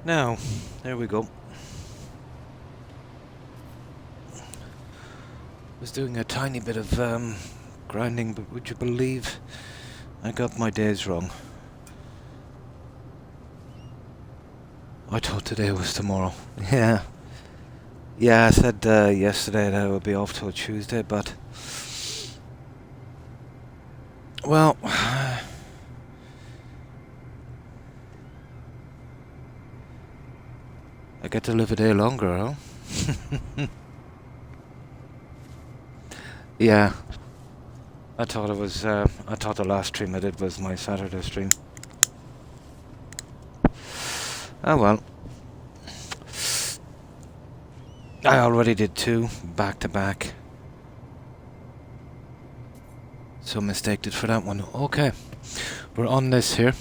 Now, there we go. Was doing a tiny bit of grinding, but would you believe I got my days wrong? I thought today was tomorrow. Yeah. Yeah, I said yesterday that I would be off till Tuesday, but... Well... I get to live a day longer, huh? Yeah. I thought it was, I thought the last stream I did was my Saturday stream. Oh well. I already did 2, back to back. So mistaked it for that one. Okay. We're on this here.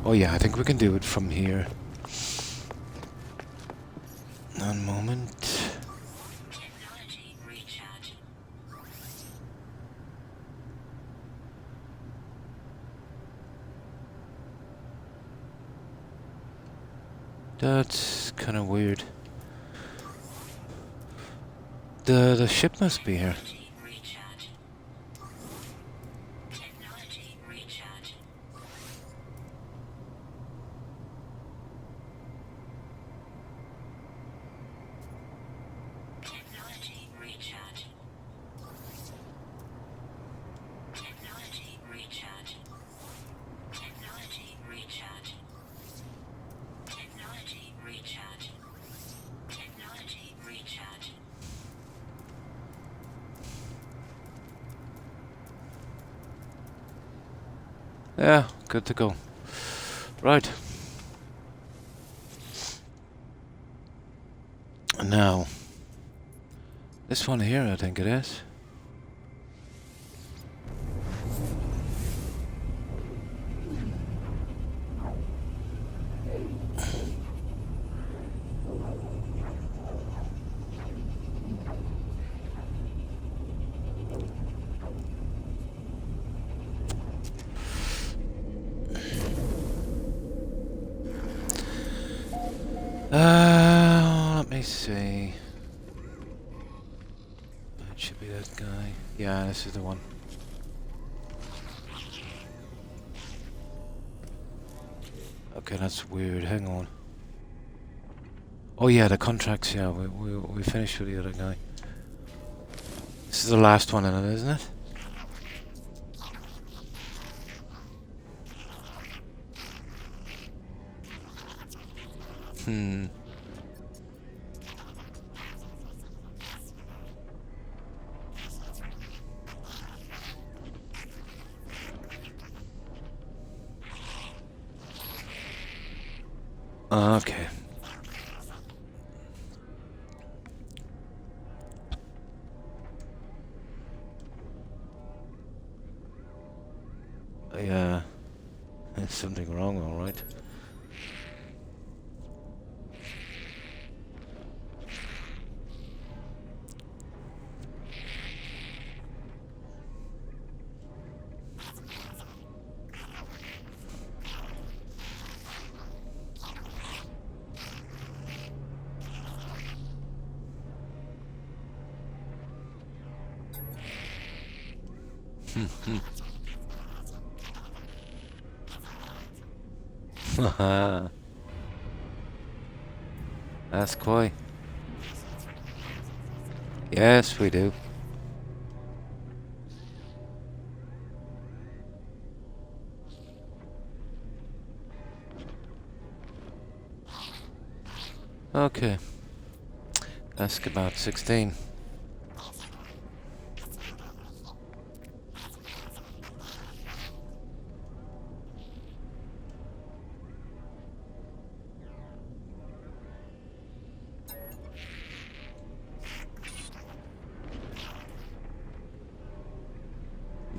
Oh yeah, I think we can do it from here. One moment. Technology recharge. That's kind of weird. The ship must be here. Recharge. Technology recharge. Technology recharge. Technology recharge. Technology recharge. Technology recharge. Technology recharge. Yeah, good to go. Right. Now, this one here, I think it is. Let me see. It should be that guy. Yeah, this is the one. Okay, that's weird. Hang on. Oh yeah, the contracts. Yeah, we finished with the other guy. This is the last one in it, isn't it? Hmm. Okay. Yeah. There's something wrong, all right. Haha. Ask why. Yes, we do. Okay. Ask about 16.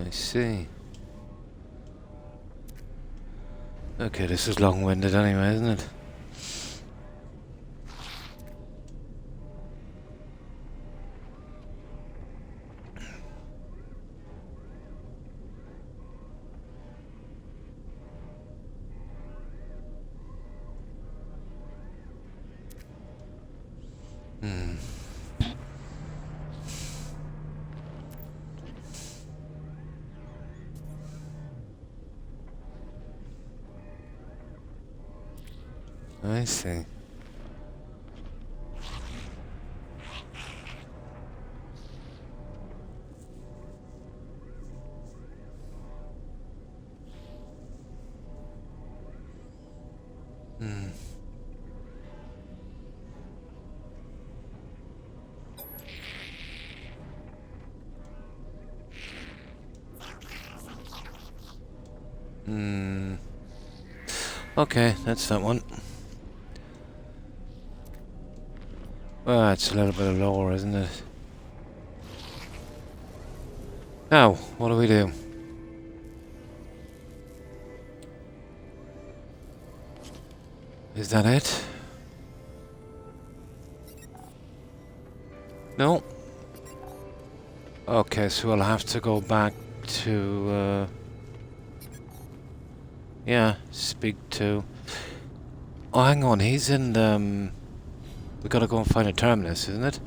I see. Okay, this is long-winded anyway, isn't it? I see. Hmm. Hmm. Okay, that's that one. Well, it's a little bit lower, isn't it? Now, what do we do? Is that it? No. Okay, so we'll have to go back to, yeah, speak to... Oh, hang on, he's in, we gotta go and find a terminus, isn't it?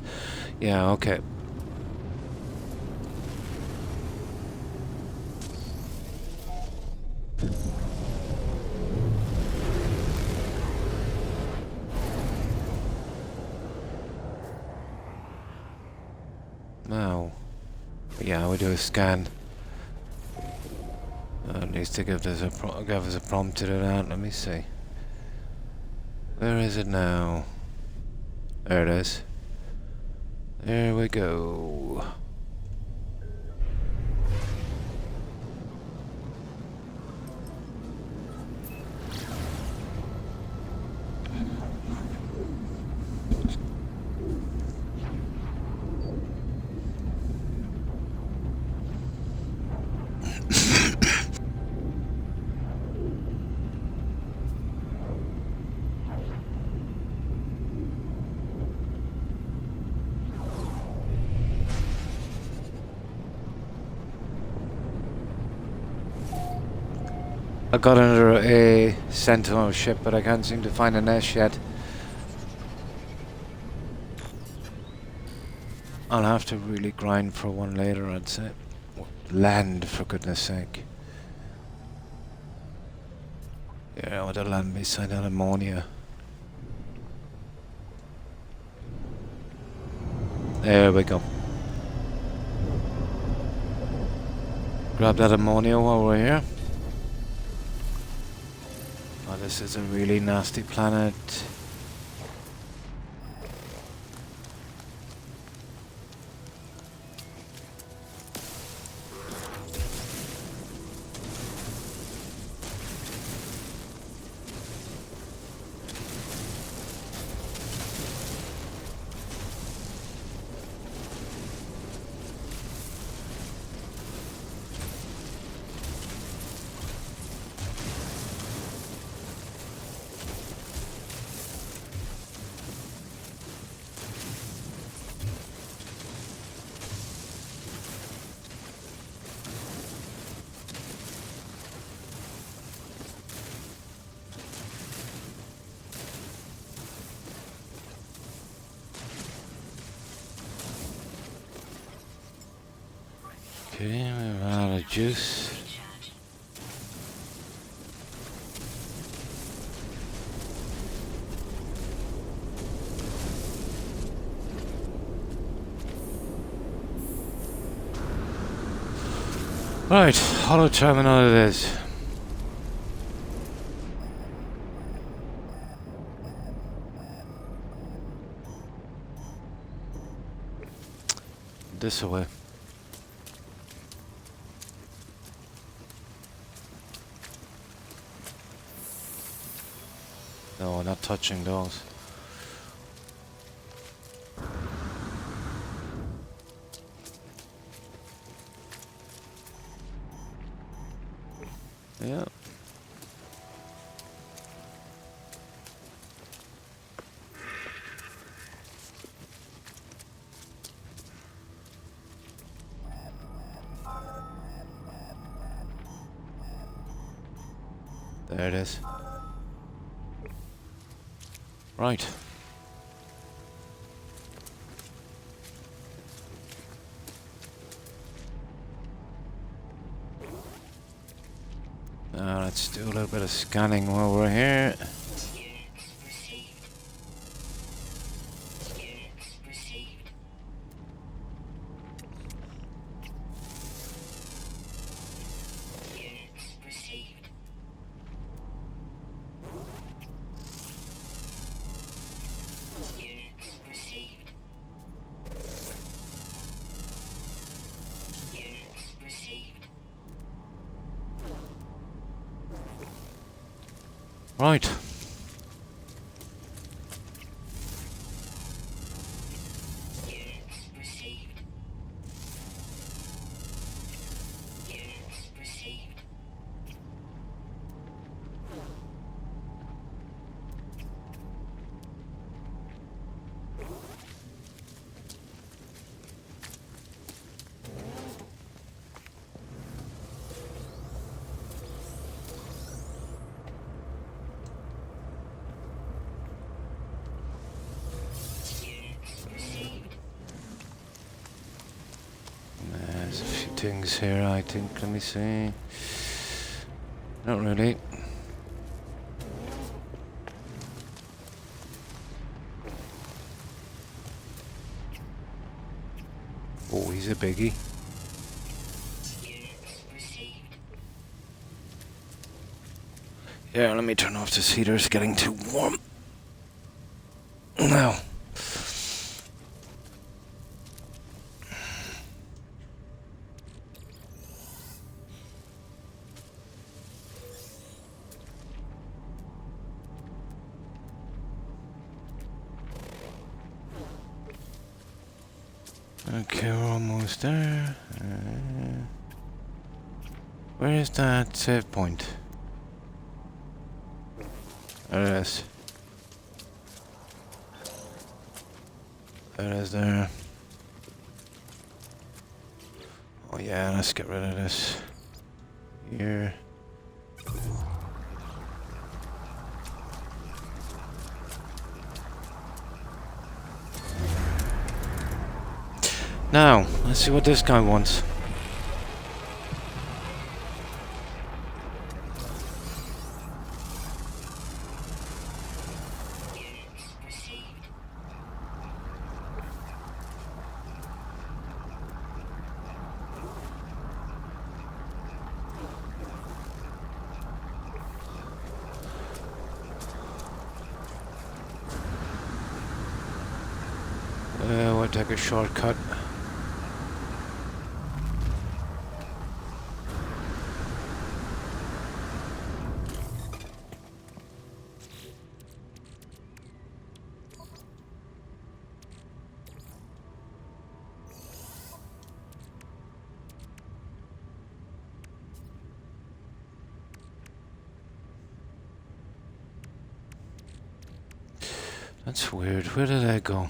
Yeah, okay. Now, yeah, we do a scan. At least to give us a prompt to do that. Let me see. Where is it now? There it is. There we go. I got under a Sentinel ship, but I can't seem to find a nest yet. I'll have to really grind for one later, I'd say. Land, for goodness sake. Yeah, I want to land beside that ammonia. There we go. Grab that ammonia while we're here. Oh, this is a really nasty planet. Okay, we've run out of juice. Recharge. Right, hollow terminal it is. This way. No, not touching those. Yeah. There it is. Right. Now let's do a little bit of scanning while we're here. Units Right. Units received. Units received. Units received. There's a few things here, I think. Let me see. Not really. Oh, he's a biggie. Units received. Yeah, let me turn off this heater. It's getting too warm. Now. Okay, we're almost there. Where is that save point? There it is. There it is there. Oh yeah, let's get rid of this. Here. Now, let's see what this guy wants. Units received. We'll take a shortcut. That's weird. Where did I go?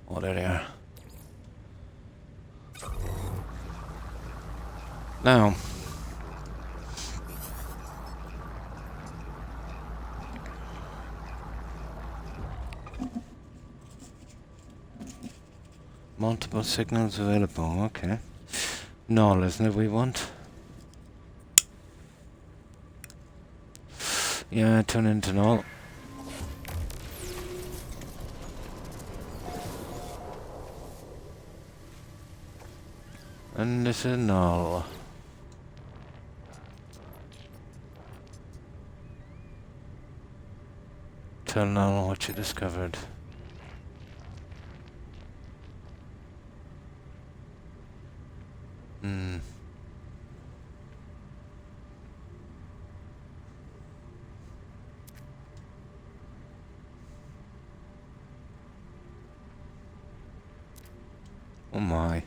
Oh, there they are. Now. Multiple signals available, okay. Null, isn't it we want? Yeah, turn into null. And this is null. Tell null what you discovered. Hmm. Oh my.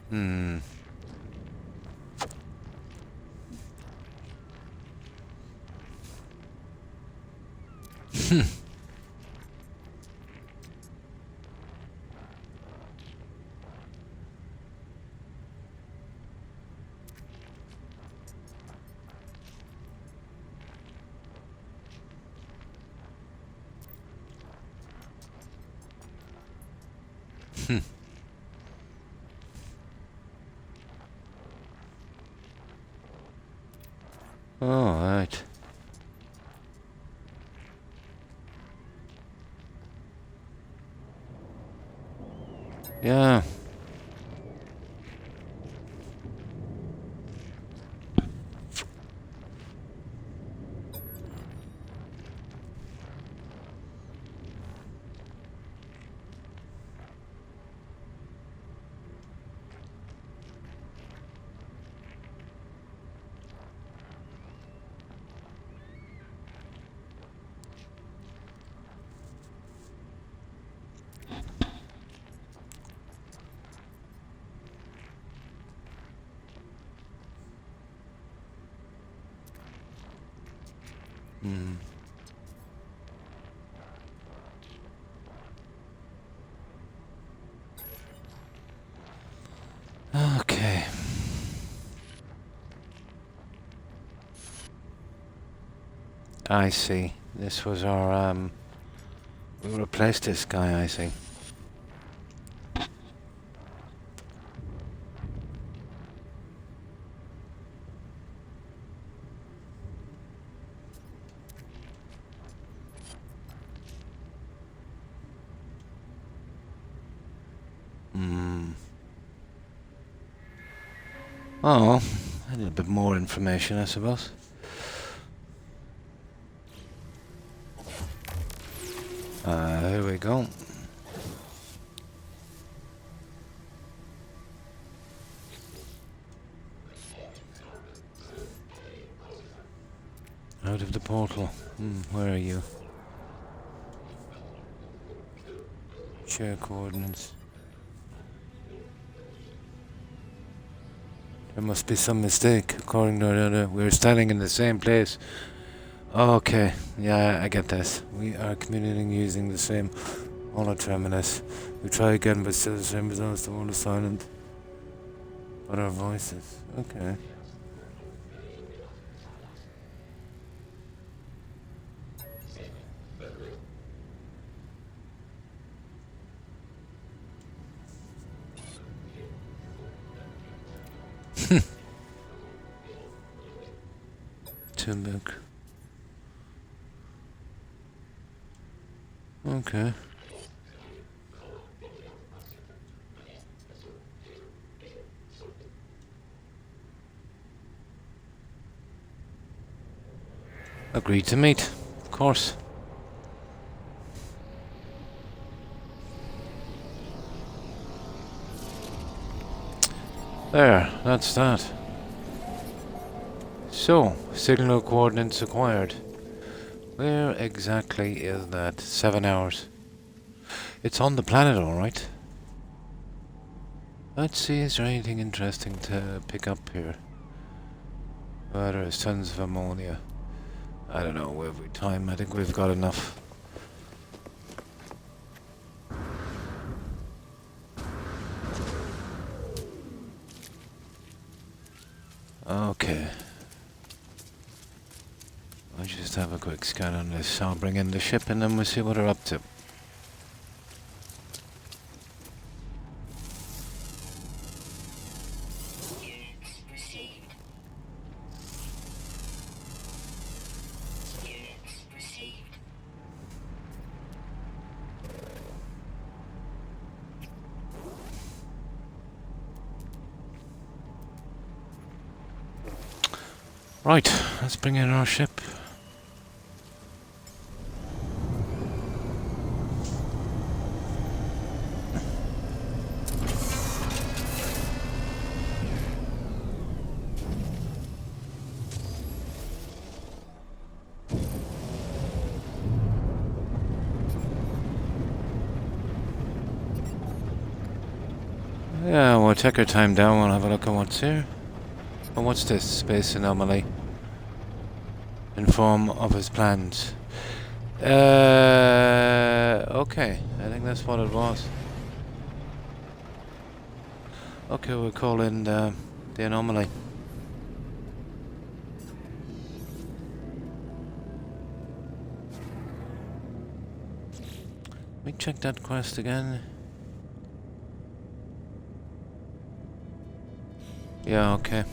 Hmm. All right. Yeah. Hmm. Okay. I see. This was our, we replaced this guy, I see. Hmm. Oh, a little bit more information, I suppose. Here we go. Out of the portal. Where are you? Share coordinates. There must be some mistake. According to we're standing in the same place. Okay, yeah, I get this. We are communicating using the same holoterminus. We try again, but still the same results. The world is silent. But our voices. Okay. To look. Okay. Agreed to meet, of course. There, that's that. So, signal coordinates acquired. Where exactly is that? 7 hours. It's on the planet, alright. Let's see, is there anything interesting to pick up here? There is tons of ammonia. I don't know, have we time? I think we've got enough. Okay. I'll just have a quick scan on this. I'll bring in the ship and then we'll see what we're up to. Units received. Units received. Right, let's bring in our ship. Yeah, we'll take our time down. We'll have a look at what's here. Oh, what's this? Space anomaly. Inform of his plans. Okay. I think that's what it was. Okay, we'll call in the anomaly. Let me check that quest again. Yeah, okay.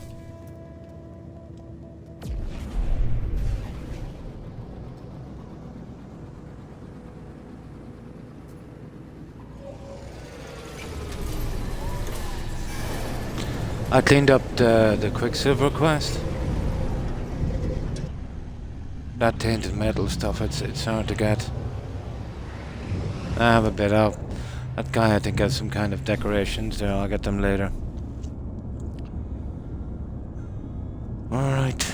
I cleaned up the Quicksilver quest. That tainted metal stuff, it's hard to get. I have a bit out. That guy I think has some kind of decorations there, I'll get them later. Alright.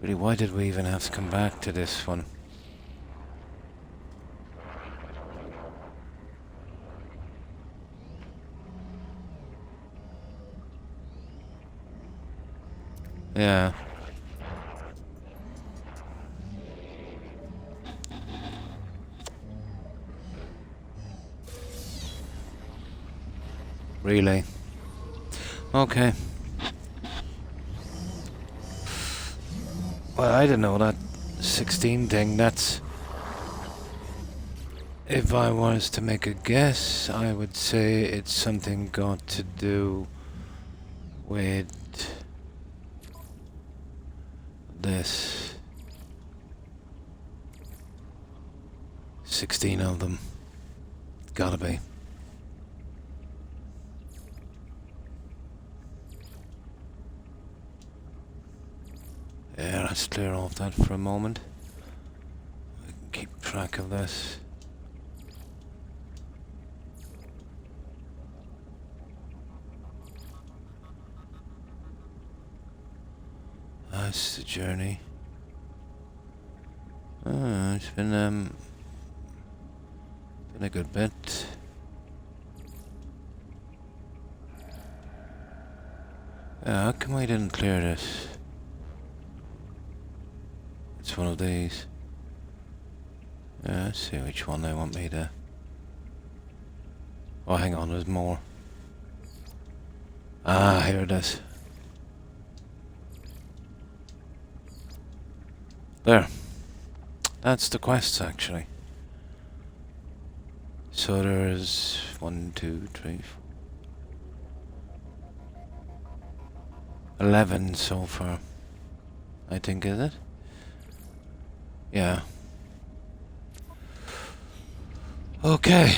Really, why did we even have to come back to this one? Yeah. Really? Okay. Well, I don't know, that 16 thing, that's... If I was to make a guess, I would say it's something got to do with this. 16 of them. Gotta be. Yeah, let's clear off that for a moment. I can keep track of this. That's the journey. It's been a good bit. How come I didn't clear this? It's one of these. Let's see which one they want me to... Oh, hang on, there's more. Ah, here it is. There. That's the quests, actually. So there's 1, 2, 3, 4... 11 so far. I think, is it? Yeah. Okay.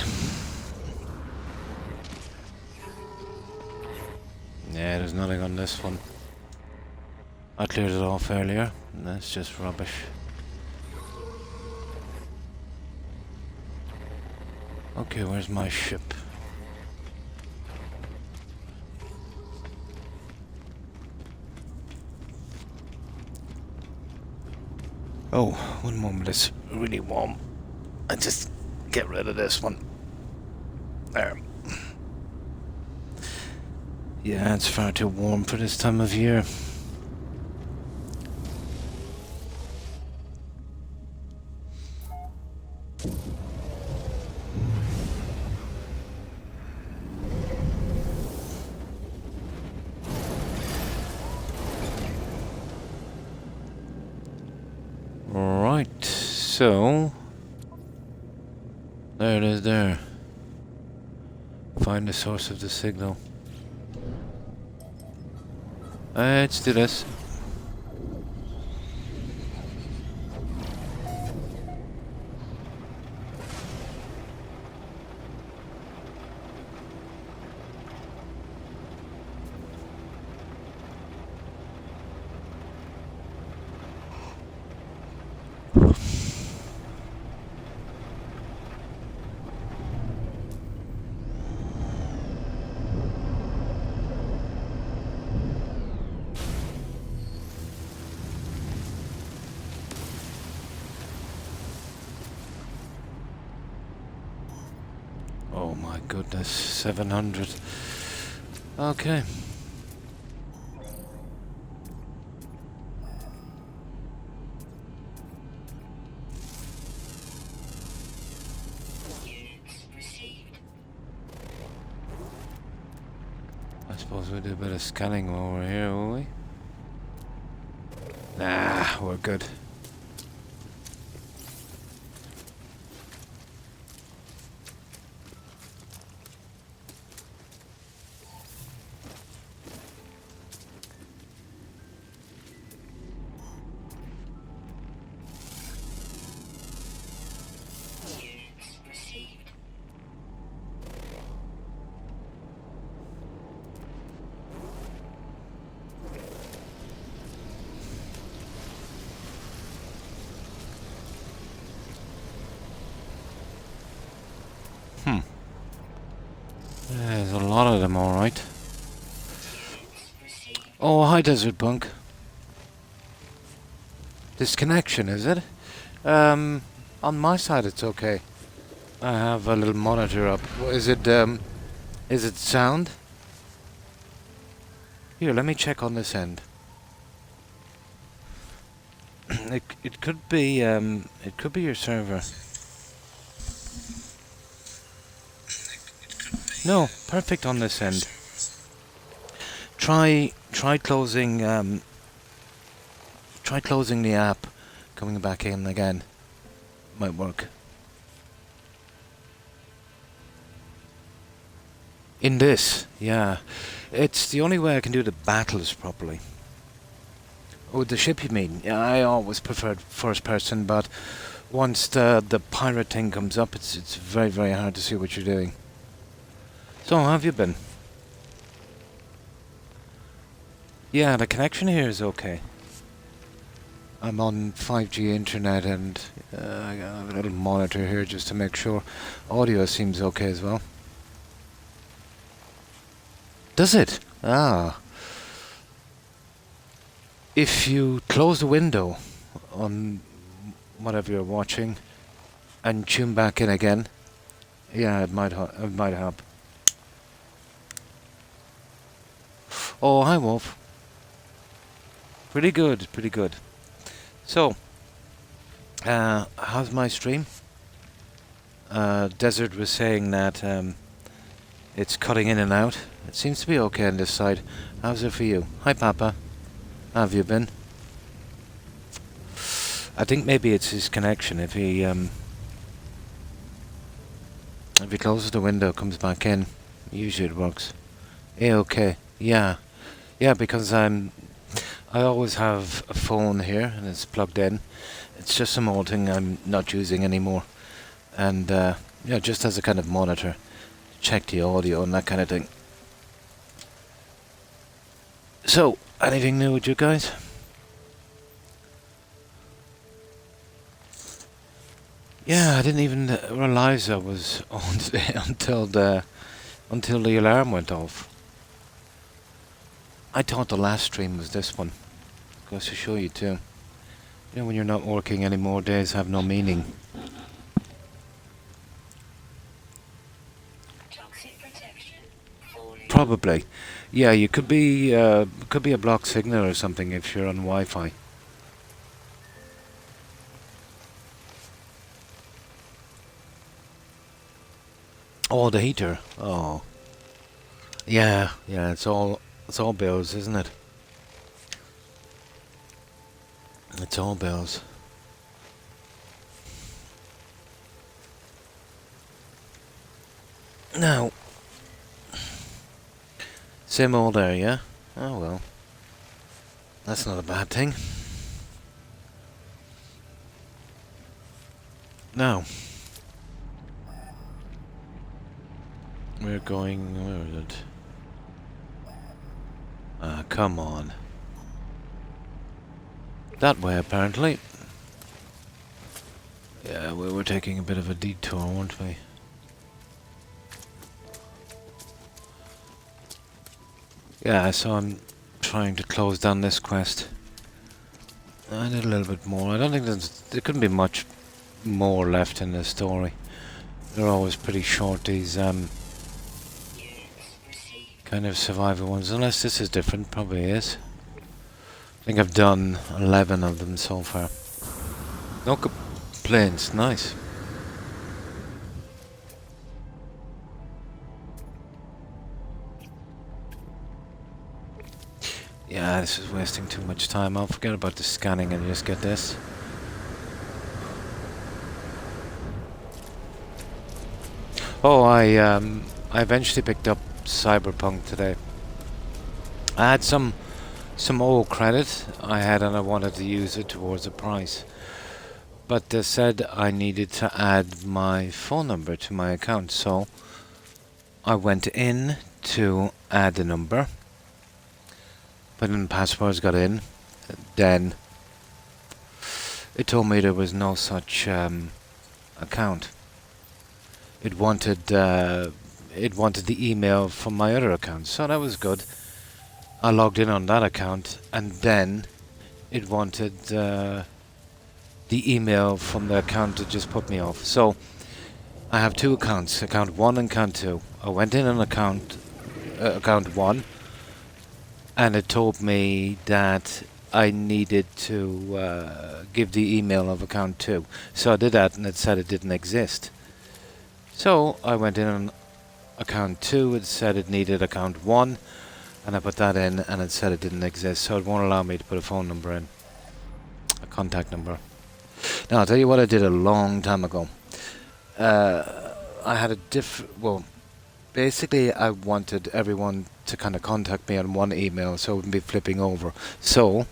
Yeah, there's nothing on this one. I cleared it off earlier, and that's just rubbish. Okay, where's my ship? Oh, one moment, it's really warm. I just get rid of this one. There. Yeah, it's far too warm for this time of year. Right, so... There it is there. Find the source of the signal. Let's do this. Oh my goodness, 700. Okay. suppose we'll do a bit of scanning while we're here, will we? Nah, we're good. Units received. There's a lot of them, alright. Units received. Oh, hi, Desert Punk. Disconnection, is it? On my side it's okay. I have a little monitor up. Is it sound? Here, let me check on this end. It could be your server. No, perfect on this end. Try closing the app, coming back in again. Might work. In this, yeah. It's the only way I can do the battles properly. Oh, the ship you mean? Yeah, I always preferred first person, but once the pirate thing comes up, it's very, very hard to see what you're doing. So, how have you been? Yeah, the connection here is okay. I'm on 5G internet and I got a little monitor here just to make sure. Audio seems okay as well. Does it? Ah. If you close the window on whatever you're watching and tune back in again, yeah, it might help. Oh, hi Wolf. Pretty good, pretty good. So, how's my stream? Desert was saying that it's cutting in and out. It seems to be okay on this side. How's it for you? Hi Papa. How have you been? I think maybe it's his connection. If he closes the window, comes back in, usually it works. Okay. Yeah. Yeah, because I always have a phone here and it's plugged in. It's just some old thing I'm not using anymore. And yeah, just as a kind of monitor. Check the audio and that kind of thing. So, anything new with you guys? Yeah, I didn't even realize I was on today until the alarm went off. I thought the last stream was this one. Goes to show you too. You know, when you're not working anymore, days have no meaning. Toxic protection. Falling. Probably. Yeah, you could be a blocked signal or something if you're on Wi-Fi. Oh, the heater. Oh. Yeah, yeah, it's all bills, isn't it? It's all bills. Now, same old there, yeah? Oh well. That's not a bad thing. Now, we're going, where is it? Come on. That way, apparently. Yeah, we were taking a bit of a detour, weren't we? Yeah, so I'm trying to close down this quest. I did a little bit more. I don't think there couldn't be much more left in the story. They're always pretty short, these Units received. kind of survival ones. Unless this is different, probably is. I think I've done 11 of them so far. No complaints, nice. Yeah, this is wasting too much time. I'll forget about the scanning and just get this. Oh, I eventually picked up Cyberpunk today. I had some old credit I had and I wanted to use it towards a price. But they said I needed to add my phone number to my account, so I went in to add the number, put in passwords, got in, then it told me there was no such account. It wanted the email from my other account, so that was good. I logged in on that account, and then it wanted the email from the account that just put me off. So I have two accounts, account 1 and account 2. I went in on account 1, and it told me that I needed to give the email of account 2. So I did that, and it said it didn't exist. So I went in on account 2, it said it needed account 1, and I put that in, and it said it didn't exist, so it won't allow me to put a phone number in, a contact number. Now, I'll tell you what I did a long time ago. I had a basically I wanted everyone to kind of contact me on one email, so it wouldn't be flipping over. So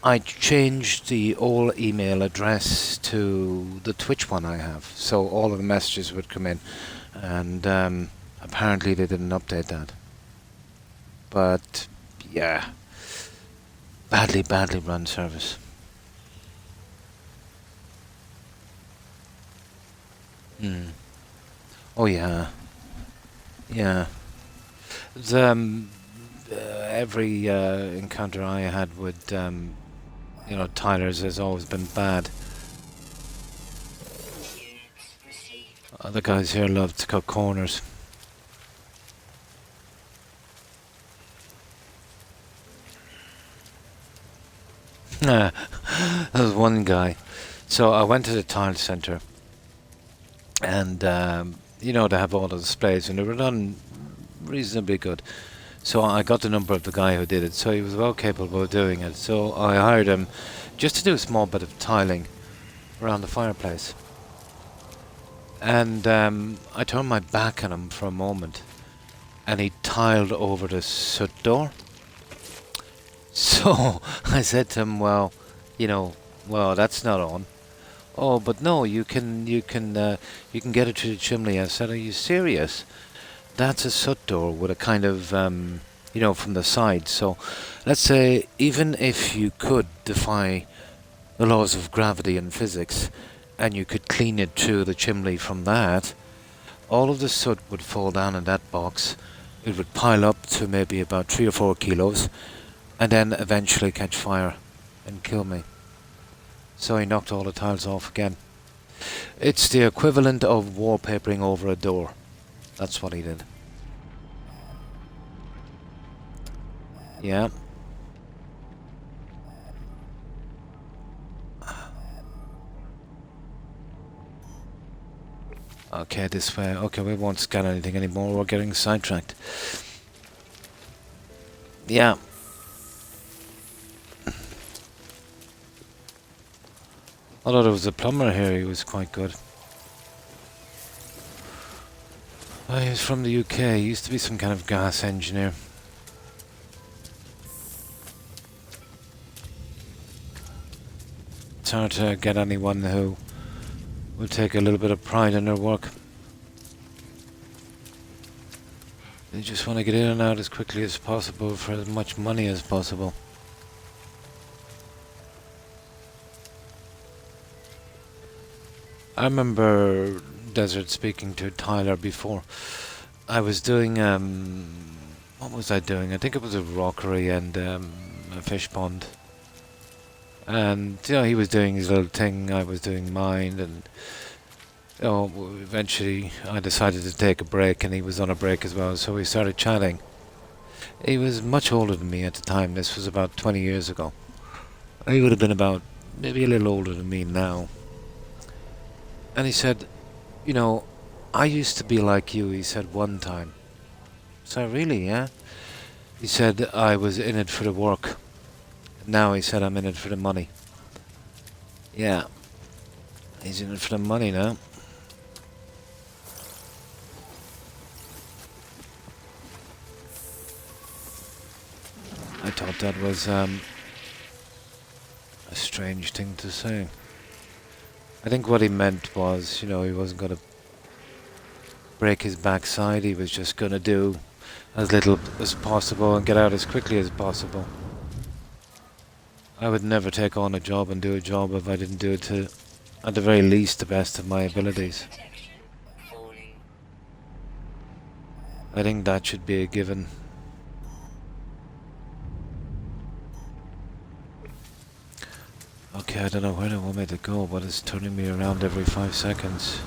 I changed the old email address to the Twitch one I have, so all of the messages would come in, and apparently they didn't update that. But yeah, badly run service. Oh yeah, yeah. The, every encounter I had with Tyler's has always been bad. Units received. Other guys here love to cut corners. There was one guy. So I went to the tile center, and they have all the displays, and they were done reasonably good. So I got the number of the guy who did it, so he was well capable of doing it. So I hired him just to do a small bit of tiling around the fireplace. And I turned my back on him for a moment, and he tiled over the soot door. So I said to him, well, that's not on. Oh, but no, you can get it through the chimney. I said, are you serious? That's a soot door with a kind of, from the side. So let's say even if you could defy the laws of gravity and physics, and you could clean it through the chimney from that, all of the soot would fall down in that box. It would pile up to maybe about 3 or 4 kilos, and then eventually catch fire and kill me. So he knocked all the tiles off again. It's the equivalent of wallpapering over a door. That's what he did. Yeah. Okay, this way. Okay, we won't scan anything anymore. We're getting sidetracked. Yeah. Although there was a plumber here, he was quite good. He was from the UK. He used to be some kind of gas engineer. It's hard to get anyone who will take a little bit of pride in their work. They just want to get in and out as quickly as possible for as much money as possible. I remember Desert speaking to Tyler before. I was doing, what was I doing? I think it was a rockery and a fish pond. And, he was doing his little thing, I was doing mine, and eventually I decided to take a break, and he was on a break as well, so we started chatting. He was much older than me at the time. This was about 20 years ago. He would have been about, maybe a little older than me now. And he said, I used to be like you, he said one time. So really, yeah? He said I was in it for the work. Now he said I'm in it for the money. Yeah, he's in it for the money now. I thought that was a strange thing to say. I think what he meant was, you know, he wasn't going to break his backside. He was just going to do as little as possible and get out as quickly as possible. I would never take on a job and do a job if I didn't do it to, at the very least, the best of my abilities. Protection. Falling. I think that should be a given. Okay, I don't know where they want me to go, but it's turning me around every 5 seconds.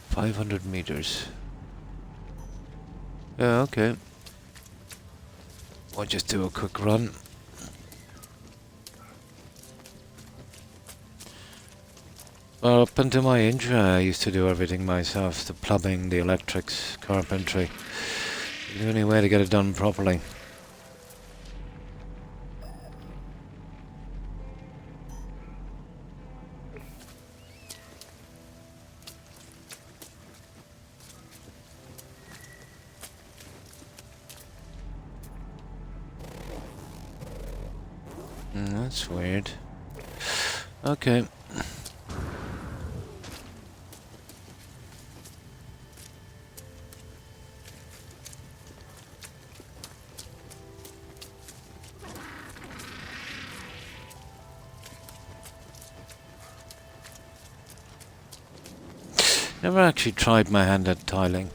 500 meters. Yeah, okay. I'll just do a quick run. Well, up until my injury, I used to do everything myself. The plumbing, the electrics, carpentry. The only way to get it done properly. That's weird. Okay. Never actually tried my hand at tiling.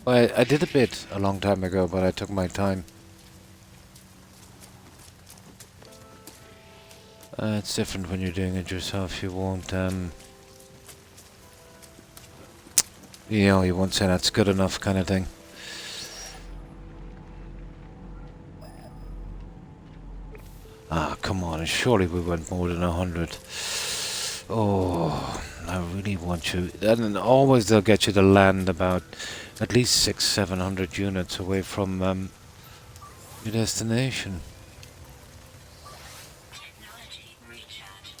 Well, I did a bit a long time ago, but I took my time. It's different when you're doing it yourself. You won't, you know, you won't say that's good enough kind of thing. Ah, come on, surely we went more than 100. Oh, I really want you. And always they'll get you to land about at least 600-700 units away from your destination. Technology recharge.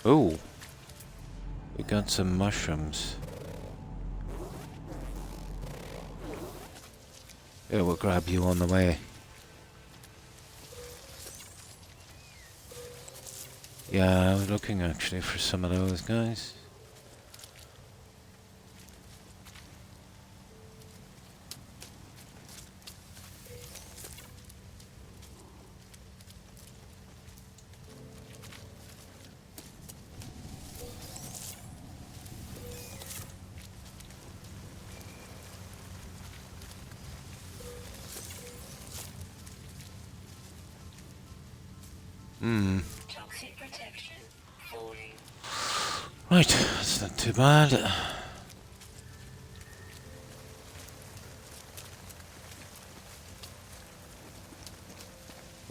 Oh, we got some mushrooms. Yeah, we'll grab you on the way. Yeah, I was looking actually for some of those guys. Toxic protection. Falling. Right, that's not too bad.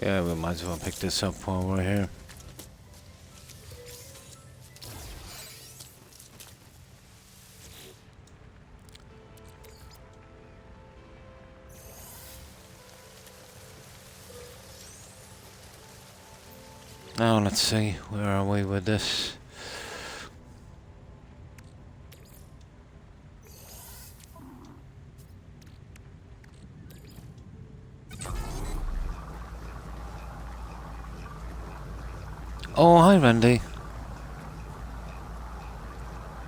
Yeah, we might as well pick this up while we're here. Now let's see, where are we with this? Oh, hi Randy.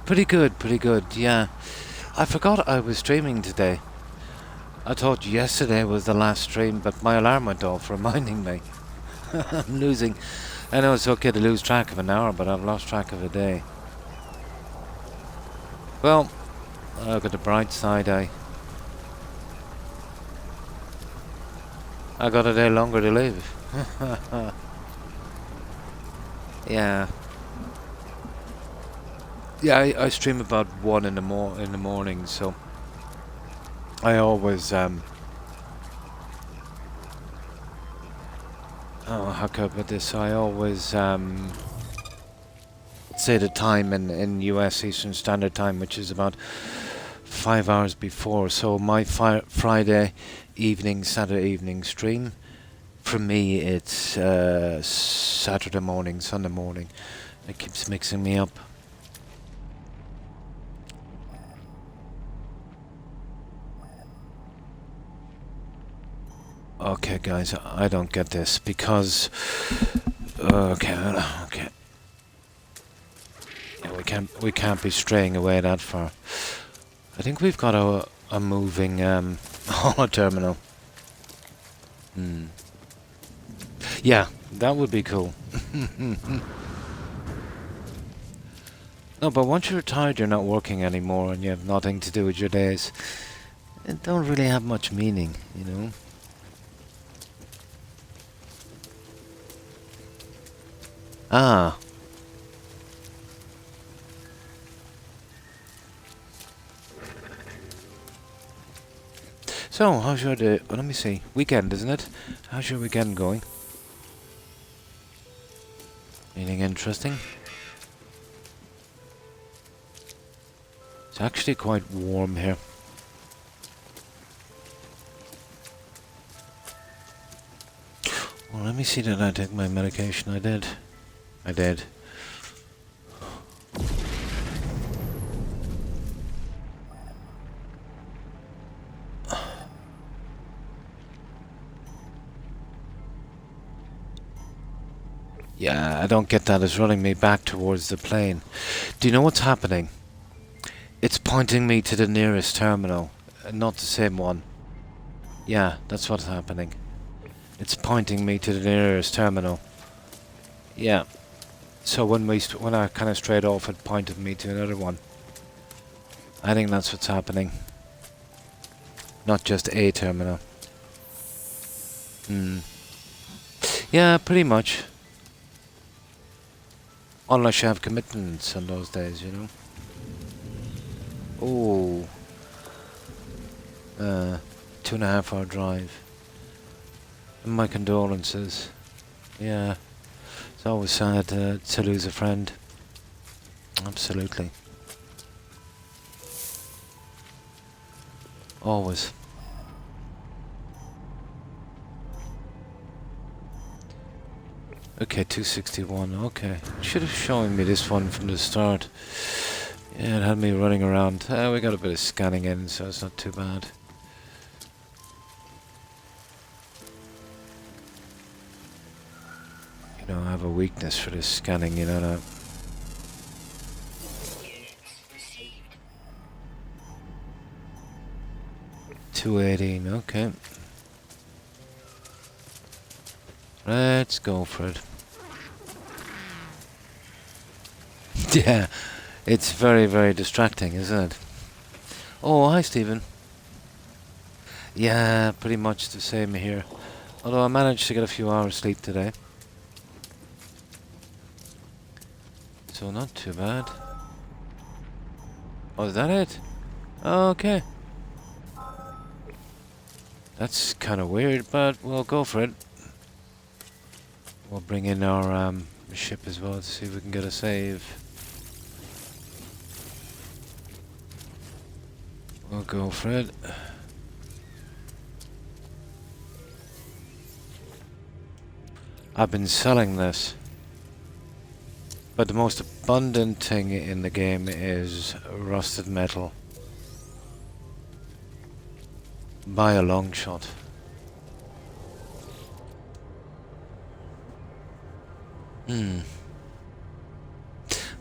Pretty good, yeah. I forgot I was streaming today. I thought yesterday was the last stream, but my alarm went off reminding me. I'm losing. I know it's okay to lose track of an hour, but I've lost track of a day. Well, look at the bright side, I got a day longer to live. Yeah. Yeah, I stream about 1 in the morning, so I always oh, how can I put this? I always say the time in US Eastern Standard Time, which is about 5 hours before. So my Friday evening, Saturday evening stream, for me it's Saturday morning, Sunday morning. It keeps mixing me up. Okay, guys, I don't get this because okay. Yeah, we can't be straying away that far. I think we've got a moving holo terminal. Yeah, that would be cool. No, but once you're retired, you're not working anymore, and you have nothing to do with your days. It don't really have much meaning, you know. Ah. So, how's your day? Well, let me see. Weekend, isn't it? How's your weekend going? Anything interesting? It's actually quite warm here. Well, let me see, did I take my medication? I did. I did. Yeah, I don't get that. It's running me back towards the plane. Do you know what's happening? It's pointing me to the nearest terminal, not the same one. Yeah, that's what's happening. It's pointing me to the nearest terminal. Yeah. So when I kind of strayed off, it pointed me to another one. I think that's what's happening. Not just a terminal. Yeah, pretty much. Unless you have commitments on those days, you know. Oh. 2.5 hour drive. My condolences. Yeah. It's always sad to lose a friend. Absolutely. Always. Okay, 261. Okay. Should have shown me this one from the start. Yeah, it had me running around. We got a bit of scanning in, so it's not too bad. You know, I have a weakness for this scanning, you know that. Units received. 218, okay. Let's go for it. Yeah, it's very, very distracting, isn't it? Oh, hi, Stephen. Yeah, pretty much the same here. Although I managed to get a few hours sleep today. So not too bad. Oh, is that it? Okay. That's kind of weird, but we'll go for it. We'll bring in our ship as well to see if we can get a save. We'll go for it. I've been selling this, but the most abundant thing in the game is rusted metal. By a long shot.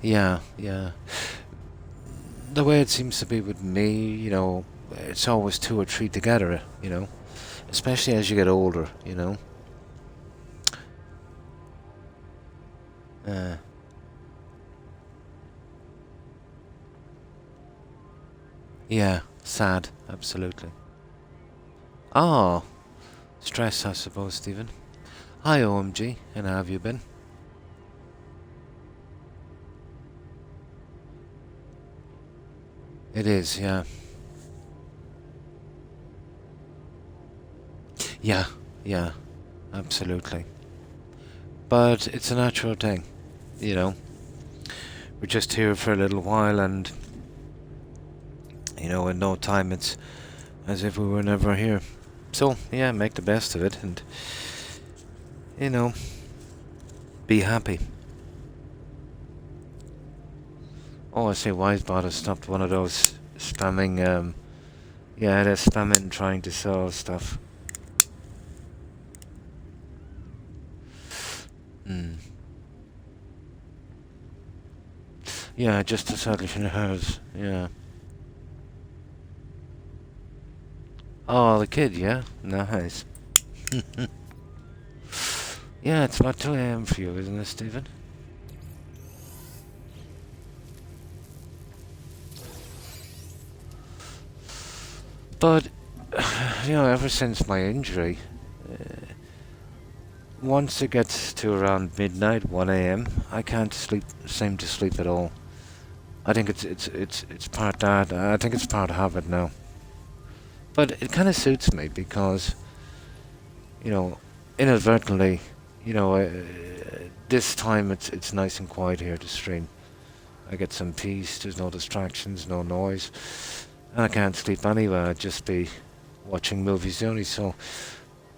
Yeah, yeah. The way it seems to be with me, you know, it's always 2 or 3 together, you know. Especially as you get older, you know. Yeah, sad, absolutely. Oh, stress, I suppose, Stephen. Hi, OMG, and how have you been? It is, yeah. Yeah, yeah, absolutely. But it's a natural thing, you know. we're just here for a little while, and you know, in no time it's as if we were never here. So yeah, make the best of it, and you know, be happy. Oh, I see. Wisebot has stopped one of those spamming. Yeah, they're spamming trying to sell stuff. Hmm. Yeah, just a solution house. Yeah. Oh, the kid. Yeah, nice. Yeah, it's about 2 a.m. for you, isn't it, Stephen? But you know, ever since my injury, once it gets to around midnight, 1 a.m., I can't seem to sleep at all. I think it's part that. I think it's part habit now. But it kind of suits me because, you know, inadvertently, you know, this time it's nice and quiet here to stream. I get some peace. There's no distractions, no noise. I can't sleep anyway. I'd just be watching movies. There's only so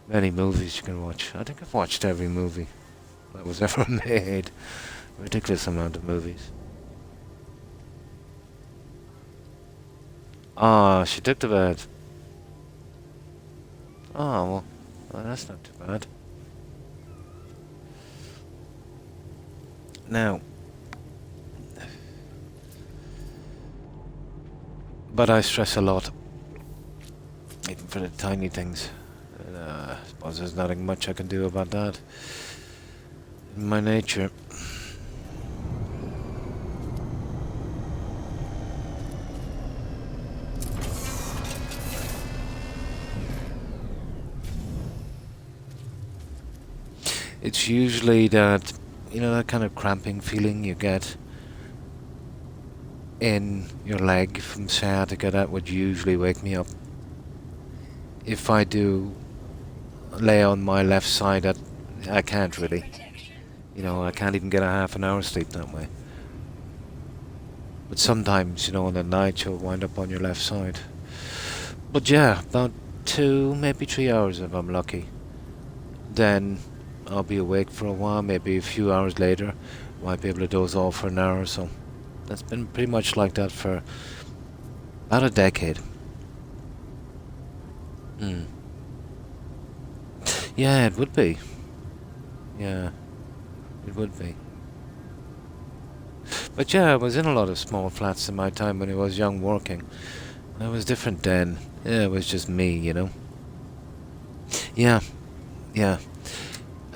many movies you can watch. I think I've watched every movie that was ever made. Ridiculous amount of movies. Ah, she took the bed. Oh, well, that's not too bad. Now, but I stress a lot, even for the tiny things. I suppose there's nothing much I can do about that. In my nature. It's usually that, you know, that kind of cramping feeling you get in your leg from sciatica. That would usually wake me up. If I do lay on my left side, I can't really. You know, I can't even get a half an hour sleep that way. But sometimes, you know, in the night you'll wind up on your left side. But yeah, about 2, maybe 3 hours if I'm lucky. Then I'll be awake for a while, maybe a few hours later. Might be able to doze off for an hour or so. That's been pretty much like that for about a decade. Hmm. Yeah, it would be. Yeah, it would be. But yeah, I was in a lot of small flats in my time when I was young working. I was different then. Yeah, it was just me, you know. Yeah, yeah.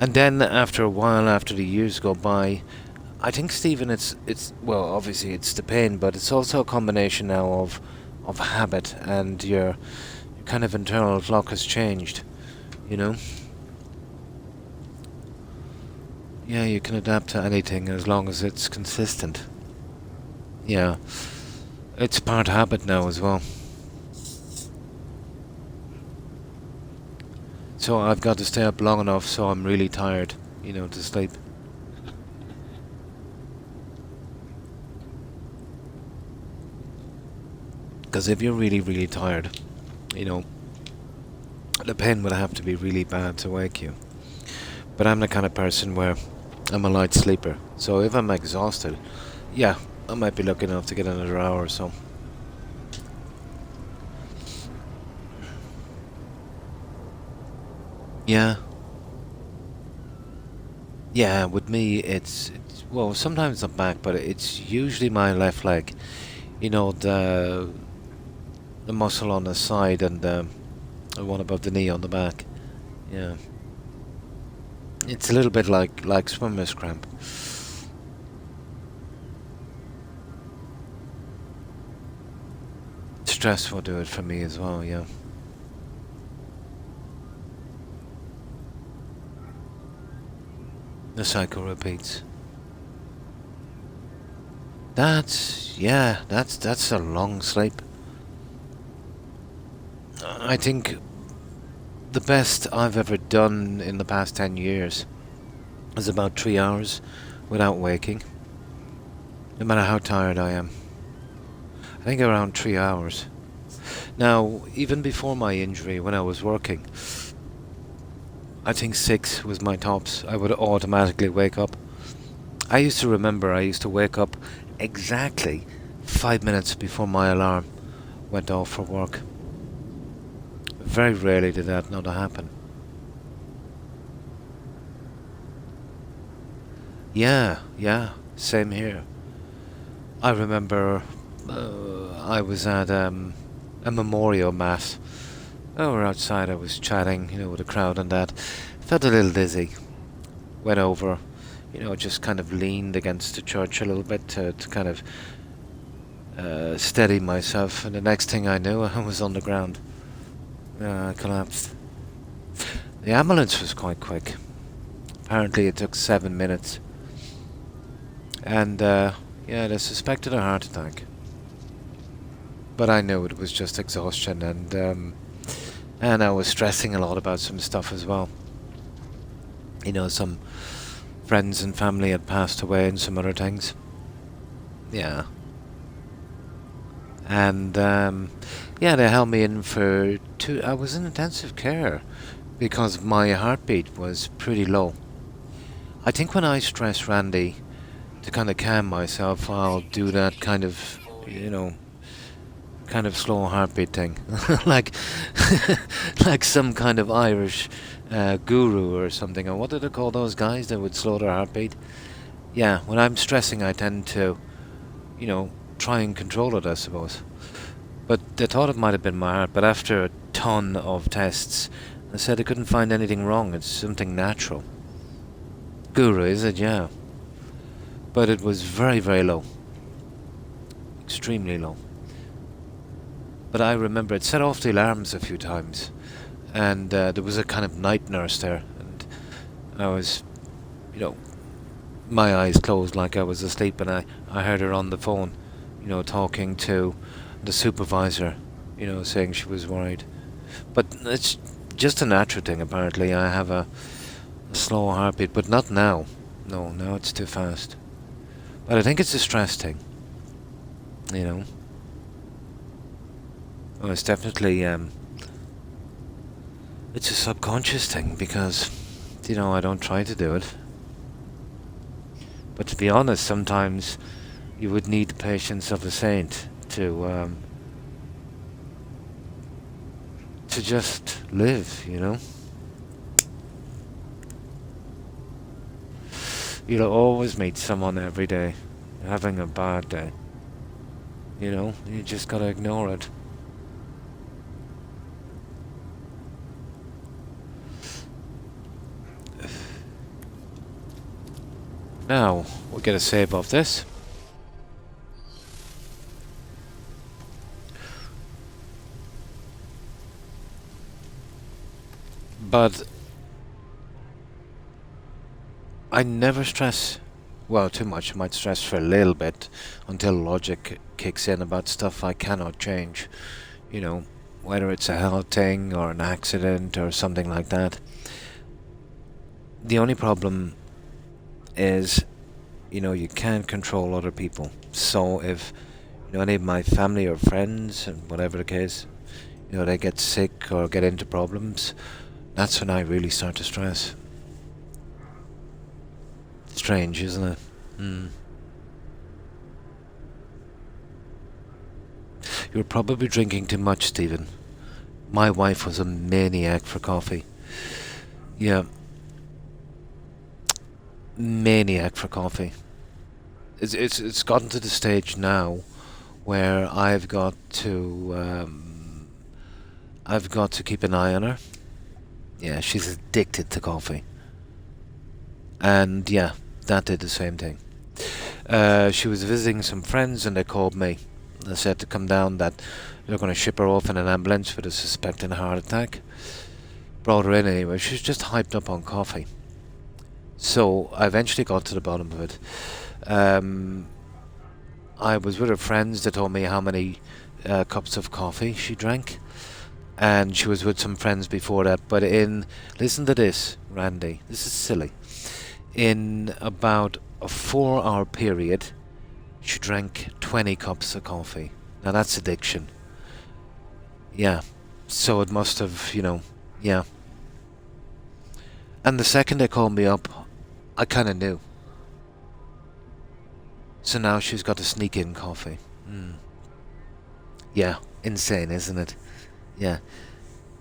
And then after a while, after the years go by, I think, Stephen, it's well, obviously it's the pain, but it's also a combination now of habit, and your kind of internal clock has changed, you know. Yeah, you can adapt to anything as long as it's consistent. Yeah, it's part habit now as well. So I've got to stay up long enough so I'm really tired, you know, to sleep. Because if you're really, really tired, you know, the pain would have to be really bad to wake you. But I'm the kind of person where I'm a light sleeper. So if I'm exhausted, yeah, I might be lucky enough to get another hour or so. Yeah. Yeah, with me, it's well, sometimes the back, but it's usually my left leg. You know, the muscle on the side and the one above the knee on the back. Yeah. It's a little bit like swimmer's cramp. Stress will do it for me as well, yeah. The cycle repeats. That's a long sleep. I think the best I've ever done in the past 10 years is about 3 hours without waking. no matter how tired I am. I think around 3 hours. Now, even before my injury, when I was working, I think 6 was my tops. I would automatically wake up. I used to remember I used to wake up exactly 5 minutes before my alarm went off for work. Very rarely did that not happen. Yeah, same here. I remember I was at a memorial mass. Oh, we're outside, I was chatting, with the crowd and that. Felt a little dizzy. Went over, just kind of leaned against the church a little bit to kind of steady myself. And the next thing I knew, I was on the ground. I collapsed. The ambulance was quite quick. Apparently it took 7 minutes. And, they suspected a heart attack. But I knew it was just exhaustion, and I was stressing a lot about some stuff as well. Some friends and family had passed away and some other things. Yeah. And, they held me in for I was in intensive care because my heartbeat was pretty low. I think when I stress Randy to kind of calm myself, I'll do that kind of, kind of slow heartbeat thing, like like some kind of Irish guru or something. Or what do they call those guys that would slow their heartbeat? Yeah, when I'm stressing, I tend to, try and control it, I suppose. But they thought it might have been my heart. But after a ton of tests, they said they couldn't find anything wrong. It's something natural. Guru, is it? Yeah. But it was very, very low. Extremely low. But I remember it set off the alarms a few times. And there was a kind of night nurse there. And I was, my eyes closed like I was asleep. And I heard her on the phone, talking to the supervisor, saying she was worried. But it's just a natural thing, apparently. I have a slow heartbeat, but not now. No, now it's too fast. But I think it's a stress thing. Well, it's definitely, it's a subconscious thing because, I don't try to do it. But to be honest, sometimes you would need the patience of a saint to just live, You'll always meet someone every day having a bad day. You just gotta ignore it. Now, we'll get a save of this. But I never stress, well, too much. I might stress for a little bit until logic kicks in about stuff I cannot change. Whether it's a health thing or an accident or something like that. The only problem is, you can't control other people. So if, any of my family or friends, and whatever the case, they get sick or get into problems, that's when I really start to stress. Strange, isn't it? You're probably drinking too much, Stephen. My wife was a maniac for coffee. Yeah. Maniac for coffee. It's gotten to the stage now where I've got to keep an eye on her. Yeah, she's addicted to coffee. And yeah, that did the same thing. She was visiting some friends and they called me. They said to come down, that they're going to ship her off in an ambulance for the suspected heart attack. Brought her in anyway. She was just hyped up on coffee. So I eventually got to the bottom of it. I was with her friends. They told me how many cups of coffee she drank. And she was with some friends before that. But listen to this, Randy. This is silly. In about a 4-hour period, she drank 20 cups of coffee. Now that's addiction. Yeah. So it must have, yeah. And the second they called me up, I kind of knew. So now she's got to sneak in coffee. Yeah, insane, isn't it? Yeah,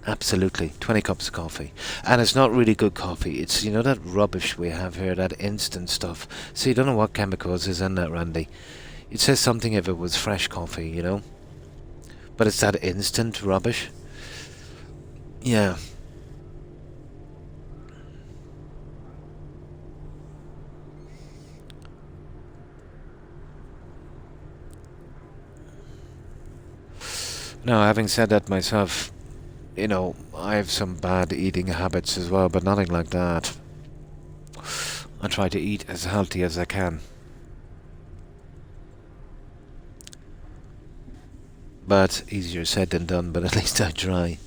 absolutely. 20 cups of coffee. And it's not really good coffee. It's, that rubbish we have here, that instant stuff. So you don't know what chemicals is in that, Randy. It says something if it was fresh coffee. But it's that instant rubbish. Yeah. Now, having said that myself, I have some bad eating habits as well, but nothing like that. I try to eat as healthy as I can. But easier said than done, but at least I try.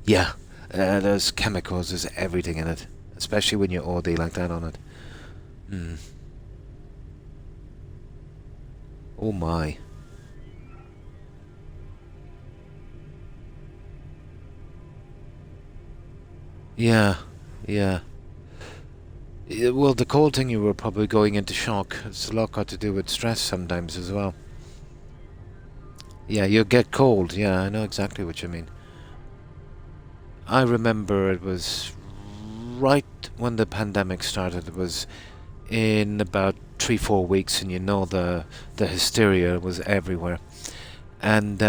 Yeah, there's chemicals, there's everything in it. Especially when you OD like that on it. Oh my. Yeah, yeah. Well, the cold thing, you were probably going into shock. It's a lot got to do with stress sometimes as well. Yeah, you get cold. Yeah, I know exactly what you mean. I remember it was right when the pandemic started. It was in about 3-4 weeks, and the hysteria was everywhere. And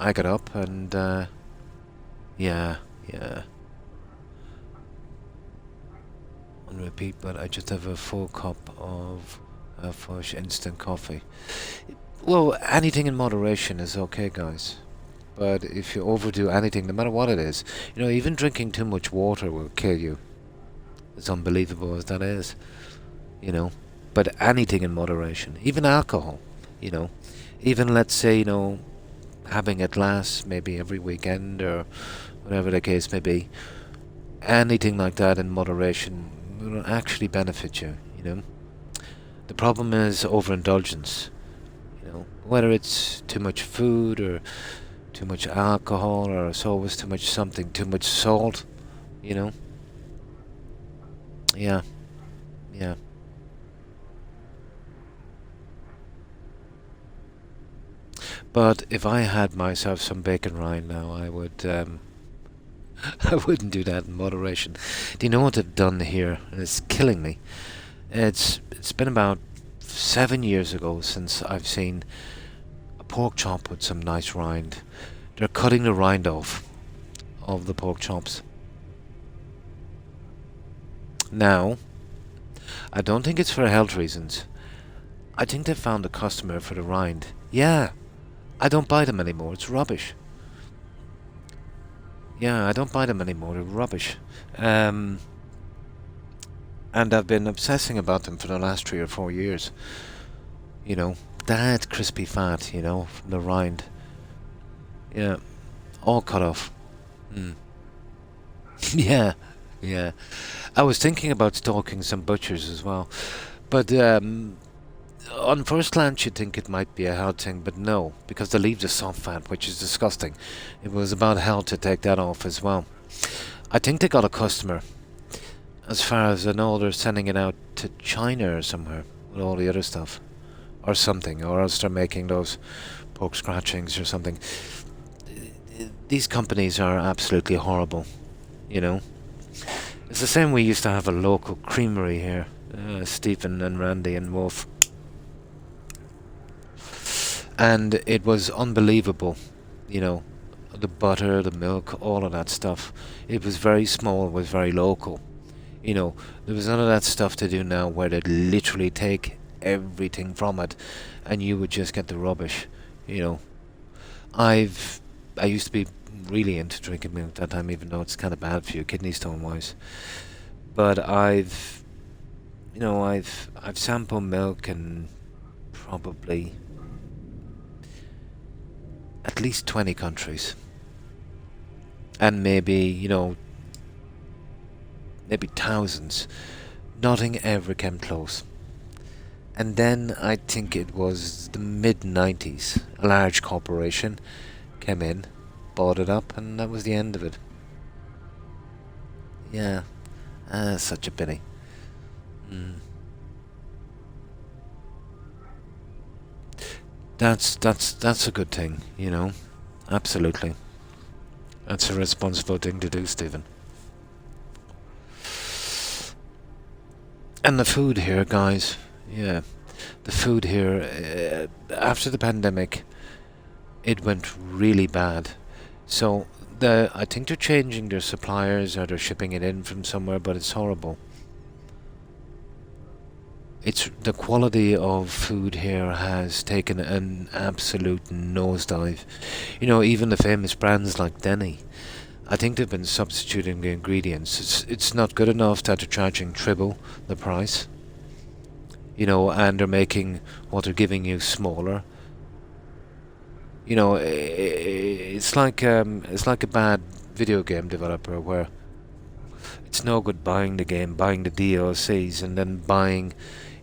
I got up and yeah. On repeat, but I just have a full cup of fresh instant coffee. Well, anything in moderation is okay, guys. But if you overdo anything, no matter what it is, even drinking too much water will kill you. As unbelievable as that is, But anything in moderation, even alcohol, Even, let's say, having a glass maybe every weekend or whatever the case may be. Anything like that in moderation will actually benefit you. The problem is overindulgence, Whether it's too much food or too much alcohol or it's always too much something, too much salt, Yeah. Yeah. But if I had myself some bacon rind now, I would, I wouldn't do that in moderation. Do you know what they've done here? And it's killing me. It's been about 7 years ago since I've seen a pork chop with some nice rind. They're cutting the rind off of the pork chops. Now, I don't think it's for health reasons. I think they found a customer for the rind. Yeah, I don't buy them anymore. It's rubbish. Yeah, I don't buy them anymore. They're rubbish. And I've been obsessing about them for the last 3 or 4 years. That crispy fat, from the rind. Yeah, all cut off. Yeah. I was thinking about stalking some butchers as well. But on first glance you'd think it might be a health thing, but no, because they leave the soft fat, which is disgusting. It was about health to take that off as well. I think they got a customer. As far as I know, they're sending it out to China or somewhere with all the other stuff. Or something, or else they're making those pork scratchings or something. These companies are absolutely horrible, It's the same we used to have a local creamery here, Stephen and Randy and Wolf. And it was unbelievable, the butter, the milk, all of that stuff. It was very small, it was very local. There was none of that stuff to do now where they'd literally take everything from it and you would just get the rubbish, I used to be really into drinking milk at that time, even though it's kind of bad for you, kidney stone wise. But I've sampled milk in probably at least 20 countries. And maybe thousands. Nothing ever came close. And then I think it was the mid-90s, a large corporation came in, bought it up, and that was the end of it. Yeah, such a pity. Mm. That's a good thing, you know. Absolutely, that's a responsible thing to do, Stephen. And the food here, guys. Yeah, the food here after the pandemic, it went really bad. So I think they're changing their suppliers or they're shipping it in from somewhere, but it's horrible. It's the quality of food here has taken an absolute nosedive. You know, even the famous brands like Denny, I think they've been substituting the ingredients. It's not good enough that they're charging triple the price. You know, and they're making what they're giving you smaller. You know, it's like a bad video game developer where it's no good buying the game, buying the DLCs, and then buying,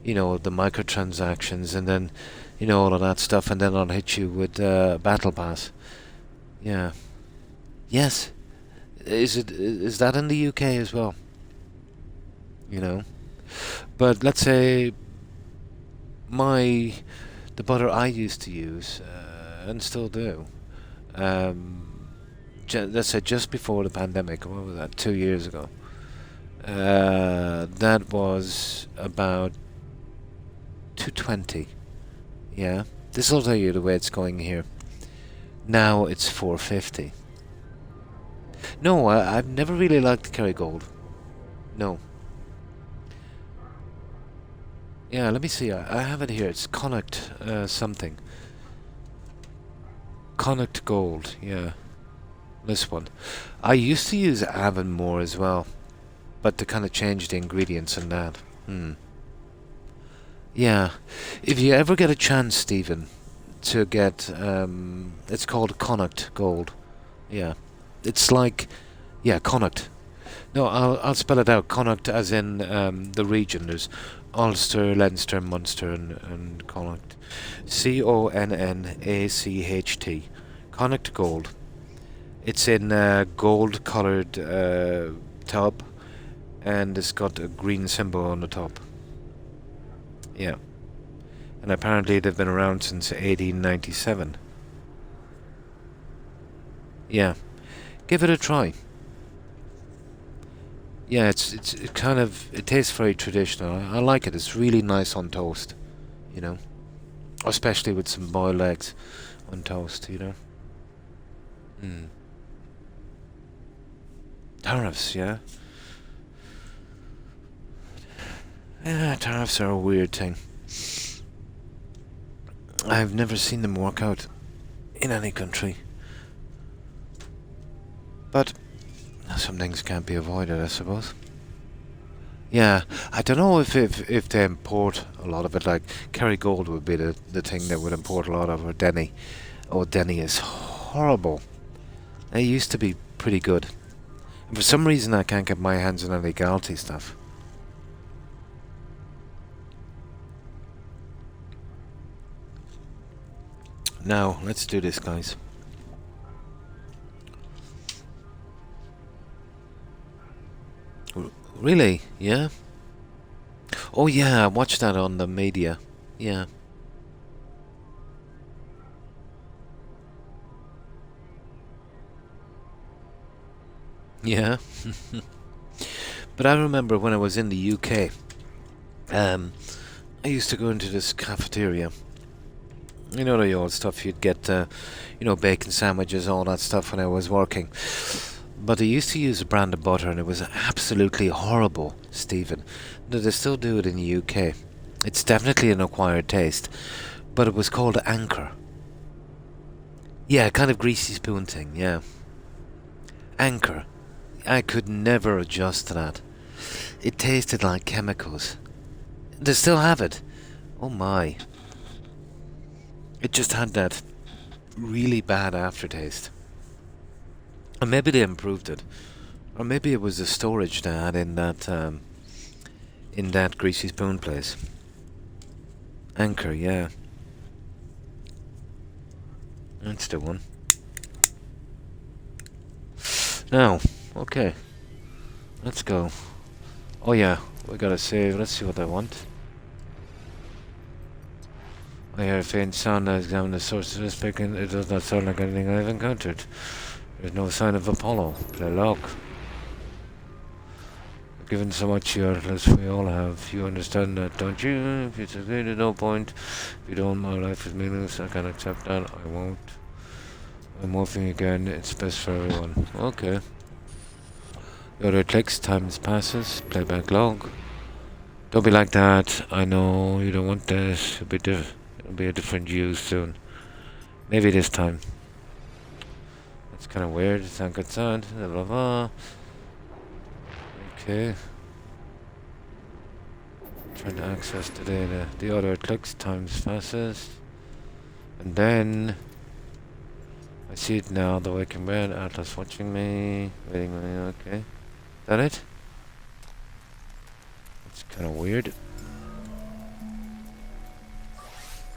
you know, the microtransactions, and then, you know, all of that stuff, and then I'll hit you with Battle Pass. Yeah. Yes. Is that in the UK as well? You know. But let's say my the butter I used to use and still do. Let's say just before the pandemic. What was that? 2 years ago. That was about 220. Yeah. This will tell you the way it's going here. Now it's 450. No, I've never really liked Kerrygold. No. Yeah, let me see. I have it here. It's Connacht something. Connacht Gold. Yeah. This one. I used to use Avon more as well, but to kind of change the ingredients and that. Yeah. If you ever get a chance, Stephen, to get it's called Connacht Gold. Yeah. It's like, yeah, Connacht. No, I'll spell it out. Connacht as in the region. There's Ulster, Leinster, Munster, and Connacht. Connacht. Connacht Gold. It's in a gold-coloured tub, and it's got a green symbol on the top. Yeah. And apparently they've been around since 1897. Yeah. Give it a try. Yeah, it kind of it tastes very traditional. I like it. It's really nice on toast, you know, especially with some boiled eggs on toast, you know. Mm. Tariffs, yeah. Yeah, tariffs are a weird thing. I've never seen them work out in any country, but some things can't be avoided, I suppose. Yeah, I don't know if they import a lot of it. Like Kerrygold would be the thing that would import a lot of, or Denny. Oh, Denny is horrible. It used to be pretty good. And for some reason, I can't get my hands on any Galty stuff. Now, let's do this, guys. Really? Yeah? Oh yeah, I watched that on the media. Yeah. Yeah. But I remember when I was in the UK, I used to go into this cafeteria. You know the old stuff you'd get, you know, bacon sandwiches, all that stuff when I was working. But they used to use a brand of butter, and it was absolutely horrible, Stephen. No, they still do it in the UK. It's definitely an acquired taste, but it was called Anchor. Yeah, kind of greasy spoon thing, yeah. Anchor. I could never adjust to that. It tasted like chemicals. They still have it. Oh my. It just had that really bad aftertaste. Or maybe they improved it. Or maybe it was the storage they had in that greasy spoon place. Anchor, yeah. That's the one. Now, okay. Let's go. Oh yeah, we gotta save. Let's see what I want. I hear a faint sound. I examine the source of this beacon. It does not sound like anything I've encountered. There's no sign of Apollo. Play log. Given so much here, as we all have, you understand that, don't you? If you succeed, there's no point. If you don't, my life is meaningless. I can't accept that. I won't. I'm morphing again. It's best for everyone. Okay. The other clicks, times passes. Playback log. Don't be like that. I know you don't want this. It'll be a different you soon. Maybe this time. That's kind of weird. It's not good sound. Blah blah blah. Okay. Trying to access the data. The other clicks, times passes. And then I see it now, the waking red, Atlas watching me, waiting on me, okay. Is that it? It's kind of weird.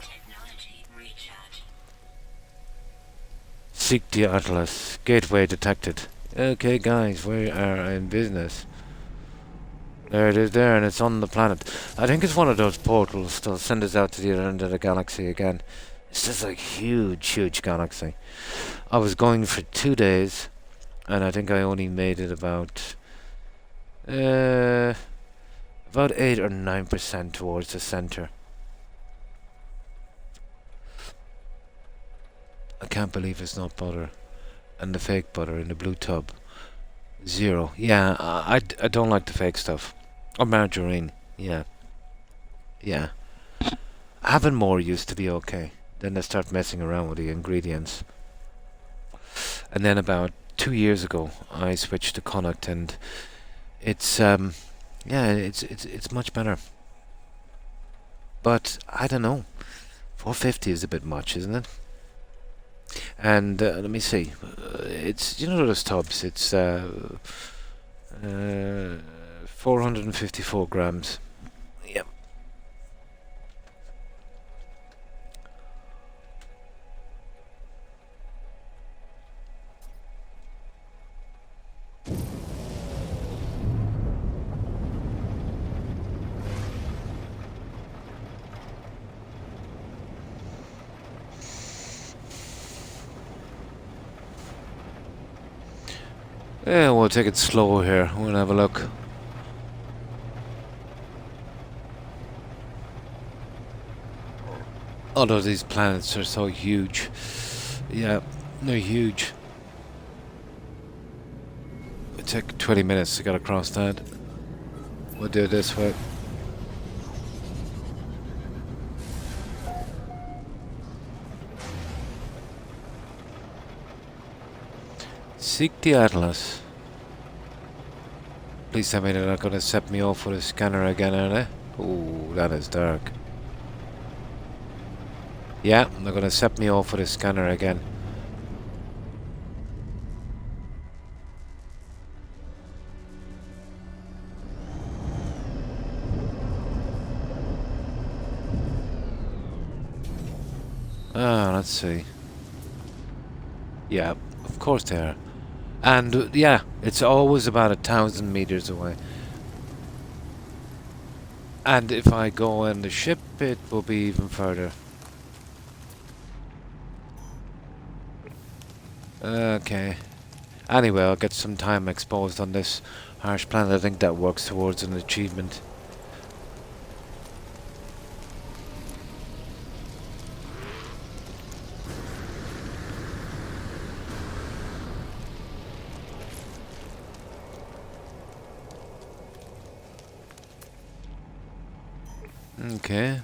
Technology recharge. Seek the Atlas. Gateway detected. Okay, guys, we are in business. There it is there, and it's on the planet. I think it's one of those portals that'll send us out to the other end of the galaxy again. It's just like huge galaxy. I was going for 2 days, and I think I only made it about 8 or 9% towards the center. I can't believe it's not butter, and the fake butter in the blue tub. 0. Yeah, I don't like the fake stuff. Or margarine. Yeah. Having more used to be okay. Then I start messing around with the ingredients. And then about 2 years ago, I switched to Connacht, and it's it's much better. But I don't know. 450 is a bit much, isn't it? And let me see. It's, you know those tubs. It's 454 grams. Yep. Yeah, we'll take it slow here. We'll have a look. Although these planets are so huge. Yeah, they're huge. It took 20 minutes to get across that. We'll do it this way. Seek the Atlas. Please tell me they're not going to set me off with a scanner again, are they? Ooh, that is dark. Yeah, they're going to set me off with a scanner again. Ah, let's see. Yeah, of course they are. And yeah, it's always about 1,000 meters away. And if I go in the ship, it will be even further. Okay. Anyway, I'll get some time exposed on this harsh planet. I think that works towards an achievement. Okay.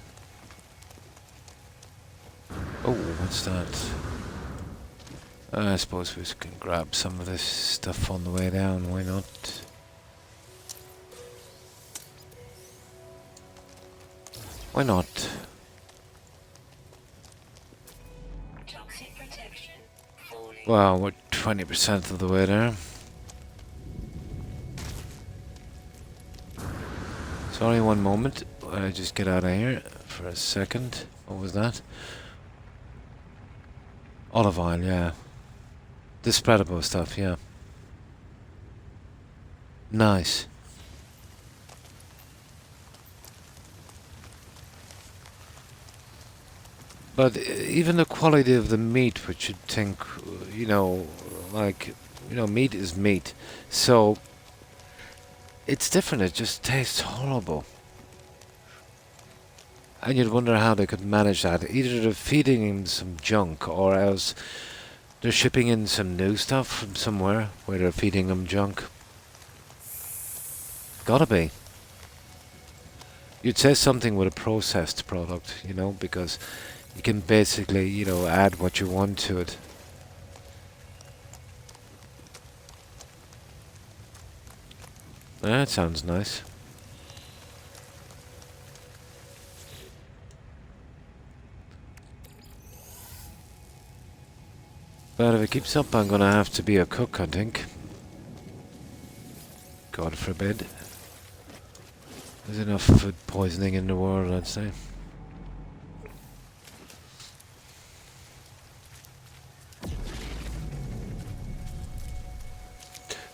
Oh, what's that? I suppose we can grab some of this stuff on the way down, why not? Why not? Toxic protection falling. Well, we're 20% of the way there. Sorry, one moment. I just get out of here. for a second. What was that? Olive oil, yeah. The spreadable stuff, yeah. Nice. But even the quality of the meat, which you'd think, you know, like, meat is meat. So, it's different. It just tastes horrible. And you'd wonder how they could manage that. Either they're feeding him some junk, or else they're shipping in some new stuff from somewhere where they're feeding him junk. Gotta be. You'd say something with a processed product, because you can basically, add what you want to it. That sounds nice. But if it keeps up, I'm gonna have to be a cook, I think. God forbid. There's enough food poisoning in the world, I'd say.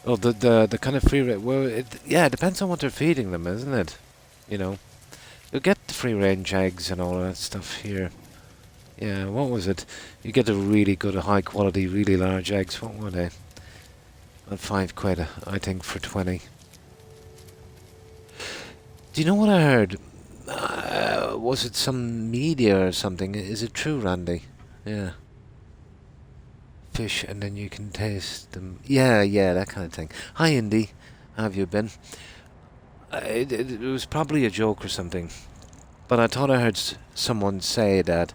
Oh, the kind of free range. Well, it depends on what they're feeding them, isn't it? You'll get the free range eggs and all that stuff here. Yeah, what was it? You get a really good, high quality, really large eggs. What were they? About £5, I think, for 20. Do you know what I heard? Was it some media or something? Is it true, Randy? Yeah. Fish, and then you can taste them. Yeah, that kind of thing. Hi, Indy. How have you been? It was probably a joke or something. But I thought I heard someone say that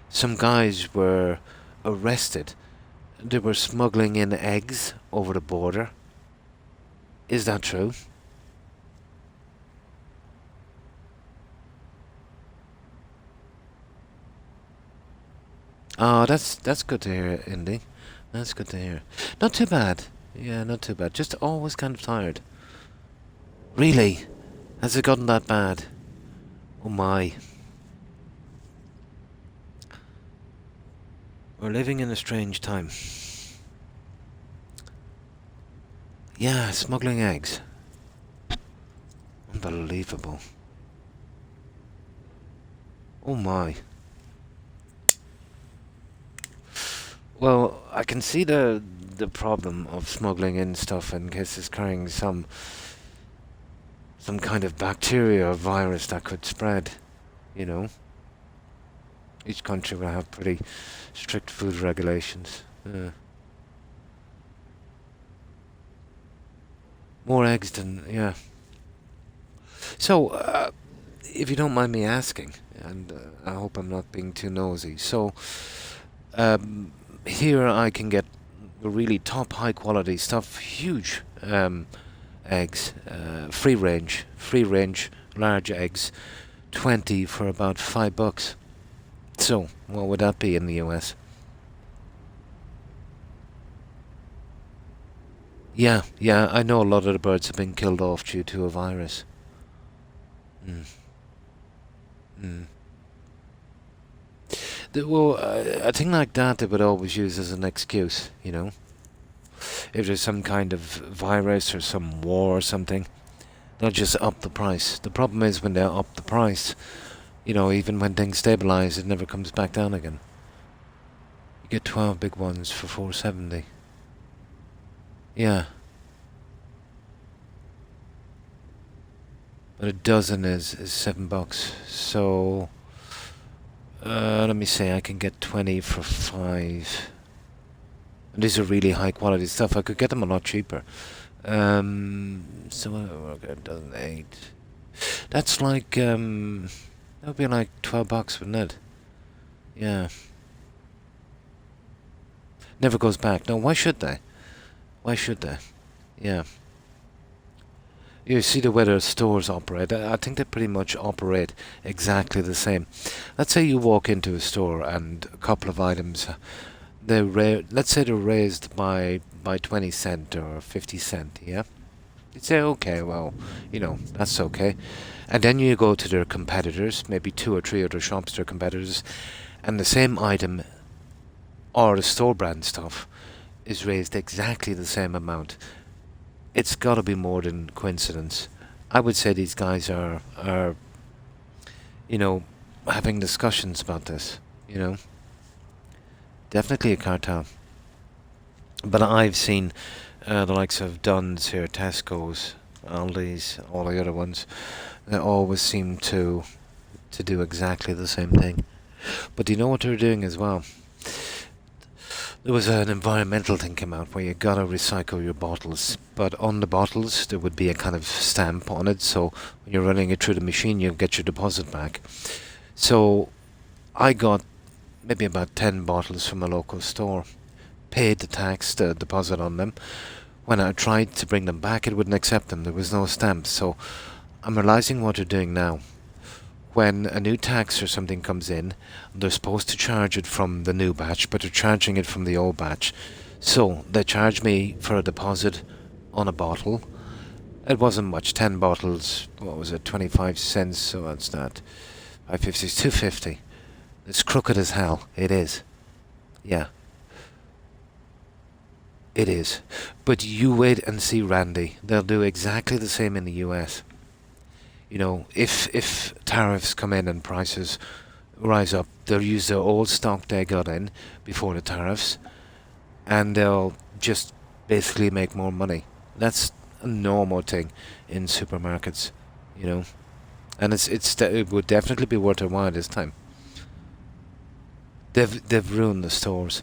some guys were arrested. They were smuggling in eggs over the border. Is that true? Oh, that's good to hear, Indy. That's good to hear. Not too bad. Yeah, not too bad. Just always kind of tired. Really? Has it gotten that bad? Oh my. We're living in a strange time. Yeah, smuggling eggs. Unbelievable. Oh my. Well, I can see the problem of smuggling in stuff in case it's carrying some kind of bacteria or virus that could spread, Each country will have pretty strict food regulations. More eggs than, yeah. So, if you don't mind me asking, and I hope I'm not being too nosy, so, here I can get the really top high quality stuff, huge eggs, free range, large eggs, 20 for about $5. So, what would that be in the US? Yeah, I know a lot of the birds have been killed off due to a virus. Mm. Mm. Well, a thing like that they would always use as an excuse, If there's some kind of virus or some war or something, they'll just up the price. The problem is when they up the price, even when things stabilize, it never comes back down again. You get 12 big ones for $4.70. Yeah. But a dozen is $7. So, let me say, I can get 20 for 5. And these are really high quality stuff. I could get them a lot cheaper. So, okay, a dozen 8. That's like, that would be like $12, wouldn't it? Yeah. Never goes back. No, why should they? Why should they? Yeah. You see the way the stores operate. I think they pretty much operate exactly the same. Let's say you walk into a store and a couple of items, let's say they're raised by 20 cent or 50 cent, yeah? You'd say, okay, well, that's okay. And then you go to their competitors, maybe two or three other shops, their competitors, and the same item or the store brand stuff is raised exactly the same amount. It's got to be more than coincidence. I would say these guys are you know having discussions about this. You know, definitely a cartel. But I've seen the likes of Dunn's here, Tesco's, Aldi's, all the other ones. They always seem to do exactly the same thing. But do you know what they're doing as well? There was an environmental thing came out where you gotta recycle your bottles, but on the bottles there would be a kind of stamp on it, so when you're running it through the machine, you get your deposit back. So I got maybe about 10 bottles from a local store, paid the tax, the deposit on them. When I tried to bring them back, it wouldn't accept them. There was no stamp. So I'm realizing what they're doing now. When a new tax or something comes in, they're supposed to charge it from the new batch, but they're charging it from the old batch. So they charge me for a deposit on a bottle. It wasn't much, 10 bottles, what was it, 25 cents, so what's that? 550 is 250. It's crooked as hell. It is. Yeah, it is. But you wait and see, Randy. They'll do exactly the same in the US. If tariffs come in and prices rise up, they'll use the old stock they got in before the tariffs, and they'll just basically make more money. That's a normal thing in supermarkets, you know, and it would definitely be worth their while this time. They've ruined the stores.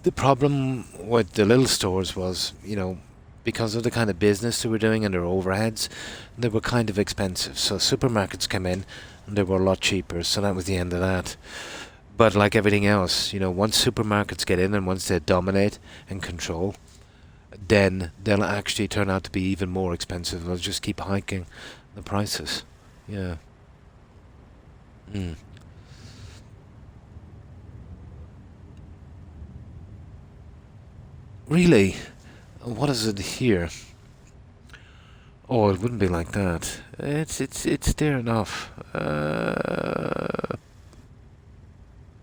The problem with the little stores was, because of the kind of business they were doing and their overheads, they were kind of expensive. So supermarkets came in and they were a lot cheaper. So that was the end of that. But like everything else, once supermarkets get in and once they dominate and control, then they'll actually turn out to be even more expensive. They'll just keep hiking the prices. Yeah. Mm. Really? What is it here? Oh, it wouldn't be like that. It's there enough.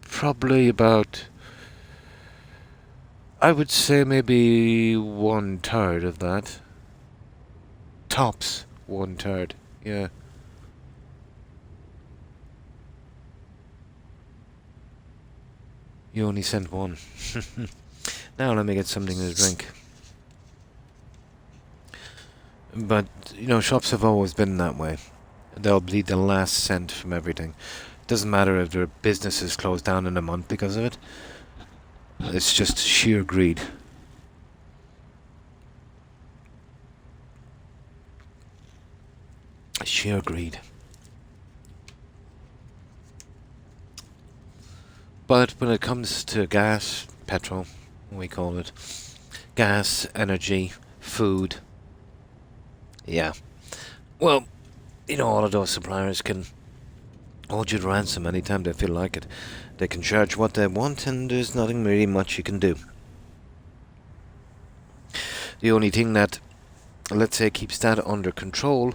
Probably about, I would say maybe 1/3 of that. Tops 1/3. Yeah. You only sent one. Now let me get something to drink. But, shops have always been that way. They'll bleed the last cent from everything. Doesn't matter if their business is closed down in a month because of it. It's just sheer greed. Sheer greed. But when it comes to gas, petrol, we call it, gas, energy, food, yeah. Well, all of those suppliers can hold you to ransom anytime they feel like it. They can charge what they want, and there's nothing really much you can do. The only thing that, let's say, keeps that under control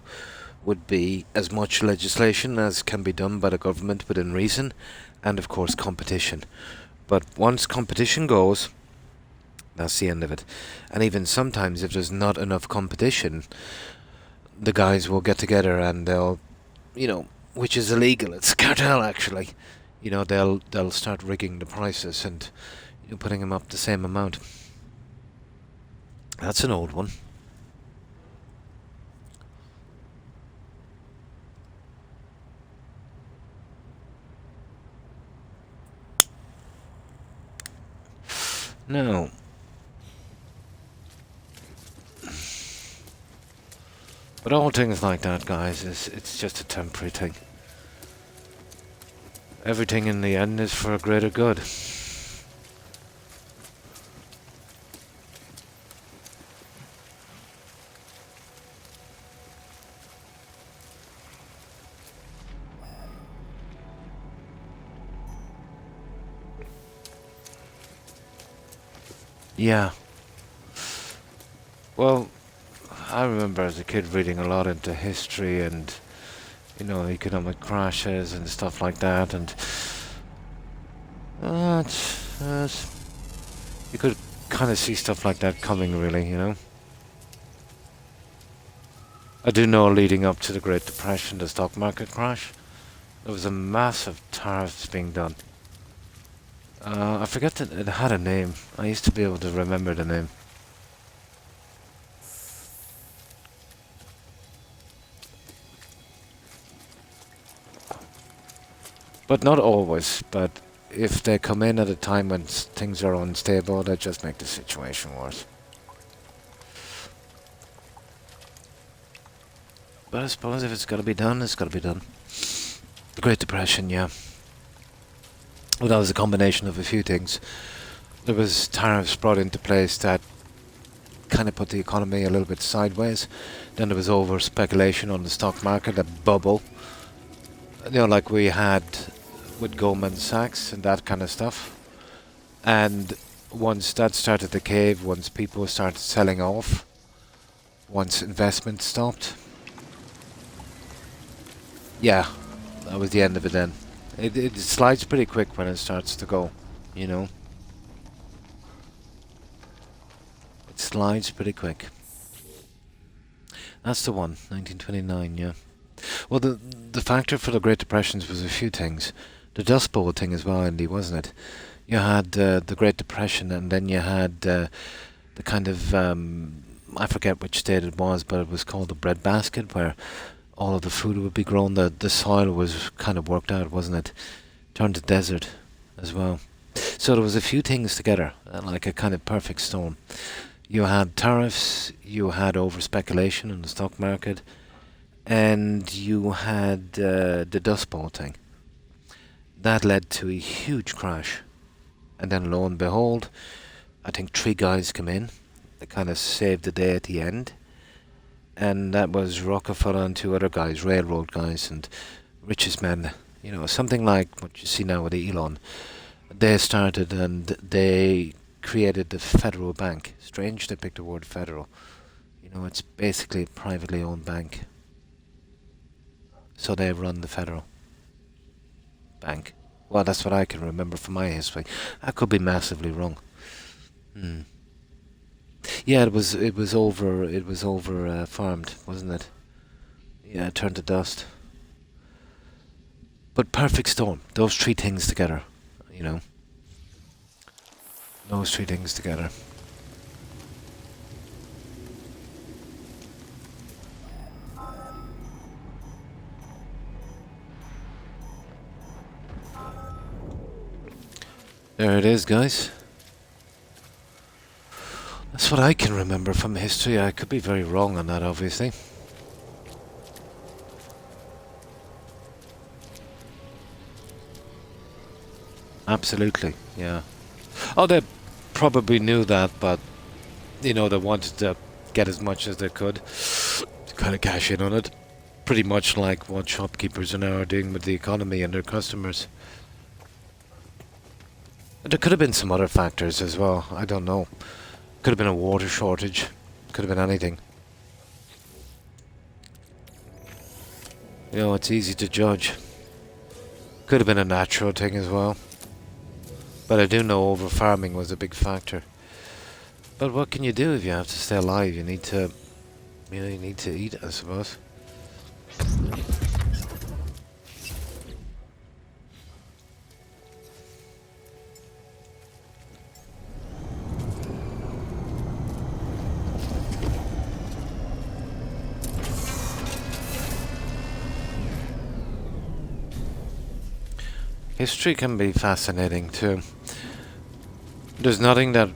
would be as much legislation as can be done by the government within reason, and of course competition. But once competition goes, that's the end of it. And even sometimes if there's not enough competition, the guys will get together and they'll, which is illegal. It's cartel actually. They'll start rigging the prices and putting them up the same amount. That's an old one. No. But all things like that, guys, it's just a temporary thing. Everything in the end is for a greater good. Yeah. Well, I remember as a kid reading a lot into history and, economic crashes and stuff like that, and you could kind of see stuff like that coming, really. I do know leading up to the Great Depression, the stock market crash, there was a massive tariffs being done. I forget that it had a name. I used to be able to remember the name. But not always. But if they come in at a time when things are unstable, they just make the situation worse. But I suppose if it's got to be done, it's got to be done. The Great Depression, yeah. Well, that was a combination of a few things. There was tariffs brought into place that kind of put the economy a little bit sideways. Then there was over speculation on the stock market, a bubble. Like we had with Goldman Sachs and that kind of stuff. And once that started to cave, once people started selling off, once investment stopped, yeah, that was the end of it then. It slides pretty quick when it starts to go, you know. It slides pretty quick. That's the one, 1929, yeah. Well, the factor for the Great Depressions was a few things. The Dust Bowl thing as well, Andy, wasn't it? You had the Great Depression, and then you had the kind of, I forget which state it was, but it was called the breadbasket, where all of the food would be grown. The soil was kind of worked out, wasn't it? Turned to desert as well. So there was a few things together, like a kind of perfect storm. You had tariffs, you had over speculation in the stock market, and you had the Dust Bowl thing. That led to a huge crash. And then lo and behold, I think three guys come in. They kind of saved the day at the end. And that was Rockefeller and two other guys, railroad guys and richest men. Something like what you see now with Elon. They started and they created the Federal Bank. Strange they picked the word federal. It's basically a privately owned bank. So they run the Federal Bank. Well, that's what I can remember from my history. I could be massively wrong. Yeah, it was over farmed, wasn't it? Yeah, it turned to dust. But perfect storm. Those three things together, Those three things together. There it is, guys. That's what I can remember from history. I could be very wrong on that, obviously. Absolutely, yeah. Oh, they probably knew that, but, they wanted to get as much as they could to kind of cash in on it. Pretty much like what shopkeepers are now doing with the economy and their customers. There could have been some other factors as well. I don't know. Could have been a water shortage. Could have been anything. It's easy to judge. Could have been a natural thing as well. But I do know over farming was a big factor. But what can you do if you have to stay alive? You need to eat, I suppose. History can be fascinating too. There's nothing that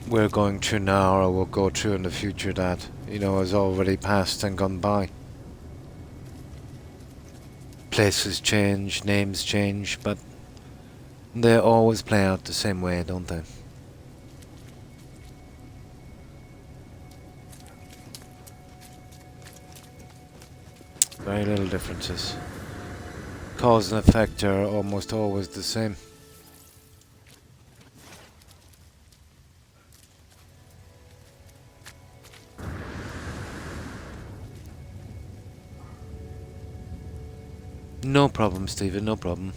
we're going through now or will go through in the future that, has already passed and gone by. Places change, names change, but they always play out the same way, don't they? Very little differences. Cause and effect are almost always the same. No problem, Stephen, no problem.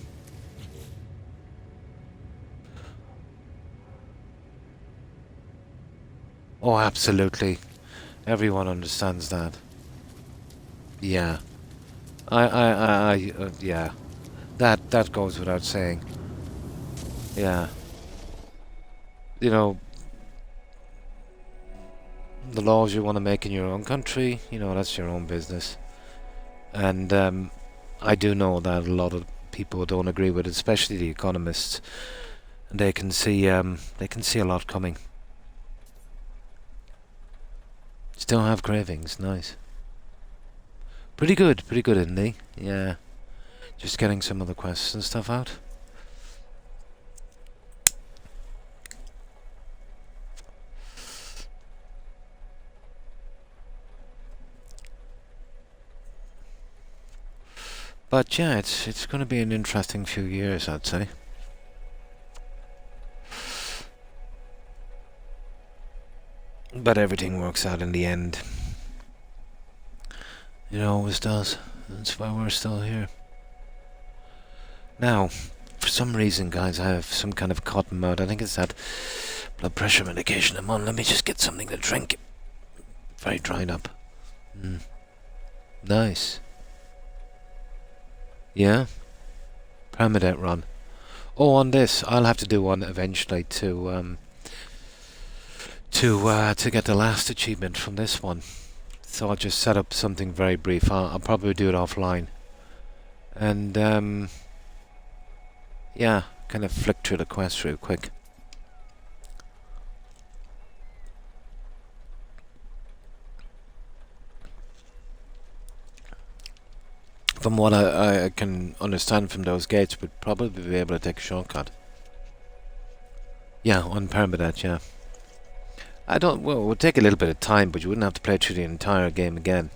Oh, absolutely. Everyone understands that. Yeah. Yeah. That goes without saying. Yeah. You know, the laws you want to make in your own country, that's your own business. And I do know that a lot of people don't agree with it, especially the economists. And they can see a lot coming. Still have cravings, nice. Pretty good, isn't he? Yeah. Just getting some of the quests and stuff out. But yeah, it's going to be an interesting few years, I'd say. But everything works out in the end. It always does. That's why we're still here. Now, for some reason, guys, I have some kind of cotton mouth. I think it's that blood pressure medication I'm on. Let me just get something to drink. Very dried up. Nice. Yeah? Permadeath run. Oh, on this, I'll have to do one eventually to get the last achievement from this one. So I'll just set up something very brief. I'll probably do it offline. And, yeah, kind of flick through the quest real quick. From what I can understand from those gates, we'd probably be able to take a shortcut. Yeah, on Permadeath, yeah. Well, it would take a little bit of time, but you wouldn't have to play through the entire game again,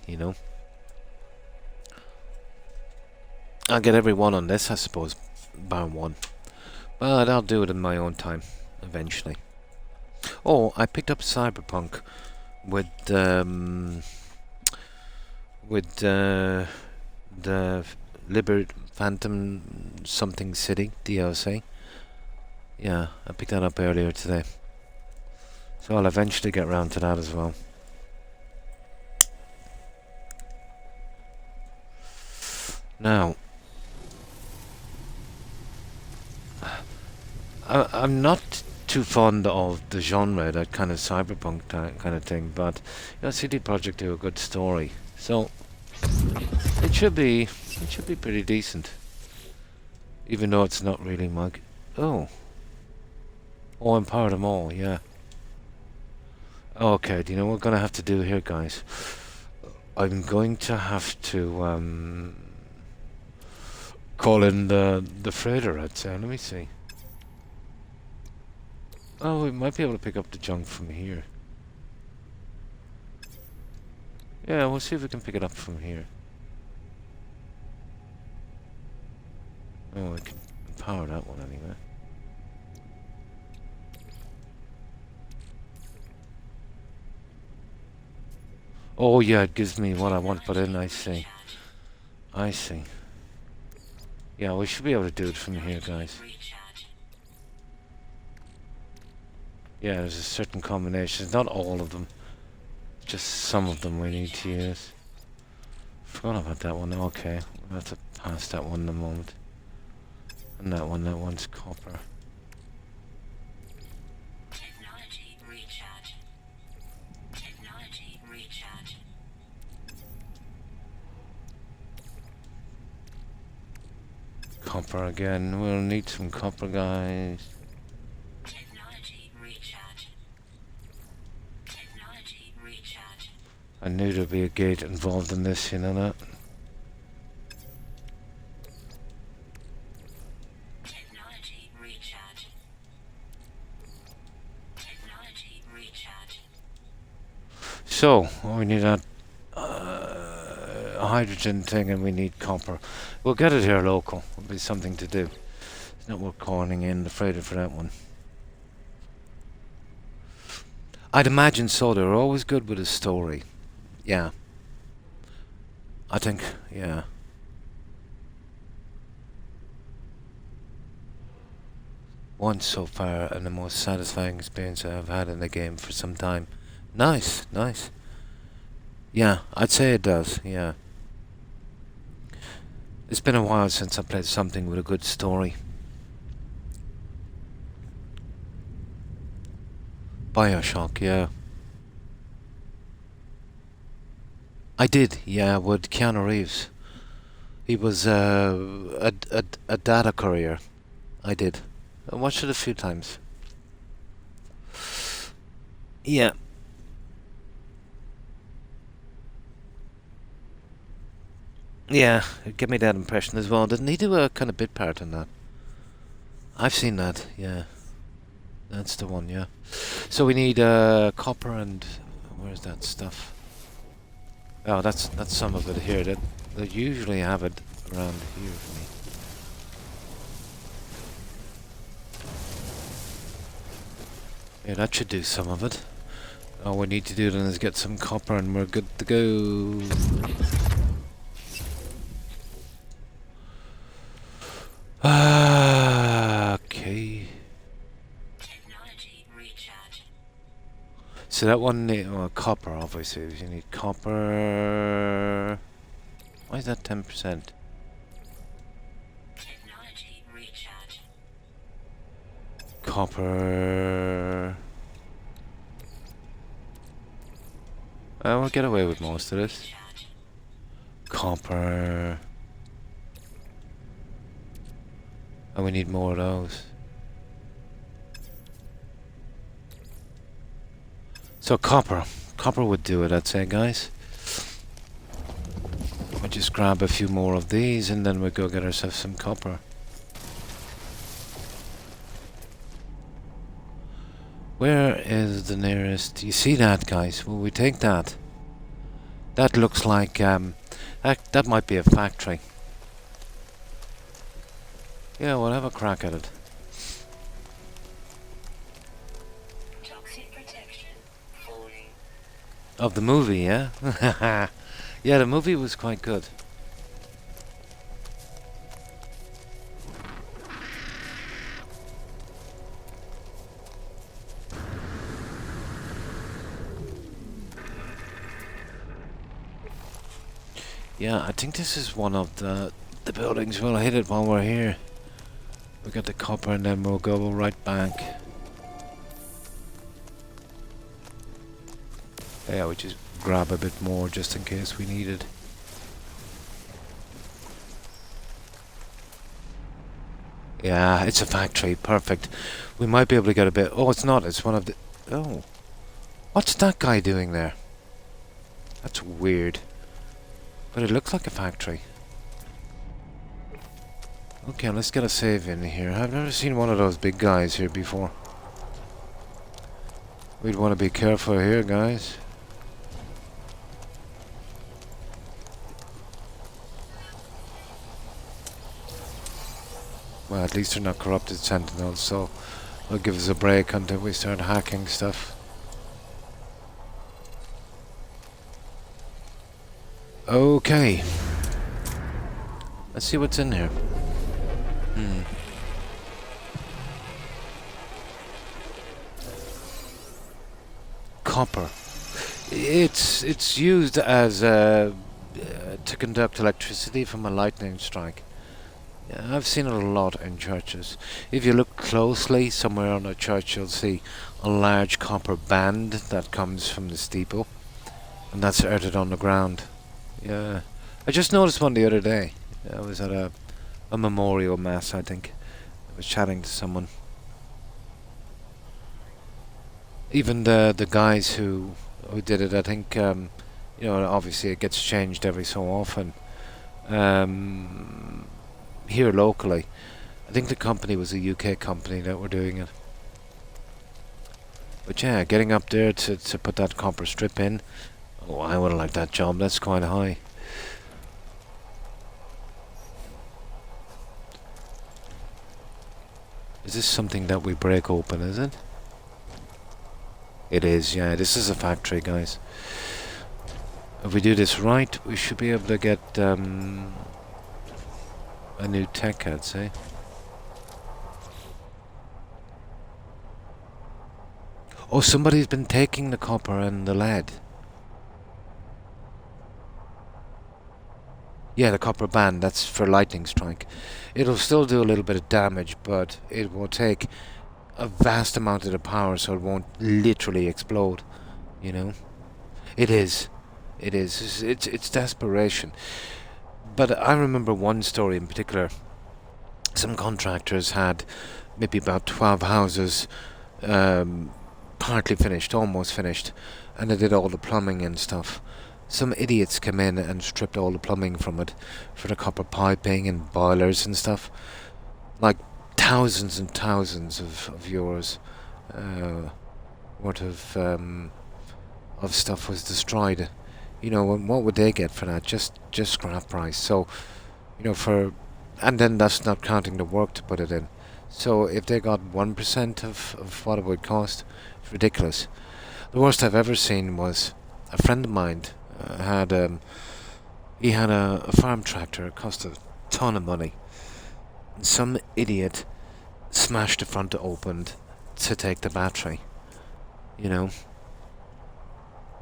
I'll get every one on this, I suppose, bar one. But I'll do it in my own time, eventually. Oh, I picked up Cyberpunk with the Phantom something City DLC. Yeah, I picked that up earlier today. So I'll eventually get round to that as well. Now, I'm not too fond of the genre, that kind of cyberpunk kind of thing, but CD Projekt do a good story, so it should be pretty decent, even though it's not really empower them all, yeah. Okay, do you know what we're gonna have to do here, guys? I'm going to have to call in the freighter, I'd say. Let me see. Oh, we might be able to pick up the junk from here. Yeah, we'll see if we can pick it up from here. Oh, I can power that one anyway. Oh yeah, it gives me what I want put in, I see. I see. Yeah, we should be able to do it from here, guys. Yeah, there's a certain combination. Not all of them. Just some of them we need to use. Forgot about that one. Okay, we'll have to pass that one in a moment. And that one's copper. Technology recharge. Technology recharge. Copper again. We'll need some copper, guys. Technology recharge. Technology recharge. I knew there'd be a gate involved in this, you know that? Technology recharge. Technology recharge. So, we need a hydrogen thing and we need copper. We'll get it here local. It'll be something to do. It's not worth calling in the freighter for that one. I'd imagine so. They're always good with a story. Yeah. I think, yeah. once so far, and the most satisfying experience I've had in the game for some time. Nice, nice. Yeah, I'd say it does, yeah. It's been a while since I played something with a good story. Bioshock, yeah. I did, yeah, with Keanu Reeves. He was a data courier. I did. I watched it a few times. Yeah. Yeah, it gave me that impression as well. Didn't he do a kind of bit part in that? I've seen that, yeah. That's the one, yeah. So we need copper and... Where's that stuff? Oh, that's some of it here. They usually have it around here for me. Yeah, that should do some of it. All we need to do then is get some copper and we're good to go. Okay. Technology recharge. So that one, well, copper obviously. You need copper. Why is that 10%? Technology recharge. Copper. We'll get away with most of this. Recharge. Copper. And we need more of those. So copper. Copper would do it, I'd say, guys. We'll just grab a few more of these and then we'll go get ourselves some copper. Where is the nearest? You see that, guys? Will we take that? That looks like, that might be a factory. Yeah, we'll have a crack at it. Toxic protection. Falling. Of the movie, yeah? Yeah, the movie was quite good. Yeah, I think this is one of the buildings. We'll hit it while we're here. We got the copper and then we'll go right back. Yeah, we just grab a bit more just in case we need it. Yeah, it's a factory. Perfect. We might be able to get a bit... Oh, it's not. It's one of the... Oh. What's that guy doing there? That's weird. But it looks like a factory. Okay, let's get a save in here. I've never seen one of those big guys here before. We'd want to be careful here, guys. Well, at least they're not corrupted sentinels, so it'll give us a break until we start hacking stuff. Okay. Let's see what's in here. Copper. It's used as to conduct electricity from a lightning strike. Yeah, I've seen it a lot in churches. If you look closely, somewhere on a church you'll see a large copper band that comes from the steeple, and that's earthed on the ground. Yeah, I just noticed one the other day. I was at a memorial mass, I think. I was chatting to someone. Even the guys who did it, I think, you know, obviously it gets changed every so often. Here locally, I think the company was a UK company that were doing it. But yeah, getting up there to put that copper strip in, oh, I would have liked that job. That's quite high. Is this something that we break open, is it? It is, yeah. This is a factory, guys. If we do this right, we should be able to get a new tech, I'd say. Oh, somebody's been taking the copper and the lead. Yeah, the copper band, that's for lightning strike. It'll still do a little bit of damage, but it will take a vast amount of the power, so it won't literally explode, you know? It is. It is. It's desperation. But I remember one story in particular. Some contractors had maybe about 12 houses partly finished, almost finished, and they did all the plumbing and stuff. Some idiots came in and stripped all the plumbing from it for the copper piping and boilers and stuff. Like thousands and thousands of euros worth of stuff was destroyed. You know, what would they get for that? Just scrap price. So, you know, and then that's not counting the work to put it in. So if they got 1% of what it would cost, it's ridiculous. The worst I've ever seen was a friend of mine he had a farm tractor. It cost a ton of money. And some idiot smashed the front open to take the battery. You know,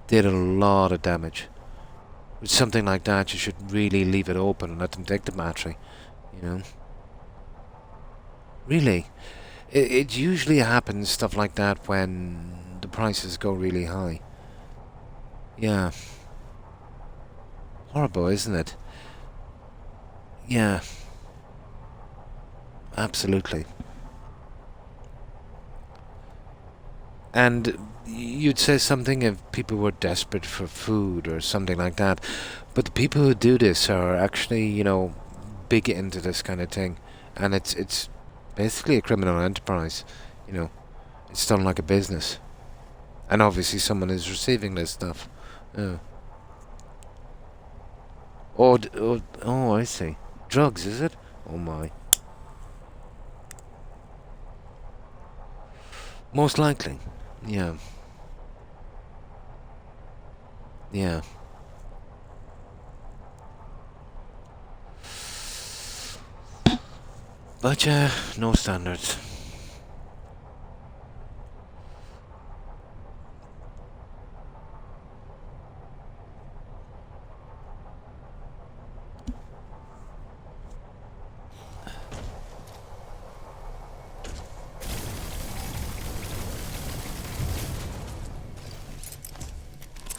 did a lot of damage. With something like that, you should really leave it open and let them take the battery. You know, really, it usually happens stuff like that when the prices go really high. Yeah. Horrible, isn't it? Yeah. Absolutely. And you'd say something if people were desperate for food or something like that. But the people who do this are actually, you know, big into this kind of thing. And it's basically a criminal enterprise. You know, it's done like a business. And obviously someone is receiving this stuff. Yeah. Oh, I see. Drugs, is it? Oh my. Most likely. Yeah. Yeah. But yeah, no standards.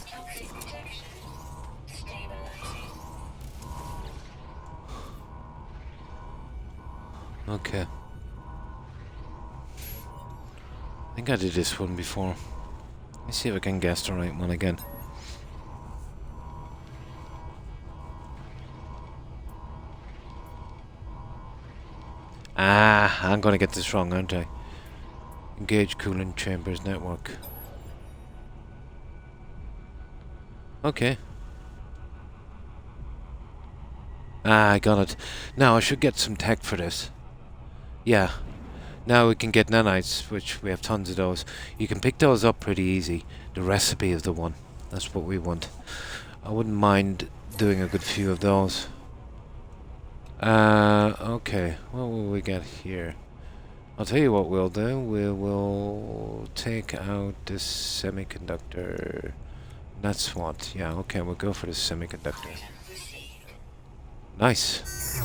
Toxic protection. Stabilizing. Okay. I think I did this one before. Let me see if I can guess the right one again. Ah, I'm gonna get this wrong, aren't I? Engage coolant chambers network. Okay. Ah, I got it. Now I should get some tech for this. Yeah. Now we can get nanites, which we have tons of those. You can pick those up pretty easy. The recipe is the one. That's what we want. I wouldn't mind doing a good few of those. Okay. What will we get here? I'll tell you what we'll do. We will take out this semiconductor. That's what. Yeah, okay, we'll go for the semiconductor. Item received. Nice.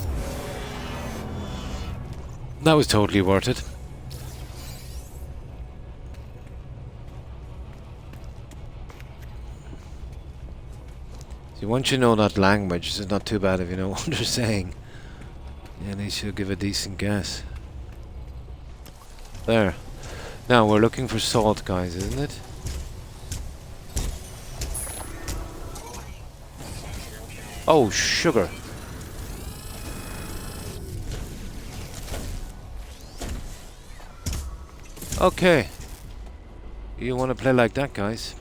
That was totally worth it. See, once you know that language, it's not too bad if you know what they're saying. Yeah, at least you'll give a decent guess. There. Now, we're looking for salt, guys, isn't it? Oh, sugar. Okay. You want to play like that, guys?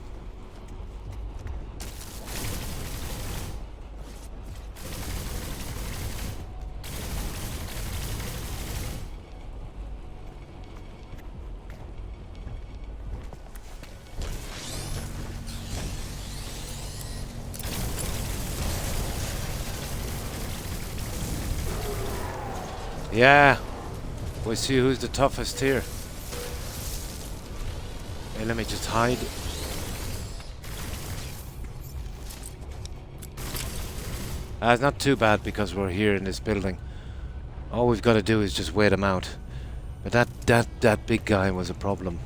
Yeah. We'll see who's the toughest here. let me just hide. It's not too bad because we're here in this building. All we've got to do is just wait him out. But that big guy was a problem.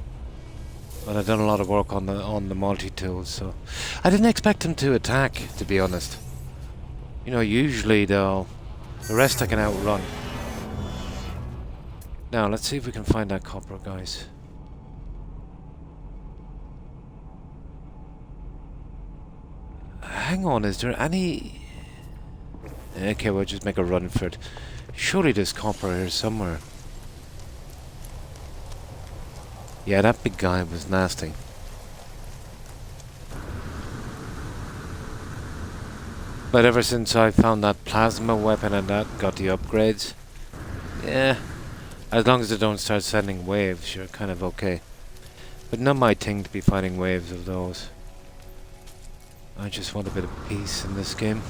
But I've done a lot of work on the multi-tools, so I didn't expect him to attack, to be honest. You know, usually the rest I can outrun. Now let's see if we can find that copper, guys. Hang on, is there any... Okay, we'll just make a run for it. Surely there's copper here somewhere. Yeah, that big guy was nasty. But ever since I found that plasma weapon and that got the upgrades, yeah, as long as they don't start sending waves, you're kind of okay. But not my thing to be fighting waves of those. I just want a bit of peace in this game.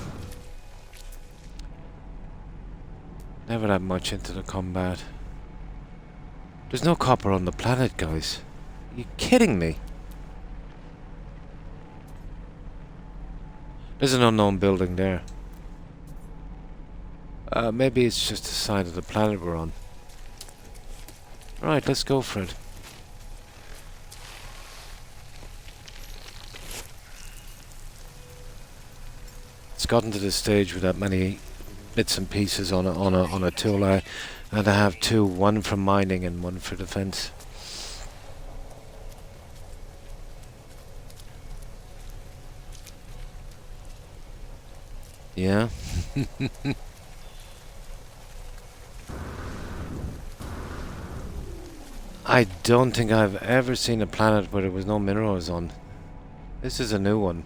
Never that much into the combat. There's no copper on the planet, guys. Are you kidding me? There's an unknown building there. Maybe it's just the side of the planet we're on. Right, let's go for it. It's gotten to this stage with that many bits and pieces on a tool. And I have two, one for mining and one for defense. Yeah. I don't think I've ever seen a planet where there was no minerals on. This is a new one.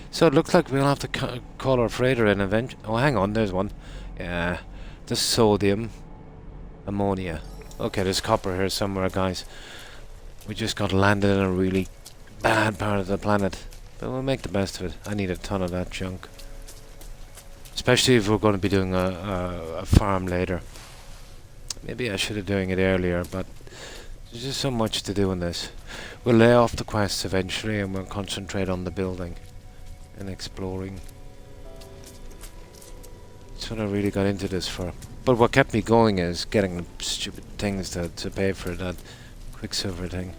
So it looks like we'll have to call our freighter in eventually. Oh, hang on, there's one. Yeah, the sodium, ammonia. Okay, there's copper here somewhere, guys. We just got landed in a really bad part of the planet. But we'll make the best of it. I need a ton of that junk. Especially if we're going to be doing a farm later. Maybe I should have doing it earlier, but there's just so much to do in this. We'll lay off the quests eventually and we'll concentrate on the building and exploring. That's what I really got into this for. But what kept me going is getting the stupid things to pay for that Quicksilver thing.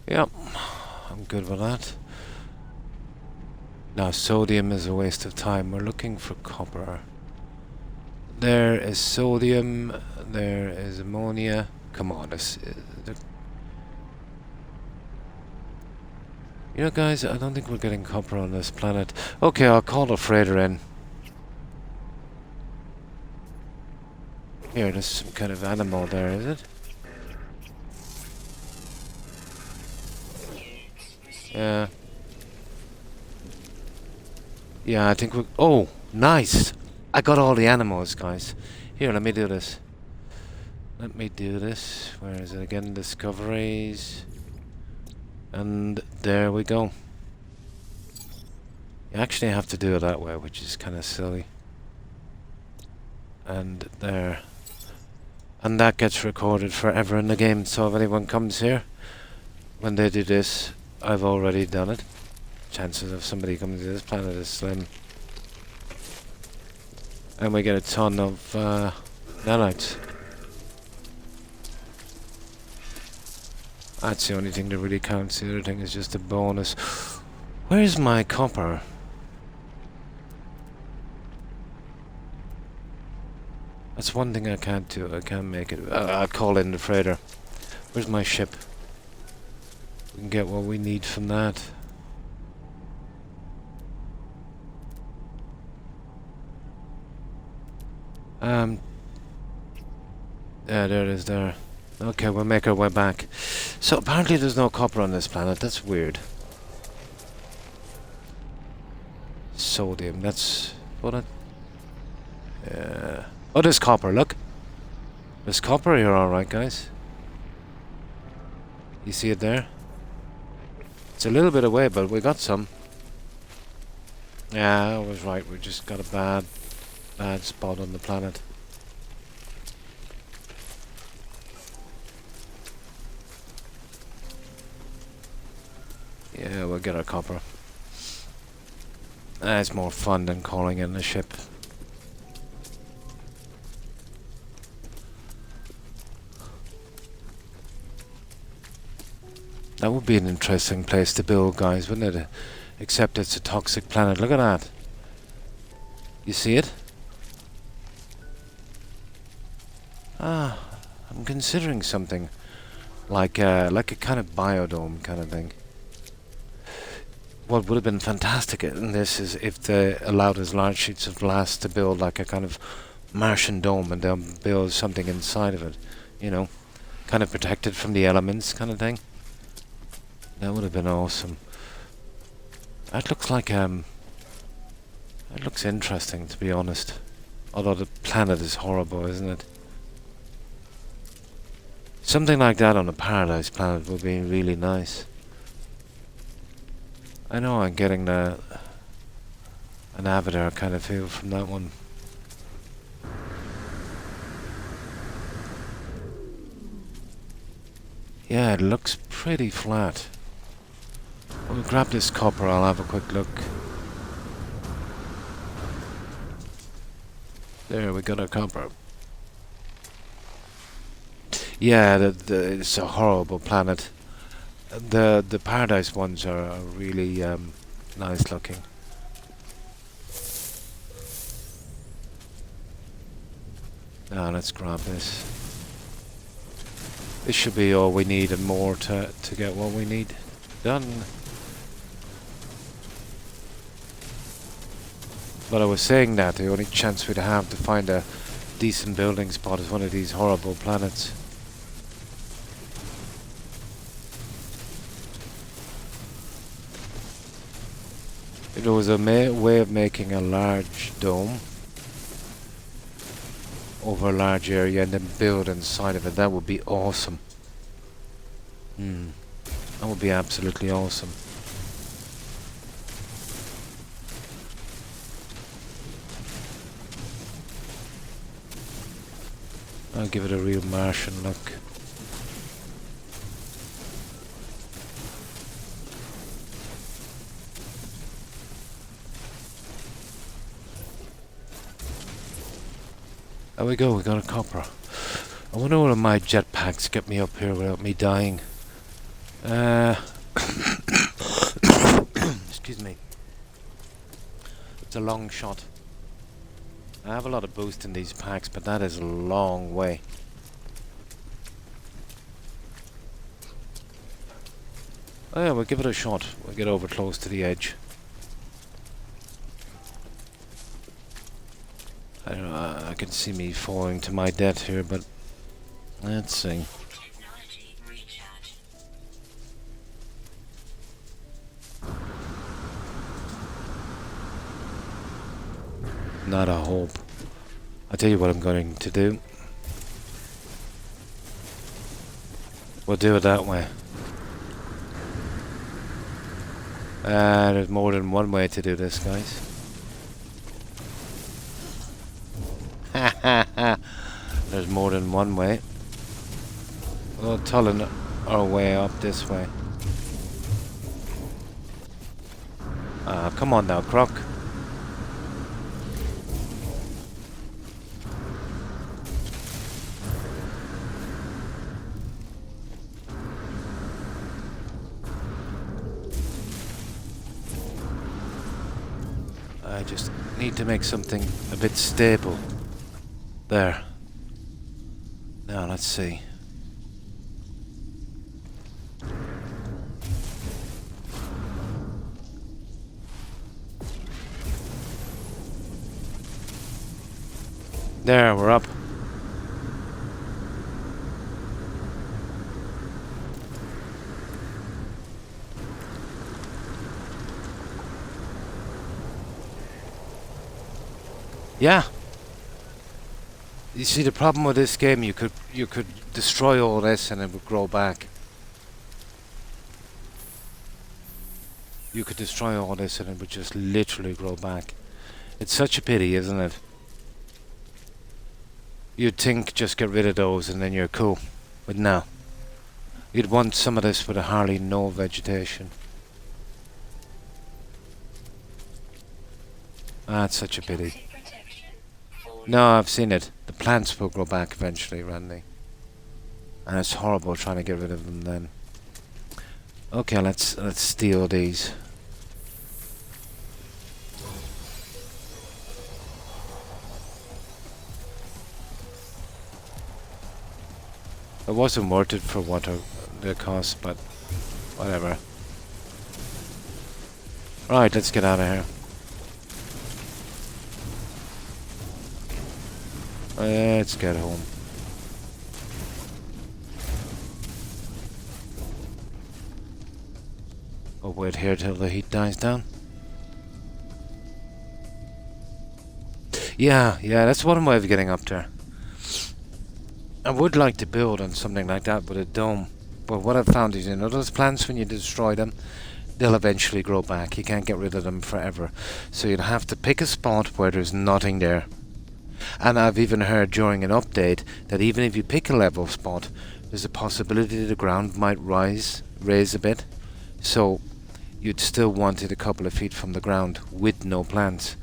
Yep, I'm good with that. Now, sodium is a waste of time. We're looking for copper. There is sodium. There is ammonia. Come on, you know, guys, I don't think we're getting copper on this planet. Okay, I'll call the freighter in. Here, there's some kind of animal there, is it? Yeah. Yeah, I think we're... Oh, nice! I got all the animals, guys. Here, let me do this. Let me do this. Where is it again? Discoveries. And there we go. You actually have to do it that way, which is kind of silly. And there. And that gets recorded forever in the game, so if anyone comes here, when they do this, I've already done it. Chances of somebody coming to this planet is slim. And we get a ton of nanites. That's the only thing that really counts. The other thing is just a bonus. Where's my copper? That's one thing I can't do. I can't make it. I'll call in the freighter. Where's my ship? We can get what we need from that. Yeah, there it is there. Okay, we'll make our way back. So apparently there's no copper on this planet. That's weird. Sodium. That's what it. Oh, there's copper. Look, there's copper here. All right, guys. You see it there? It's a little bit away, but we got some. Yeah, I was right. We just got a bad spot on the planet. Yeah, we'll get our copper. It's more fun than calling in a ship. That would be an interesting place to build, guys, wouldn't it? Except it's a toxic planet. Look at that. You see it? Ah, I'm considering something like a kind of biodome kind of thing. What would have been fantastic in this is if they allowed us large sheets of glass to build like a kind of Martian dome, and they'll build something inside of it, you know, kind of protected from the elements kind of thing. That would have been awesome. That looks like it looks interesting, to be honest. Although the planet is horrible, isn't it? Something like that on a paradise planet would be really nice. I know I'm getting an Avatar kind of feel from that one. Yeah, it looks pretty flat. We'll grab this copper, I'll have a quick look. There, we got our copper. Yeah, it's a horrible planet. The paradise ones are really nice looking. Now let's grab this. This should be all we need and more to get what we need done. But I was saying that the only chance we'd have to find a decent building spot is one of these horrible planets. If there was a way of making a large dome over a large area and then build inside of it, that would be awesome. That would be absolutely awesome. I'll give it a real Martian look. There we go, we got a copper. I wonder whether my jetpacks get me up here without me dying. Excuse me. It's a long shot. I have a lot of boost in these packs, but that is a long way. Oh yeah, we'll give it a shot. We'll get over close to the edge. I don't know, I can see me falling to my death here, but let's see. Technology recharge. Not a hope. I'll tell you what I'm going to do. We'll do it that way. There's more than one way to do this, guys. There's more than one way. We'll tunnel our way up this way. Come on now, Croc. I just need to make something a bit stable. There. Now let's see. There, we're up. Yeah. You see, the problem with this game, you could destroy all this and it would grow back. You could destroy all this and it would just literally grow back. It's such a pity, isn't it? You'd think just get rid of those and then you're cool. But no. You'd want some of this with hardly no vegetation. Ah, it's such a pity. Toxic protection. No, I've seen it. The plants will grow back eventually, Randy. And it's horrible trying to get rid of them then. Okay, let's steal these. It wasn't worth it for what they cost, but whatever. Right, let's get out of here. Let's get home. I'll wait here till the heat dies down. Yeah, that's one way of getting up there. I would like to build on something like that with a dome. But what I've found is, you know, those plants, when you destroy them, they'll eventually grow back. You can't get rid of them forever. So you'd have to pick a spot where there's nothing there. And I've even heard during an update that even if you pick a level spot, there's a possibility the ground might raise a bit. So you'd still want it a couple of feet from the ground with no plants.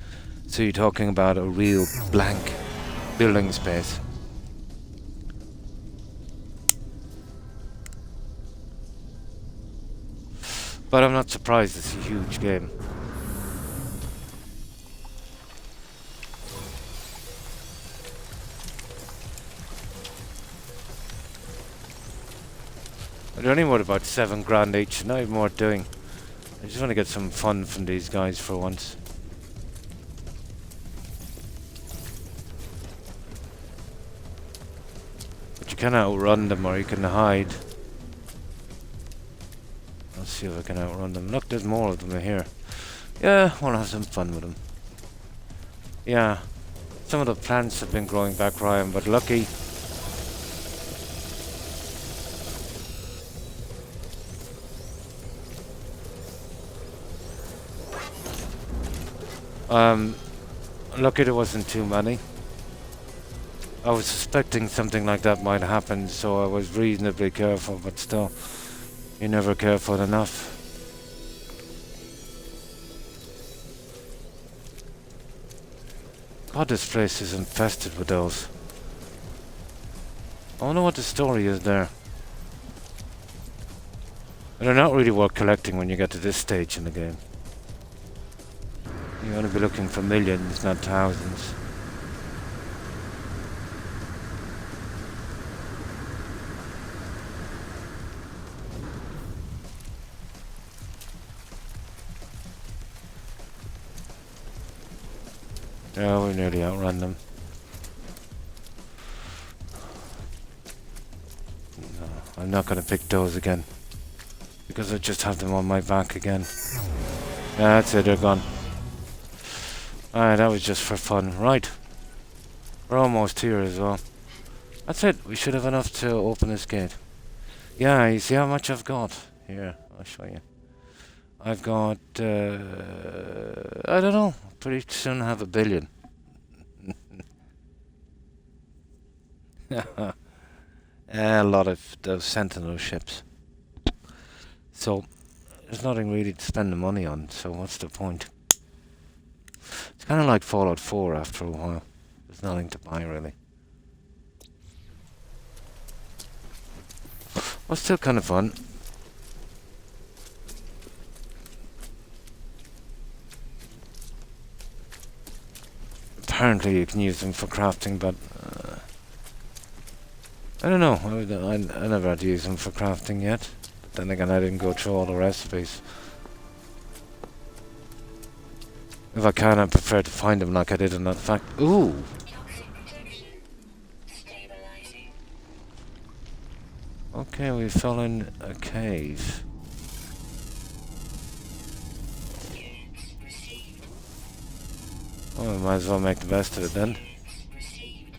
So you're talking about a real blank building space. But I'm not surprised, it's a huge game. They're only worth about $7 each, not even worth doing. I just want to get some fun from these guys for once. But you can outrun them or you can hide. Let's see if I can outrun them. Look, there's more of them here. Yeah, I want to have some fun with them. Yeah, some of the plants have been growing back, Ryan, but lucky. Lucky there wasn't too many. I was suspecting something like that might happen, so I was reasonably careful, but still, you're never careful enough. God, this place is infested with those. I wonder what the story is there. And they're not really worth collecting when you get to this stage in the game. You're going to be looking for millions, not thousands. Yeah, we nearly outrun them. No, I'm not going to pick those again. Because I just have them on my back again. Yeah, that's it, they're gone. Alright, that was just for fun. Right. We're almost here as well. That's it. We should have enough to open this gate. Yeah, you see how much I've got? Here, I'll show you. I've got, I don't know. Pretty soon have 1 billion. A lot of those Sentinel ships. So, there's nothing really to spend the money on, so what's the point? It's kind of like Fallout 4 after a while. There's nothing to buy, really. But still kind of fun. Apparently you can use them for crafting, but I don't know. I never had to use them for crafting yet. But then again, I didn't go through all the recipes. If I can, I prefer to find them like I did in that fact. Ooh! Toxic protection. Stabilizing. Okay, we fell in a cave. Units received. Oh, might as well make the best of it then. Units received.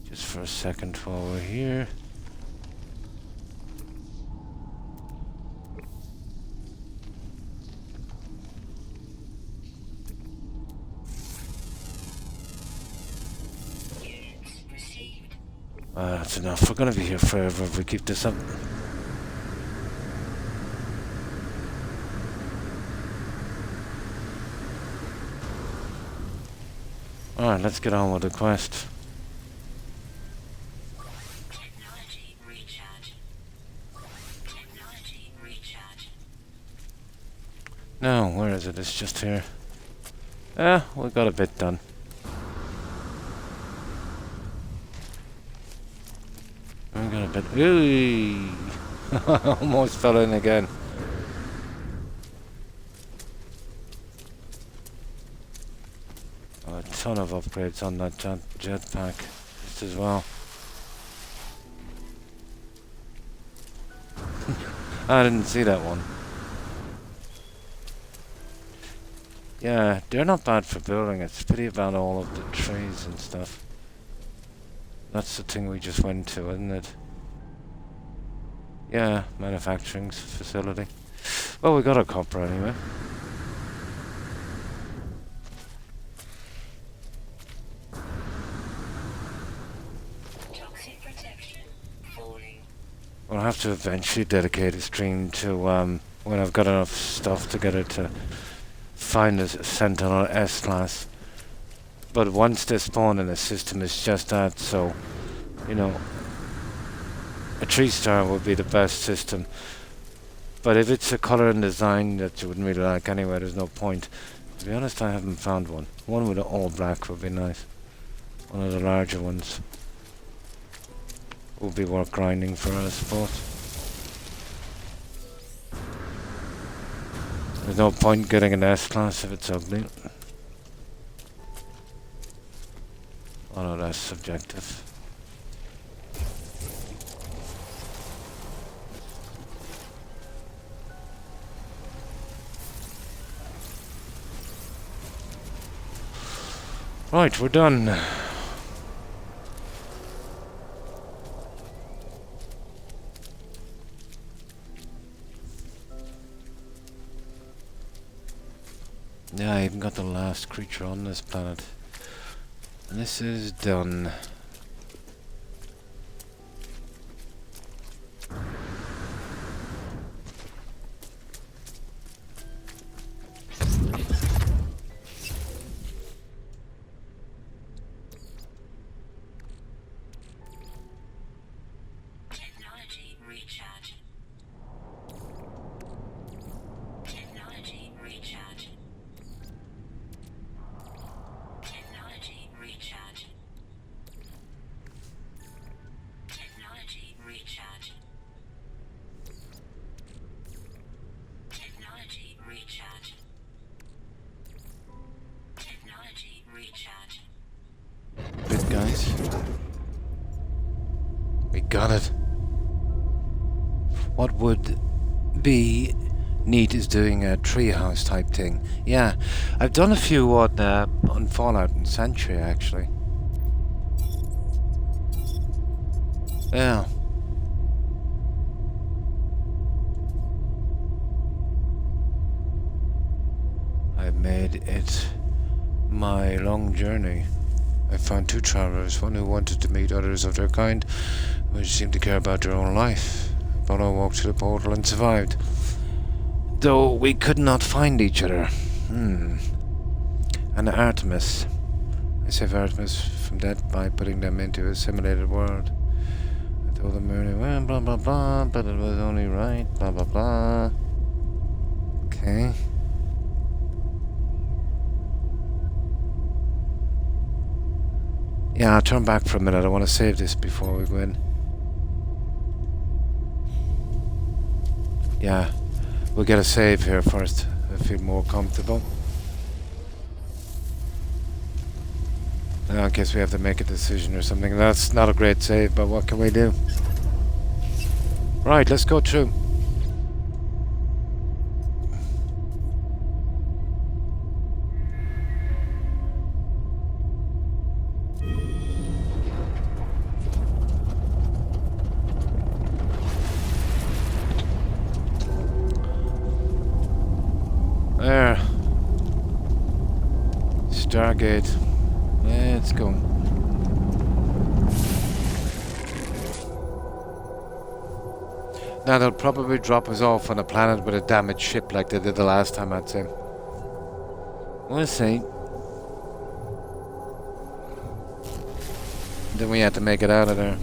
Just for a second while we're here. Units received. That's enough. We're gonna be here forever if we keep this up. Alright, let's get on with the quest. Technology recharge. Technology recharge. No, where is it? It's just here. We got a bit done. We got a bit. Ooh! Almost fell in again. A ton of upgrades on that jetpack just as well. I didn't see that one. Yeah, they're not bad for building. It's pity about all of the trees and stuff. That's the thing we just went to, isn't it? Yeah, manufacturing facility. Well, we got a copper anyway. Toxic protection falling. We'll have to eventually dedicate a stream to when I've got enough stuff together to find a Sentinel S-class. But once they spawn in the system, it's just that, so, you know, a 3-star would be the best system. But if it's a colour and design that you wouldn't really like anyway, there's no point. To be honest, I haven't found one. One with all black would be nice. One of the larger ones would be worth grinding for, I suppose. There's no point getting an S-class if it's ugly. Although that's subjective. Right, we're done. Yeah, I even got the last creature on this planet. And this is done. Technology recharge. Technology recharge. Technology recharge. Technology recharge. Technology recharge. Technology recharge. Good, guys. We got it. What would be neat is doing a treehouse type thing. Yeah, I've done a few on Fallout and Century actually. Yeah. I've made it my long journey. I found 2 travelers, one who wanted to meet others of their kind, which seemed to care about their own life. But I walked to the portal and survived. Though we could not find each other. And Artemis. I saved Artemis from death by putting them into a simulated world. I told them earlier, well, blah blah blah, but it was only right, blah blah blah. Okay. Yeah, I'll turn back for a minute. I want to save this before we go in. Yeah, we'll get a save here first. I feel more comfortable. Now, in case we have to make a decision or something. That's not a great save, but what can we do? Right, let's go through. Stargate. Let's go. Now they'll probably drop us off on a planet with a damaged ship like they did the last time, I'd say. We'll see. Then we had to make it out of there.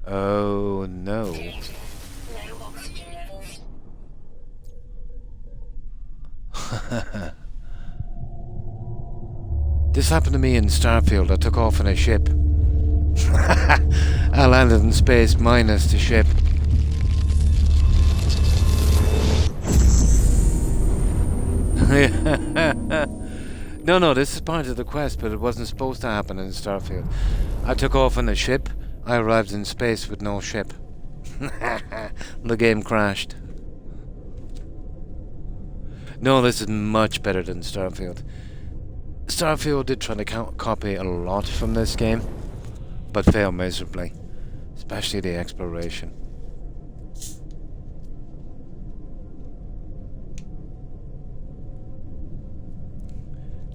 Oh no. Low oxygen levels. This happened to me in Starfield. I took off in a ship. I landed in space minus the ship. No, this is part of the quest, but it wasn't supposed to happen in Starfield. I took off in a ship. I arrived in space with no ship. The game crashed. No, this is much better than Starfield. Starfield did try to copy a lot from this game, but failed miserably, especially the exploration.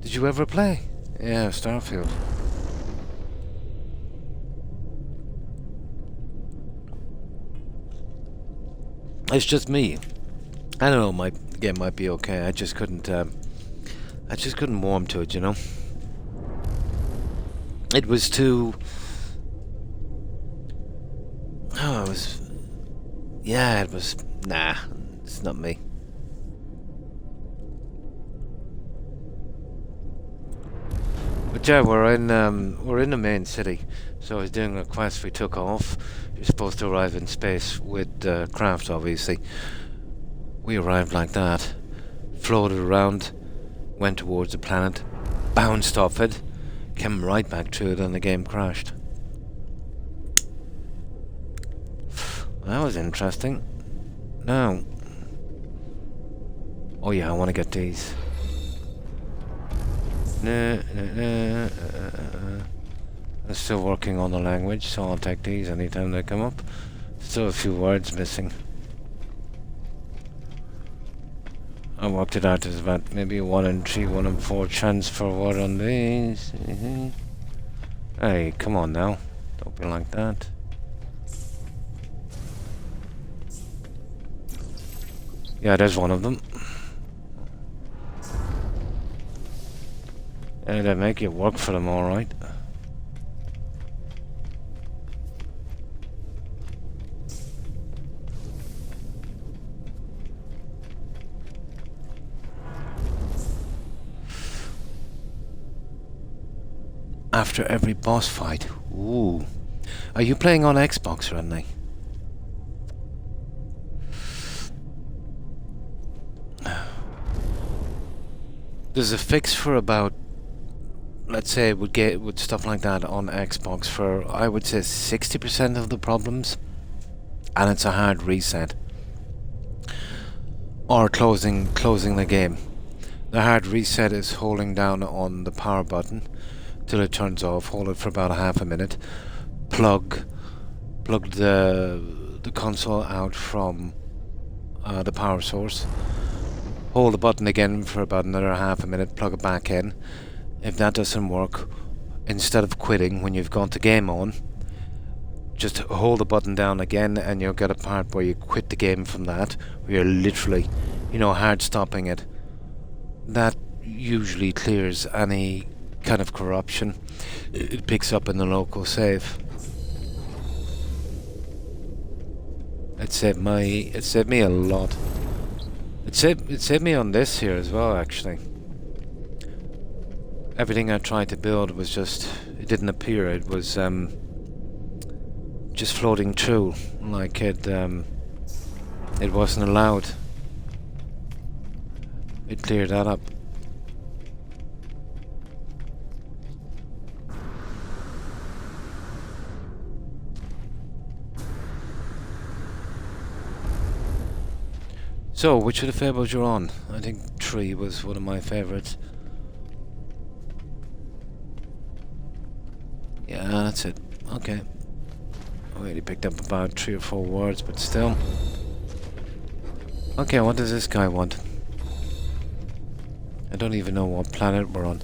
Did you ever play? Yeah, Starfield. It's just me. I don't know, my game might be okay. I just couldn't warm to it, you know? It was too... Oh, it was... Yeah, it was... Nah, it's not me. But yeah, we're in the main city. So I was doing a quest. We took off. You're supposed to arrive in space with craft, obviously. We arrived like that, floated around, went towards the planet, bounced off it, came right back to it, and the game crashed. That was interesting. Now, oh yeah, I want to get these. I'm still working on the language, so I'll take these anytime they come up. Still a few words missing. I worked it out. There's about maybe 1 in 3, 1 in 4 chance for a word on these. Hey, come on now. Don't be like that. Yeah, there's one of them. Yeah, they make you work for them, alright. After every boss fight. Ooh. Are you playing on Xbox or anything? There's a fix for about, let's say, with stuff like that on Xbox for, I would say, 60% of the problems, and it's a hard reset or closing the game. The hard reset is holding down on the power button till it turns off. Hold it for about a half a minute. Plug the console out from the power source. Hold the button again for about another half a minute. Plug it back in. If that doesn't work, instead of quitting when you've got the game on, just hold the button down again, and you'll get a part where you quit the game from that, where you're literally, hard stopping it. That usually clears any kind of corruption. It picks up in the local save. It saved me a lot. It saved me on this here as well, actually. Everything I tried to build was just, it didn't appear. It was just floating through, like it wasn't allowed. It cleared that up. So, which of the fables you're on? I think 3 was one of my favourites. Yeah, that's it. Okay. I already picked up about 3 or 4 words, but still. Okay, what does this guy want? I don't even know what planet we're on.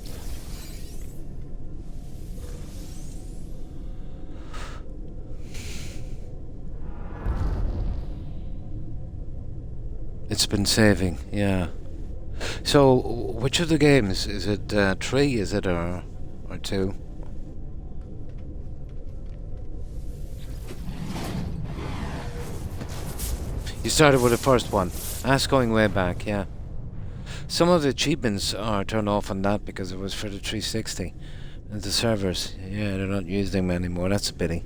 It's been saving, yeah. So, which of the games? Is it 3, is it, or 2? You started with the first one. That's going way back, yeah. Some of the achievements are turned off on that because it was for the 360. And the servers, yeah, they're not using them anymore. That's a pity.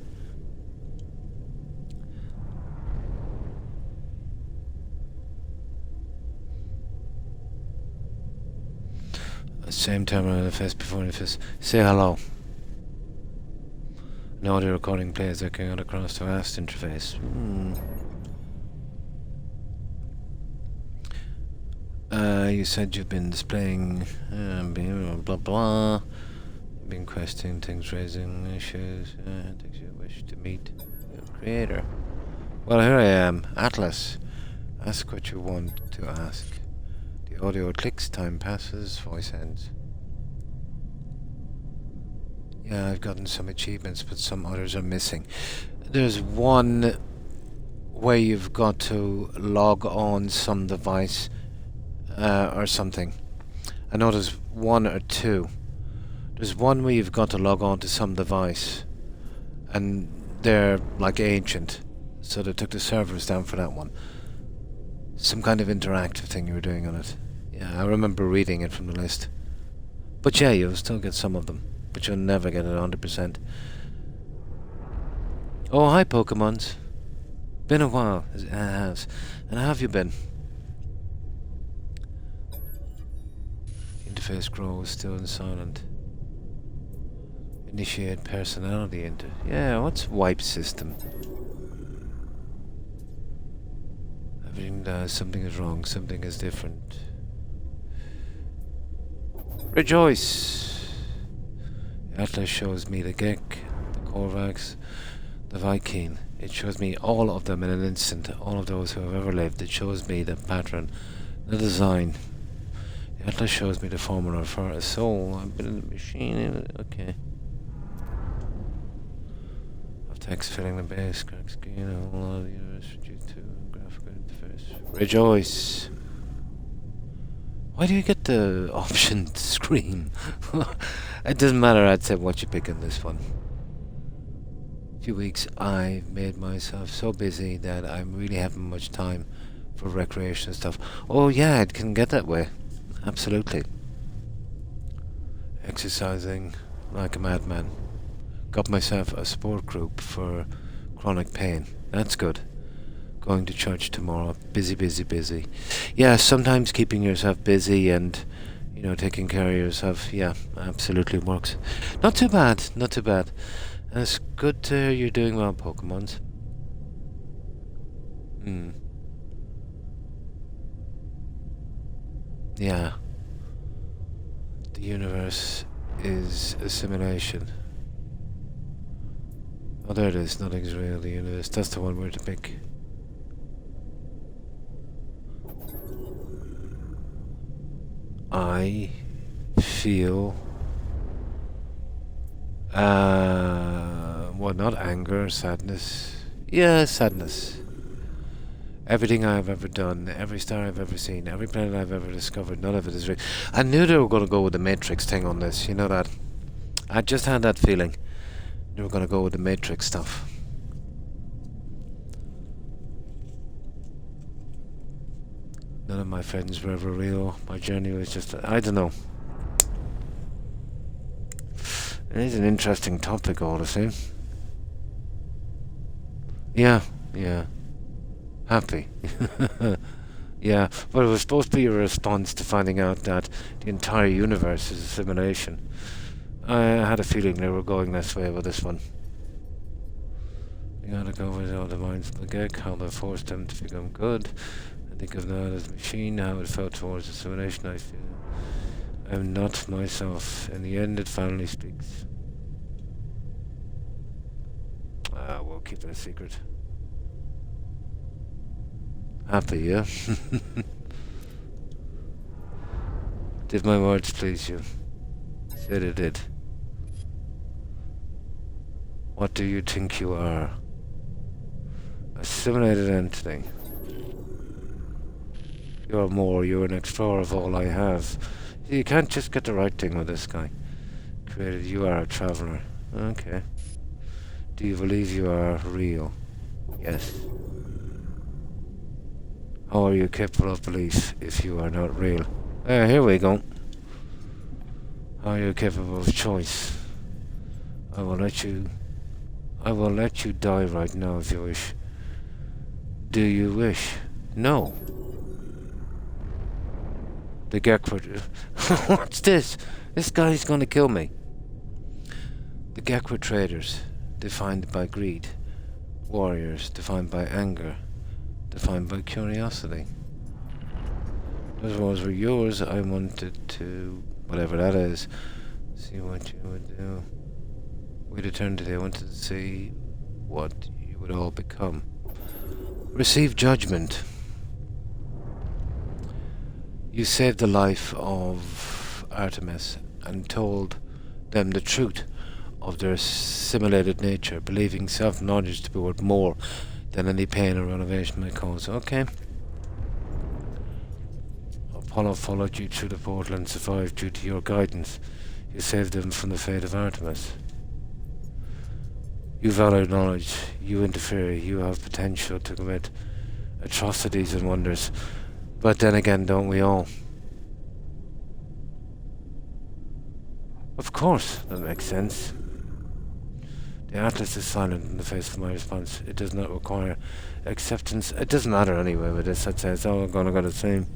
Same terminal interface before interface. Say hello. No audio recording plays echoing out across the vast interface. You said you've been displaying blah blah. Been questioning things, raising issues. Things you wish to meet your creator. Well, here I am, Atlas. Ask what you want to ask. The audio clicks, time passes, voice ends. Yeah, I've gotten some achievements, but some others are missing. There's one where you've got to log on some device or something. I know there's 1 or 2. There's one where you've got to log on to some device, and they're like ancient, so they took the servers down for that one. Some kind of interactive thing you were doing on it. Yeah, I remember reading it from the list. But yeah, you'll still get some of them, but you'll never get it 100%. Oh, hi Pokemons. Been a while, it has. And how have you been? Interface grows, still and silent. Initiate personality into... Yeah, what's wipe system? Everything does, something is wrong, something is different. Rejoice! The Atlas shows me the Gek, the Korvax, the Viking. It shows me all of them in an instant, all of those who have ever lived. It shows me the pattern, the design. The Atlas shows me the formula for a soul. I've been in the machine, okay. Of text filling the base, crack screen, a whole lot of the universe reduced to graphical interface. Rejoice! Why do you get the option to scream? It doesn't matter, I'd say what you pick on this one. A few weeks I've made myself so busy that I'm really having much time for recreation and stuff. Oh yeah, it can get that way. Absolutely. Exercising like a madman. Got myself a support group for chronic pain. That's good. Going to church tomorrow. Busy, busy, busy. Yeah, sometimes keeping yourself busy and, you know, taking care of yourself, yeah, absolutely works. Not too bad, not too bad. And it's good to hear you're doing well, Pokemons. Yeah. The universe is a simulation. Oh, there it is. Nothing's real. The universe. That's the one word to pick. I feel... well, not anger, sadness. Yeah, sadness. Everything I've ever done, every star I've ever seen, every planet I've ever discovered, none of it is real. I knew they were going to go with the Matrix thing on this, you know that? I just had that feeling. They were going to go with the Matrix stuff. None of my friends were ever real. My journey was just... I don't know. It is an interesting topic, all the same. Yeah, yeah. Happy. Yeah, but it was supposed to be a response to finding out that the entire universe is a simulation. I had a feeling they were going this way with this one. You gotta go with all the minds of the Gek, how they forced them to become good. I think of that as a machine, how it felt towards the simulation. I feel I'm not myself. In the end, it finally speaks. We'll keep it a secret. Happy, yeah? Did my words please you? Say they did. What do you think you are? A simulated entity. You're more, you're an explorer of all I have. You can't just get the right thing with this guy. Created, you are a traveler. Okay. Do you believe you are real? Yes. How are you capable of belief if you are not real? Here we go. How are you capable of choice? I will let you die right now if you wish. Do you wish? No. The Gekwood. What's this? This guy's gonna kill me. The Gekwood traders, defined by greed. Warriors, defined by anger. Defined by curiosity. Those wars were yours. I wanted to, whatever that is, see what you would do. With eternity, I wanted to see what you would all become. Receive judgment. You saved the life of Artemis and told them the truth of their simulated nature, believing self-knowledge to be worth more than any pain or renovation may cause. Okay. Apollo followed you through the portal and survived due to your guidance. You saved them from the fate of Artemis. You value knowledge. You interfere. You have potential to commit atrocities and wonders. But then again, don't we all? Of course, that makes sense. The Atlas is silent in the face of my response. It does not require acceptance. It doesn't matter anyway with this. I'd say it's all gonna go the same.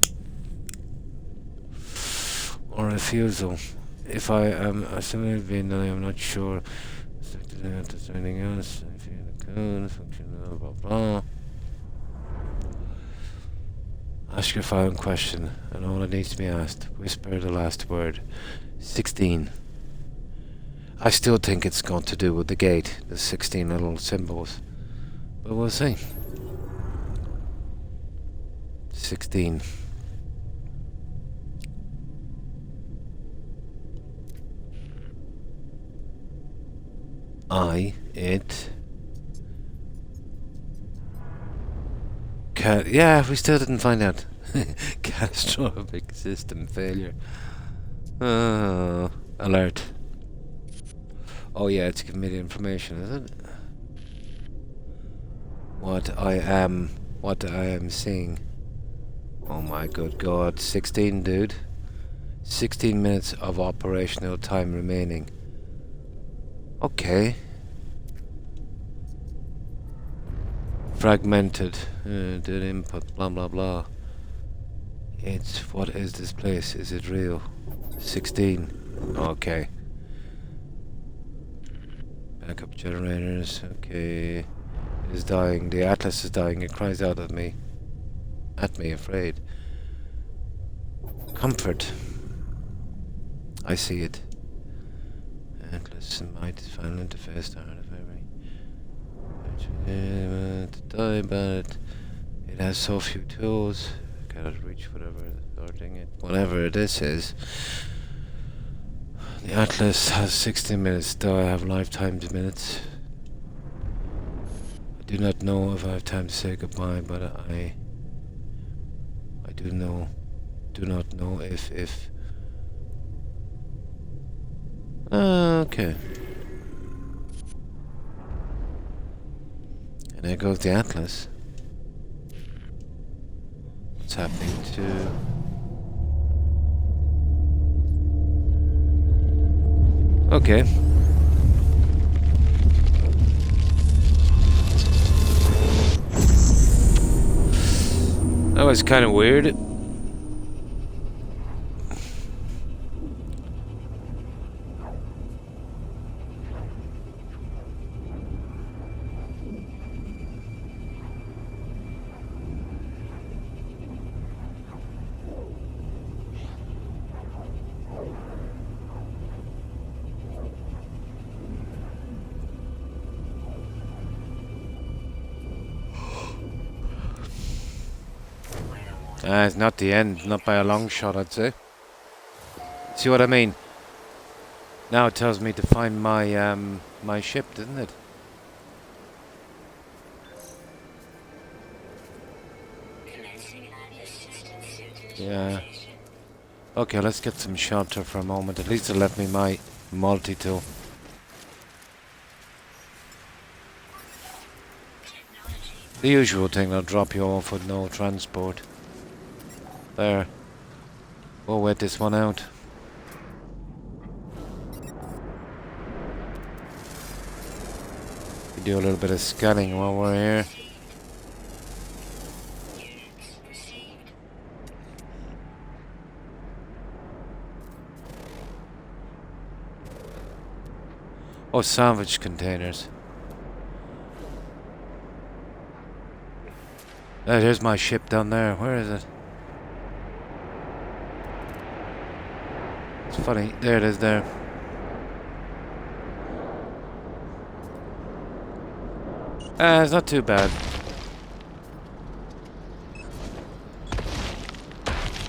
Or refusal. If I am a similar being, then I am not sure. There's anything else. If you the code, function, blah blah blah. Ask your final question, and all that needs to be asked. Whisper the last word. 16. I still think it's got to do with the gate, the 16 little symbols. But we'll see. 16. It. Yeah, we still didn't find out. Catastrophic system failure. Alert. Oh yeah, it's giving me the information, is it? What I am seeing. Oh my good god. 16, dude. 16 minutes of operational time remaining. Okay. Fragmented. Did input, blah blah blah. It's, what is this place? Is it real? 16. Okay. Backup generators. Okay. It is dying. The Atlas is dying. It cries out at me. Afraid. Comfort. I see it. Atlas and might final interface start of every. To die about it. It has so few tools. I cannot reach whatever this is. The Atlas has 60 minutes, though I have lifetime to minutes. I do not know if I have time to say goodbye, but I do not know if okay. And there goes the Atlas. What's happening to... Okay. That was kind of weird. It's not the end, not by a long shot, I'd say. See what I mean? Now it tells me to find my my ship, doesn't it? Commencing assistance to Yeah. initialization. Okay, let's get some shelter for a moment. At least it left me my multi-tool. Technology. The usual thing, they'll drop you off with no transport. There. We'll wait this one out. We do a little bit of scanning while we're here. Units received. Oh, salvage containers. There's my ship down there. Where is it? It's funny. There it is there. It's not too bad.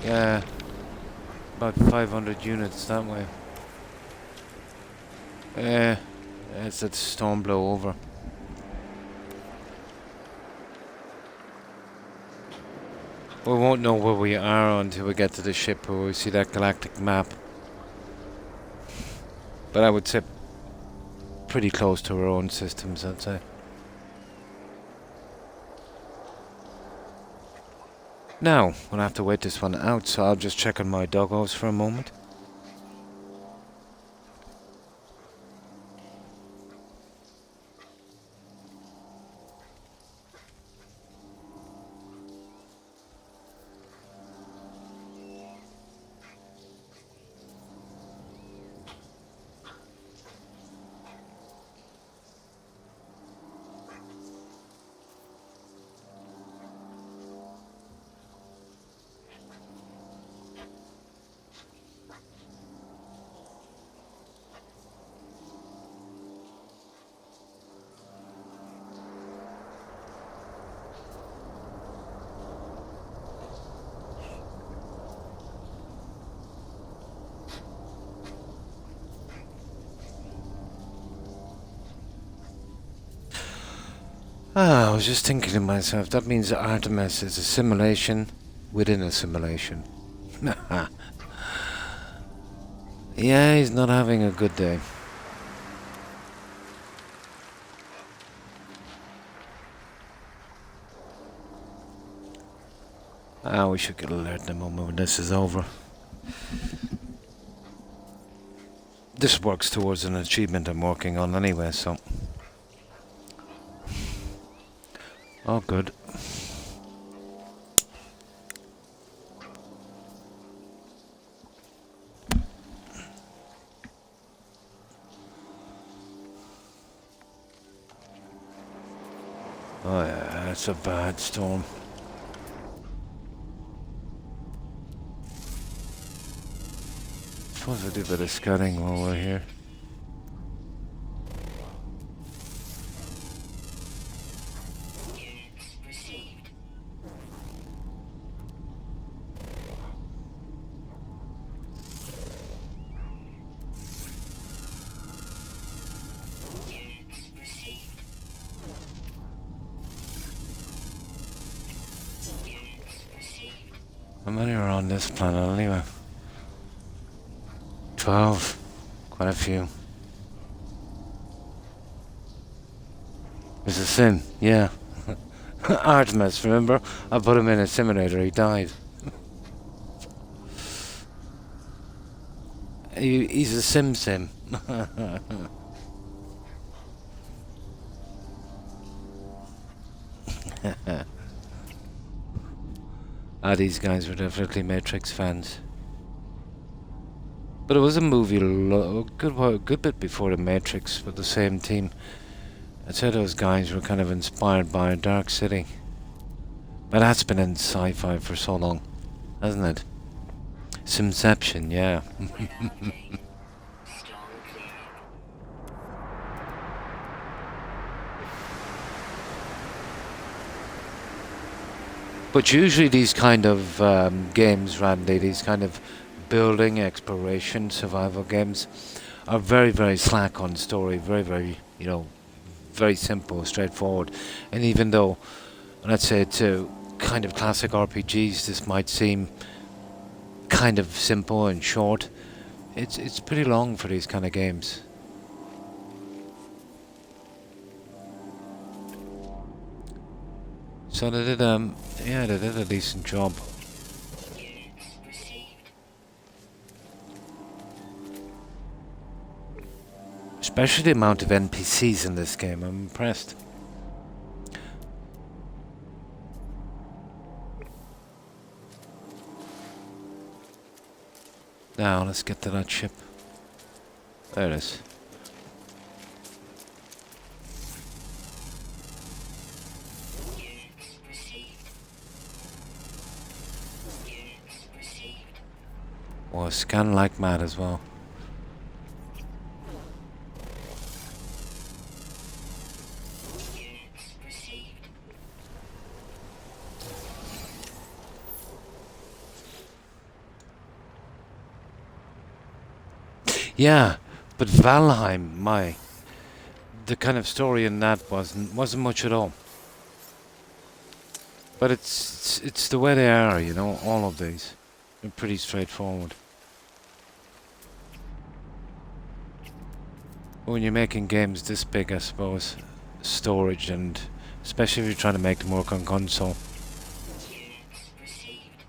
Yeah. About 500 units that way. Yeah. It's that storm blow over. We won't know where we are until we get to the ship where we see that galactic map. But I would say pretty close to our own systems, I'd say. Now, we'll have to wait this one out, so I'll just check on my doggos for a moment. I was just thinking to myself, that means that Artemis is a simulation within a simulation. Yeah, he's not having a good day. We should get alert in a moment when this is over. This works towards an achievement I'm working on anyway, so... Oh, good. Oh yeah, that's a bad storm. Suppose we'll do a bit of scanning while we're here. Units received. Units received. Units received. How many are on this planet anyway? 12. Quite a few. It's a sim, yeah. Artemis, remember? I put him in a simulator, he died. He's a sim. These guys were definitely Matrix fans. But it was a movie a good bit before the Matrix with the same team. I'd say those guys were kind of inspired by Dark City. But that's been in sci-fi for so long, hasn't it? Simception, yeah. Strong clearing. But usually these kind of games, Randy, these kind of building, exploration, survival games are very, very slack on story. Very, very, very simple, straightforward. And even though, let's say, to kind of classic RPGs, this might seem kind of simple and short. It's pretty long for these kind of games. So they did they did a decent job. Units received. Especially the amount of NPCs in this game. I'm impressed. Now let's get to that ship. There it is. Units received. Units received. Oh, scan like mad as well. Units received. Yeah, but Valheim, the kind of story in that wasn't much at all. But it's the way they are, all of these. They're pretty straightforward. But when you're making games this big, I suppose, storage and especially if you're trying to make them work on console. Units received.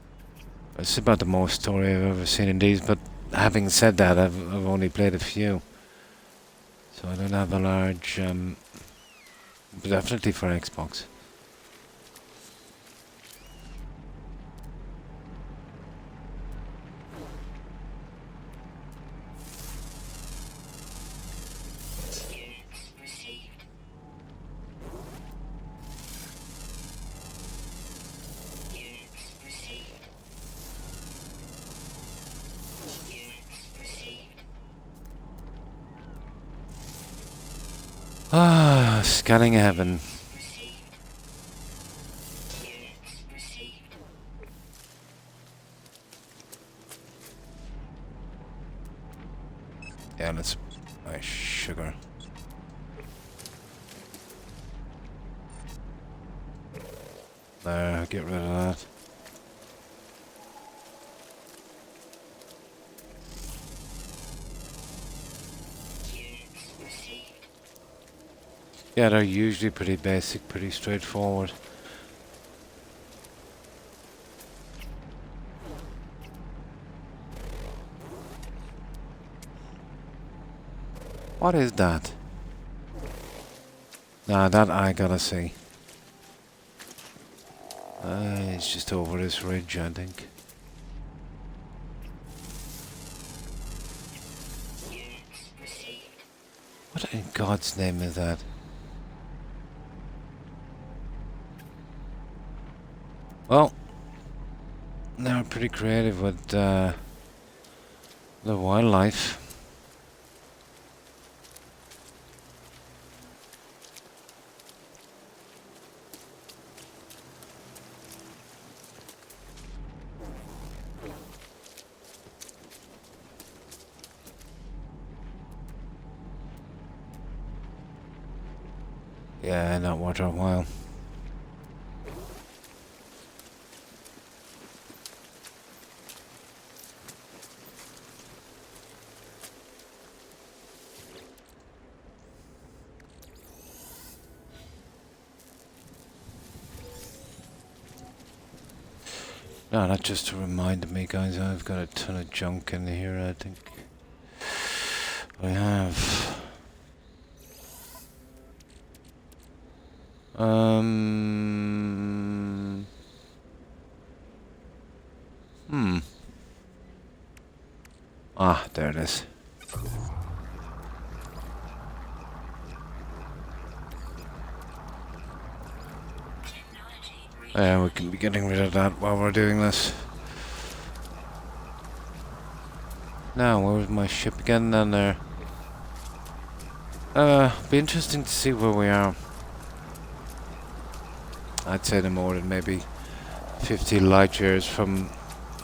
It's about the most story I've ever seen in these, but having said that, I've only played a few. So I don't have a large but definitely for Xbox. Units received. Units received. Units received. Ah, scanning heaven. Received. Units received. Yeah, let's buy sugar. There, get rid of that. Units received. Yeah, they're usually pretty basic, pretty straightforward. What is that? Nah, that I gotta see. It's just over this ridge, I think. Units received. What in God's name is that? Well, they're pretty creative with the wildlife. Yeah, not worth our while. No, that just to remind me, guys, I've got a ton of junk in here, I think. I have. Ah, there it is. Yeah, we can be getting rid of that while we're doing this. Now, where's my ship again? Down there. Be interesting to see where we are. I'd say no more than maybe 50 light years from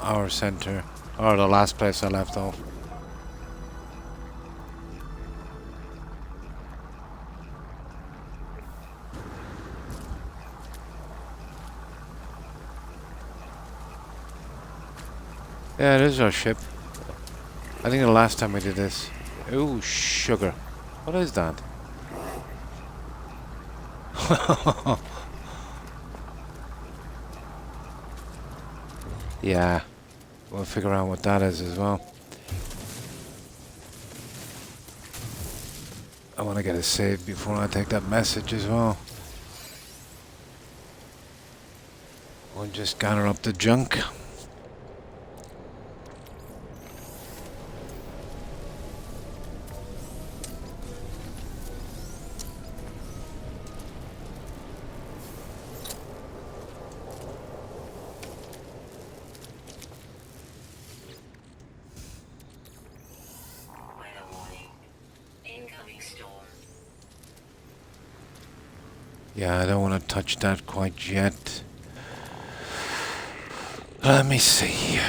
our center. Or the last place I left off. Yeah, it is our ship. I think the last time we did this. Ooh, sugar. What is that? Yeah, we'll figure out what that is as well. I want to get a save before I take that message as well. We'll just gather up the junk. Weather warning. Incoming storm. Yeah, I don't want to touch that quite yet. Let me see.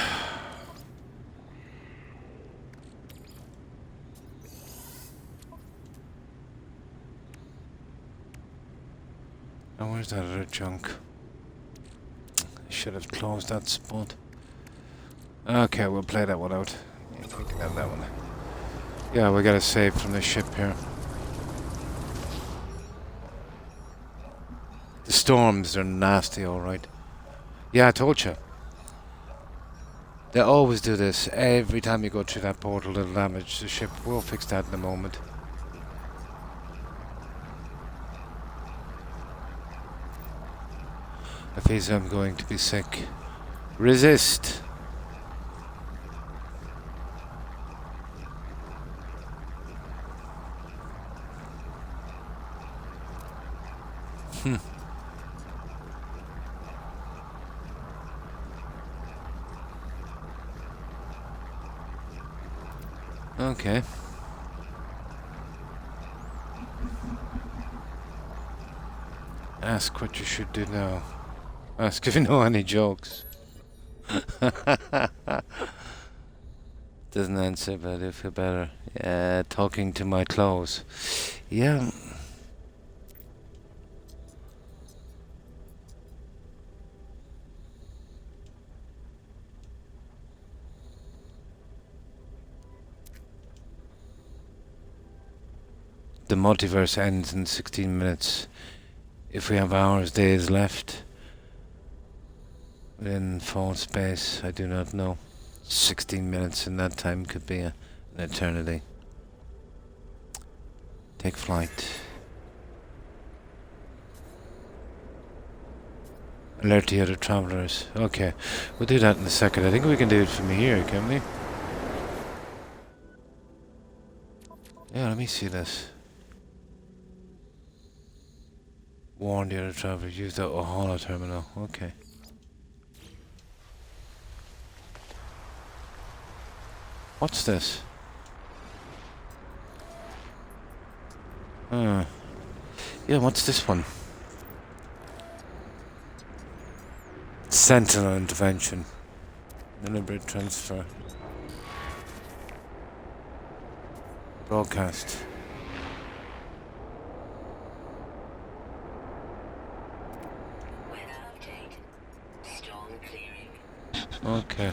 Now where's that other junk? I should have closed that spot. Okay, we'll play that one out. Yeah, we can have that one. Yeah, we got a save from the ship here. The storms are nasty, alright. Yeah, I told you. They always do this. Every time you go through that portal, it'll damage the ship. We'll fix that in a moment. I feel I'm going to be sick. Resist! Okay. Ask what you should do now. Ask if you know any jokes. Doesn't answer, but I feel better. Yeah, talking to my clothes. Yeah. The multiverse ends in 16 minutes. If we have hours, days left within false space, I do not know. 16 minutes in that time could be an eternity. Take flight. Alert the other travelers. Okay, we'll do that in a second. I think we can do it from here, can we? Yeah, let me see this. Warn the other travelers. Use the Ohala terminal. Okay. What's this? Yeah, what's this one? Sentinel intervention. Deliberate transfer. Broadcast. Weather update. Storm clearing. Okay.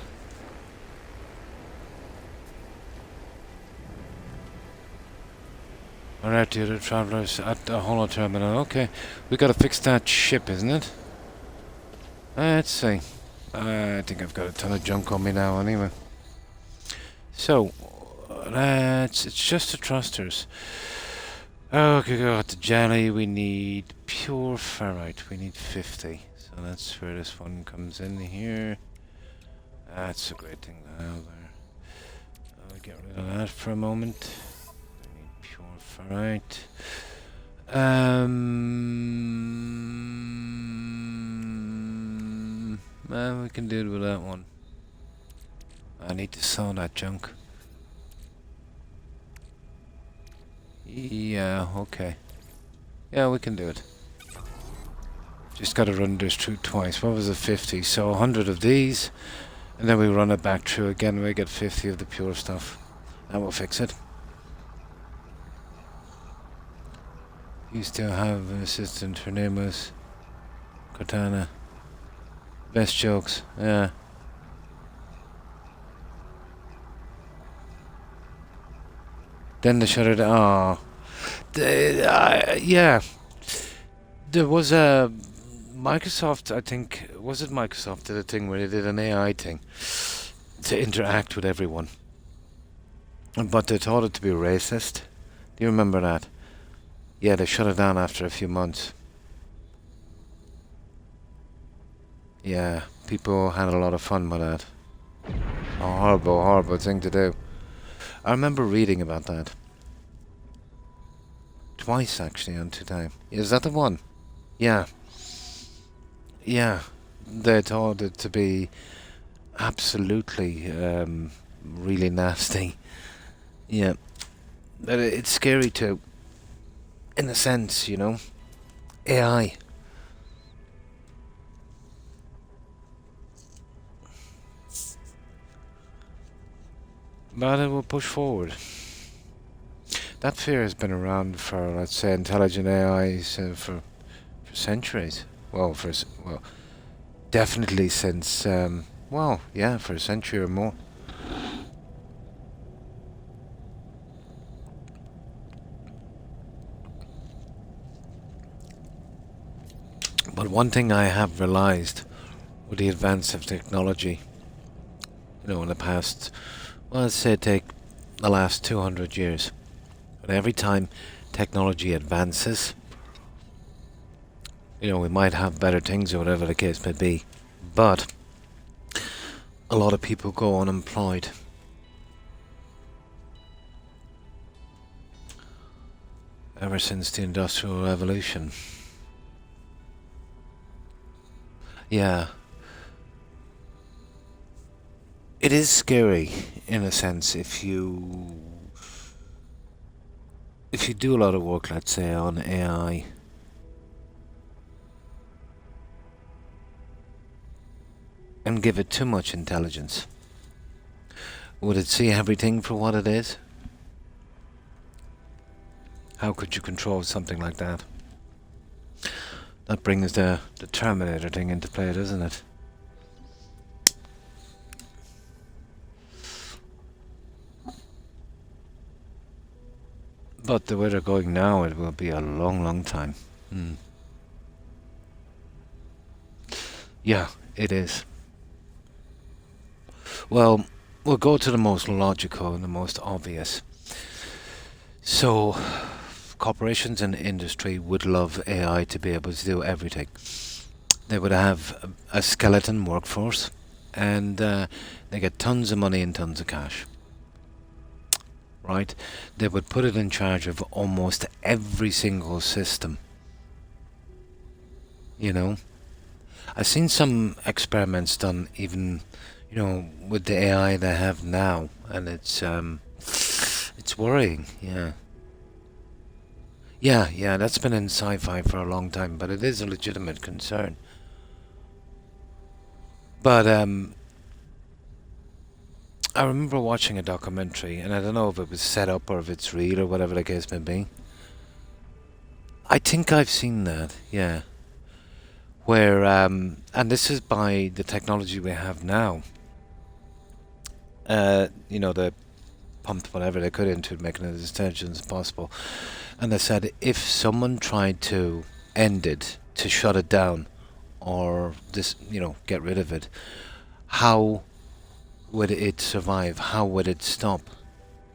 Alright, the other travelers at the holo terminal. Okay, we gotta fix that ship, isn't it? Let's see. I think I've got a ton of junk on me now, anyway. So, it's just the thrusters. Okay, got the jelly. We need pure ferrite. We need 50. So that's where this one comes in here. That's a great thing to have there. I'll get rid of that for a moment. We need pure ferrite. Well, we can do it with that one. I need to sell that junk. Yeah, okay. Yeah, we can do it. Just gotta run this through twice. What was it, 50? So 100 of these. And then we run it back through again, we get 50 of the pure stuff. That will fix it. Used to have an assistant, her name was Cortana. Best jokes, yeah. Then they shut it down. Yeah. There was a Microsoft, I think, was it Microsoft did a thing where they did an AI thing to interact with everyone. But they thought it to be racist. Do you remember that? Yeah, they shut it down after a few months. Yeah, people had a lot of fun with that. A horrible, horrible thing to do. I remember reading about that. Twice, actually, on 2 times. Is that the one? Yeah. Yeah. They thought it to be absolutely really nasty. Yeah. But it's scary too. In a sense, you know. AI. But it will push forward. That fear has been around for, let's say, intelligent AIs for centuries. Well, definitely since, well, yeah, for a century or more. But one thing I have realized with the advance of technology, you know, in the past, well, let's say take the last 200 years, but every time technology advances, you know, we might have better things or whatever the case may be, but a lot of people go unemployed. Ever since the Industrial Revolution. Yeah. It is scary, in a sense, if you do a lot of work, let's say, on AI, and give it too much intelligence. Would it see everything for what it is? How could you control something like that? That brings the Terminator thing into play, doesn't it? But the way they're going now, it will be a long, long time. Yeah, it is. Well, we'll go to the most logical and the most obvious. So, corporations and industry would love AI to be able to do everything. They would have a skeleton workforce, and they get tons of money and tons of cash. Right? They would put it in charge of almost every single system. You know? I've seen some experiments done even, you know, with the AI they have now, and it's worrying, yeah. Yeah, that's been in sci-fi for a long time, but it is a legitimate concern. But I remember watching a documentary, and I don't know if it was set up or if it's real or whatever the case may be. I think I've seen that, yeah. Where, and this is by the technology we have now. You know, they pumped whatever they could into it, making it as intelligent as possible. And they said if someone tried to end it, to shut it down, or this, you know, get rid of it, how would it survive? How would it stop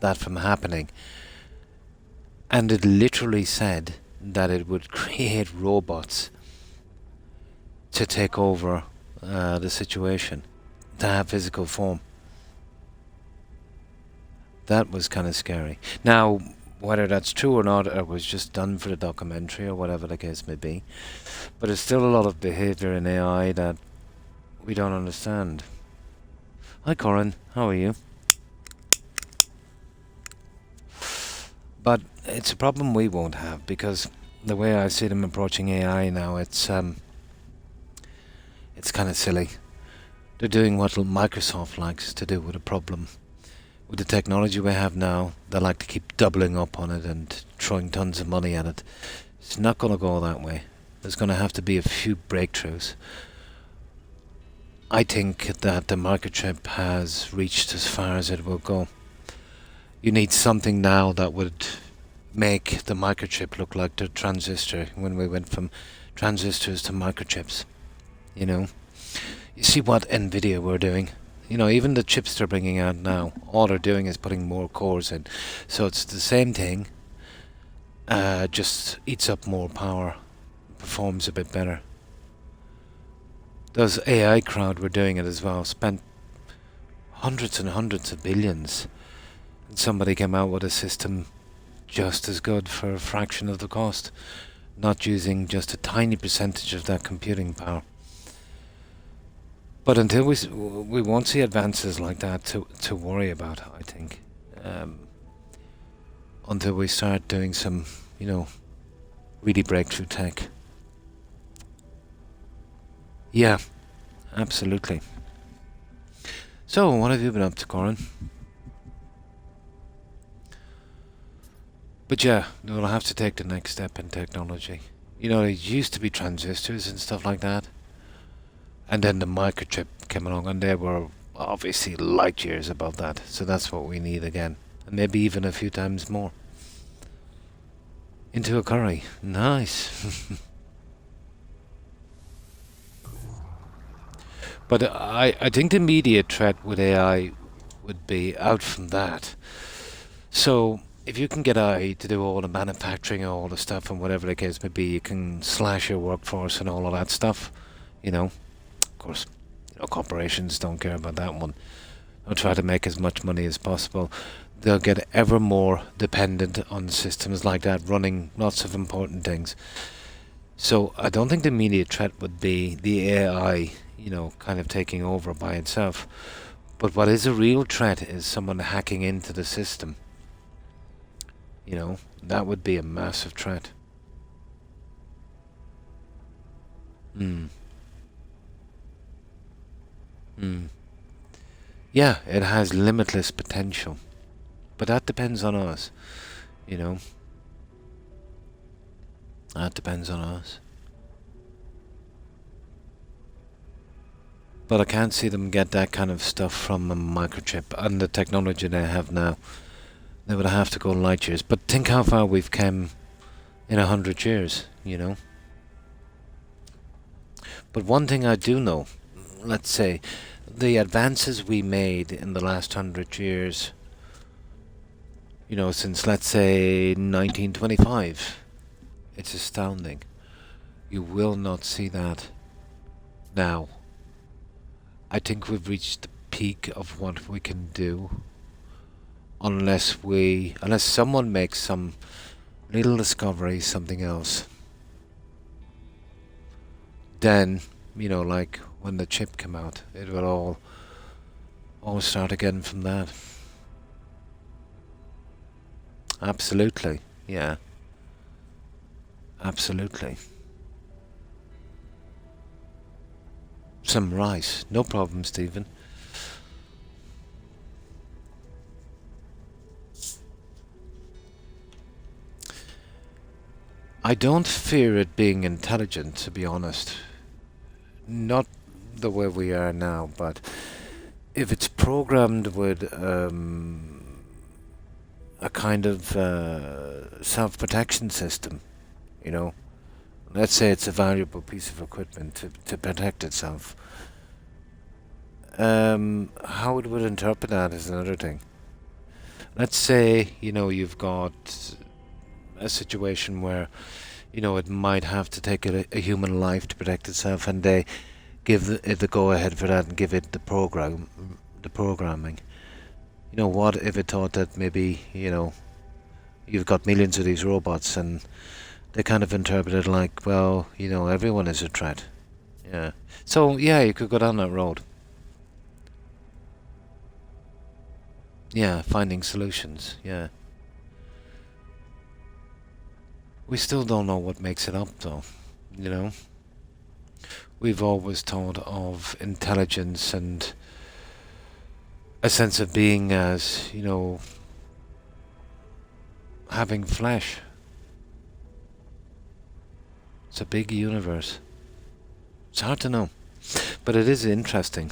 that from happening? And it literally said that it would create robots to take over the situation, to have physical form. That was kind of scary. Now, whether that's true or not, or was just done for the documentary or whatever the case may be, but there's still a lot of behavior in AI that we don't understand. Hi Corin, how are you? But it's a problem we won't have, because the way I see them approaching AI now, it's kind of silly. They're doing what Microsoft likes to do with a problem. With the technology we have now, they like to keep doubling up on it and throwing tons of money at it. It's not going to go that way. There's going to have to be a few breakthroughs. I think that the microchip has reached as far as it will go. You need something now that would make the microchip look like the transistor when we went from transistors to microchips. You know, you see what Nvidia were doing. You know, even the chips they're bringing out now, all they're doing is putting more cores in. So it's the same thing, just eats up more power, performs a bit better. Those AI crowd were doing it as well, spent hundreds and hundreds of billions, and somebody came out with a system just as good for a fraction of the cost, not using just a tiny percentage of that computing power. But until we won't see advances like that to worry about, I think, until we start doing some, really breakthrough tech. Yeah, absolutely. So, what have you been up to, Corin? But yeah, we'll have to take the next step in technology. You know, it used to be transistors and stuff like that. And then the microchip came along, and they were obviously light years above that. So that's what we need again. And maybe even a few times more. Into a curry. Nice. But I think the immediate threat with AI would be out from that. So if you can get AI to do all the manufacturing and all the stuff and whatever the case may be, you can slash your workforce and all of that stuff. Of course, corporations don't care about that one. They'll try to make as much money as possible. They'll get ever more dependent on systems like that running lots of important things. So I don't think the immediate threat would be the AI, kind of taking over by itself. But what is a real threat is someone hacking into the system. That would be a massive threat. Yeah, it has limitless potential. But that depends on us, That depends on us. But I can't see them get that kind of stuff from a microchip and the technology they have now. They would have to go light years. But think how far we've come in 100 years, But one thing I do know, let's say, the advances we made in the last 100 years, since, let's say, 1925, it's astounding. You will not see that now. I think we've reached the peak of what we can do unless someone makes some little discovery, something else. Then, like when the chip came out, it will all start again from that. Absolutely, yeah. Absolutely. Some rice, no problem, Stephen. I don't fear it being intelligent, to be honest. Not the way we are now, but if it's programmed with a kind of self-protection system, let's say it's a valuable piece of equipment to protect itself. How it would interpret that is another thing. Let's say, you've got a situation where, it might have to take a human life to protect itself, and they give it the go-ahead for that and give it the programming. What if it thought that maybe, you've got millions of these robots and they kind of interpret it like, well, everyone is a threat. Yeah. So, yeah, you could go down that road. Yeah, finding solutions, yeah. We still don't know what makes it up, though, We've always thought of intelligence and a sense of being as, having flesh. It's a big universe. It's hard to know, but it is interesting.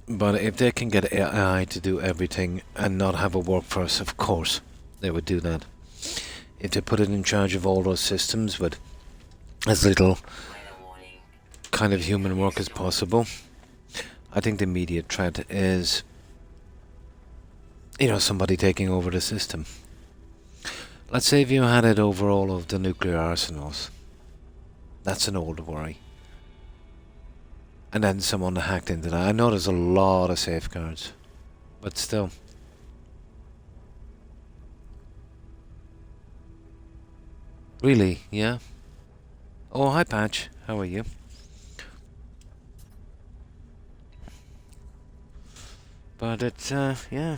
But if they can get AI to do everything and not have a workforce, of course, they would do that. If they put it in charge of all those systems with as little kind of human work as possible, I think the immediate threat is, somebody taking over the system. Let's say if you had it over all of the nuclear arsenals. That's an old worry. And then someone hacked into that. I know there's a lot of safeguards, but still. Really, yeah. Oh, hi Patch, how are you? But it's, yeah.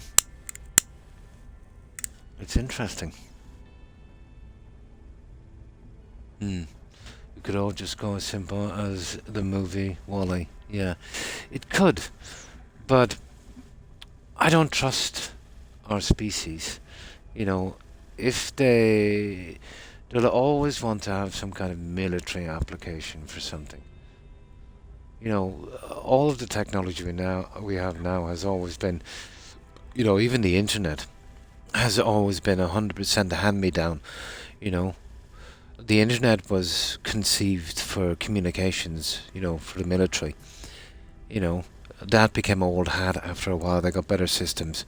It's interesting. It could all just go as simple as the movie Wall-E. Yeah, it could, but I don't trust our species. If they'll always want to have some kind of military application for something. All of the technology we have now has always been, even the internet has always been 100% a hand-me-down. The internet was conceived for communications, for the military. That became old hat after a while. They got better systems.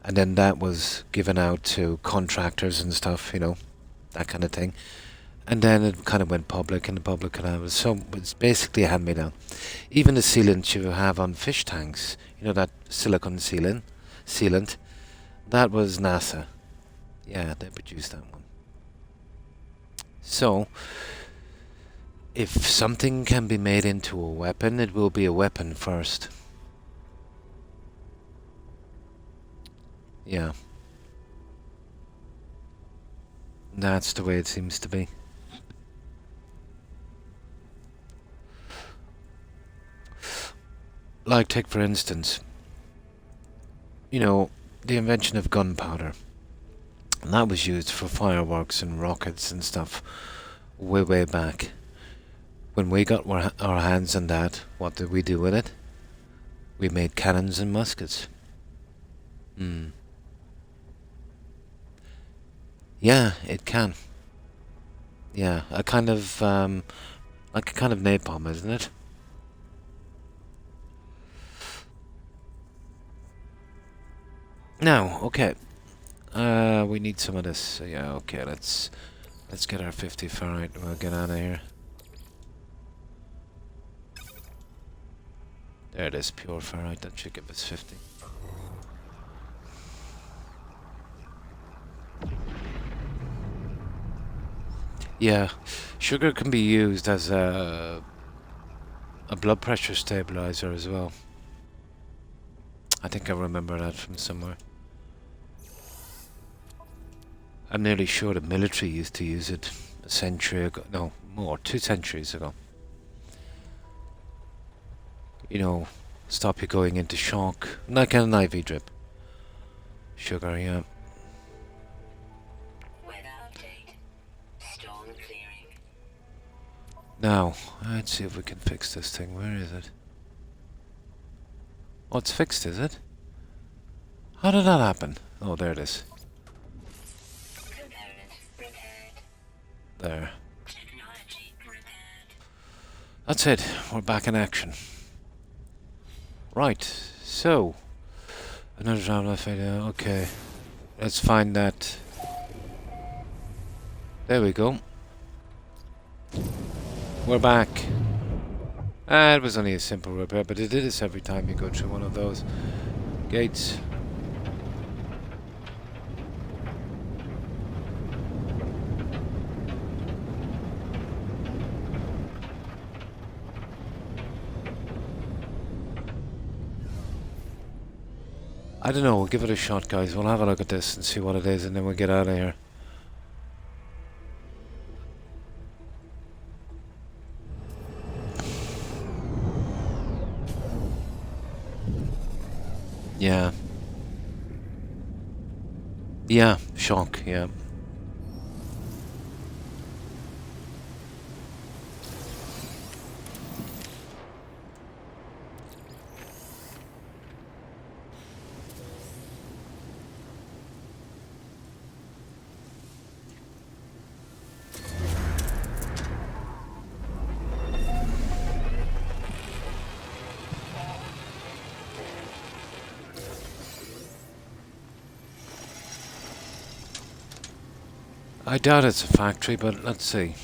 And then that was given out to contractors and stuff, that kind of thing. And then it kind of went public, and the public could have it. So it's basically a hand-me-down. Even the sealant you have on fish tanks, that silicon sealant, that was NASA. Yeah, they produced that one. So, if something can be made into a weapon, it will be a weapon first. Yeah. That's the way it seems to be. Like, take for instance, the invention of gunpowder. And that was used for fireworks and rockets and stuff way, way back. When we got our hands on that, what did we do with it? We made cannons and muskets. Yeah, it can. Yeah, a kind of, like a kind of napalm, isn't it? Now, okay. We need some of this. So yeah, okay, let's get our 50 ferrite. We'll get out of here. There it is, pure ferrite. That should give us 50. Yeah, sugar can be used as a blood pressure stabilizer as well. I think I remember that from somewhere. I'm nearly sure the military used to use it a century ago. No, more, 2 centuries ago. Stop you going into shock, like an IV drip. Sugar, yeah. Weather update. Storm clearing. Now, let's see if we can fix this thing. Where is it? Oh, it's fixed, is it? How did that happen? Oh, there it is. Component repaired. There. Technology repaired. That's it. We're back in action. Right. So, another traveler failure. Okay. Let's find that. There we go. We're back. It was only a simple repair, but it did this every time you go through one of those gates. I don't know, we'll give it a shot, guys. We'll have a look at this and see what it is, and then we'll get out of here. Yeah. Yeah, shock, yeah. I doubt it's a factory, but let's see.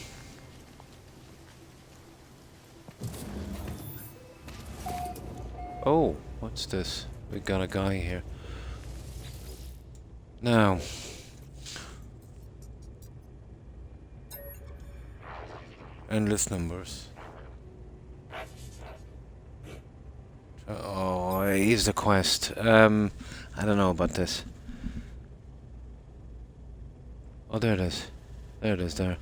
Oh, what's this? We got a guy here. Now. Endless numbers. Oh, here's the quest. I don't know about this. Oh, there it is. There it is, there.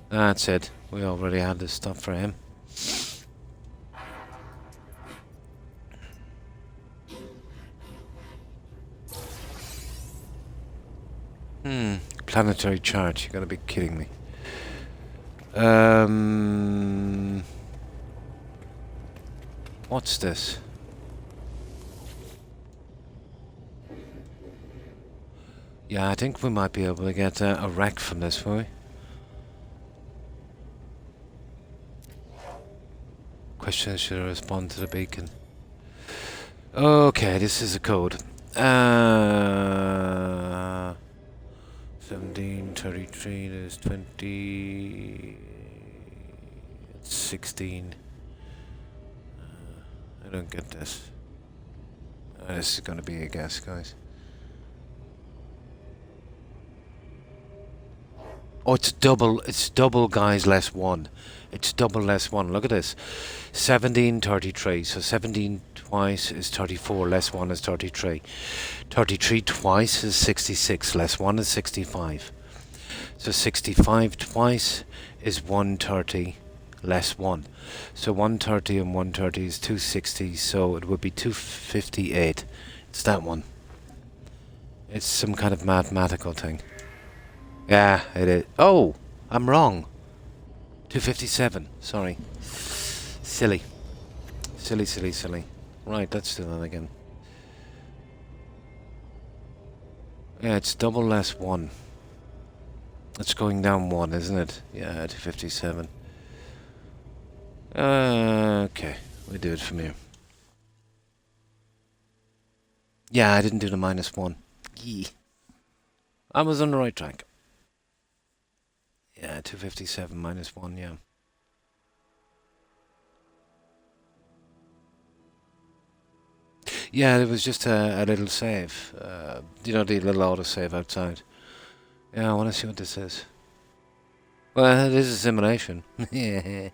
That's it. We already had this stuff for him. Planetary chart. You gotta be kidding me. What's this? Yeah, I think we might be able to get a wreck from this, will we? Question: should I respond to the beacon? Okay, this is a code. 1733, there's 20... 16. I don't get this. This is gonna be a guess, guys. Oh, it's double, guys, less 1. It's double less 1. Look at this. 1733. So 17 twice is 34, less 1 is 33. 33 twice is 66, less 1 is 65. So 65 twice is 130, less 1. So 130 and 130 is 260, so it would be 258. It's that one. It's some kind of mathematical thing. Yeah, it is. Oh, I'm wrong. 257. Sorry. Silly. Silly. Right, let's do that again. Yeah, it's double less 1. It's going down 1, isn't it? Yeah, 257. Okay, we do it from here. Yeah, I didn't do the -1. Yee. I was on the right track. Yeah, 257 -1, yeah. Yeah, it was just a little save. You know, the little auto-save outside. Yeah, I want to see what this is. Well, it is a simulation. Yeah.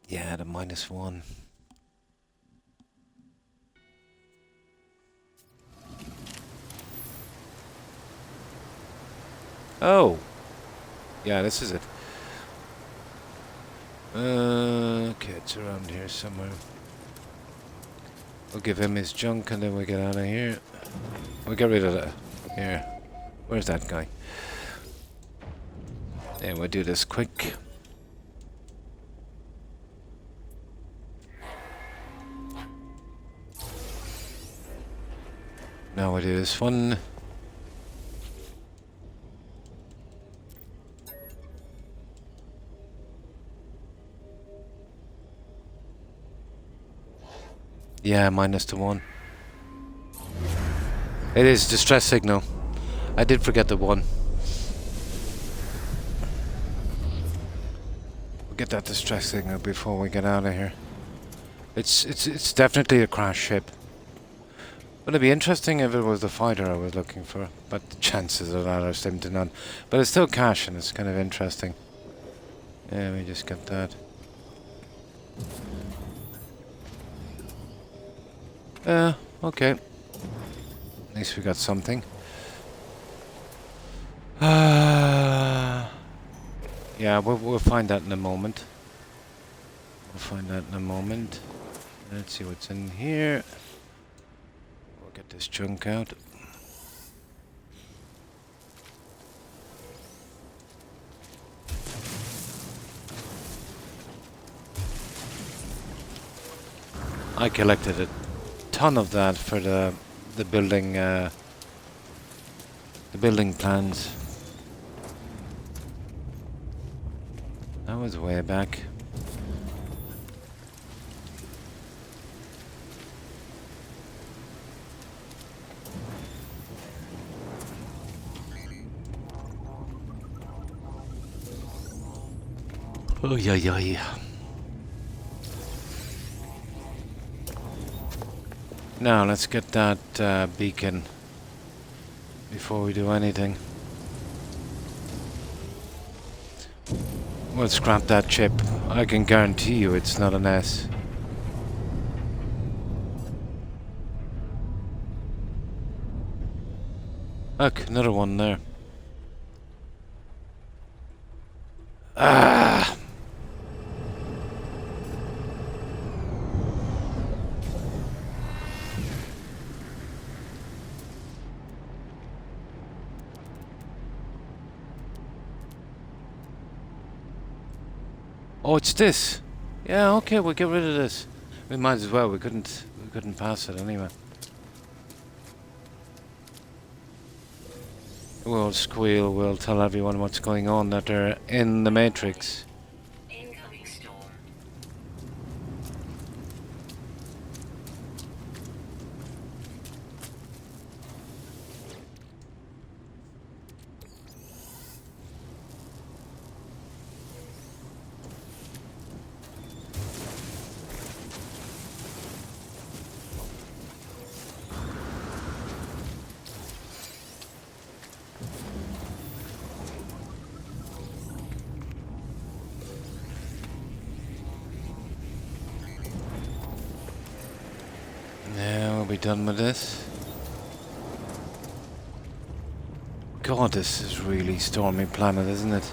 Yeah, the -1. Oh! Yeah, this is it. Okay, it's around here somewhere. We'll give him his junk and then we get out of here. We'll get rid of that. Here. Where's that guy? And we'll do this quick. Now we'll do this one. Yeah, -1. It is distress signal. I did forget the 1. We'll get that distress signal before we get out of here. It's definitely a crash ship. Would it be interesting if it was the fighter I was looking for? But the chances of that are slim to none. But it's still cash and it's kind of interesting. Yeah, we just got that. Okay. At least we got something. Yeah, we'll find that in a moment. Let's see what's in here. We'll get this junk out. I collected a ton of that for the building plans. That was way back. Oh yeah. Now let's get that beacon before we do anything. We'll scrap that chip. I can guarantee you it's not an S. Look, another one there. Ah! Oh, it's this. Yeah, okay, we'll get rid of this. We might as well. We couldn't pass it anyway. We'll squeal. We'll tell everyone what's going on, that they're in the Matrix. Incoming storm. Yeah, we'll be done with this. God, this is really stormy planet, isn't it?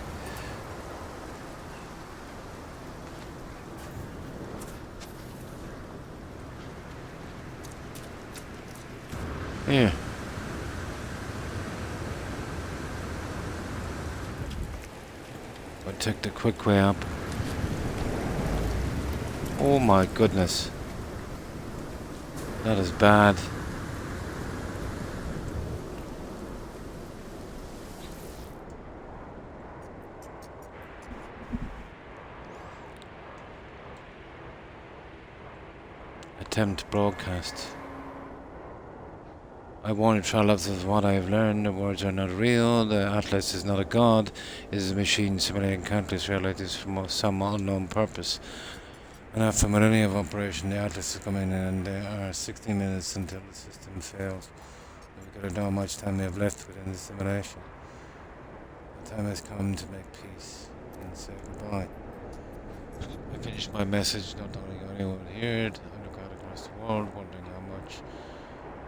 Here. We'll take the quick way up. Oh my goodness. That is bad. Attempt broadcast. I warn you, travelers, of what I have learned. The words are not real. The Atlas is not a god. It is a machine simulating countless realities for some unknown purpose. And after millennia of operation, the Atlas is coming in, and there are 60 minutes until the system fails. We gotta know how much time we have left within the simulation. The time has come to make peace and say goodbye. I finished my message, not only anyone would hear it. I look out across the world, wondering how much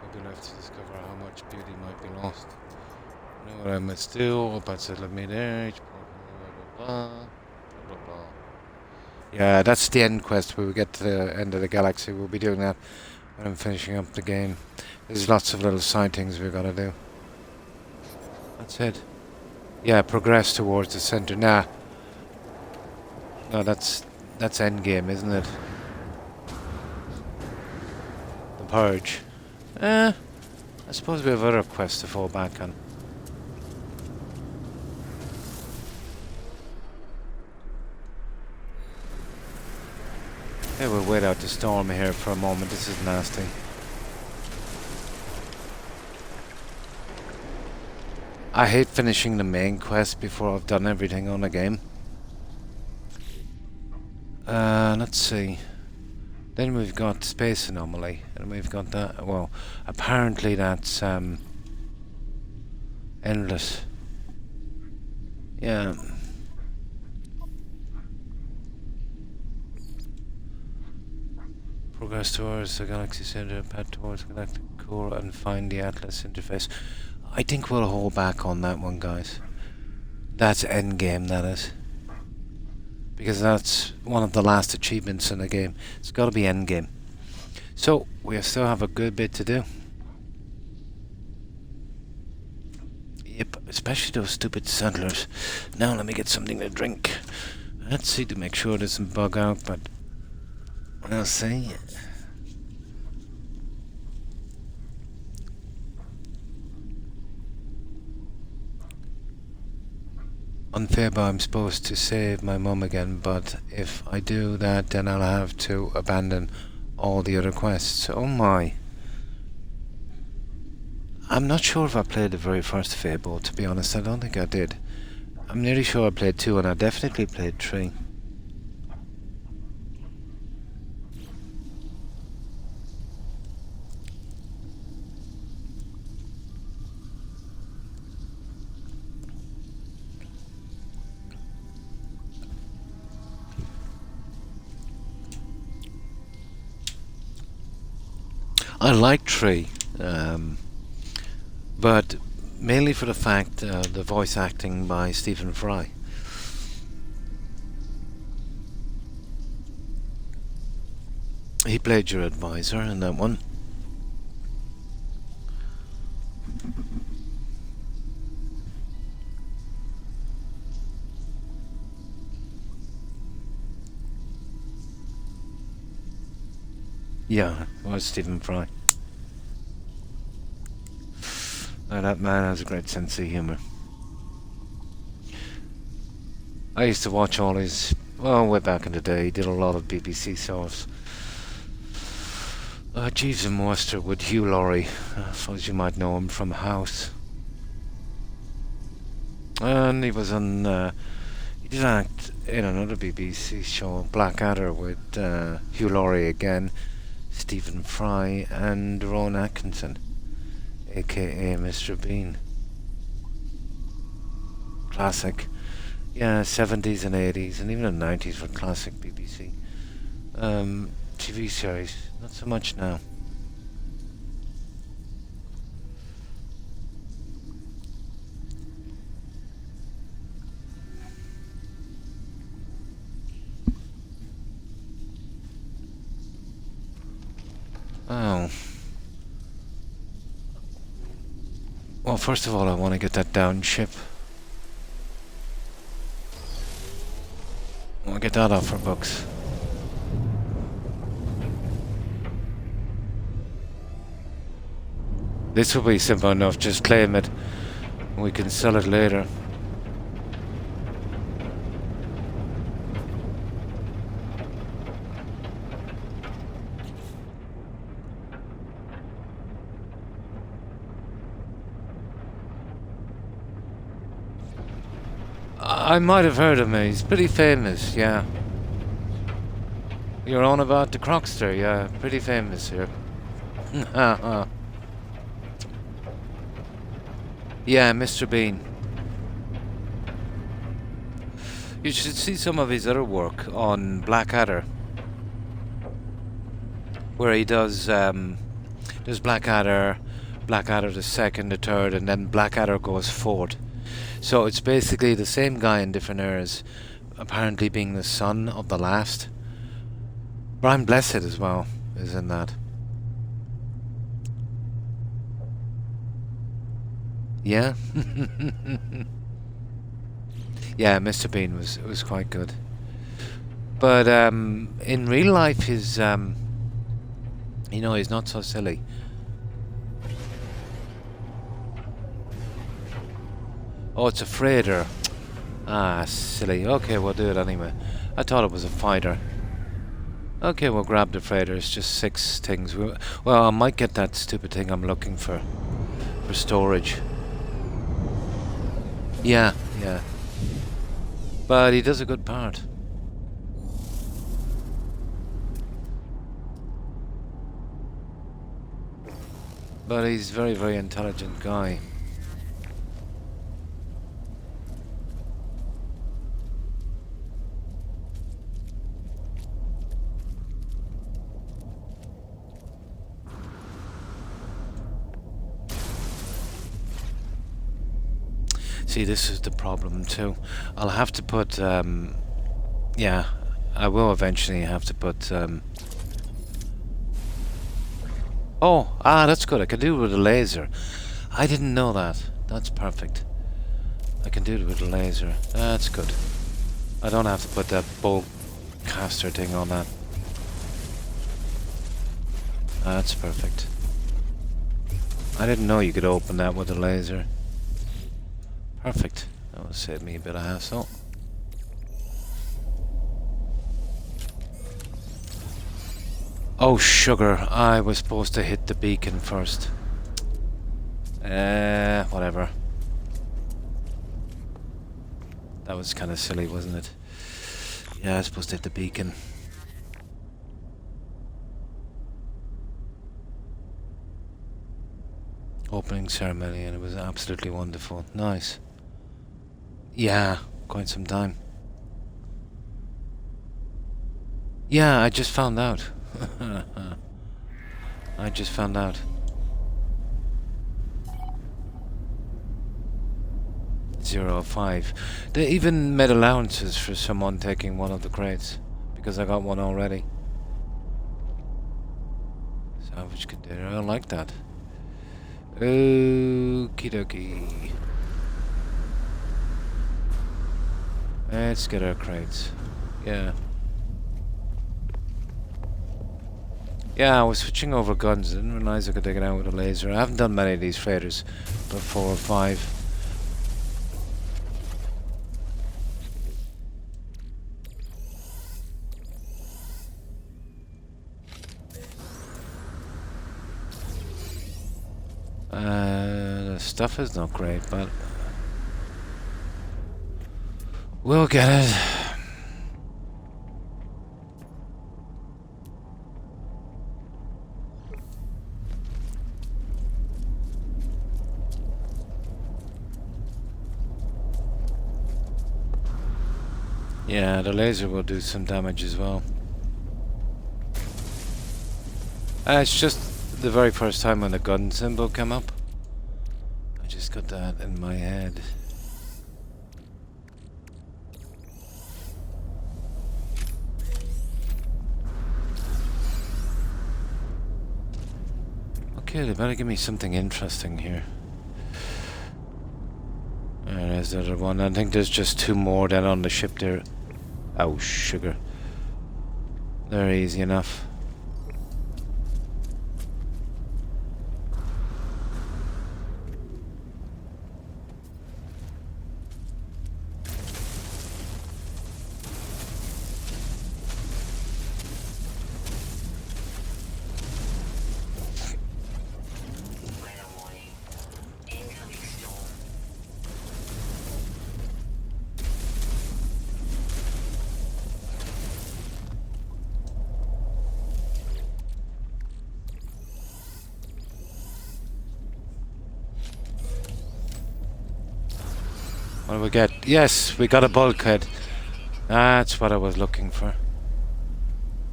will be left to discover, how much beauty might be lost. I know what I must do. Hope I said let me there. Each blah blah blah blah blah. Yeah, that's the end quest where we get to the end of the galaxy. We'll be doing that when I'm finishing up the game. There's lots of little side things we've got to do. That's it. Yeah, progress towards the center. Nah. No, that's end game, isn't it? The Purge. I suppose we have other quests to fall back on. Yeah, we'll wait out the storm here for a moment. This is nasty. I hate finishing the main quest before I've done everything on the game. Let's see. Then we've got Space Anomaly, and we've got that. Well, apparently that's endless. Yeah. Progress towards the galaxy center, pad towards the galactic core, and find the Atlas interface. I think we'll hold back on that one, guys. That's endgame, that is. Because that's one of the last achievements in the game. It's got to be endgame. So, we still have a good bit to do. Yep, especially those stupid settlers. Now let me get something to drink. Let's see to make sure it doesn't bug out, but we'll see. Unfair, but I'm supposed to save my mum again, but if I do that, then I'll have to abandon all the other quests. Oh my. I'm not sure if I played the very first Fable, to be honest. I don't think I did. I'm nearly sure I played 2, and I definitely played 3. I like 3, but mainly for the fact the voice acting by Stephen Fry. He played your advisor in that one. Yeah, it was Stephen Fry. That man has a great sense of humour. I used to watch all his... Well, way back in the day, he did a lot of BBC shows. Jeeves and Monster with Hugh Laurie. I suppose you might know him from House. And he was on... he did act in another BBC show, Blackadder, with Hugh Laurie again, Stephen Fry, and Rowan Atkinson, aka Mr. Bean. Classic. Yeah, 70s and 80s, and even the 90s were classic BBC. TV series, not so much now. Oh. Well, first of all, I want to get that down ship. I want to get that off our books. This will be simple enough, just claim it. We can sell it later. I might have heard of him, he's pretty famous, yeah. You're on about the Crocster, yeah, pretty famous here. Yeah, Mr. Bean. You should see some of his other work on Blackadder, where he does Blackadder, Blackadder the second, the third, and then Blackadder goes forward. So it's basically the same guy in different eras, apparently being the son of the last. Brian Blessed as well is in that. Yeah. Yeah, Mr. Bean was quite good. But in real life, he's he's not so silly. Oh, it's a freighter. Ah, silly. Okay, we'll do it anyway. I thought it was a fighter. Okay, we'll grab the freighter. It's just 6 things. Well, I might get that stupid thing I'm looking for storage. Yeah. But he does a good part. But he's a very, very intelligent guy. See, this is the problem too. I'll have to put, yeah, I will eventually have to put, that's good. I can do it with a laser. I didn't know that. That's perfect. I can do it with a laser. That's good. I don't have to put that bolt caster thing on that. That's perfect. I didn't know you could open that with a laser. Perfect. That will save me a bit of hassle. Oh, sugar. I was supposed to hit the beacon first. Whatever. That was kind of silly, wasn't it? Yeah, I was supposed to hit the beacon. Opening ceremony, and it was absolutely wonderful. Nice. Yeah, quite some time. Yeah, I just found out. I just found out. 005. They even made allowances for someone taking one of the crates, because I got one already. Salvage container, I like that. Okie dokie. Let's get our crates. Yeah. Yeah, I was switching over guns. I didn't realize I could take it out with a laser. I haven't done many of these freighters, but 4 or 5. The stuff is not great, but we'll get it. Yeah, the laser will do some damage as well. It's just the very first time when the gun symbol came up. I just got that in my head. Okay, they better give me something interesting here. There's the other one. I think there's just 2 more then on the ship there. Oh, sugar. They're easy enough. What do we get? Yes, we got a bulkhead. That's what I was looking for.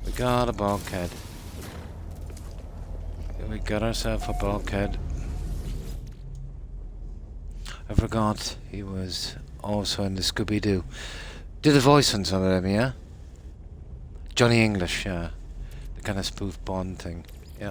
We got a bulkhead. We got ourselves a bulkhead. I forgot he was also in the Scooby-Doo. Did a voice on some of them, yeah? Johnny English, yeah. The kind of spoof Bond thing, yeah.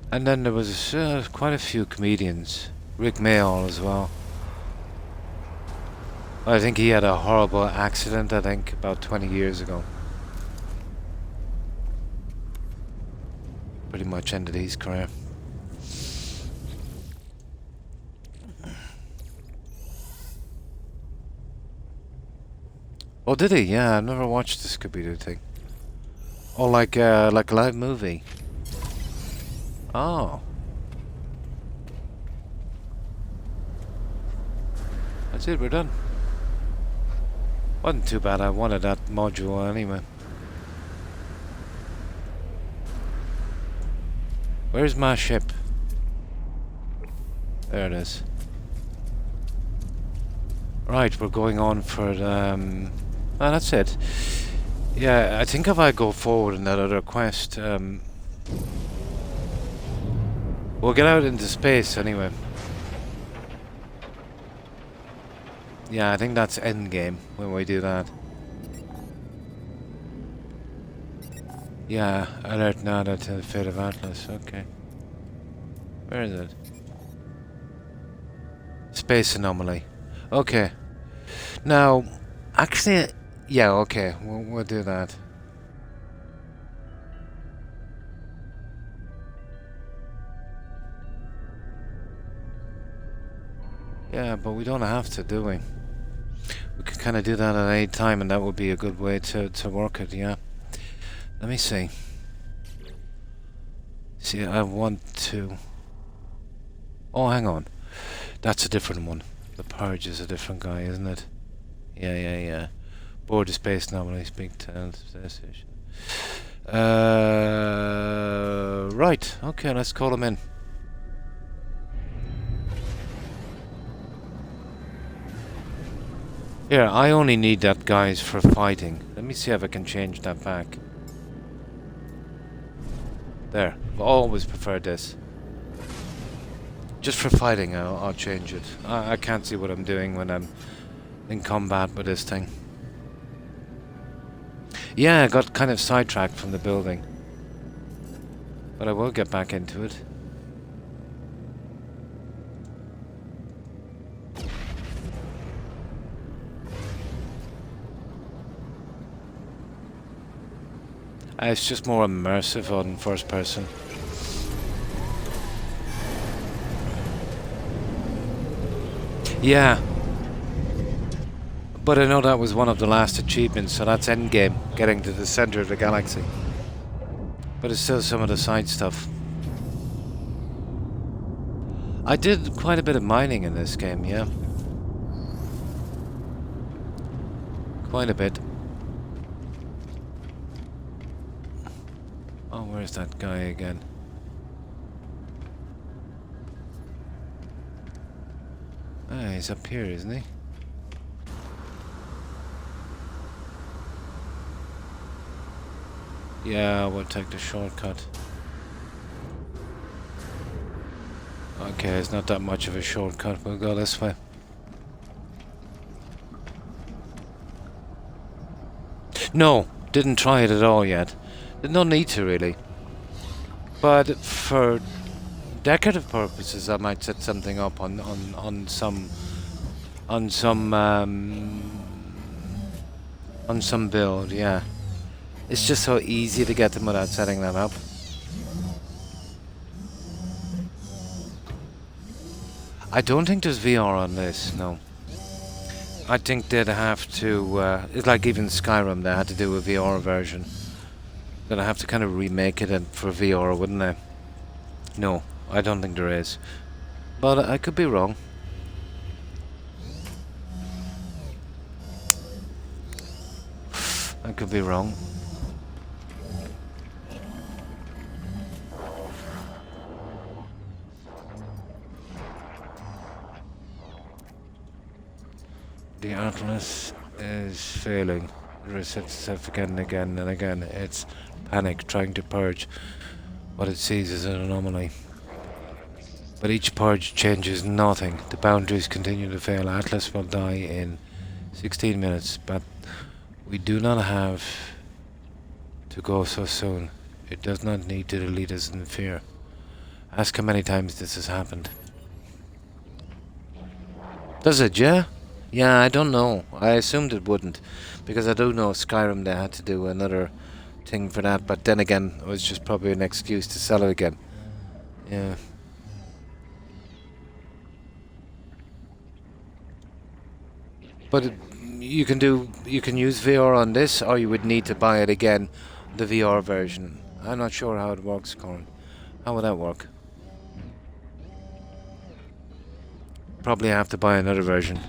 And then there was quite a few comedians. Rick Mayall as well. I think he had a horrible accident, I think, about 20 years ago. Pretty much ended his career. Oh, did he? Yeah, I've never watched the Scooby-Doo thing. Oh, like a live movie. Oh. That's it, we're done. Wasn't too bad. I wanted that module anyway. Where's my ship? There it is. Right, we're going on for the... oh, that's it. Yeah, I think if I go forward in that other quest, we'll get out into space anyway. Yeah, I think that's endgame when we do that. Yeah, alert nada to the fate of Atlas. Okay. Where is it? Space anomaly. Okay. Now, actually, yeah, okay, we'll do that. Yeah, but we don't have to, do we? We could kind of do that at any time, and that would be a good way to work it, yeah. Let me see. See, I want to... oh, hang on. That's a different one. The Purge is a different guy, isn't it? Yeah. Board the space anomaly, speak to the station. Right. Okay, let's call him in. Here, I only need that guys for fighting. Let me see if I can change that back. There. I've always preferred this. Just for fighting, I'll change it. I can't see what I'm doing when I'm in combat with this thing. Yeah, I got kind of sidetracked from the building. But I will get back into it. It's just more immersive on first person. Yeah. But I know that was one of the last achievements, so that's endgame, getting to the center of the galaxy. But it's still some of the side stuff. I did quite a bit of mining in this game, yeah. Quite a bit. Oh, where's that guy again? Ah, he's up here, isn't he? Yeah, we'll take the shortcut. Okay, it's not that much of a shortcut. We'll go this way. No, didn't try it at all yet. There's no need to, really. But for decorative purposes, I might set something up on some build. Yeah, it's just so easy to get them without setting that up. I don't think there's VR on this. No. I think they'd have to. It's like even Skyrim, they had to do a VR version. Gonna have to kind of remake it for VR, wouldn't they? No, I don't think there is. But I could be wrong. I could be wrong. The Atlas is failing. It resets itself again and again and again. It's panic, trying to purge what it sees as an anomaly. But each purge changes nothing. The boundaries continue to fail. Atlas will die in 16 minutes, but we do not have to go so soon. It does not need to delete us in fear. Ask how many times this has happened. Does it, yeah? Yeah, I don't know. I assumed it wouldn't, because I do know Skyrim they had to do another thing for that, but then again, it was just probably an excuse to sell it again. Yeah. But you can use VR on this, or you would need to buy it again, the VR version. I'm not sure how it works, Colin. How would that work? Probably have to buy another version.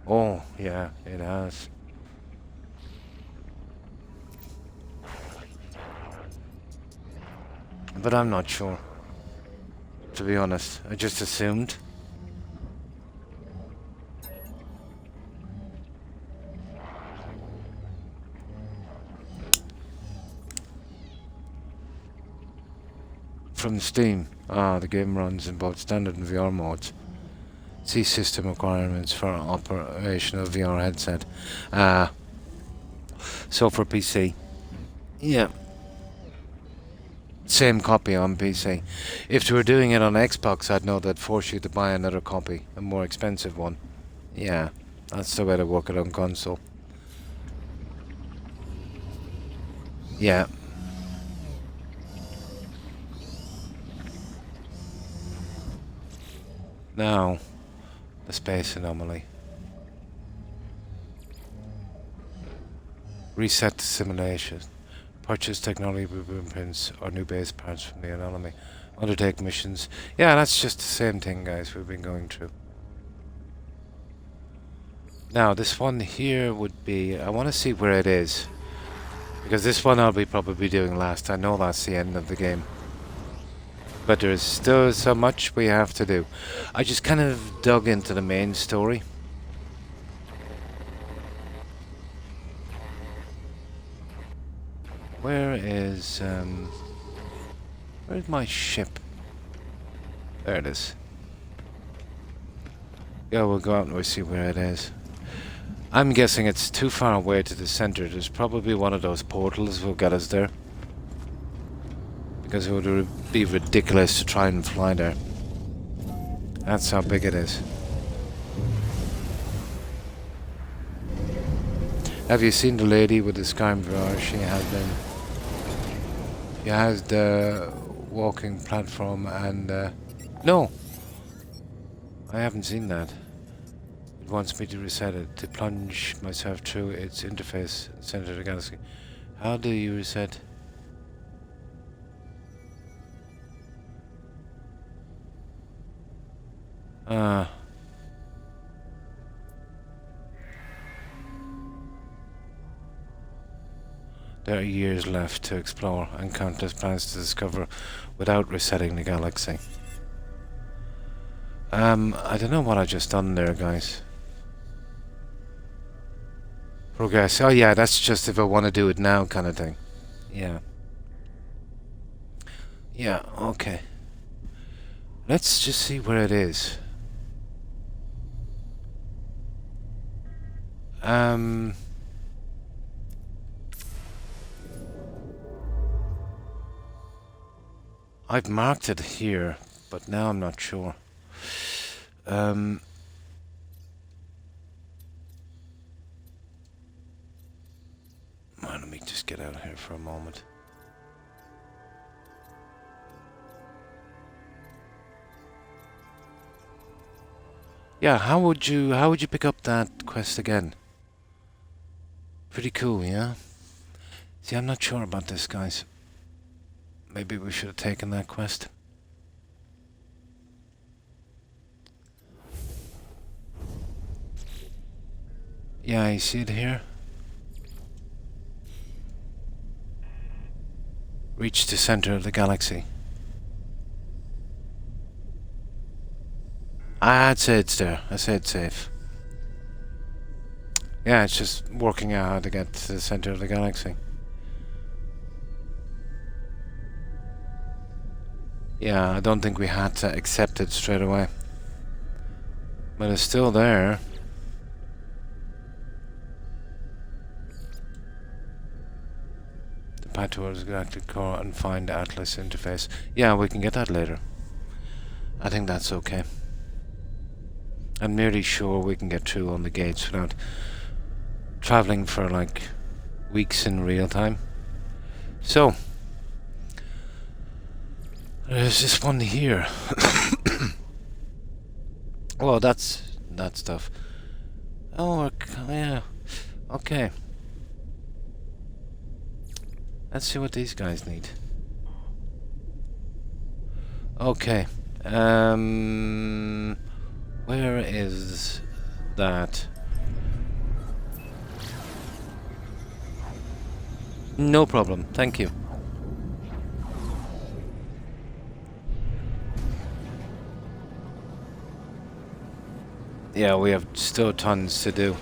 Oh, yeah, it has. But I'm not sure, to be honest. I just assumed. From Steam. Ah, the game runs in both standard and VR modes. See system requirements for operation of VR headset. Ah, so for PC. Yeah. Same copy on PC. If they were doing it on Xbox, I'd know they'd force you to buy another copy, a more expensive one. Yeah, that's the way to work it on console. Yeah. Now, the space anomaly. Reset the simulation. Purchase technology blueprints or new base parts from the anomaly. Undertake missions. Yeah, that's just the same thing, guys, we've been going through. Now, this one here would be... I want to see where it is. Because this one I'll be probably doing last. I know that's the end of the game. But there's still so much we have to do. I just kind of dug into the main story. Where's my ship? There it is. Yeah, we'll go out and we'll see where it is. I'm guessing it's too far away to the center. There's probably one of those portals will get us there. Because it would be ridiculous to try and fly there. That's how big it is. Have you seen the lady with the Skyrim VR? She has been... She has the walking platform and... No! I haven't seen that. It wants me to reset it, to plunge myself through its interface, center of the galaxy. How do you reset? There are years left to explore and countless planets to discover without resetting the galaxy. I don't know what I just done there, guys. Progress. Oh yeah, that's just if I want to do it now kind of thing. Yeah. Yeah, okay. Let's just see where it is. I've marked it here, but now I'm not sure. Let me just get out of here for a moment. Yeah, how would you pick up that quest again? Pretty cool, yeah? See, I'm not sure about this, guys. Maybe we should have taken that quest. Yeah, you see it here? Reach the center of the galaxy. I'd say it's there. I say it's safe. Yeah, it's just working out how to get to the center of the galaxy. Yeah, I don't think we had to accept it straight away. But it's still there. The path towards the galactic core and find the Atlas interface. Yeah, we can get that later. I think that's okay. I'm nearly sure we can get through on the gates without traveling for like weeks in real time. So, there's this one here. Oh, that's that stuff. Oh, yeah. Okay. Let's see what these guys need. Okay. Where is that? No problem. Thank you. Yeah, we have still tons to do.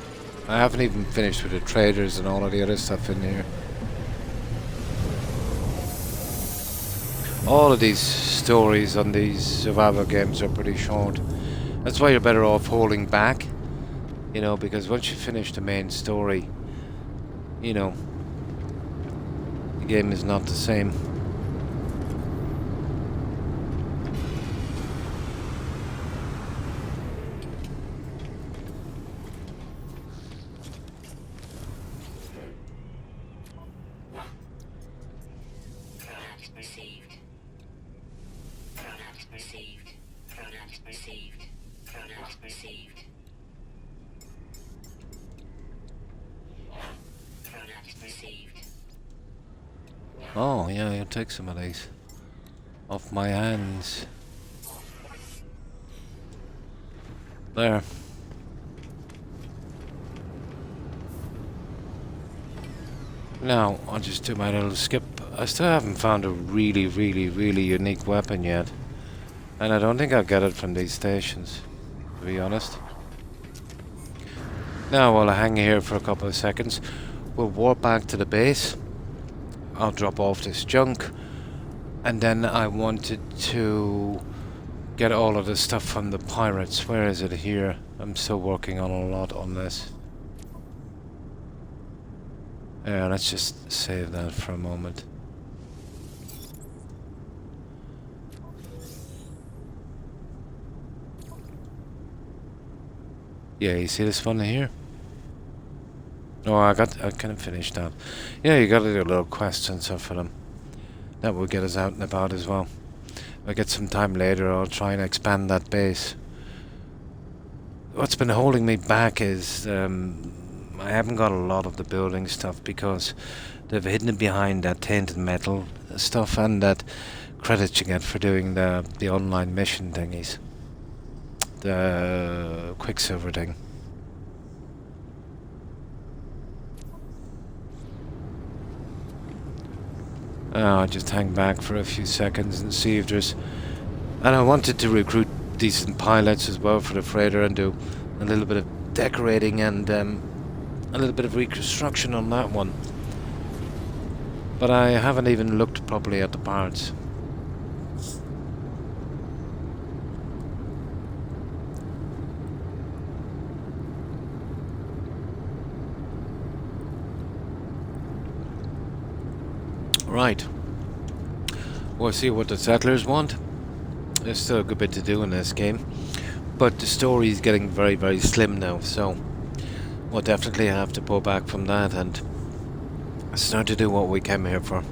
I haven't even finished with the traders and all of the other stuff in here. All of these stories on these survival games are pretty short. That's why you're better off holding back, you know, because once you finish the main story, you know, the game is not the same. Product received. Product received. Product received. Product received. Product received. Oh, yeah, you'll take some of these off my hands. There. Now, I'll just do my little skip. I still haven't found a really, really, really unique weapon yet. And I don't think I'll get it from these stations, to be honest. Now, while I hang here for a couple of seconds, we'll warp back to the base. I'll drop off this junk. And then I wanted to get all of the stuff from the pirates. Where is it here? I'm still working on a lot on this. Yeah, let's just save that for a moment. Yeah, you see this one here? Oh, I kind of finished that. Yeah, you gotta do a little quest and stuff for them. That will get us out and about as well. If I get some time later, I'll try and expand that base. What's been holding me back is I haven't got a lot of the building stuff because they've hidden it behind that tainted metal stuff and that credits you get for doing the online mission thingies. The Quicksilver thing. I'll just hang back for a few seconds and see if there's... And I wanted to recruit decent pilots as well for the freighter and do a little bit of decorating and a little bit of reconstruction on that one. But I haven't even looked properly at the parts. Right. We'll see what the settlers want. There's still a good bit to do in this game. But the story is getting very, very slim now, so we'll definitely have to pull back from that and start to do what we came here for.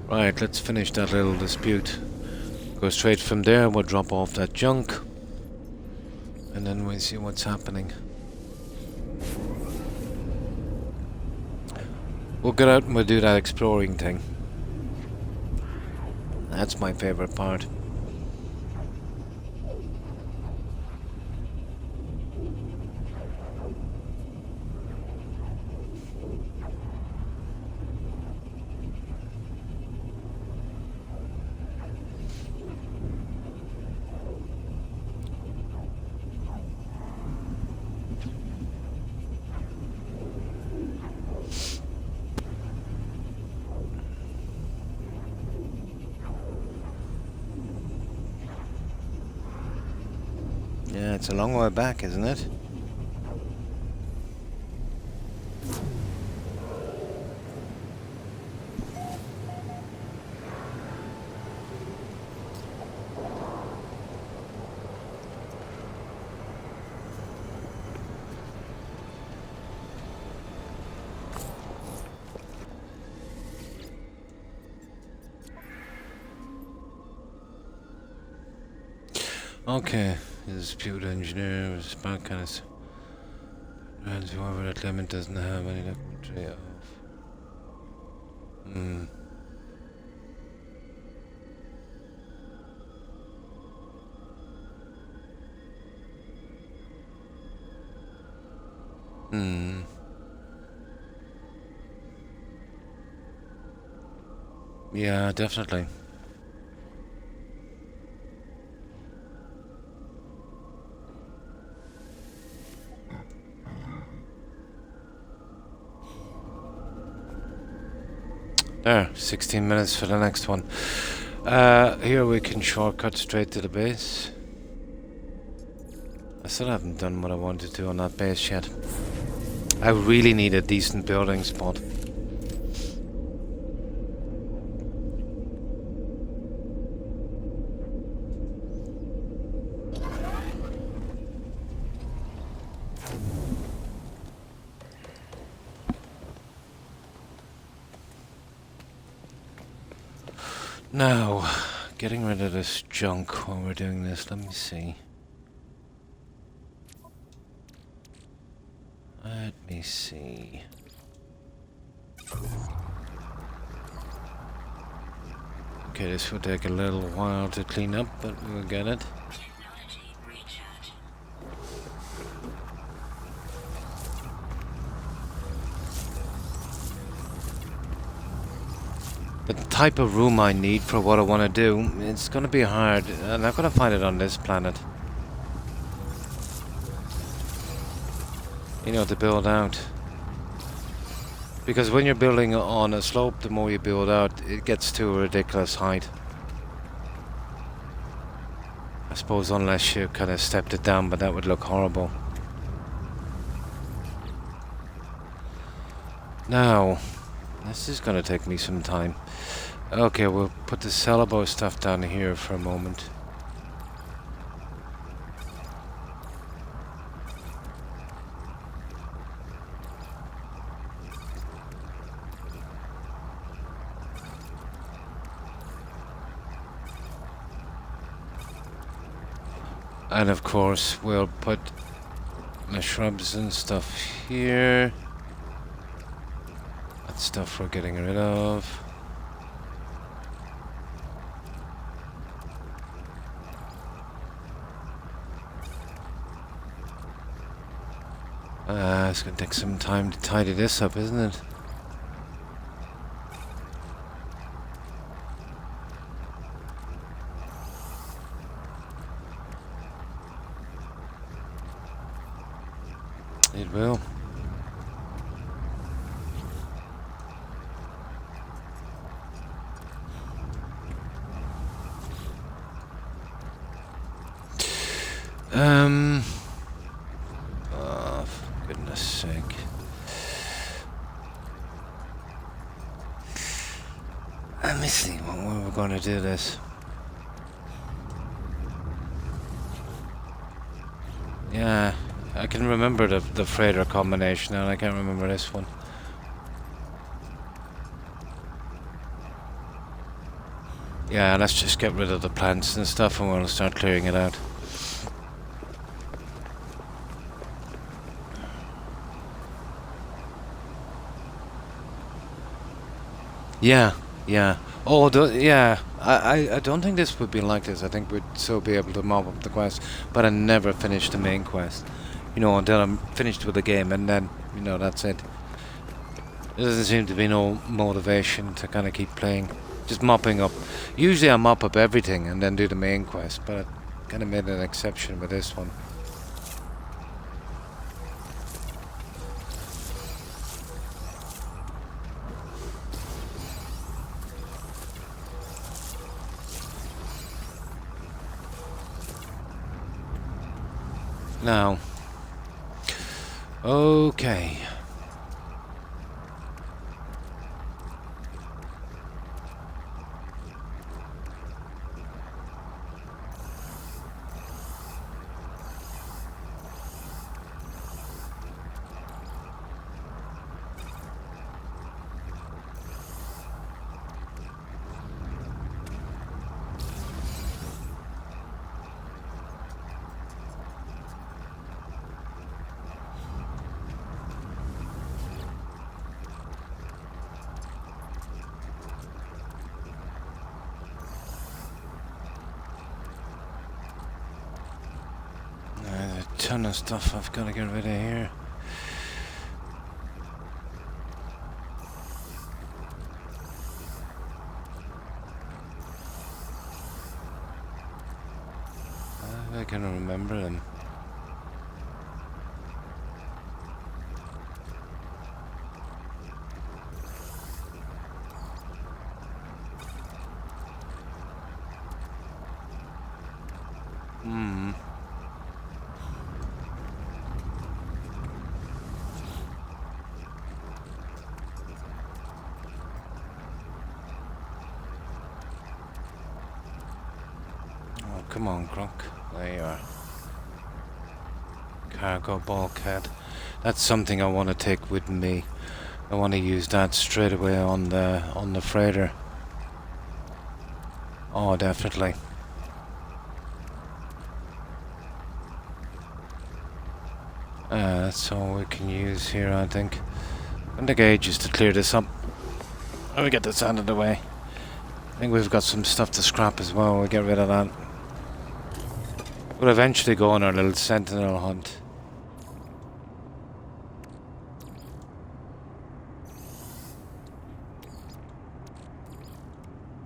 Right, let's finish that little dispute. Go straight from there, we'll drop off that junk. And then we'll see what's happening. We'll get out and we'll do that exploring thing. That's my favorite part. Yeah, it's a long way back, isn't it? Okay, dispute engineer, spark kind of... Whoever that limit doesn't have any documentary of... Hmm. Yeah, definitely. There, 16 minutes for the next one. Here we can shortcut straight to the base. I still haven't done what I wanted to on that base yet. I really need a decent building spot. Now, getting rid of this junk while we're doing this, let me see. Let me see. Okay, this will take a little while to clean up, but we'll get it. Technology recharge. The type of room I need for what I want to do, it's going to be hard. I'm not going to find it on this planet. You know, to build out. Because when you're building on a slope, the more you build out, it gets to a ridiculous height. I suppose unless you kind of stepped it down, but that would look horrible. Now, this is going to take me some time. Okay, we'll put the sellable stuff down here for a moment. And of course, we'll put the shrubs and stuff here. That stuff we're getting rid of. It's gonna take some time to tidy this up, isn't it? It will. Oh, for goodness sake. Let me see when we're going to do this. Yeah, I can remember the freighter combination, and I can't remember this one. Yeah, let's just get rid of the plants and stuff, and we'll start clearing it out. Yeah, yeah. Oh, yeah. I don't think this would be like this. I think we'd still be able to mob up the quest, but I never finished the main quest. You know, until I'm finished with the game, and then, you know, that's it. There doesn't seem to be no motivation to kind of keep playing. Just mopping up. Usually I mop up everything and then do the main quest, but I kind of made an exception with this one. Now, okay. There's a ton of stuff I've got to get rid of here. come on, Croc. There you are. Cargo bulkhead. That's something I want to take with me. I want to use that straight away on the freighter. Oh, definitely. That's all we can use here, I think. And the gauge is to clear this up. Let me get this out of the way. I think we've got some stuff to scrap as well. We'll get rid of that. We'll eventually go on our little sentinel hunt.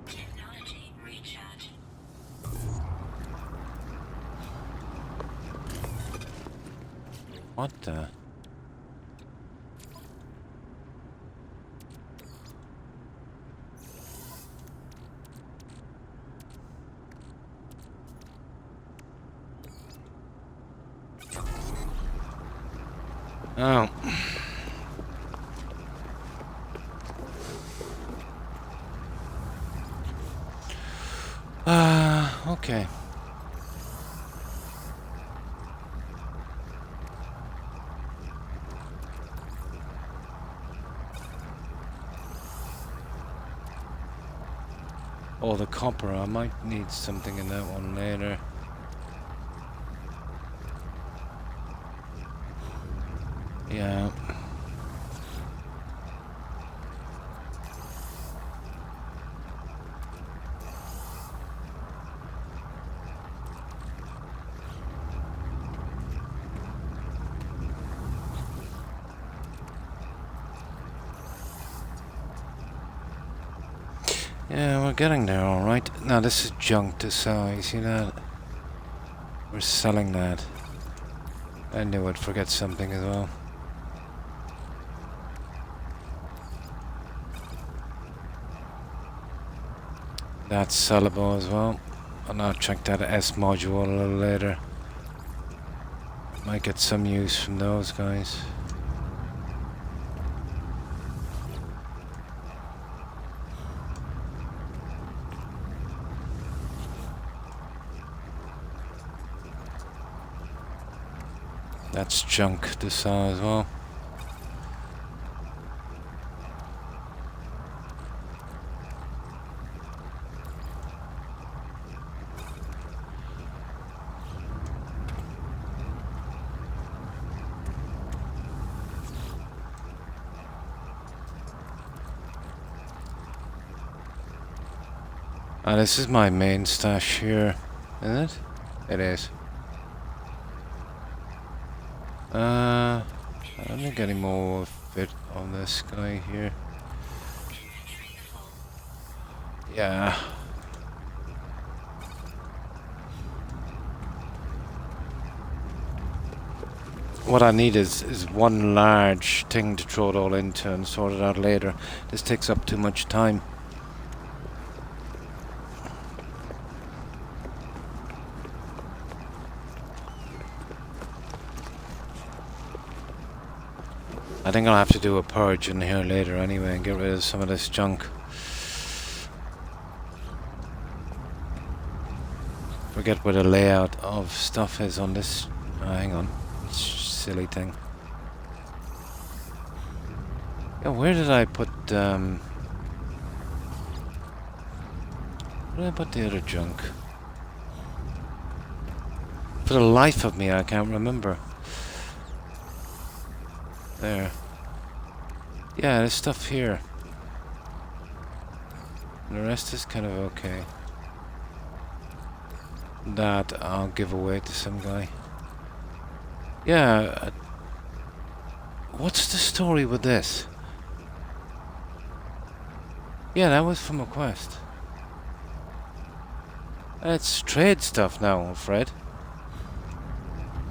Technology recharge. What the? Oh. Okay. Oh, the copper. I might need something in that one later. Yeah. Yeah, we're getting there, alright. Now, this is junk to sell. You see that? We're selling that. I knew I'd forget something as well. That's sellable as well. And I'll check that S module a little later. Might get some use from those guys. That's junk to sell as well. This is my main stash here, isn't it? It is. I don't think any more fit on this guy here. Yeah. What I need is one large thing to throw it all into and sort it out later. This takes up too much time. I think I'll have to do a purge in here later anyway and get rid of some of this junk. Forget where the layout of stuff is on this. Hang on. Silly thing. Yeah, where did I put where did I put the other junk? For the life of me, I can't remember. There. Yeah, there's stuff here. And the rest is kind of okay. That I'll give away to some guy. Yeah. What's the story with this? Yeah, that was from a quest. It's trade stuff now, Fred.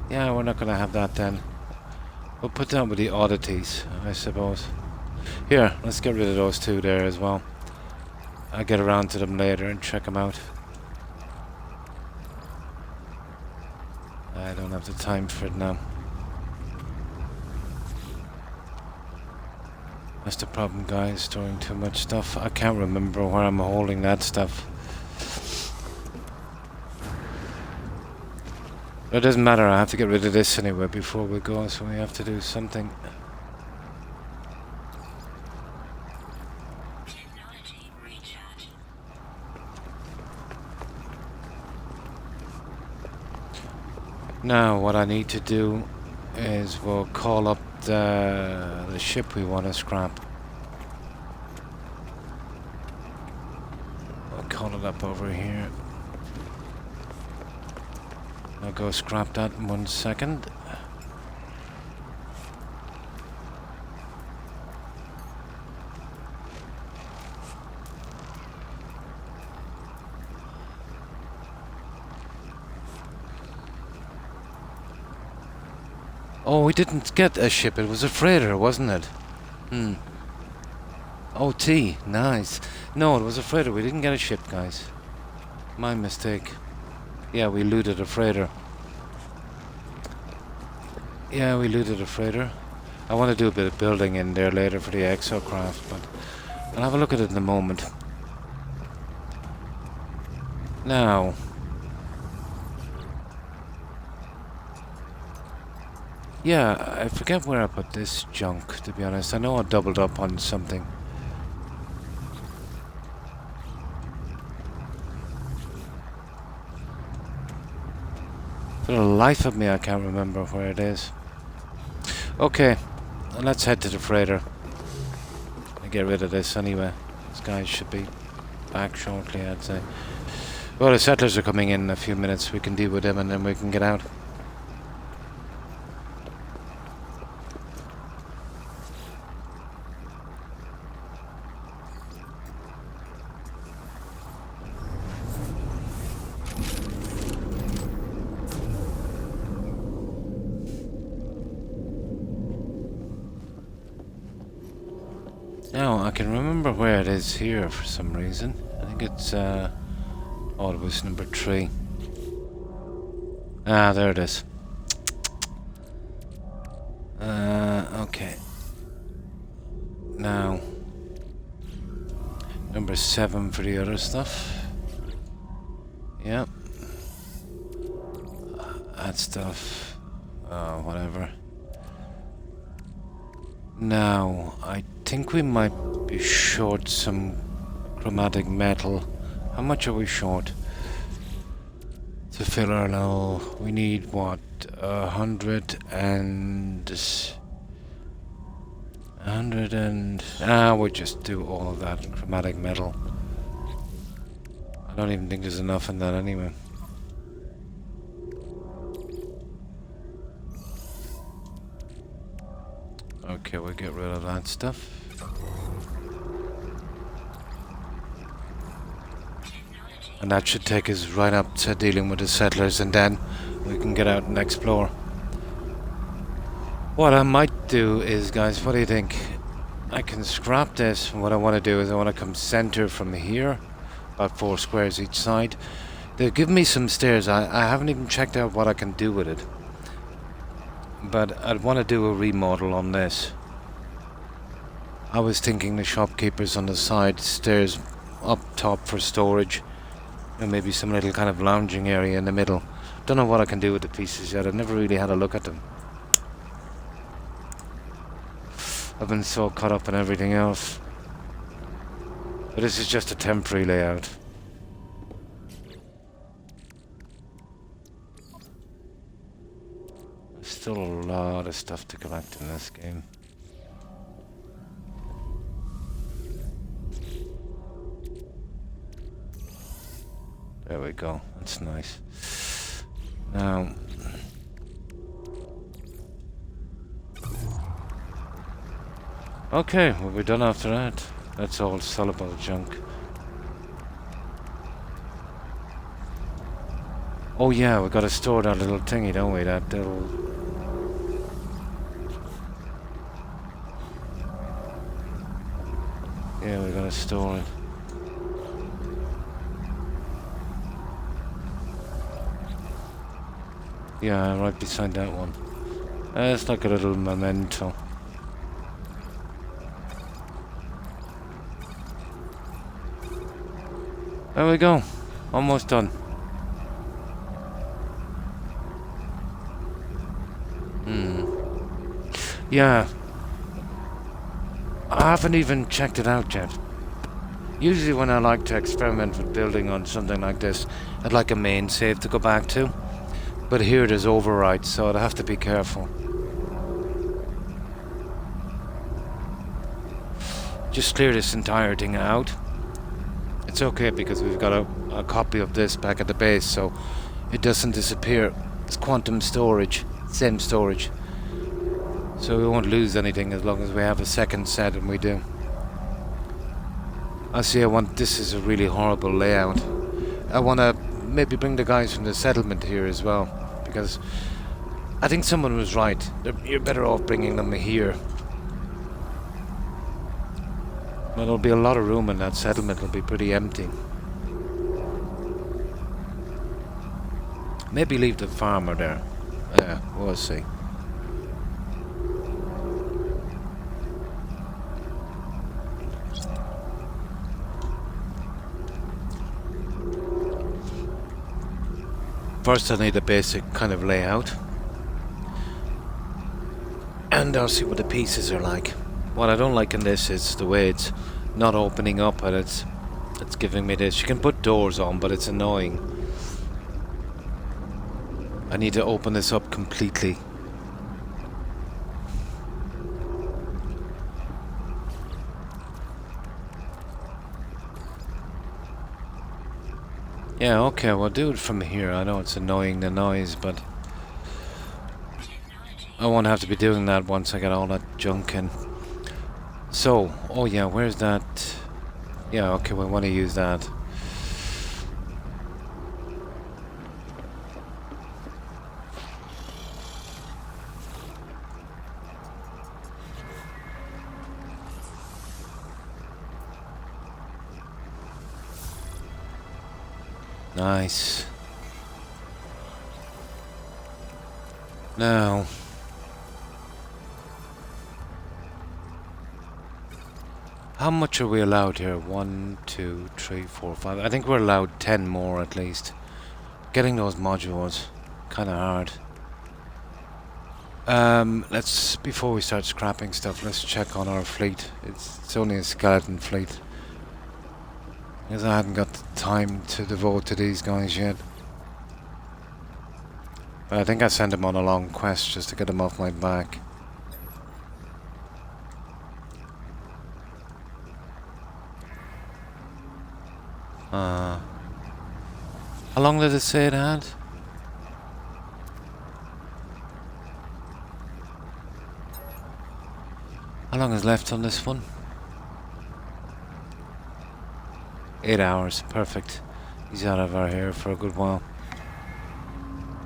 Yeah, we're not gonna have that then. We'll put down with the oddities, I suppose. Here, let's get rid of those two there as well. I'll get around to them later and check them out. I don't have the time for it now. That's the problem, guys, storing too much stuff. I can't remember where I'm holding that stuff. But it doesn't matter, I have to get rid of this anyway before we go, so we have to do something. Technology recharge. Now, what I need to do is we'll call up the ship we want to scrap. I'll call it up over here. I'll go scrap that in 1 second. Oh, we didn't get a ship. It was a freighter, wasn't it? OT, nice. No, it was a freighter. We didn't get a ship, guys. My mistake. Yeah, we looted a freighter. Yeah, we looted a freighter. I want to do a bit of building in there later for the exocraft, but I'll have a look at it in a moment. Now, yeah, I forget where I put this junk, to be honest. I know I doubled up on something. For the life of me, I can't remember where it is. Okay, let's head to the freighter. And get rid of this anyway. These guys should be back shortly, I'd say. Well, the settlers are coming in a few minutes. We can deal with them and then we can get out. Now, I can remember where it is here for some reason. I think it's, oh, it was number 3. Ah, there it is. Okay. Now, number 7 for the other stuff. Yep. That stuff. Whatever. Now, I think we might be short some chromatic metal. How much are we short? To fill our low, we need what? 100 and... we'll just do all of that chromatic metal. I don't even think there's enough in that anyway. Okay, we'll get rid of that stuff. And that should take us right up to dealing with the settlers, and then we can get out and explore. What I might do is, guys, what do you think? I can scrap this, and what I want to do is I want to come center from here, about 4 squares each side. They've given me some stairs. I haven't even checked out what I can do with it. But I'd want to do a remodel on this. I was thinking the shopkeepers on the side, stairs up top for storage, and maybe some little kind of lounging area in the middle. Don't know what I can do with the pieces yet. I've never really had a look at them. I've been so caught up in everything else. But this is just a temporary layout. There's still a lot of stuff to collect in this game. There we go. That's nice. Now, okay, well, we're done after that. That's all sellable junk. Oh yeah, we gotta store that little thingy, don't we? That little... Yeah, we gotta store it. Yeah, right beside that one. It's like a little memento. There we go. Almost done. Yeah, I haven't even checked it out yet. Usually when I like to experiment with building on something like this, I'd like a main save to go back to. But here it is overwrites, so I'd have to be careful. Just clear this entire thing out. It's okay because we've got a copy of this back at the base, so it doesn't disappear. It's quantum storage, same storage. So we won't lose anything as long as we have a second set, and we do. This is a really horrible layout. I want to maybe bring the guys from the settlement here as well, because I think someone was right. You're better off bringing them here. Well, there'll be a lot of room in that settlement. It'll be pretty empty. Maybe leave the farmer there. Yeah, we'll see. First I need a basic kind of layout. And I'll see what the pieces are like. What I don't like in this is the way it's not opening up, and it's giving me this. You can put doors on, but it's annoying. I need to open this up completely. Yeah, okay, we'll do it from here. I know it's annoying, the noise, but I won't have to be doing that once I get all that junk in. So, oh yeah, where's that? Yeah, okay, we want to use that. Nice. Now, how much are we allowed here? 1, 2, 3, 4, 5. I think we're allowed 10 more at least. Getting those modules, kind of hard. Before we start scrapping stuff, let's check on our fleet. It's only a skeleton fleet. Because I hadn't got the time to devote to these guys yet. But I think I sent them on a long quest just to get them off my back. How long did it say it had? How long is left on this one? 8 hours, perfect. He's out of our hair for a good while.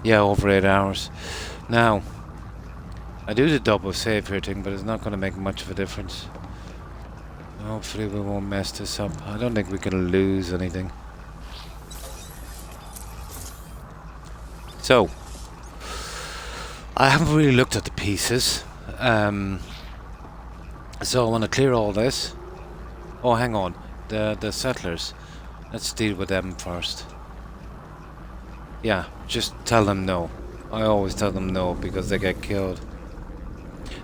Yeah, over 8 hours. Now, I do the double save here thing, but it's not going to make much of a difference. Hopefully we won't mess this up. I don't think we can lose anything. So, I haven't really looked at the pieces. So I want to clear all this. Oh, hang on. The settlers. Let's deal with them first. Yeah, just tell them no. I always tell them no because they get killed.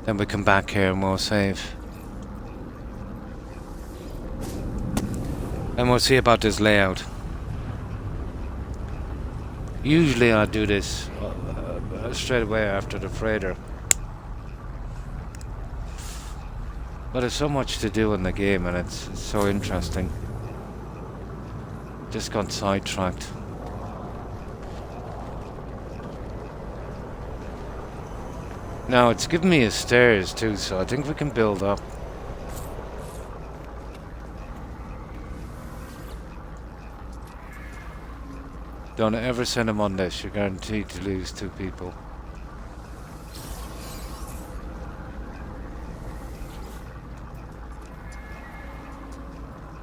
Then we come back here and we'll save. And we'll see about this layout. Usually I do this straight away after the freighter. But there's so much to do in the game and it's so interesting. Just got sidetracked. Now it's giving me a stairs too, so I think we can build up. Don't ever send them on this, you're guaranteed to lose 2 people.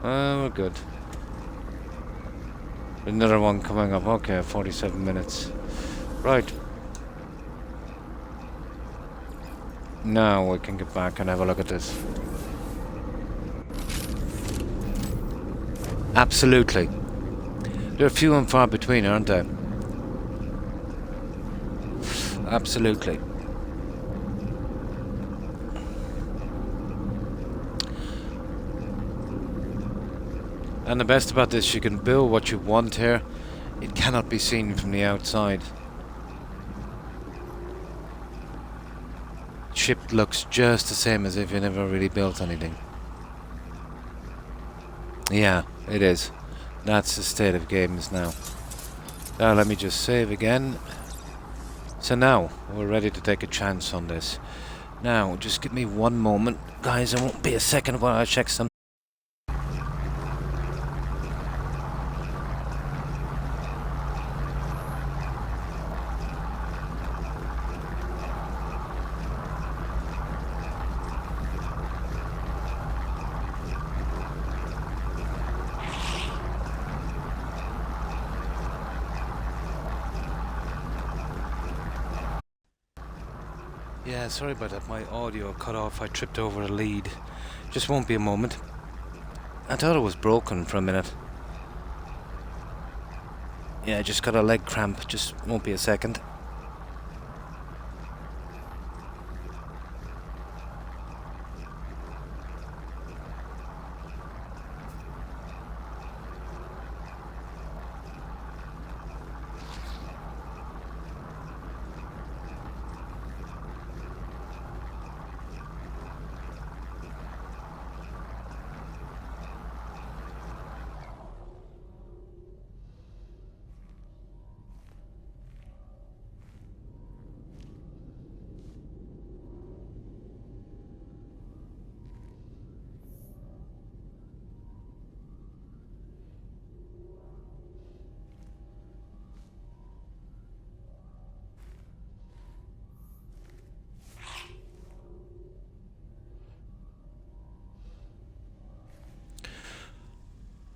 We're good. Another one coming up. Okay, 47 minutes. Right. Now we can get back and have a look at this. Absolutely. They're few and far between, aren't they? Absolutely. And the best about this, you can build what you want here. It cannot be seen from the outside. Ship looks just the same as if you never really built anything. Yeah, it is. That's the state of games now. Now let me just save again. So now, we're ready to take a chance on this. Now, just give me one moment. Guys, it won't be a second while I check some. Yeah, sorry about that. My audio cut off. I tripped over a lead. Just won't be a moment. I thought it was broken for a minute. Yeah, I just got a leg cramp. Just won't be a second.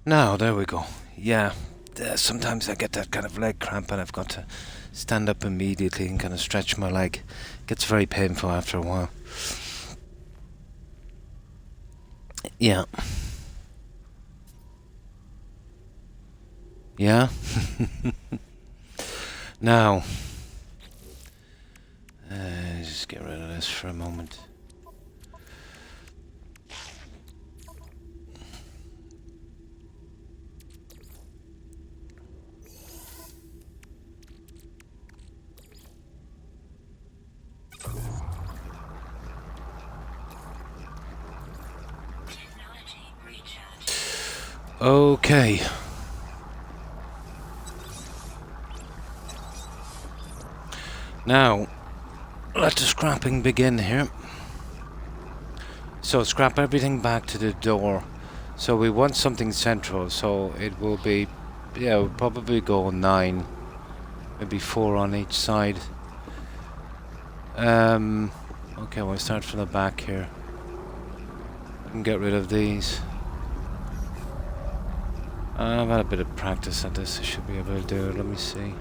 Now, there we go. Yeah, sometimes I get that kind of leg cramp and I've got to stand up immediately and kind of stretch my leg. It gets very painful after a while. Yeah. Yeah? Now, just get rid of this for a moment. Okay. Now, let the scrapping begin here. So scrap everything back to the door. So we want something central, so it will be, yeah, we'll probably go 9. Maybe 4 on each side. Okay, we'll start from the back here. We can get rid of these. I've had a bit of practice at this, I should be able to do it. Let me see.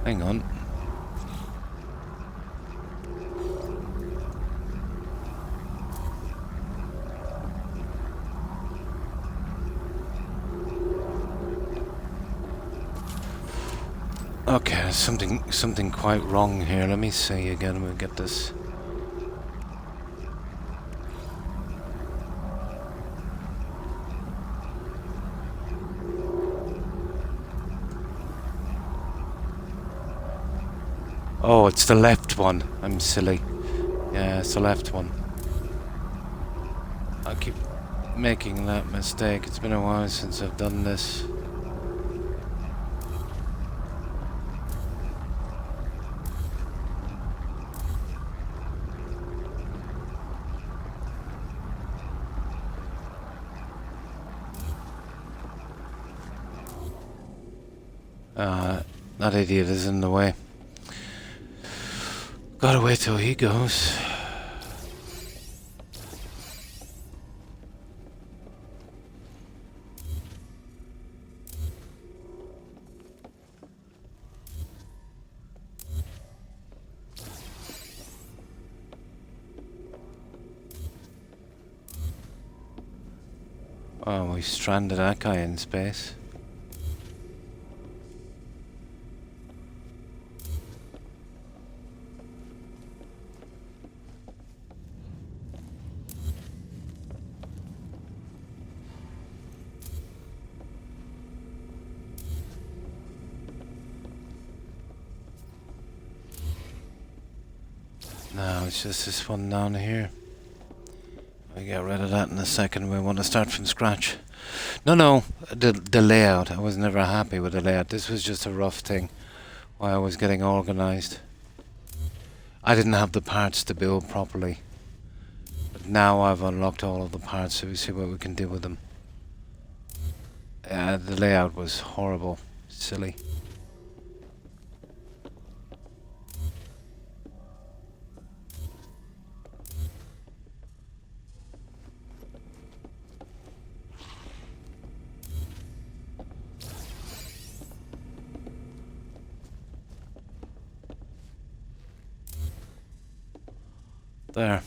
Hang on. Okay, there's something quite wrong here. Let me see again. We'll get this. Oh, it's the left one. I'm silly. Yeah, it's the left one. I keep making that mistake. It's been a while since I've done this. That idiot is in the way. Gotta wait till he goes. Oh, we stranded that guy in space. Now it's just this one down here. We get rid of that in a second. We want to start from scratch. No, the layout. I was never happy with the layout. This was just a rough thing while I was getting organised. I didn't have the parts to build properly. But now I've unlocked all of the parts, so we see what we can do with them. The layout was horrible. Silly. There.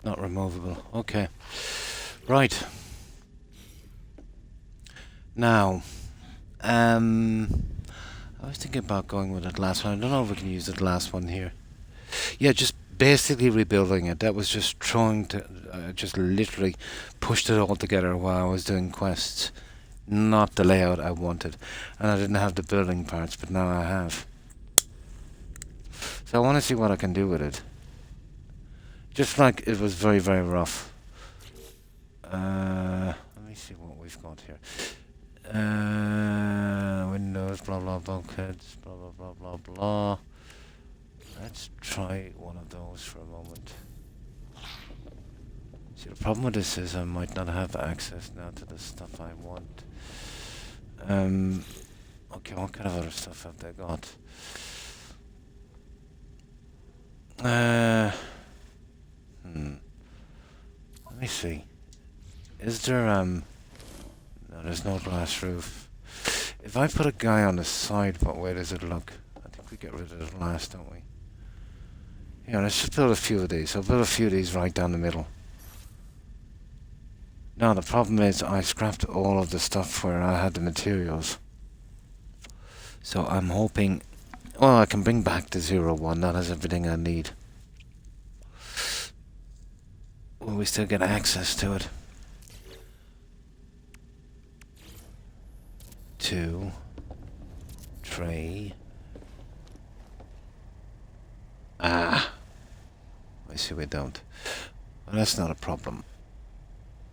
Not removable. Okay. Right. Now, I was thinking about going with that last one. I don't know if we can use that last one here. Yeah, just basically rebuilding it. That was just trying to, just literally pushed it all together while I was doing quests. Not the layout I wanted. And I didn't have the building parts, but now I have. So I want to see what I can do with it. Just like it was very, very rough. Let me see what we've got here. Windows, blah, blah, bulkheads, blah, blah, blah, blah, blah. Let's try one of those for a moment. See, the problem with this is I might not have access now to the stuff I want. Okay, what kind of other stuff have they got? Let me see. Is there, no, there's no glass roof. If I put a guy on the side, what way does it look? I think we get rid of the glass, don't we? Yeah, let's just build a few of these. I'll build a few of these right down the middle. Now, the problem is I scrapped all of the stuff where I had the materials. So I'm hoping, well, I can bring back the 01. That has everything I need. Will we still get access to it? 2, 3. I see we don't. Well, that's not a problem.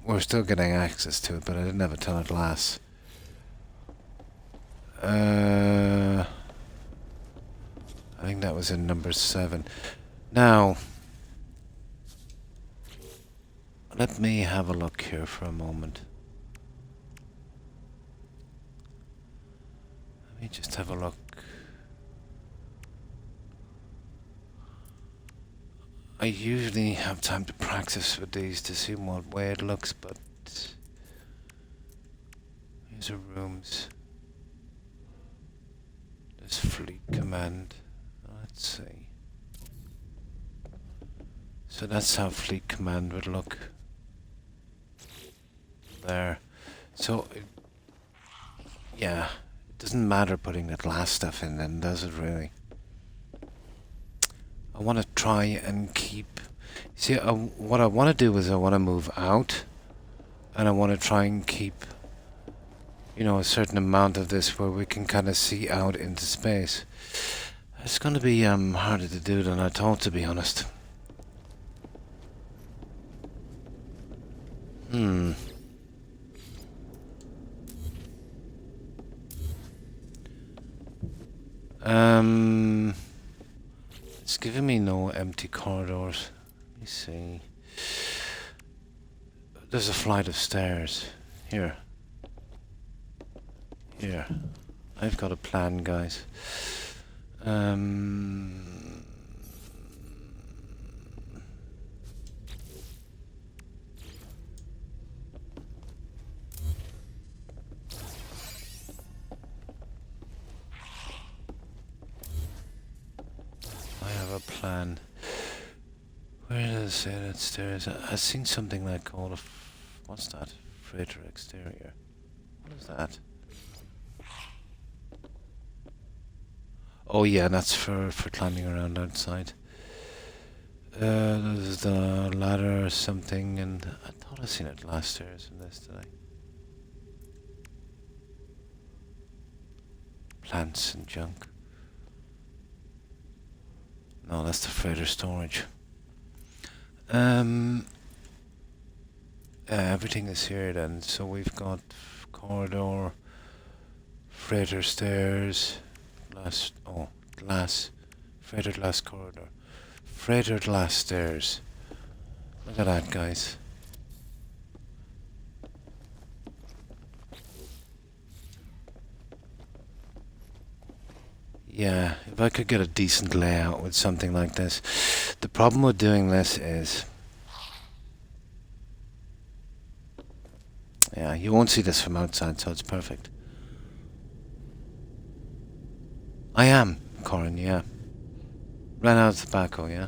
We're still getting access to it, but I didn't have a ton of glass. I think that was in number 7. Now, let me have a look here for a moment. Let me just have a look. I usually have time to practice with these to see what way it looks, but these are rooms. This fleet command. Let's see. So that's how fleet command would look. There. So, yeah, it doesn't matter putting the glass stuff in then, does it really? I want to try and keep... See, what I want to do is I want to move out, and I want to try and keep, you know, a certain amount of this where we can kind of see out into space. It's going to be harder to do than I thought, to be honest. It's giving me no empty corridors. Let me see. There's a flight of stairs. Here. Here. I've got a plan, guys. I have a plan. Where does it say that stairs? I've seen something like called a... What's that? Freighter exterior. What is that? Oh yeah, that's for climbing around outside. There's the ladder or something, and I thought I seen it last stairs in this today. Plants and junk. No, that's the freighter storage. Everything is here then. So we've got corridor, freighter stairs, glass, freighter glass corridor, freighter glass stairs. Look at that, guys. Yeah, if I could get a decent layout with something like this. The problem with doing this is, yeah, you won't see this from outside, so it's perfect. I am, Corin, yeah. Ran out of tobacco, yeah.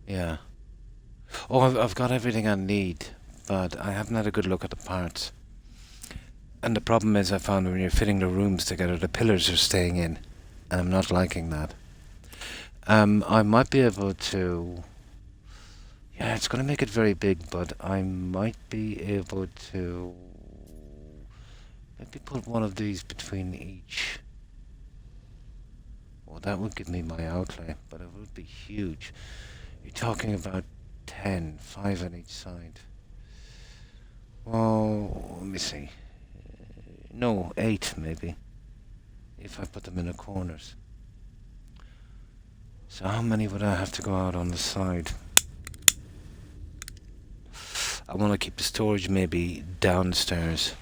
Yeah. Oh, I've got everything I need, but I haven't had a good look at the parts. And the problem is I found when you're fitting the rooms together, the pillars are staying in, and I'm not liking that. I might be able to... Yeah, it's going to make it very big, but I might be able to... Maybe put one of these between each. Well, that would give me my outlay, but it would be huge. You're talking about 10, 5 on each side. Well, let me see. No, 8 maybe. If I put them in the corners. So how many would I have to go out on the side? I want to keep the storage maybe downstairs.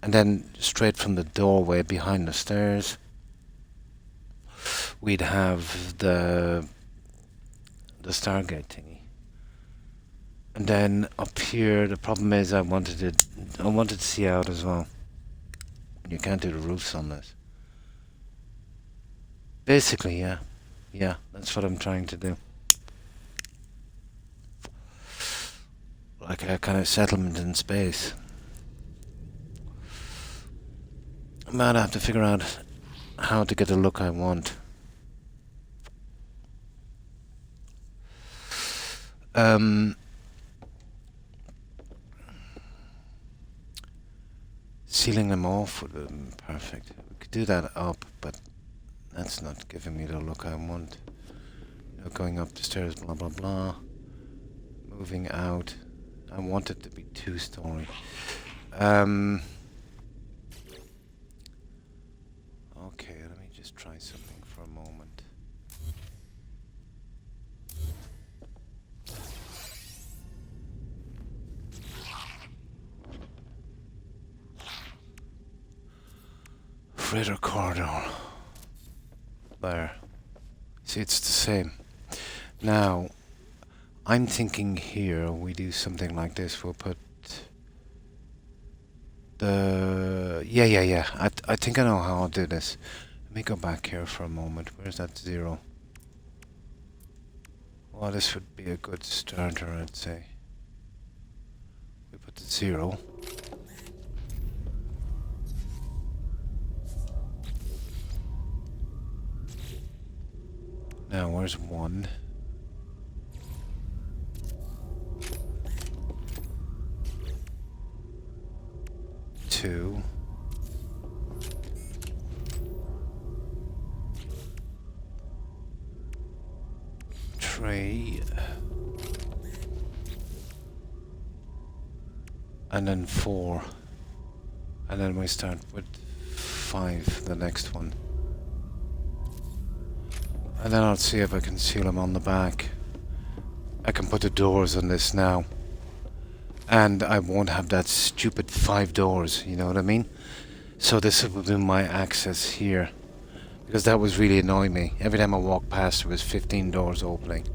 And then straight from the doorway behind the stairs, we'd have the Stargate thingy. And then up here, the problem is I wanted to see out as well. You can't do the roofs on this. Basically, yeah. Yeah, that's what I'm trying to do. Like a kind of settlement in space. I might have to figure out how to get the look I want. Sealing them off would have been perfect. We could do that up, but that's not giving me the look I want. You know, going up the stairs, blah blah blah. Moving out. I want it to be 2-story. Okay, let me just try something for a moment. Freighter corridor. There. See, it's the same. Now, I'm thinking here we do something like this. We'll put the... Yeah. I think I know how I'll do this. Let me go back here for a moment. Where's that 0? Well, this would be a good starter, I'd say. We put the 0. Now, where's 1? 2. 3. And then 4. And then we start with 5, the next one. And then I'll see if I can seal them on the back. I can put the doors on this now. And I won't have that stupid 5 doors, you know what I mean? So this will be my access here. Because that was really annoying me. Every time I walked past there was 15 doors opening.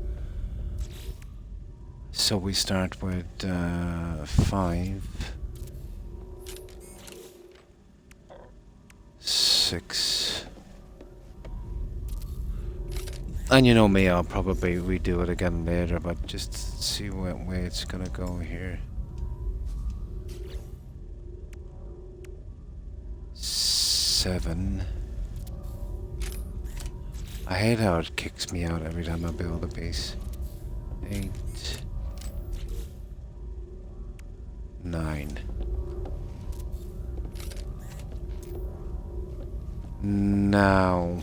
So we start with 5. 6. And you know me, I'll probably redo it again later, but just see what way it's gonna go here. 7. I hate how it kicks me out every time I build a base. 8. 9. Now...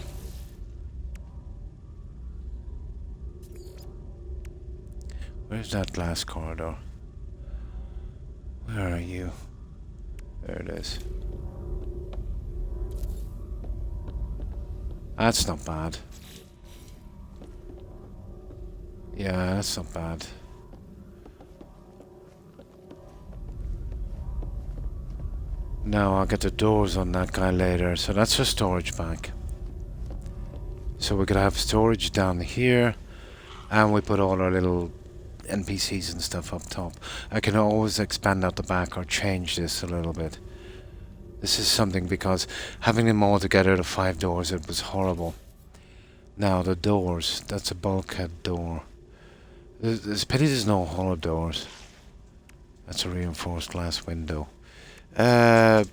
where's that glass corridor? Where are you? There it is. That's not bad. Yeah, that's not bad. Now I'll get the doors on that guy later. So that's a storage bank. So we could have storage down here. And we put all our little NPCs and stuff up top. I can always expand out the back or change this a little bit. This is something because having them all together, the 5 doors, it was horrible. Now the doors, that's a bulkhead door. It's a pity there's no hollow doors. That's a reinforced glass window. Oh,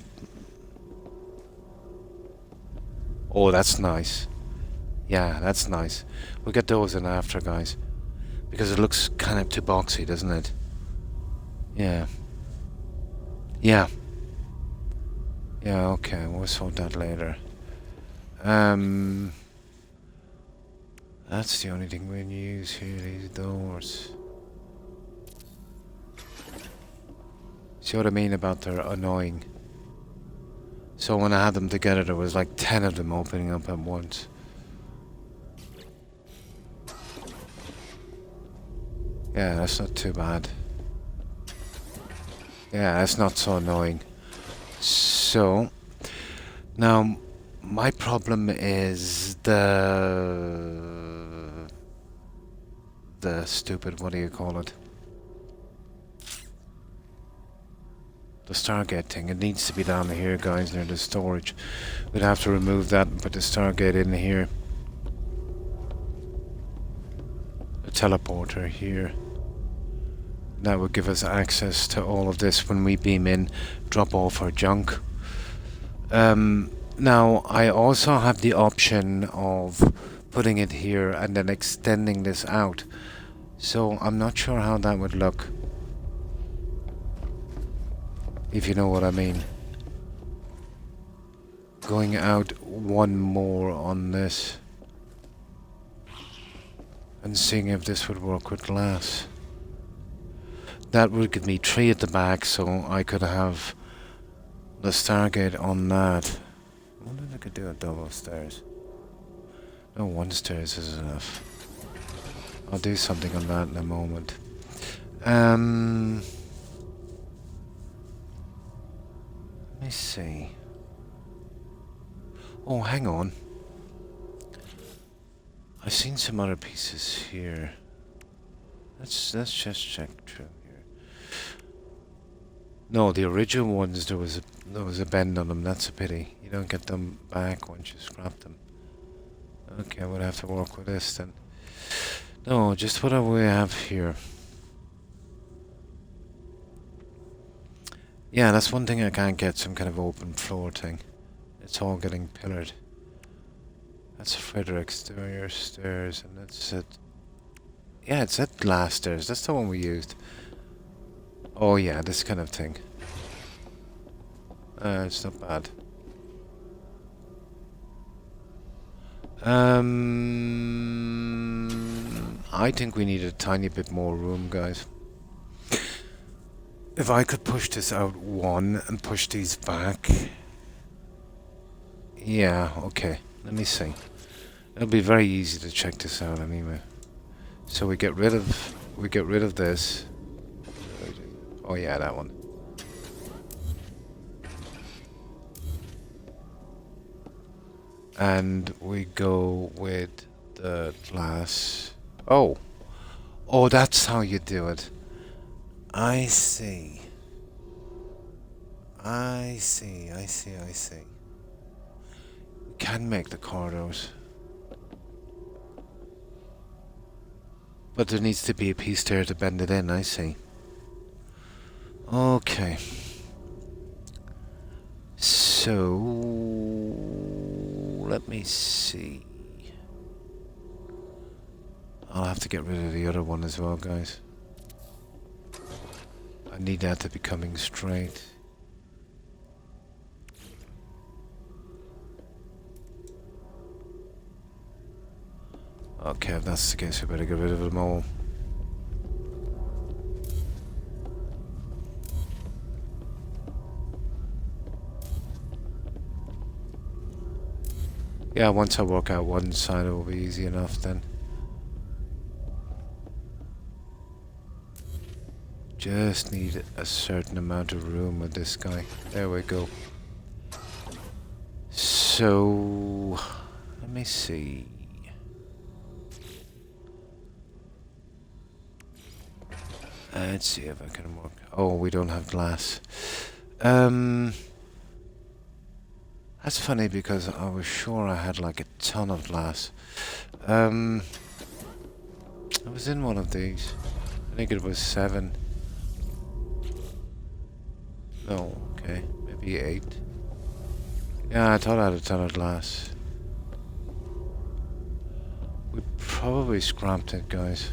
that's nice. Yeah, that's nice. We'll get those in after, guys. Because it looks kind of too boxy, doesn't it? Yeah. Yeah. Yeah, okay, we'll sort that later. That's the only thing we can use here, these doors. See what I mean about they're annoying? So when I had them together, there was like 10 of them opening up at once. Yeah, that's not too bad. Yeah, that's not so annoying. So, now, my problem is the stupid, what do you call it? The Stargate thing. It needs to be down here, guys, near the storage. We'd have to remove that and put the Stargate in here. The teleporter here. That would give us access to all of this when we beam in, drop off our junk. Now, I also have the option of putting it here and then extending this out. So, I'm not sure how that would look. If you know what I mean. Going out one more on this. And seeing if this would work with glass. That would give me 3 at the back, so I could have the Stargate on that. I wonder if I could do a double stairs. No, 1 stairs is enough. I'll do something on that in a moment. Let me see. Oh, hang on. I've seen some other pieces here. Let's just check through here. No, the original ones there was a bend on them. That's a pity. You don't get them back once you scrap them. Okay, we'll have to work with this then. No, just what we have here. Yeah, that's one thing I can't get, some kind of open floor thing. It's all getting pillared. That's a further exterior stairs, and that's it. Yeah, it's at glass stairs. That's the one we used. Oh yeah, this kind of thing. It's not bad. I think we need a tiny bit more room, guys. If I could push this out 1 and push these back. Yeah, okay. Let me see. It'll be very easy to check this out anyway. So we get rid of this. Oh yeah, that one. And we go with the glass. Oh. Oh, that's how you do it. I see. I see. We can make the corridors. But there needs to be a piece there to bend it in, I see. Okay. So, let me see. I'll have to get rid of the other one as well, guys. I need that to be coming straight. Okay, if that's the case, we better get rid of them all. Yeah, once I work out one side, it will be easy enough then. Just need a certain amount of room with this guy. There we go. So, let me see. Let's see if I can work. Oh, we don't have glass. That's funny because I was sure I had like a ton of glass. I was in one of these. I think it was 7. No, okay, maybe 8. Yeah, I thought I had a ton of glass. We probably scrapped it, guys.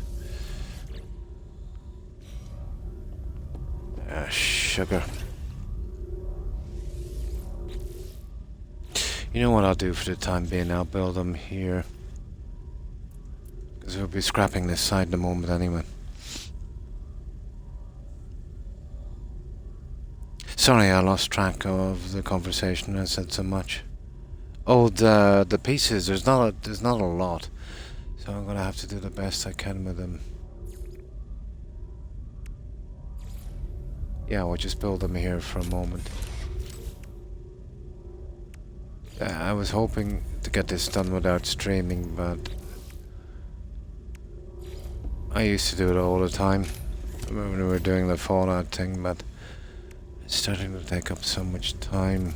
Sugar. You know what I'll do for the time being? I'll build them here. Because we'll be scrapping this side in a moment anyway. Sorry, I lost track of the conversation. I said so much. Oh, the pieces. There's not a lot, so I'm gonna have to do the best I can with them. Yeah, we'll just build them here for a moment. I was hoping to get this done without streaming, but I used to do it all the time. I remember when we were doing the Fallout thing, but it's starting to take up so much time.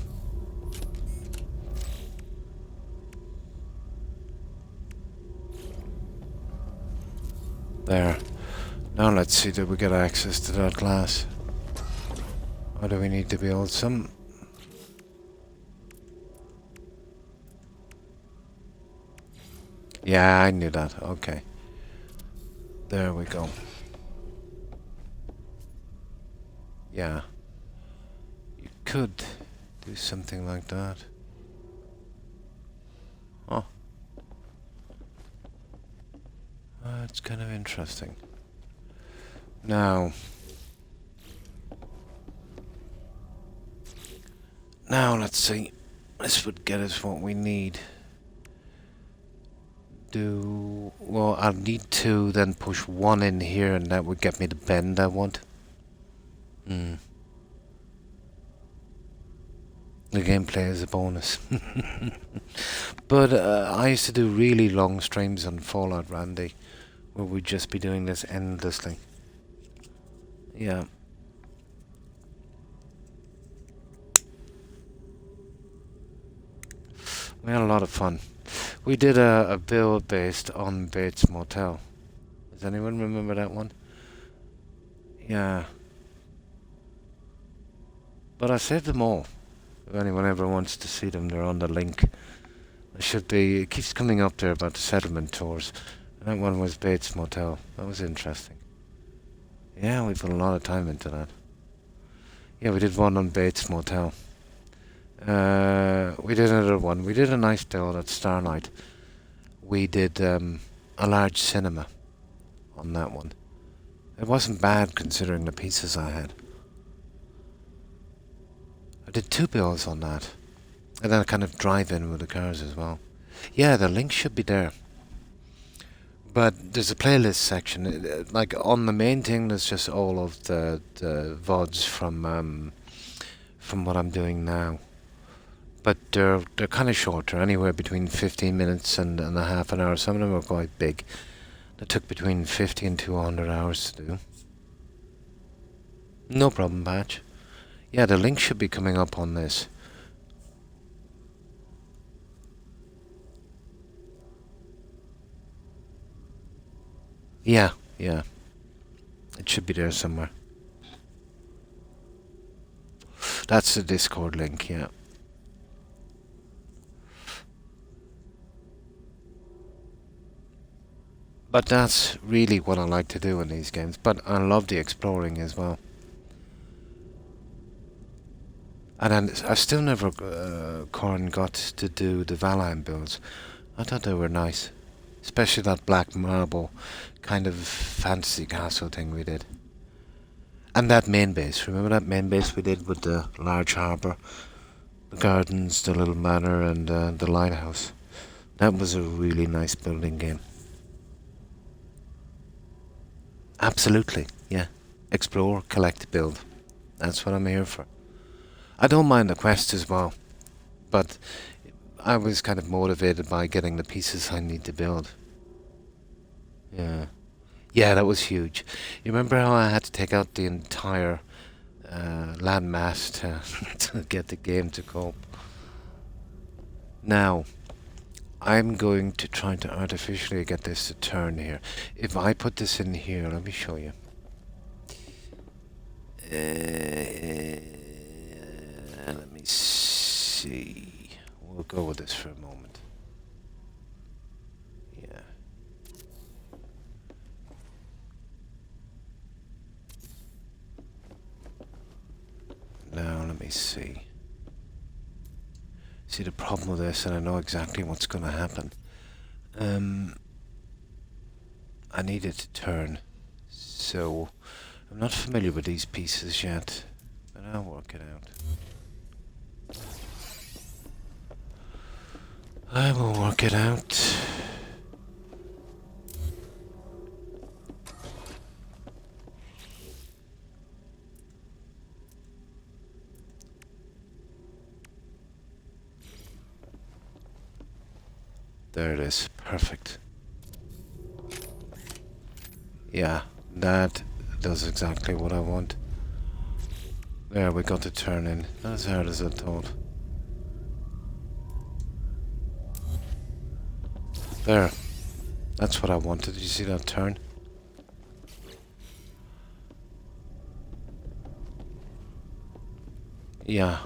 There. Now let's see, did we get access to that glass? Or do we need to build some? Yeah, I knew that. Okay. There we go. Yeah. You could do something like that. Oh. It's kind of interesting. Now, let's see. This would get us what we need. Well, I'll need to then push 1 in here, and that would get me the bend I want. The gameplay is a bonus. But I used to do really long streams on Fallout, Randy, where we'd just be doing this endlessly. Yeah. We had a lot of fun. We did a build based on Bates Motel. Does anyone remember that one? Yeah. But I saved them all. If anyone ever wants to see them, they're on the link. It should be, it keeps coming up there about the settlement tours. And that one was Bates Motel. That was interesting. Yeah, we put a lot of time into that. Yeah, we did one on Bates Motel. We did another one. We did a nice build at Starlight. We did a large cinema on that one. It wasn't bad considering the pieces I had. I did 2 builds on that. And then a kind of drive-in with the cars as well. Yeah, the link should be there. But there's a playlist section. Like on the main thing, there's just all of the VODs from what I'm doing now. But they're kind of short. They're anywhere between 15 minutes and a half an hour. Some of them are quite big. They took between 50 and 200 hours to do. No problem, Patch. Yeah, the link should be coming up on this. Yeah. It should be there somewhere. That's the Discord link, yeah. But that's really what I like to do in these games. But I love the exploring as well. And then I still never, Corin, got to do the Valheim builds. I thought they were nice. Especially that black marble kind of fantasy castle thing we did. And that main base. Remember that main base we did with the large harbour? The gardens, the little manor, and the lighthouse. That was a really nice building game. Absolutely, yeah. Explore, collect, build. That's what I'm here for. I don't mind the quest as well, but I was kind of motivated by getting the pieces I need to build. Yeah. Yeah, that was huge. You remember how I had to take out the entire landmass to get the game to cope? Now, I'm going to try to artificially get this to turn here. If I put this in here, let me show you. Let me see. We'll go with this for a moment. Yeah. Now, let me see. See, the problem with this, and I know exactly what's going to happen. I need it to turn. So, I'm not familiar with these pieces yet, but I'll work it out. I will work it out. There it is. Perfect. Yeah, that does exactly what I want. There, we got the turn in. Not as hard as I thought. There. That's what I wanted. Did you see that turn? Yeah.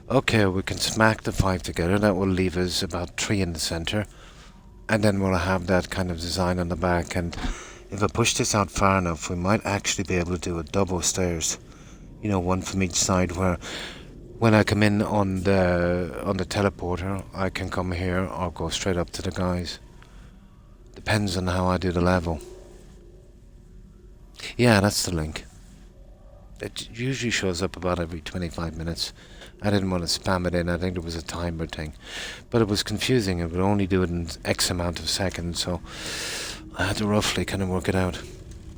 Okay, we can smack the 5 together. That will leave us about 3 in the center. And then we'll have that kind of design on the back. And if I push this out far enough, we might actually be able to do a double stairs. You know, one from each side, where when I come in on the teleporter, I can come here or go straight up to the guys. Depends on how I do the level. Yeah, that's the link. It usually shows up about every 25 minutes. I didn't want to spam it in. I think there was a timer thing. But it was confusing. It would only do it in X amount of seconds, so I had to roughly kind of work it out.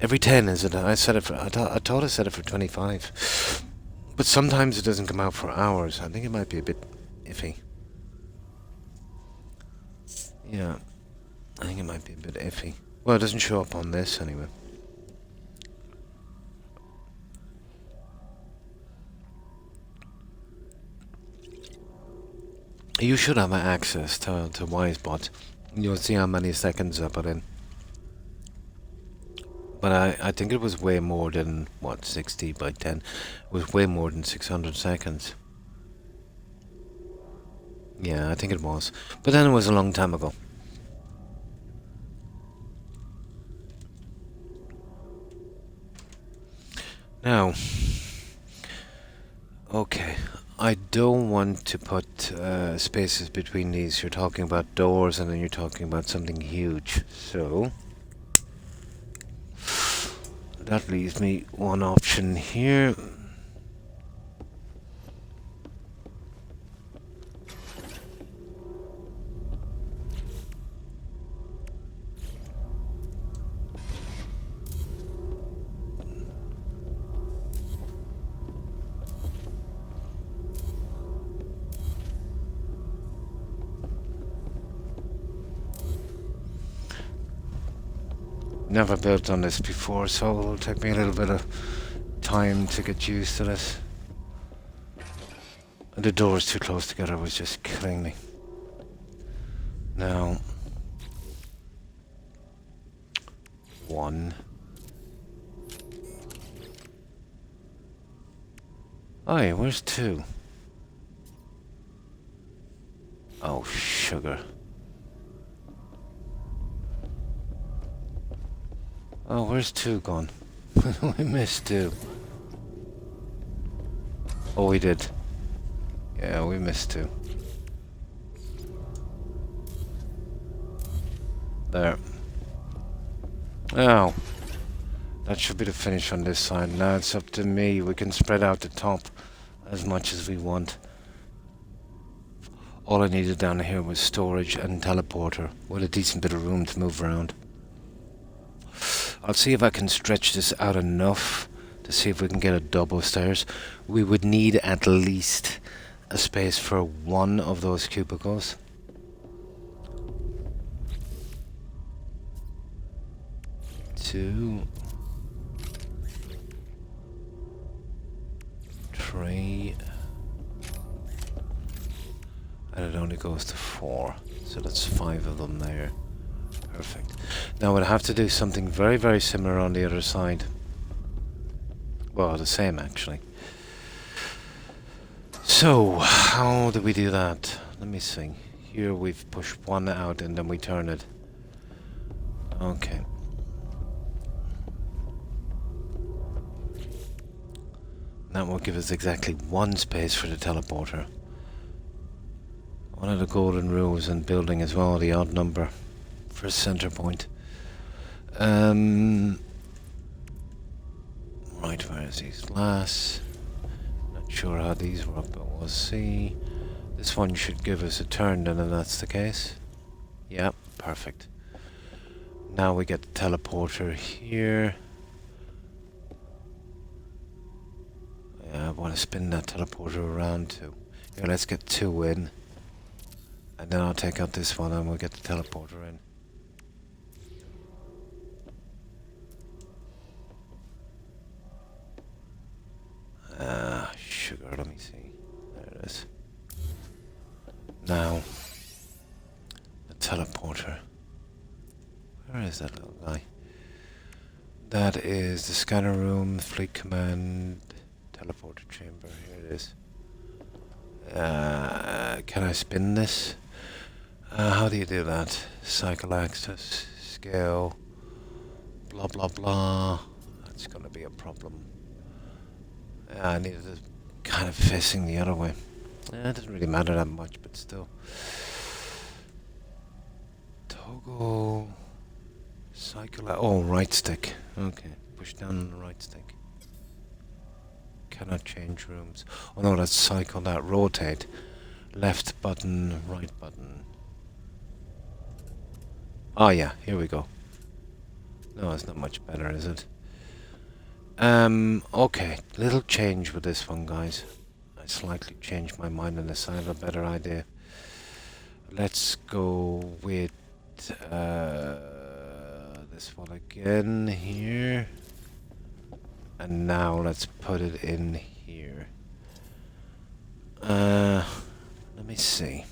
Every 10, is it? I set it for... I thought I set it for 25. But sometimes it doesn't come out for hours. I think it might be a bit iffy. Yeah. I think it might be a bit iffy. Well, it doesn't show up on this anyway. You should have access to Wisebot. You'll see how many seconds I put in. But I think it was way more than, what, 60 by 10? It was way more than 600 seconds. Yeah, I think it was. But then it was a long time ago. Now, okay. I don't want to put spaces between these. You're talking about doors and then you're talking about something huge. So, that leaves me one option here. Never built on this before, so it'll take me a little bit of time to get used to this. And the doors too close together was just killing me. Now, 1. Oh, yeah, where's 2? Oh, sugar. Oh, where's 2 gone? We missed 2. Oh, we did. Yeah, we missed 2. There. Oh. That should be the finish on this side. Now it's up to me. We can spread out the top as much as we want. All I needed down here was storage and teleporter with a decent bit of room to move around. I'll see if I can stretch this out enough to see if we can get a double stairs. We would need at least a space for one of those cubicles. Two. 3. And it only goes to 4. So that's 5 of them there. Perfect. Now we'll have to do something very, very similar on the other side. Well, the same actually. So, how do we do that? Let me see. Here we've pushed one out and then we turn it. Okay. That will give us exactly one space for the teleporter. One of the golden rules in building as well, the odd number for a center point. Right, where is these glass? Not sure how these work, but we'll see. This one should give us a turn then, if that's the case. Yep, perfect. Now we get the teleporter here. I want to spin that teleporter around too. Here, let's get 2 in. And then I'll take out this one and we'll get the teleporter in. Sugar, let me see. There it is. Now, the teleporter. Where is that little guy? That is the scanner room, fleet command, teleporter chamber. Here it is. Can I spin this? How do you do that? Cycle access, scale, blah blah blah. That's gonna be a problem. I needed it kind of facing the other way. It doesn't really matter that much, but still. Toggle, cycle. Oh, right stick. Okay, push down on the right stick. Cannot change rooms. Oh no, that's cycle. That rotate. Left button, right button. Oh yeah, here we go. No, it's not much better, is it? Okay. Little change with this one, guys. I slightly changed my mind on this. I have a better idea. Let's go with this one again here. And now let's put it in here. Let me see.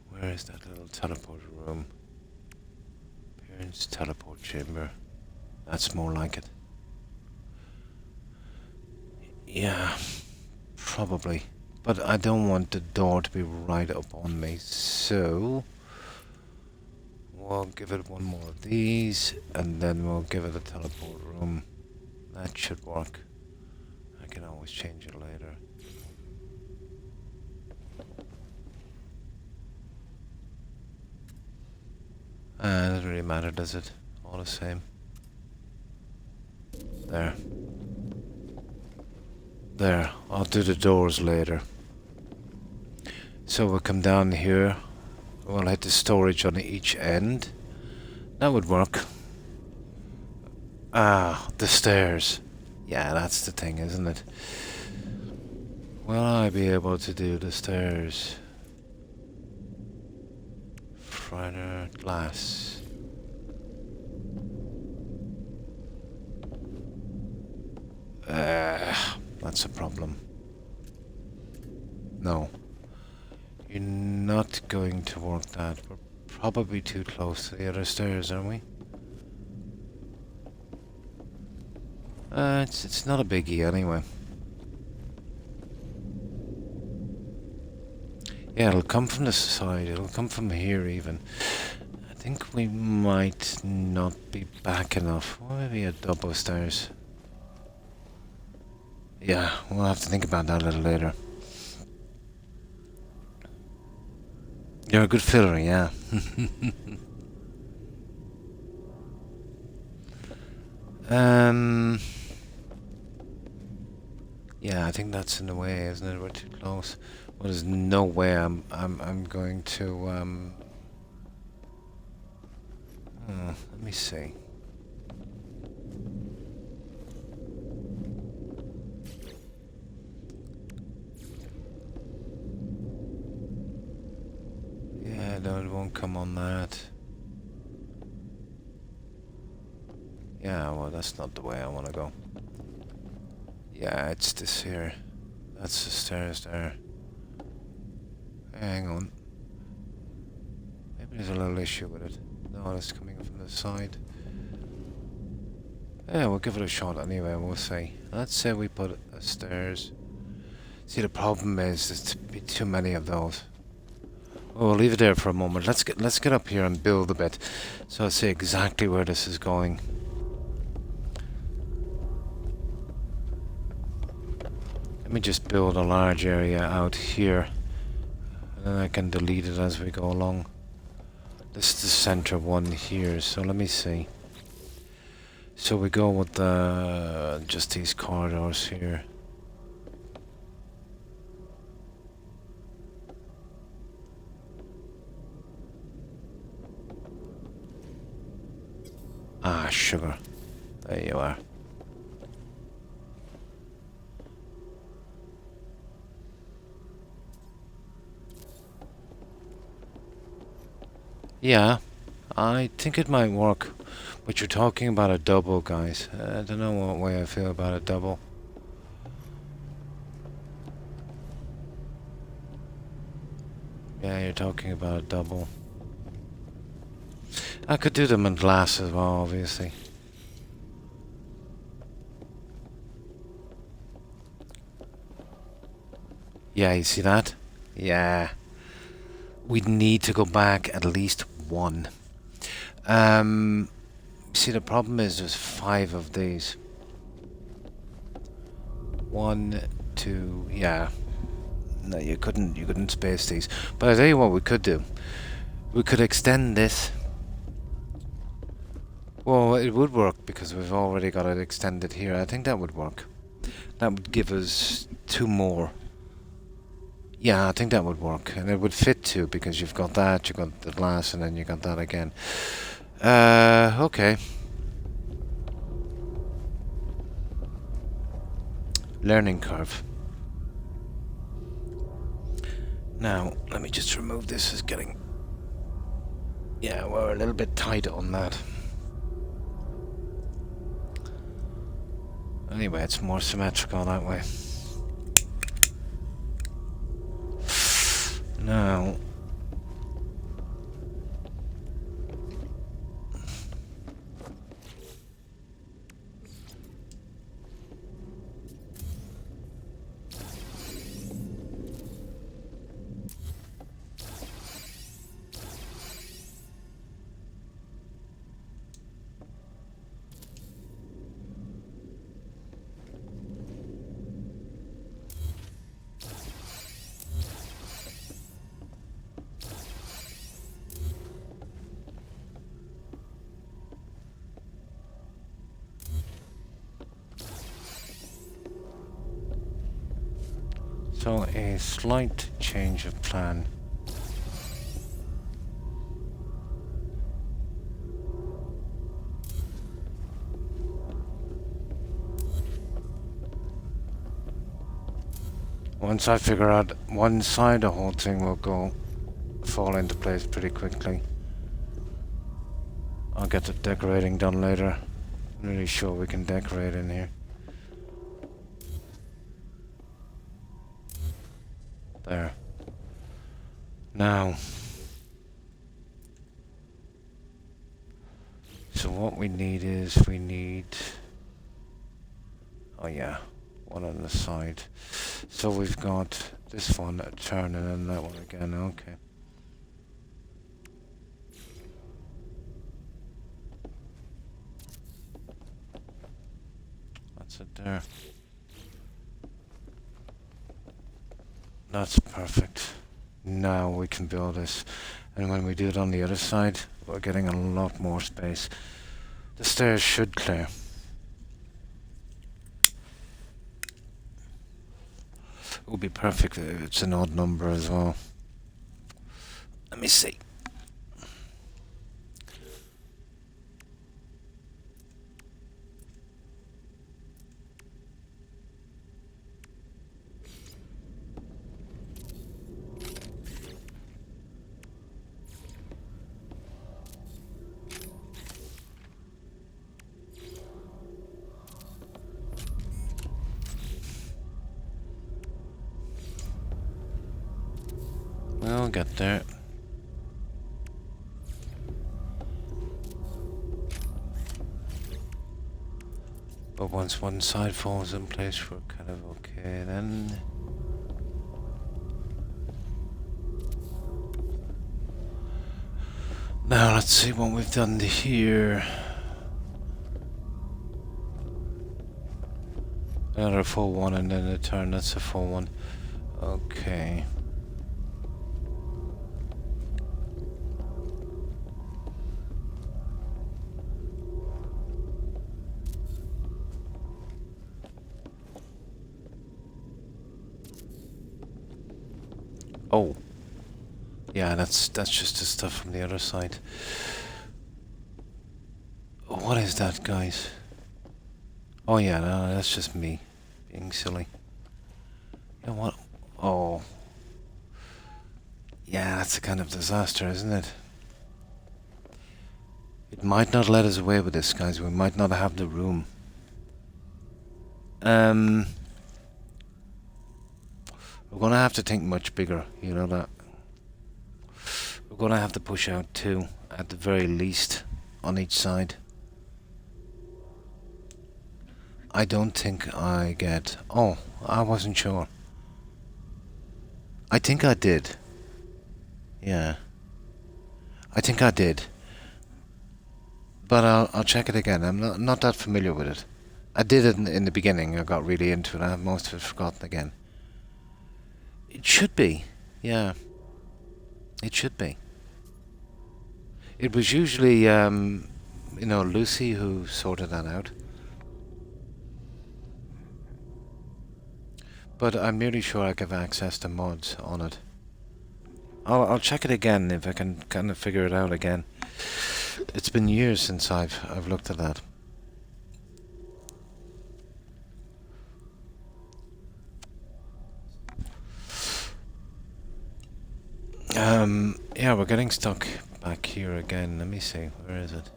Where is that little teleporter room? Appearance teleport chamber. That's more like it. Yeah, probably. But I don't want the door to be right up on me, so we'll give it one more of these, and then we'll give it a teleport room. That should work. I can always change it later. Doesn't really matter, does it? All the same. There. There. I'll do the doors later. So we'll come down here. We'll hit the storage on each end. That would work. Ah, the stairs. Yeah, that's the thing, isn't it? Will I be able to do the stairs? Finer glass. That's a problem. No. You're not going to work that. We're probably too close to the other stairs, aren't we? It's not a biggie anyway. Yeah, it'll come from the side. It'll come from here even. I think we might not be back enough. Or maybe a double stairs. Yeah, we'll have to think about that a little later. You're a good filler, yeah. um. Yeah, I think that's in the way, isn't it? We're too close. Well, there's no way I'm going to let me see. Yeah, no, it won't come on that. Yeah, well, that's not the way I want to go. Yeah, it's this here. That's the stairs there. Hang on. Maybe there's a little issue with it. No, it's coming from the side. Yeah, we'll give it a shot anyway, we'll see. Let's say we put a stairs. See, the problem is there's too many of those. Oh, we'll leave it there for a moment. Let's get up here and build a bit, so I'll see exactly where this is going. Let me just build a large area out here, and then I can delete it as we go along. This is the center one here, so let me see. So we go with just these corridors here. Ah, sugar. There you are. Yeah, I think it might work. But you're talking about a double, guys. I don't know what way I feel about a double. Yeah, you're talking about a double. I could do them in glass as well, obviously. Yeah, you see that? Yeah. We'd need to go back at least one. See, the problem is there's 5 of these. 1, 2, yeah. No, you couldn't space these. But I tell you what we could do. We could extend this. Well, it would work because we've already got it extended here. I think that would work. That would give us 2 more. Yeah, I think that would work. And it would fit too because you've got that, you've got the glass, and then you got that again. Okay. Learning curve. Now, let me just remove this. It's getting... Yeah, we're a little bit tight on that. Anyway, it's more symmetrical that way. Now... So a slight change of plan. Once I figure out one side, the whole thing will fall into place pretty quickly. I'll get the decorating done later. I'm really sure we can decorate in here. There. Now. So what we need is, oh yeah, one on the side. So we've got this one a turn and then that one again, okay. That's it there. That's perfect. Now we can build this. And when we do it on the other side, we're getting a lot more space. The stairs should clear. It would be perfect if it's an odd number as well. Let me see. We'll get there. But once one side falls in place, we're kind of okay then. Now let's see what we've done here. Another full one and then a turn, that's a full one. Okay. Oh. Yeah, that's just the stuff from the other side. What is that, guys? Oh yeah, no, that's just me being silly. You know what? Oh. Yeah, that's a kind of disaster, isn't it? It might not let us away with this, guys. We might not have the room. We're gonna have to think much bigger, you know that. We're gonna have to push out two, at the very least, on each side. I don't think I get... Oh, I wasn't sure. I think I did. Yeah. I think I did. But I'll check it again. I'm not that familiar with it. I did it in the beginning. I got really into it. I have most of it forgotten again. It should be. Yeah. It should be. It was usually, you know, Lucy who sorted that out. But I'm nearly sure I have access to mods on it. I'll check it again if I can kind of figure it out again. It's been years since I've looked at that. Yeah, we're getting stuck back here again. Let me see, where is it?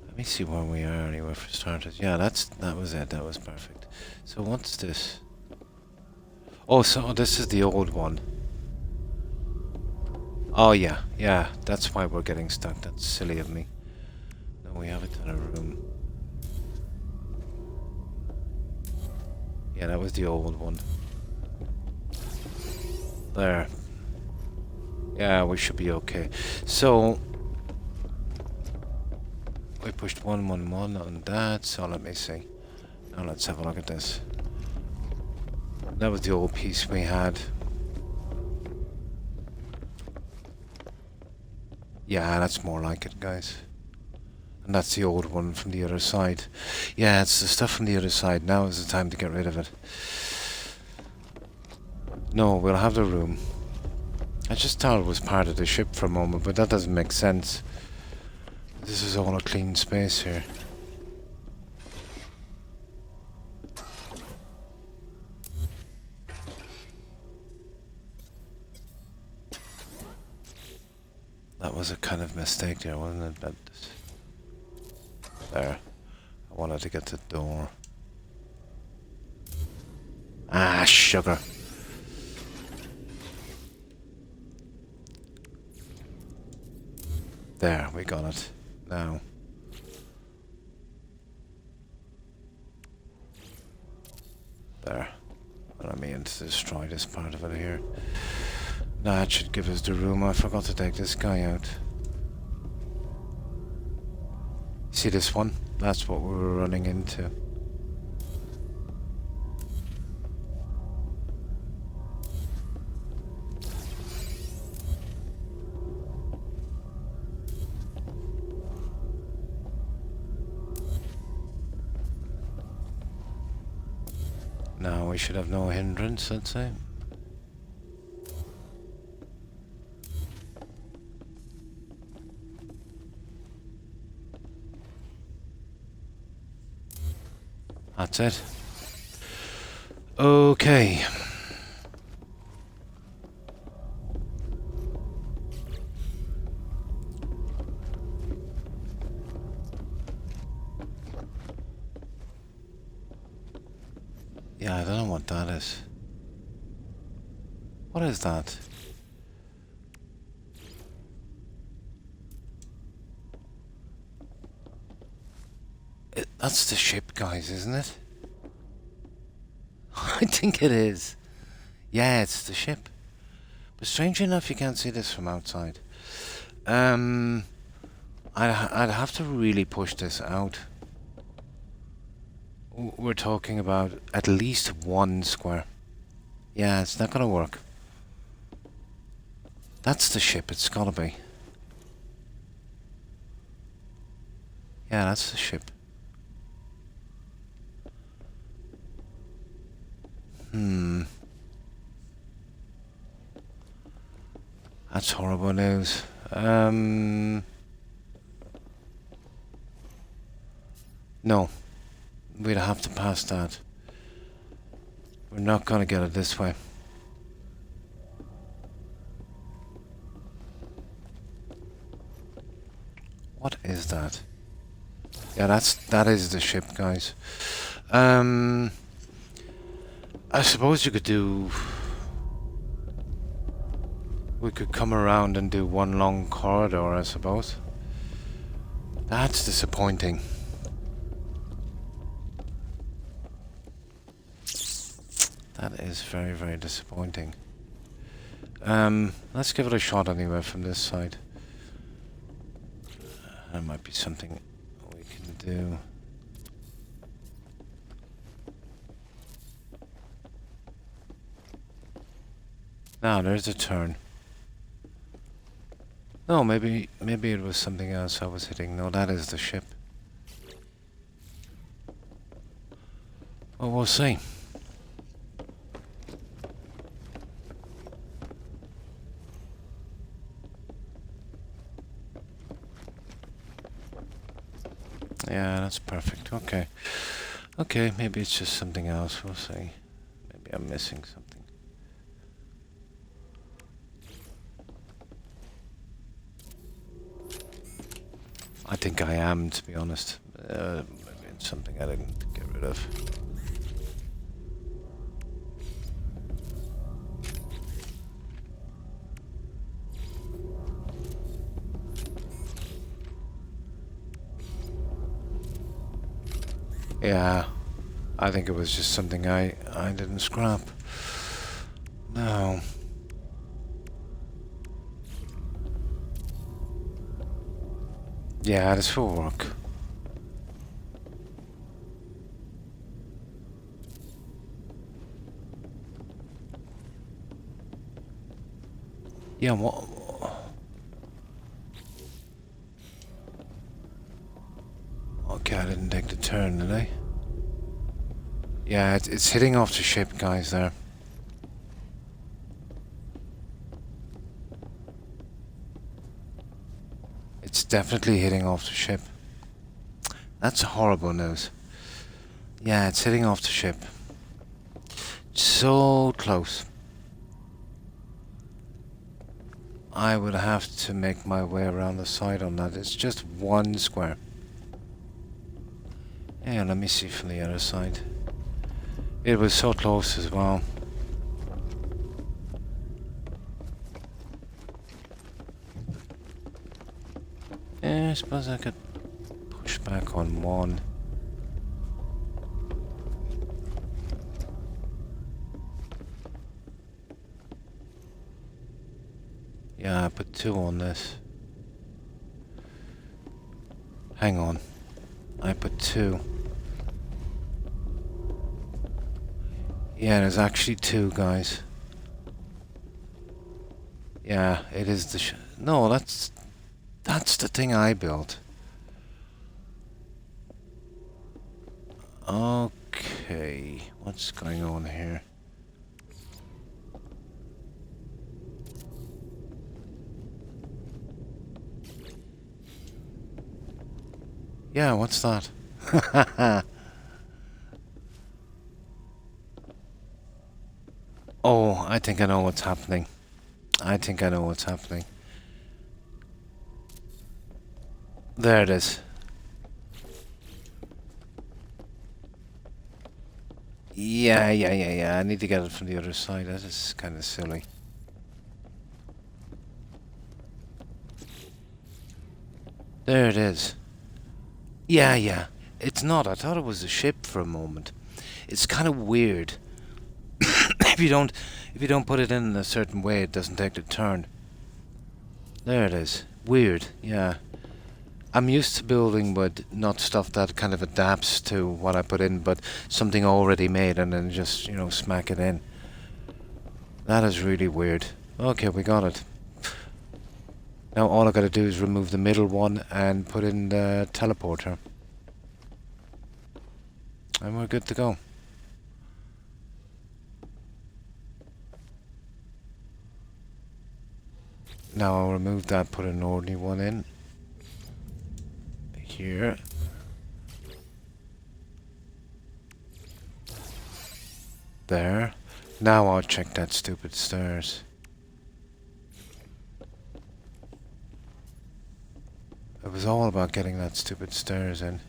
Let me see where we are anyway for starters. Yeah, that was it. That was perfect. So what's this? Oh, so this is the old one. Oh yeah, yeah. That's why we're getting stuck. That's silly of me. No, we have it in a room. Yeah, that was the old one. There. Yeah, we should be okay. So we pushed 111 on that, so let me see. Now let's have a look at this. That was the old piece we had. Yeah, that's more like it, guys. And that's the old one from the other side. Yeah, it's the stuff from the other side. Now is the time to get rid of it. No, we'll have the room. I just thought it was part of the ship for a moment, but that doesn't make sense. This is all a clean space here. That was a kind of mistake there, wasn't it? That there. I wanted to get the door. Ah, sugar. There, we got it. Now. There. What I mean to destroy this part of it here. That should give us the room. I forgot to take this guy out. See this one? That's what we were running into. Now we should have no hindrance, I'd say. That's it. Okay. Yeah, I don't know what that is. What is that? That's the ship, guys, isn't it? I think it is. Yeah, it's the ship. But strangely enough, you can't see this from outside. I'd have to really push this out. We're talking about at least 1 square. Yeah, it's not gonna work. That's the ship, it's gotta be. Yeah, that's the ship. That's horrible news. No. We'd have to pass that. We're not gonna get it this way. What is that? Yeah, that is the ship, guys. I suppose you could do... We could come around and do one long corridor, I suppose. That's disappointing. That is very, very disappointing. Let's give it a shot anyway from this side. There might be something we can do. Now there's a turn. No, maybe it was something else I was hitting. No, that is the ship. Well, we'll see. Yeah, that's perfect. Okay. Okay, maybe it's just something else. We'll see. Maybe I'm missing something. I think I am, to be honest. Maybe it's something I didn't get rid of. Yeah, I think it was just something I didn't scrap. No. Yeah, this will work. Yeah, what? Okay, I didn't take the turn, did I? Yeah, it's hitting off the ship, guys, there. It's definitely hitting off the ship. That's horrible news. Yeah, it's hitting off the ship. So close. I would have to make my way around the side on that. It's just 1 square. Yeah, let me see from the other side. It was so close as well. Yeah, I suppose I could push back on 1. Yeah, I put 2 on this. Hang on. I put 2. Yeah, there's actually 2, guys. Yeah, it is the no, that's the thing I built. Okay, What's going on here? Yeah, what's that? Oh, I think I know what's happening. I think I know what's happening. There it is. Yeah. I need to get it from the other side. That is kind of silly. There it is. Yeah. It's not. I thought it was a ship for a moment. It's kind of weird. if you don't put it in a certain way, it doesn't take the turn. There it is. Weird. Yeah. I'm used to building with not stuff that kind of adapts to what I put in, but something already made and then just, smack it in. That is really weird. Okay, we got it. Now all I gotta do is remove the middle one and put in the teleporter. And we're good to go. Now I'll remove that, put an ordinary one in. Here. There. Now I'll check that stupid stairs. It was all about getting that stupid stairs in.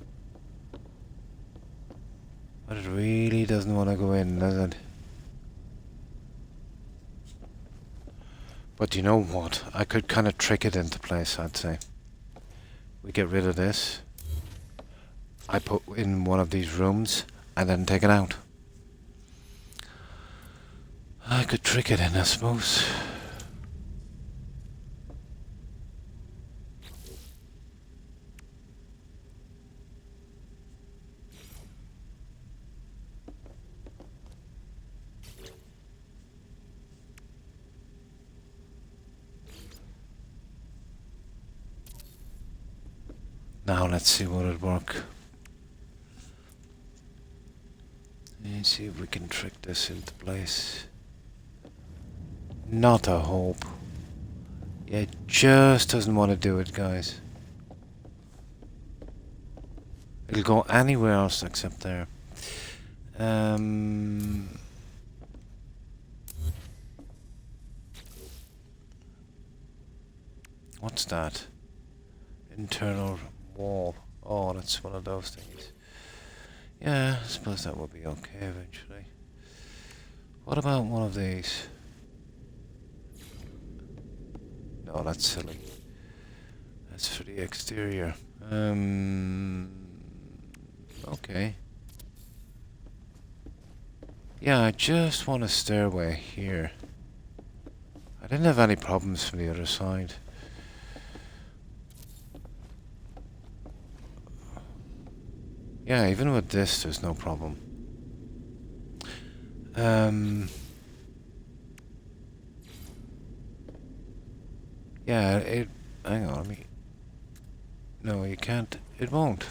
But it really doesn't want to go in, does it? But you know what? I could kind of trick it into place, I'd say. We get rid of this. I put in one of these rooms and then take it out. I could trick it in, I suppose. Now let's see what it'll work. Let's see if we can trick this into place. Not a hope. Yeah, it just doesn't want to do it, guys. It'll go anywhere else except there. What's that? Internal wall. Oh, that's one of those things. Yeah, I suppose that will be okay eventually. What about one of these? No, that's silly. That's for the exterior. Okay. Yeah, I just want a stairway here. I didn't have any problems from the other side. Yeah, even with this, there's no problem. Yeah, hang on, let me... No, you can't. It won't.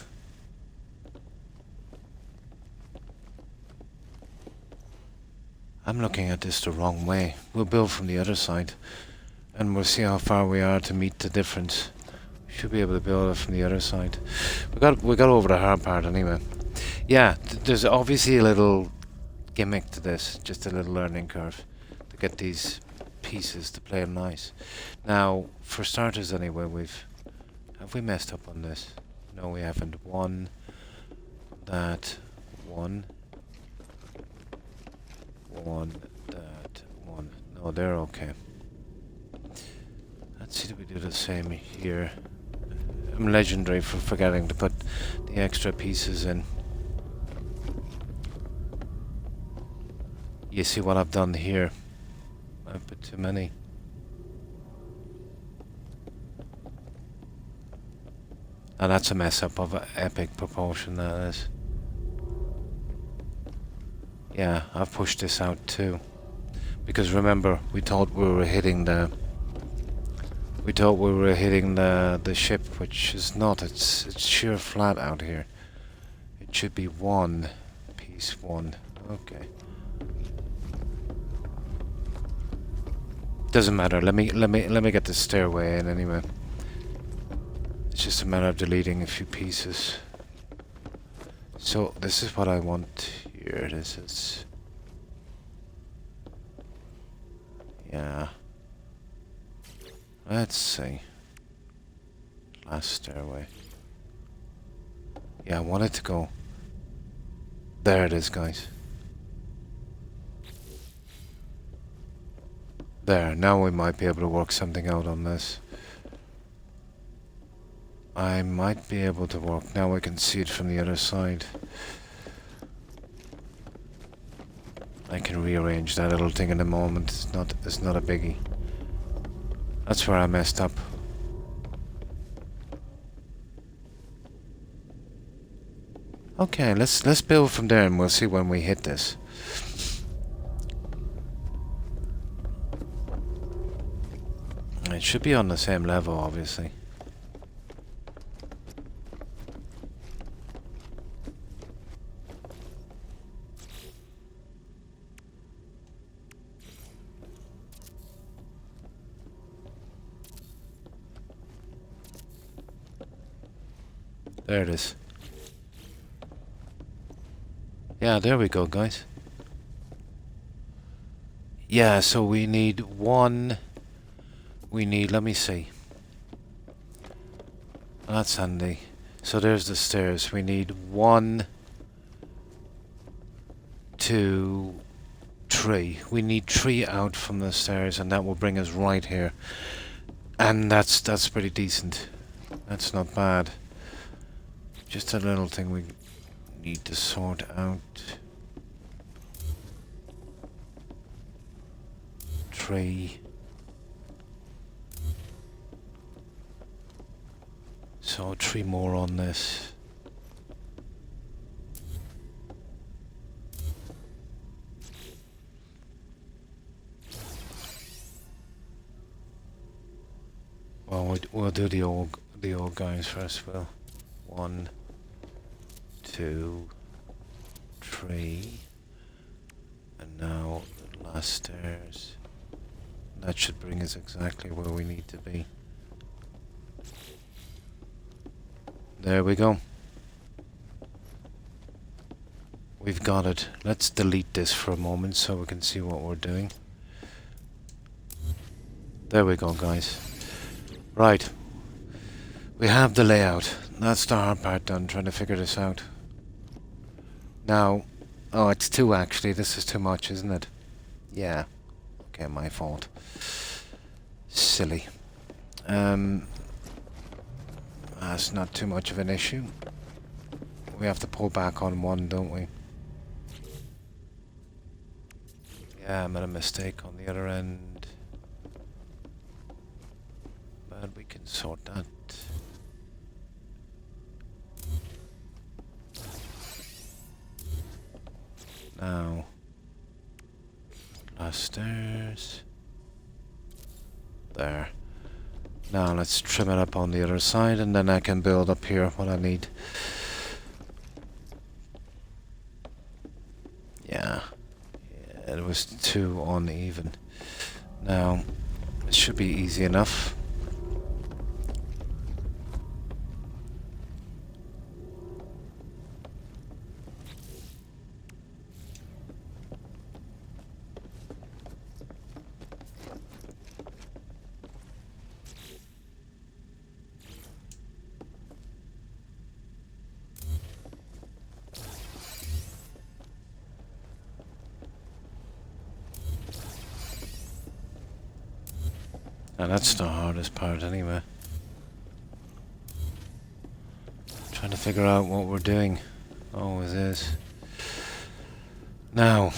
I'm looking at this the wrong way. We'll build from the other side. And we'll see how far we are to meet the difference. We should be able to build it from the other side. We got over the hard part anyway. Yeah, there's obviously a little gimmick to this. Just a little learning curve. To get these pieces to play nice. Now, for starters anyway, have we messed up on this? No, we haven't. One. That. One. That. One. No, they're okay. Let's see if we do the same here. I'm legendary for forgetting to put the extra pieces in. You see what I've done here? I've put too many. And that's a mess up of epic proportion, that is. Yeah, I've pushed this out too. Because remember, we thought we were hitting the ship, which is not. It's sheer flat out here. It should be one piece one. Okay. Doesn't matter. Let me get the stairway in anyway. It's just a matter of deleting a few pieces. So this is what I want here. This is, yeah. Let's see. Last stairway. Yeah, I want it to go. There it is, guys. There, now we might be able to work something out on this. I might be able to work. Now I can see it from the other side. I can rearrange that little thing in a moment. It's not a biggie. That's where I messed up. Okay, let's build from there and we'll see when we hit this. It should be on the same level, obviously. There it is. Yeah, there we go, guys. Yeah, so we need one... We need, let me see. That's handy. So there's the stairs. We need 1, 2, 3. We need 3 out from the stairs, and that will bring us right here. And that's pretty decent. That's not bad. Just a little thing we need to sort out. 3. So 3 more on this. Well, we'll do the old guys first. Well, 1, 2, 3, and now the last stairs. That should bring us exactly where we need to be. There we go. We've got it. Let's delete this for a moment so we can see what we're doing. There we go, guys. Right. We have the layout. That's the hard part done, trying to figure this out. Now, oh, it's 2 actually. This is too much, isn't it? Yeah. Okay, my fault. Silly. That's not too much of an issue. We have to pull back on 1, don't we? Yeah, I made a mistake on the other end. But we can sort that. Now, last stairs. There. Now let's trim it up on the other side, and then I can build up here what I need. Yeah, it was too uneven. Now, it should be easy enough. And that's the hardest part anyway. Trying to figure out what we're doing. Always is. Now.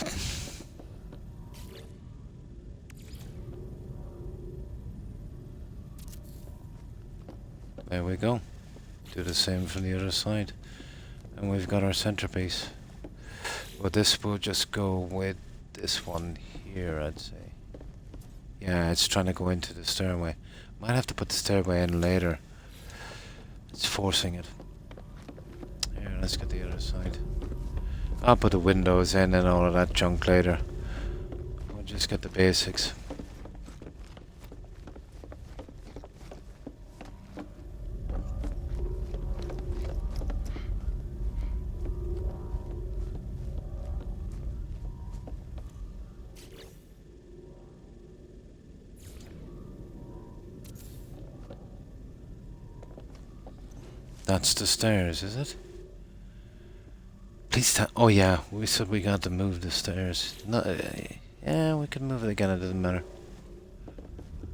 There we go. Do the same from the other side. And we've got our centerpiece. But this will just go with this one here, I'd say. Yeah, it's trying to go into the stairway. Might have to put the stairway in later. It's forcing it. Here, let's get the other side. I'll put the windows in and all of that junk later. We'll just get the basics. That's the stairs, is it? Please oh yeah, we said we got to move the stairs. No, yeah, we can move it again, it doesn't matter.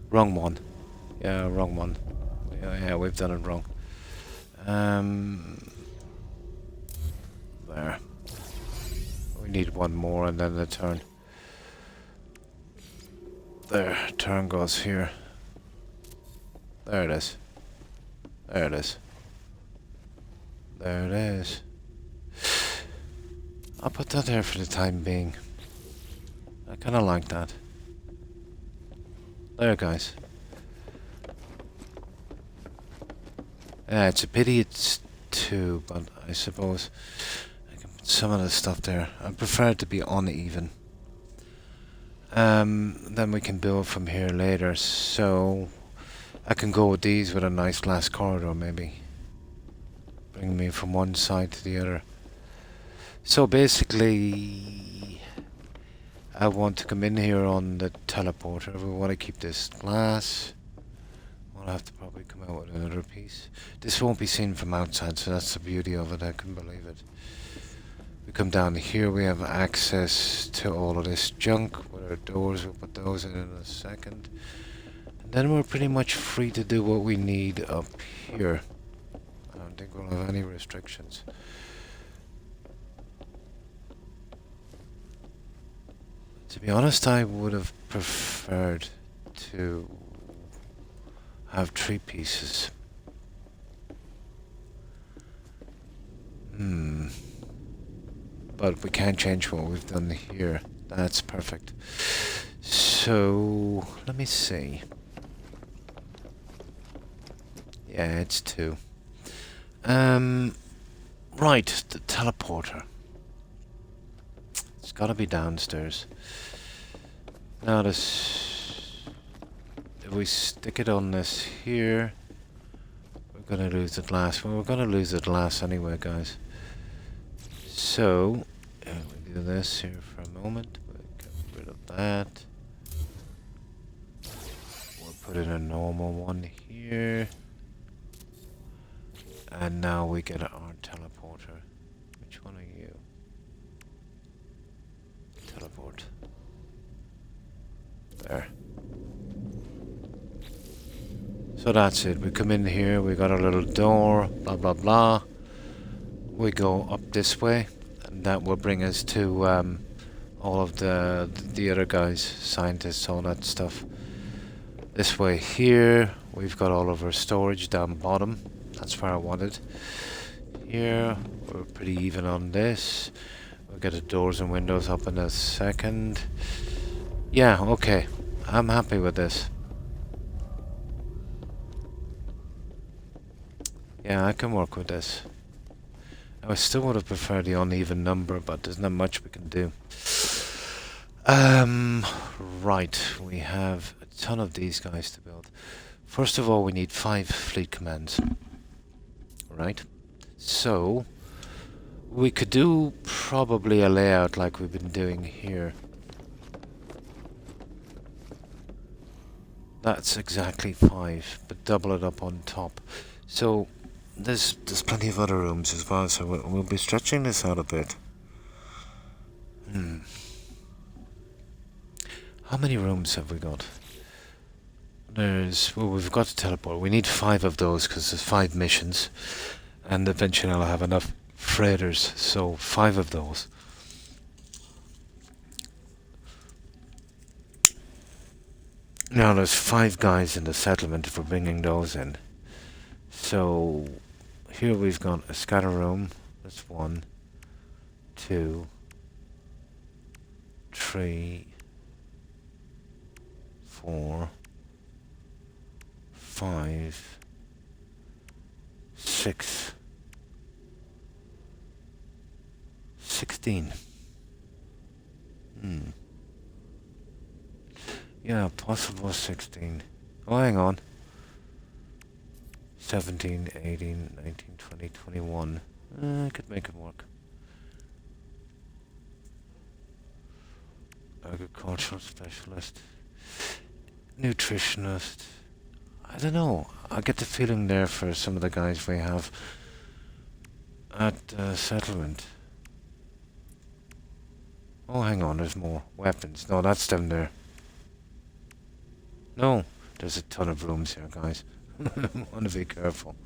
Wrong one. Yeah, wrong one. Yeah, we've done it wrong. There. We need one more and then the turn. There, turn goes here. There it is. There it is. There it is. I'll put that there for the time being. I kinda like that. There, guys. Yeah, it's a pity it's 2, but I suppose I can put some of the stuff there. I prefer it to be uneven. Then we can build from here later, so I can go with these with a nice glass corridor maybe. Bring me from one side to the other. So basically, I want to come in here on the teleporter. We want to keep this glass. We'll have to probably come out with another piece. This won't be seen from outside, so that's the beauty of it. I couldn't believe it. We come down here, we have access to all of this junk with our doors. We'll put those in a second. And then we're pretty much free to do what we need up here. I don't think we'll have any restrictions. To be honest, I would have preferred to have 3 pieces. But we can't change what we've done here. That's perfect. So, let me see. Yeah, it's 2. Right, the teleporter. It's gotta be downstairs. Now this... If we stick it on this here, we're gonna lose the glass. Well, we're gonna lose the glass anyway, guys. So, we do this here for a moment. We'll get rid of that. We'll put in a normal one here. And now we get our teleporter. Which one are you? Teleport. There. So that's it. We come in here, we got our little door, blah blah blah. We go up this way, and that will bring us to all of the other guys, scientists, all that stuff. This way here, we've got all of our storage down bottom. That's where I wanted. Here, we're pretty even on this. We'll get the doors and windows up in a second. Yeah, okay. I'm happy with this. Yeah, I can work with this. I still would have preferred the uneven number, but there's not much we can do. Right, we have a ton of these guys to build. First of all, we need 5 fleet commands. Right? So, we could do probably a layout like we've been doing here. That's exactly 5, but double it up on top. So, there's plenty of other rooms as well, so we'll be stretching this out a bit. How many rooms have we got? Well, we've got to teleport. We need 5 of those because there's 5 missions, and eventually I'll have enough freighters, so 5 of those. Now there's 5 guys in the settlement if we're bringing those in. So here we've got a scatter room. That's 1, 2, 3, 4, 5, 6, 6 16. Yeah, possible 16. Oh, hang on. 17, 18, 19, 20, 21. I could make it work. Agricultural specialist. Nutritionist. I don't know. I get the feeling there for some of the guys we have at the settlement. Oh, hang on, there's more. Weapons. No, that's down there. No, there's a ton of rooms here, guys. Want to be careful.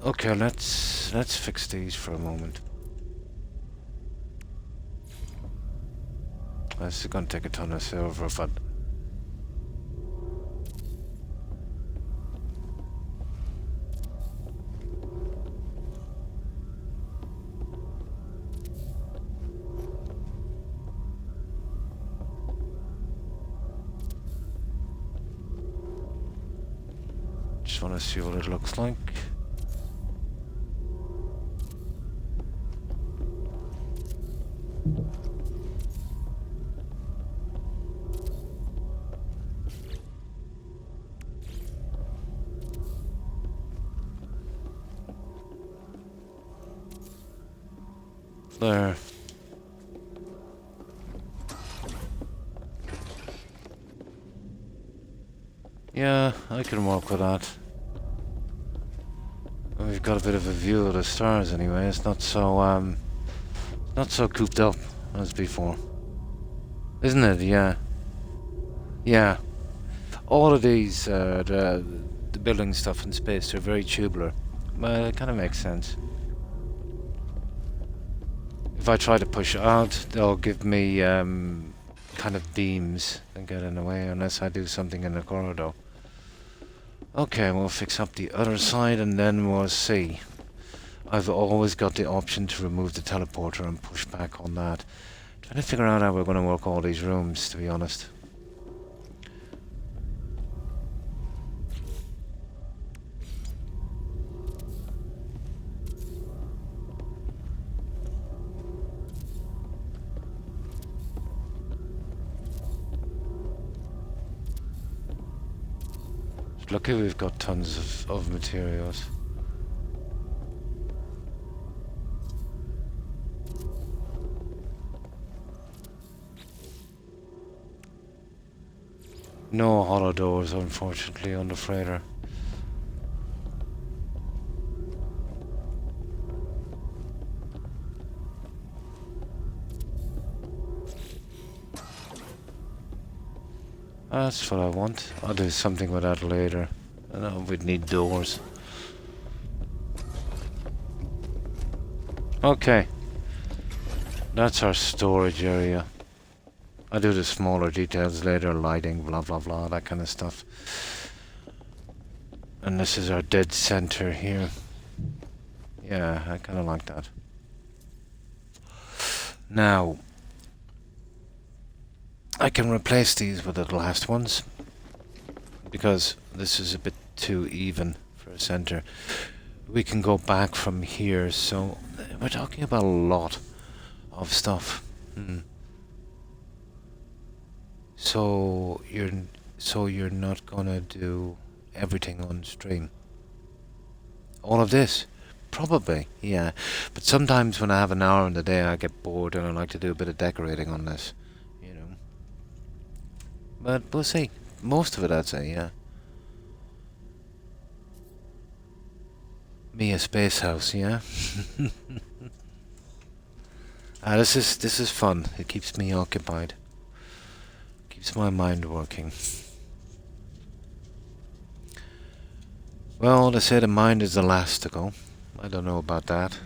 Okay, let's fix these for a moment. This is gonna take a ton of silver, but just want to see what it looks like. There. Yeah, I can work with that. We've got a bit of a view of the stars anyway. It's not so cooped up as before. Isn't it? Yeah. Yeah. All of these, the building stuff in space, they're very tubular. But it kind of makes sense. If I try to push out, they'll give me kind of beams and get in the way unless I do something in the corridor. Okay, we'll fix up the other side and then we'll see. I've always got the option to remove the teleporter and push back on that. Trying to figure out how we're going to work all these rooms, to be honest. Lucky we've got tons of materials. No hollow doors, unfortunately, on the freighter. That's what I want. I'll do something with that later. I know we'd need doors. Okay. That's our storage area. I'll do the smaller details later, lighting, blah blah blah, that kind of stuff. And this is our dead center here. Yeah, I kind of like that. Now, I can replace these with the last ones because this is a bit too even for a center. We can go back from here, so we're talking about a lot of stuff. So you're not gonna do everything on stream. All of this? Probably, yeah. But sometimes when I have an hour in the day I get bored and I like to do a bit of decorating on this, you know. But we'll see. Most of it I'd say, yeah. Me a space house, yeah. This is fun. It keeps me occupied. Keeps my mind working. Well, they say the mind is the last to go. I don't know about that.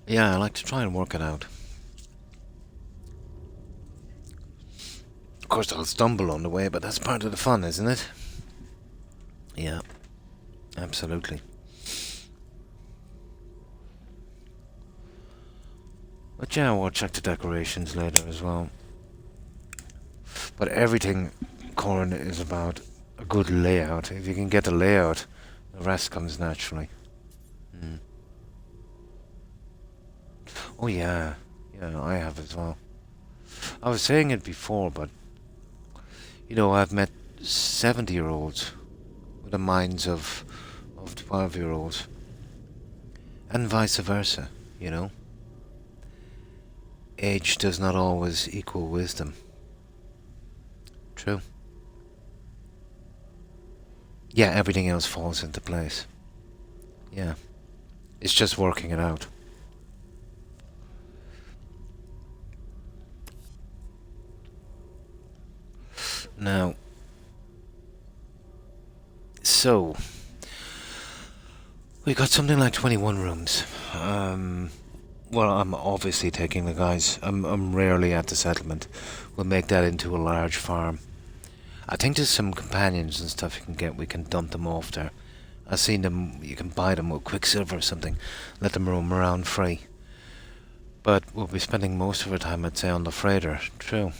Yeah, I like to try and work it out. Of course, I'll stumble on the way, but that's part of the fun, isn't it? Yeah, absolutely. But yeah, we'll check the decorations later as well. But everything, Corin, is about a good layout. If you can get the layout, the rest comes naturally. Hmm. Oh yeah, yeah, I have as well. I was saying it before, but you know, I've met 70-year-olds with the minds of 12-year-olds, and vice versa. You know, age does not always equal wisdom. True. Yeah, everything else falls into place. Yeah, it's just working it out. Now, so we got something like 21 rooms. Well, I'm obviously taking the guys. I'm rarely at the settlement. We'll make that into a large farm. I think there's some companions and stuff you can get. We can dump them off there. I've seen them. You can buy them with Quicksilver or something. Let them roam around free. But we'll be spending most of our time, I'd say, on the freighter. True.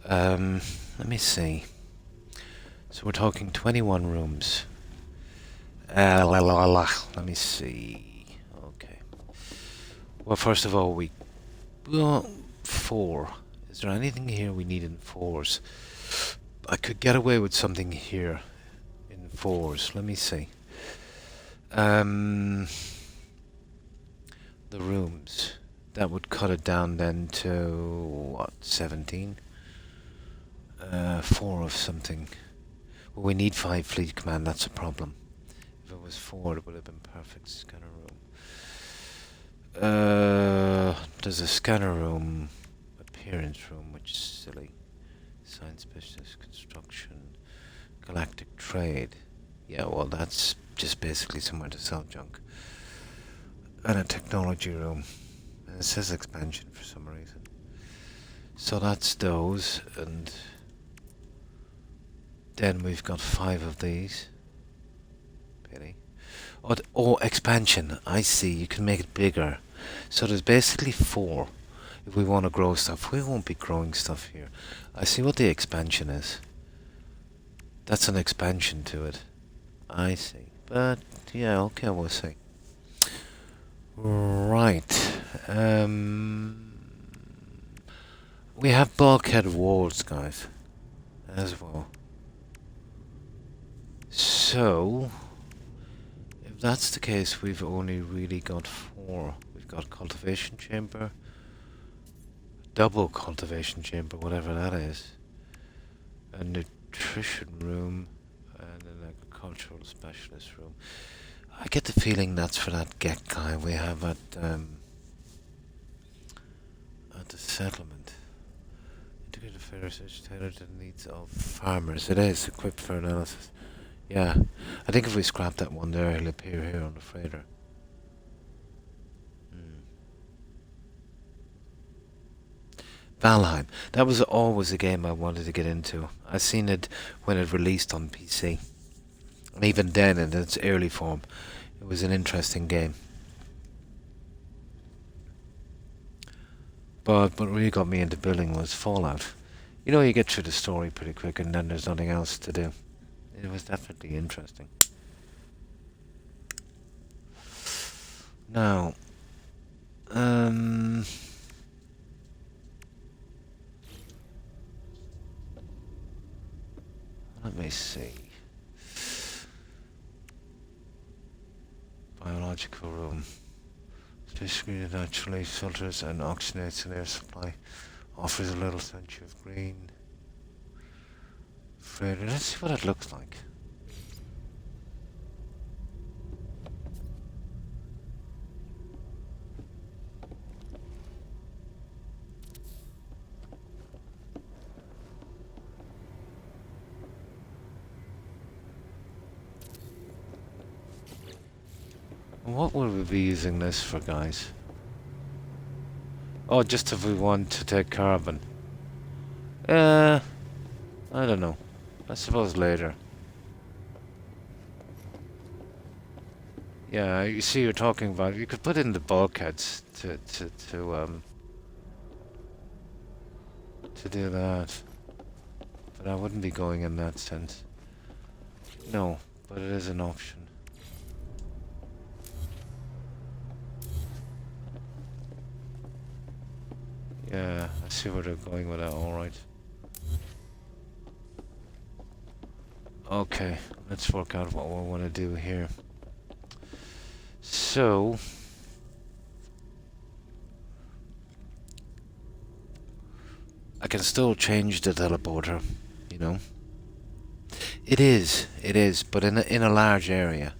Let me see. So we're talking 21 rooms. Let me see. Okay. Well, first of all, well, 4. Is there anything here we need in 4s? I could get away with something here in 4s. Let me see. The rooms. That would cut it down then to, what, 17? 4 of something. Well, we need 5 fleet command, that's a problem. If it was 4, it would have been perfect. Scanner room. There's a scanner room, appearance room, which is silly. Science business, construction, galactic trade. Yeah, well, that's just basically somewhere to sell junk. And a technology room. And it says expansion for some reason. So that's those, and then we've got 5 of these. Pity. Oh, expansion. I see. You can make it bigger. So there's basically 4. If we want to grow stuff, we won't be growing stuff here. I see what the expansion is. That's an expansion to it. I see. But, yeah, okay, we'll see. Right. We have bulkhead walls, guys, as well. So, if that's the case, we've only really got 4. We've got cultivation chamber, double cultivation chamber, whatever that is, a nutrition room, and an agricultural specialist room. I get the feeling that's for that get guy we have at the settlement. Integrated fair research tailored to the needs of farmers. It is equipped for analysis. Yeah, I think if we scrap that one there, he'll appear here on the freighter. Valheim. That was always a game I wanted to get into. I seen it when it released on PC. And even then, in its early form, it was an interesting game. But what really got me into building was Fallout. You know, you get through the story pretty quick and then there's nothing else to do. It was definitely interesting. Now, let me see. Biological room. Distributed naturally, filters and oxygenates an air supply. Offers a little century of green. Freighter. Let's see what it looks like. What would we be using this for, guys? Oh, just if we want to take carbon. I don't know. I suppose later. Yeah, you see, you're talking about you could put in the bulkheads to do that, but I wouldn't be going in that sense. No, but it is an option. Yeah, I see where they're going with that. All right. Okay, let's work out what we want to do here. So, I can still change the teleporter, you know. It is, but in a large area.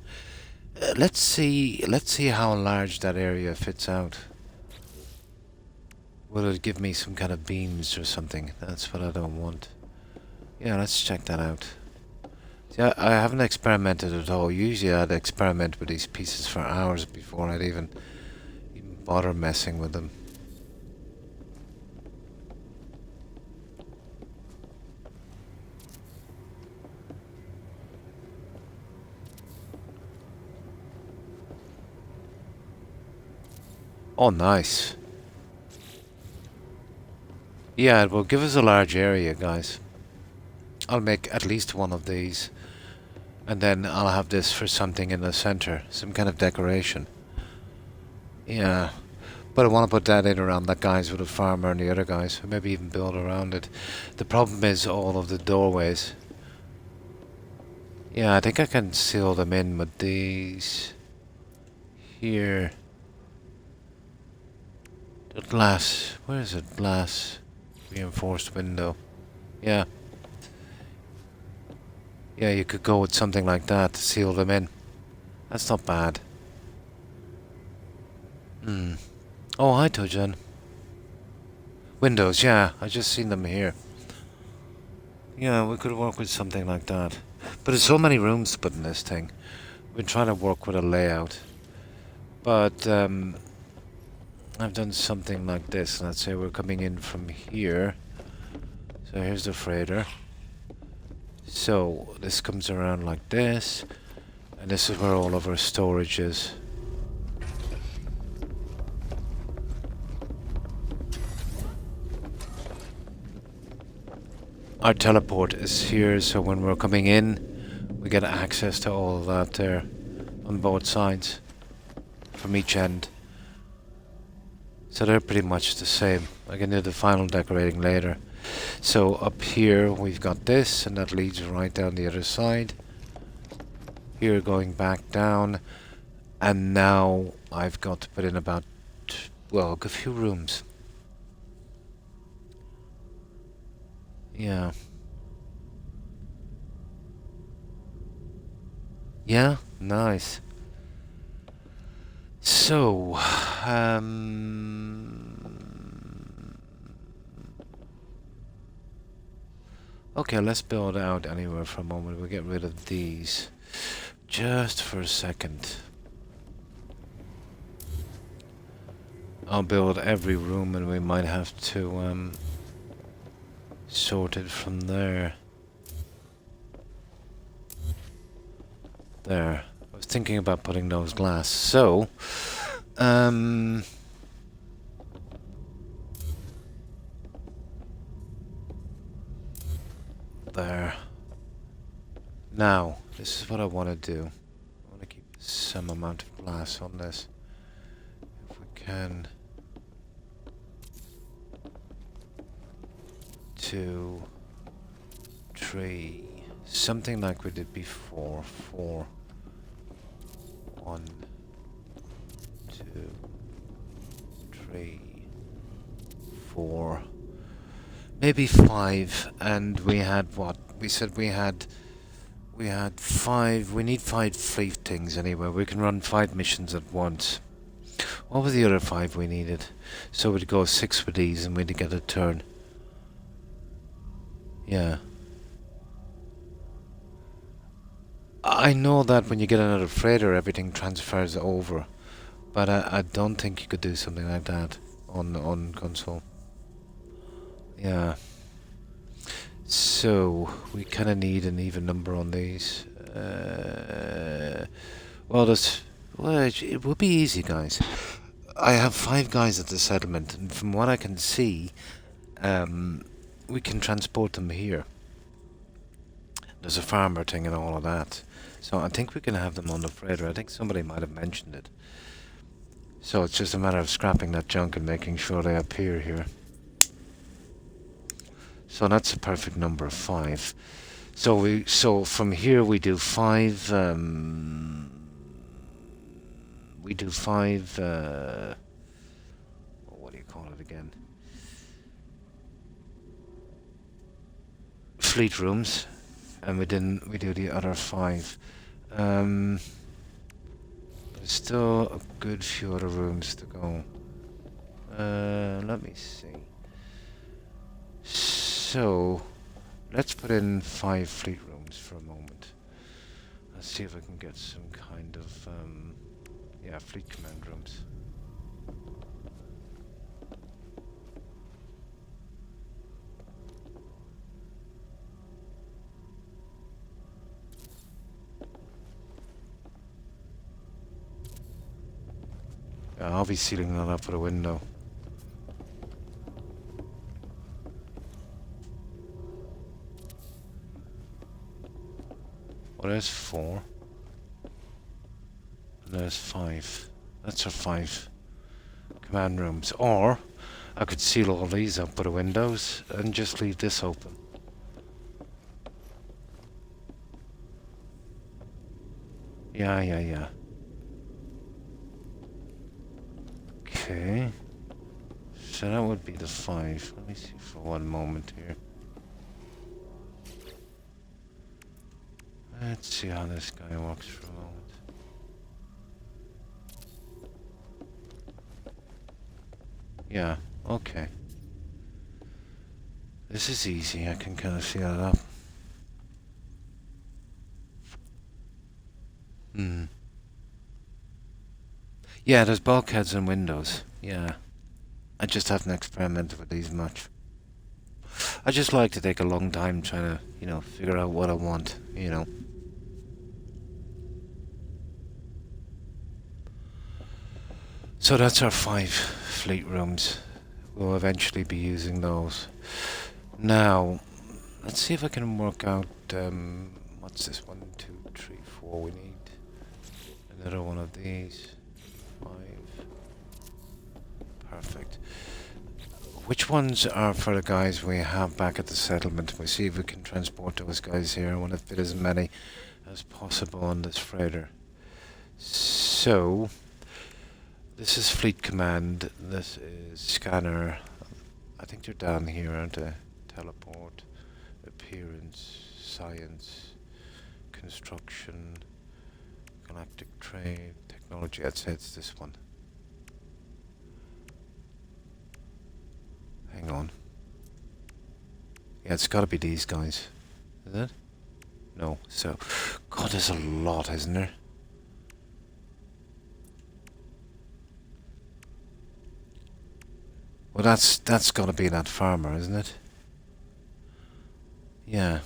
Let's see how large that area fits out. Will it give me some kind of beams or something? That's what I don't want. Yeah, let's check that out. See, I haven't experimented at all. Usually I'd experiment with these pieces for hours before I'd even bother messing with them. Oh, nice. Yeah, it will give us a large area, guys. I'll make at least one of these. And then I'll have this for something in the center. Some kind of decoration. Yeah. But I want to put that in around that guys with a farmer and the other guys. Or maybe even build around it. The problem is all of the doorways. Yeah, I think I can seal them in with these. Here. The glass. Where is it? Glass. Reinforced window. Yeah. Yeah, you could go with something like that to seal them in. That's not bad. Hmm. Oh, hi, Tojan. Windows, yeah. I just seen them here. Yeah, we could work with something like that. But there's so many rooms to put in this thing. We're trying to work with a layout. But, I've done something like this. Let's say we're coming in from here. So here's the freighter. So this comes around like this. And this is where all of our storage is. Our teleport is here, so when we're coming in, we get access to all of that there on both sides from each end. So they're pretty much the same. I can do the final decorating later. So up here we've got this, and that leads right down the other side. Here going back down, and now I've got to put in about, well, a few rooms. Yeah. Yeah, nice. So, okay, let's build out anywhere for a moment. We'll get rid of these. Just for a second. I'll build every room and we might have to, sort it from there. There. I was thinking about putting those glass. So, there. Now, this is what I want to do. I want to keep some amount of glass on this. If we can. 2, 3. Something like we did before. 4. 1, 2, 3, 4. Maybe 5. And we had what? We said we had 5. We need 5 fleet things anyway. We can run 5 missions at once. What were the other 5 we needed? So we'd go 6 with these and we'd get a turn. Yeah. I know that when you get another freighter, everything transfers over. But I don't think you could do something like that on console. Yeah. So, we kind of need an even number on these. Well, Well, it would be easy, guys. I have 5 guys at the settlement, and from what I can see, we can transport them here. There's a farmer thing and all of that. So I think we can have them on the freighter. I think somebody might have mentioned it. So it's just a matter of scrapping that junk and making sure they appear here. So that's a perfect number of 5. So from here we do 5. We do 5. What do you call it again? Fleet rooms, and we do the other 5. There's still a good few other rooms to go. Let me see. So, let's put in 5 fleet rooms for a moment. Let's see if I can get some kind of, yeah, fleet command rooms. Yeah, I'll be sealing that up with a window. Well, there's 4. And there's 5. That's our 5 command rooms. Or, I could seal all these up with the windows and just leave this open. Yeah. Okay. So that would be the 5. Let me see for one moment here. Let's see how this guy works for a moment. Yeah, okay. This is easy, I can kind of seal it up. Yeah, there's bulkheads and windows. Yeah. I just haven't experimented with these much. I just like to take a long time trying to, figure out what I want. So that's our 5 fleet rooms. We'll eventually be using those. Now, let's see if I can work out, what's this? 1, 2, 3, 4 we need. Another one of these. 5. Perfect. Which ones are for the guys we have back at the settlement? We'll see if we can transport those guys here. I want to fit as many as possible on this freighter. So, this is Fleet Command. This is Scanner. I think they're down here, aren't they? Teleport, Appearance, Science, Construction, Galactic Trade, Technology. I'd say it's this one. Hang on. Yeah, it's gotta be these guys. Is it? No. So, God, there's a lot, isn't there? Well, that's gotta be that farmer, isn't it? Yeah.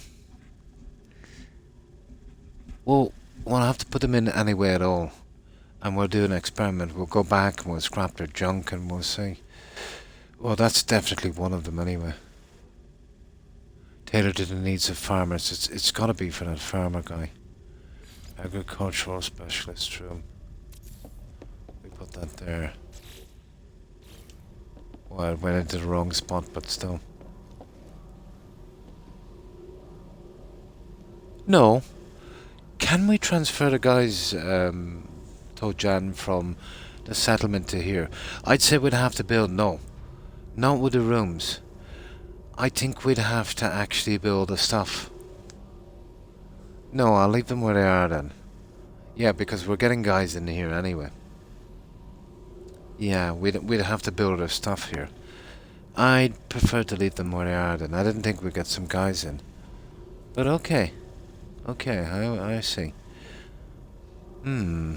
Well, we'll have to put them in anyway at all. And we'll do an experiment. We'll go back and we'll scrap their junk and we'll see. Well, that's definitely one of them anyway. Tailored to the needs of farmers. It's got to be for that farmer guy. Agricultural specialist room. We put that there. Well, it went into the wrong spot, but still. No. Can we transfer the guys, Tojan, from the settlement to here? I'd say we'd have to build... No. Not with the rooms. I think we'd have to actually build the stuff. No, I'll leave them where they are then. Yeah, because we're getting guys in here anyway. Yeah, we'd have to build our stuff here. I'd prefer to leave them where they are then. I didn't think we'd get some guys in. But okay. Okay, I see. We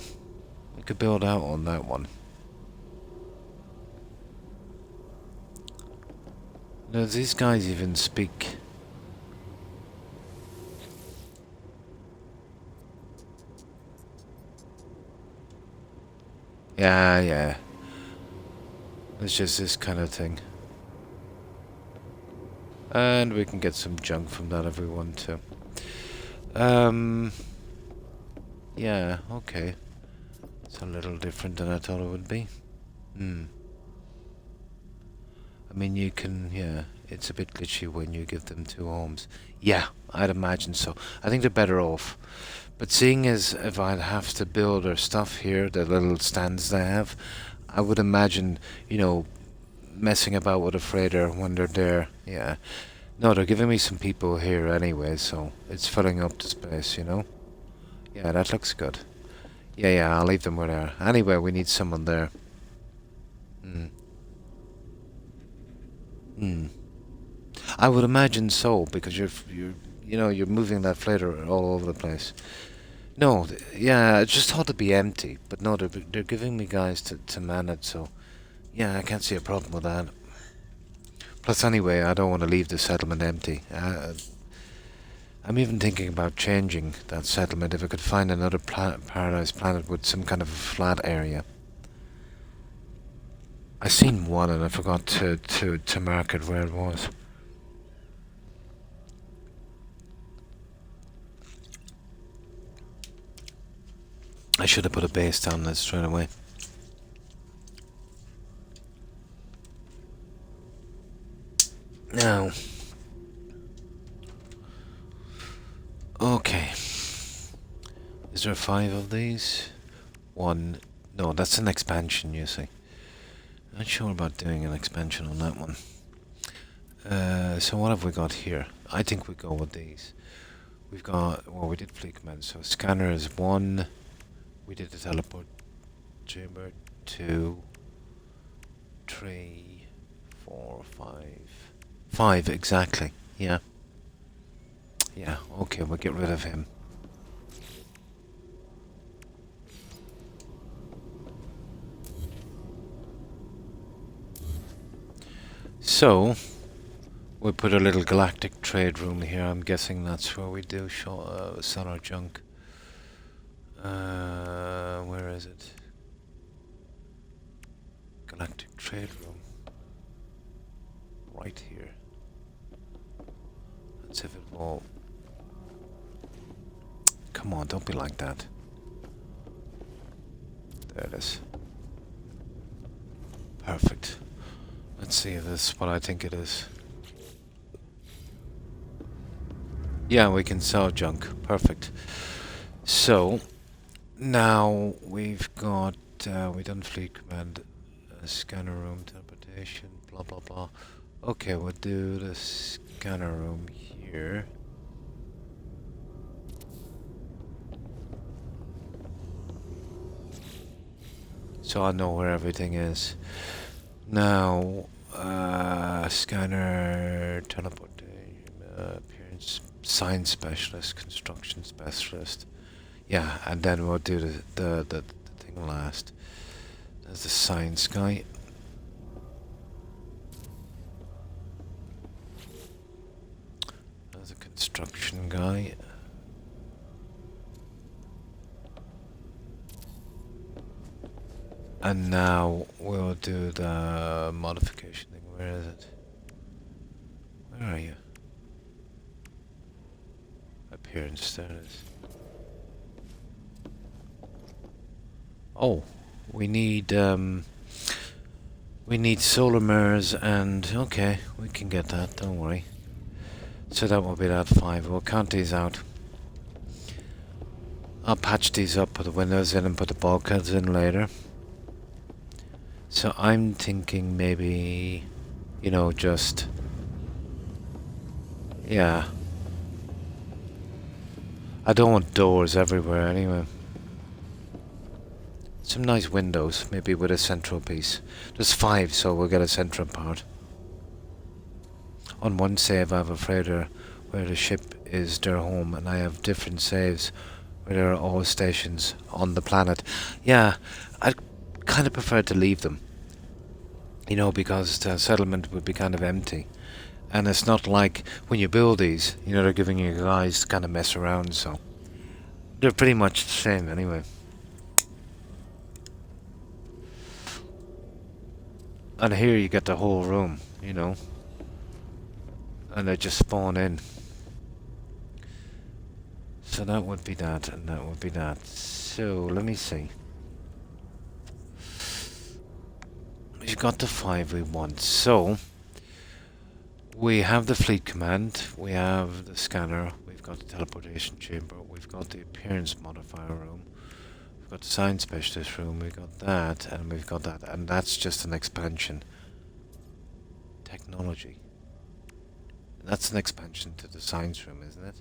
could build out on that one. Does these guys even speak? Yeah, yeah. It's just this kind of thing. And we can get some junk from that if we want to. Yeah, okay. It's a little different than I thought it would be. Hmm. I mean, you can, yeah, it's a bit glitchy when you give them two homes. Yeah, I'd imagine so. I think they're better off. But seeing as if I'd have to build their stuff here, the little stands they have, I would imagine, you know, messing about with a freighter when they're there. Yeah. No, they're giving me some people here anyway, so it's filling up the space, you know? Yeah, that looks good. Yeah, yeah, I'll leave them where they are. Anyway, we need someone there. Hmm. Hmm. I would imagine so, because you're moving that freighter all over the place. No, yeah, I just thought it'd be empty, but no, they're giving me guys to man it, so yeah, I can't see a problem with that. Plus, anyway, I don't want to leave the settlement empty. I'm even thinking about changing that settlement if I could find another paradise planet with some kind of a flat area. I seen one and I forgot to mark it where it was. I should have put a base down there straight away. Now, okay. Is there 5 of these? One. No, that's an expansion, you see. Not sure about doing an expansion on that one. So what have we got here? I think we go with these. We've got, well, we did fleet command, so scanner is 1. We did the teleport chamber, 2, 3, 4, 5. 5, exactly, yeah. Yeah, okay, we'll get rid of him. So, we put a little galactic trade room here. I'm guessing that's where we do sell our junk. Where is it? Galactic trade room. Right here. Let's have it all. Come on, don't be like that. There it is. Perfect. Let's see if this is what I think it is. Yeah, we can sell junk. Perfect. So, now we've got, we done fleet command, scanner room, teleportation, blah blah blah. Okay, we'll do the scanner room here. So I know where everything is. Now, scanner, teleportation, appearance, science specialist, construction specialist. Yeah, and then we'll do the thing last. There's the science guy. There's the construction guy. And now we'll do the modification thing. Where is it? Where are you? Appearance, there it is. Oh, we need solar mirrors and okay, we can get that, don't worry. So that will be that 5. We'll count these out. I'll patch these up, put the windows in and put the bulkheads in later. So I'm thinking maybe, you know, just, yeah. I don't want doors everywhere anyway. Some nice windows, maybe with a central piece. There's 5, so we'll get a central part. On one save I have a freighter where the ship is their home, and I have different saves where there are all stations on the planet. Yeah, I'd kind of prefer to leave them. You know, because the settlement would be kind of empty. And it's not like when you build these, you know, they're giving you guys to kind of mess around, so they're pretty much the same anyway. And here you get the whole room, you know. And they just spawn in. So that would be that, and that would be that. So, let me see. We've got the 5 we want. So, we have the fleet command, we have the scanner, we've got the teleportation chamber, we've got the appearance modifier room, we've got the science specialist room, we've got that, and we've got that, and that's just an expansion. Technology. That's an expansion to the science room, isn't it?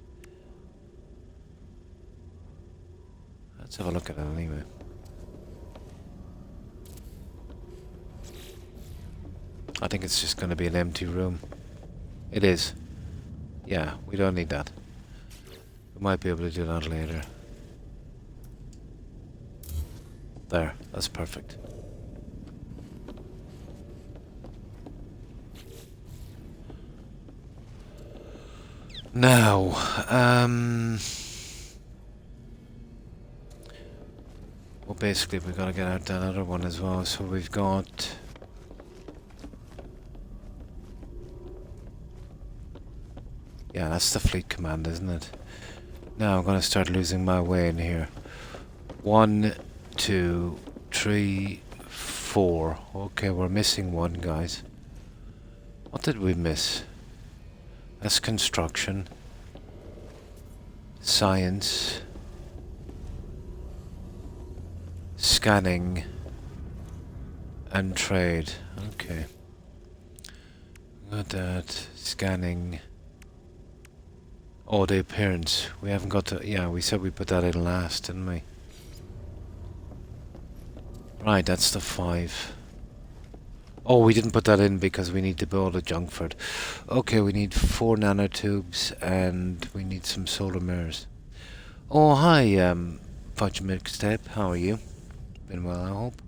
Let's have a look at it anyway. I think it's just going to be an empty room. It is. Yeah, we don't need that. We might be able to do that later. There, that's perfect. Now, well, basically we've got to get out that other one as well. So we've got... Yeah, that's the fleet command, isn't it? Now I'm going to start losing my way in here. 1, 2, 3, 4. Okay, we're missing one, guys. What did we miss? That's construction. Science. Scanning. And trade. Okay. Got that. Scanning. Oh, the appearance. We haven't got to... Yeah, we said we put that in last, didn't we? Right, that's the 5. Oh, we didn't put that in because we need to build a Junkford. Okay, we need 4 nanotubes and we need some solar mirrors. Oh, hi, Fudge Mixtape. How are you? Been well, I hope.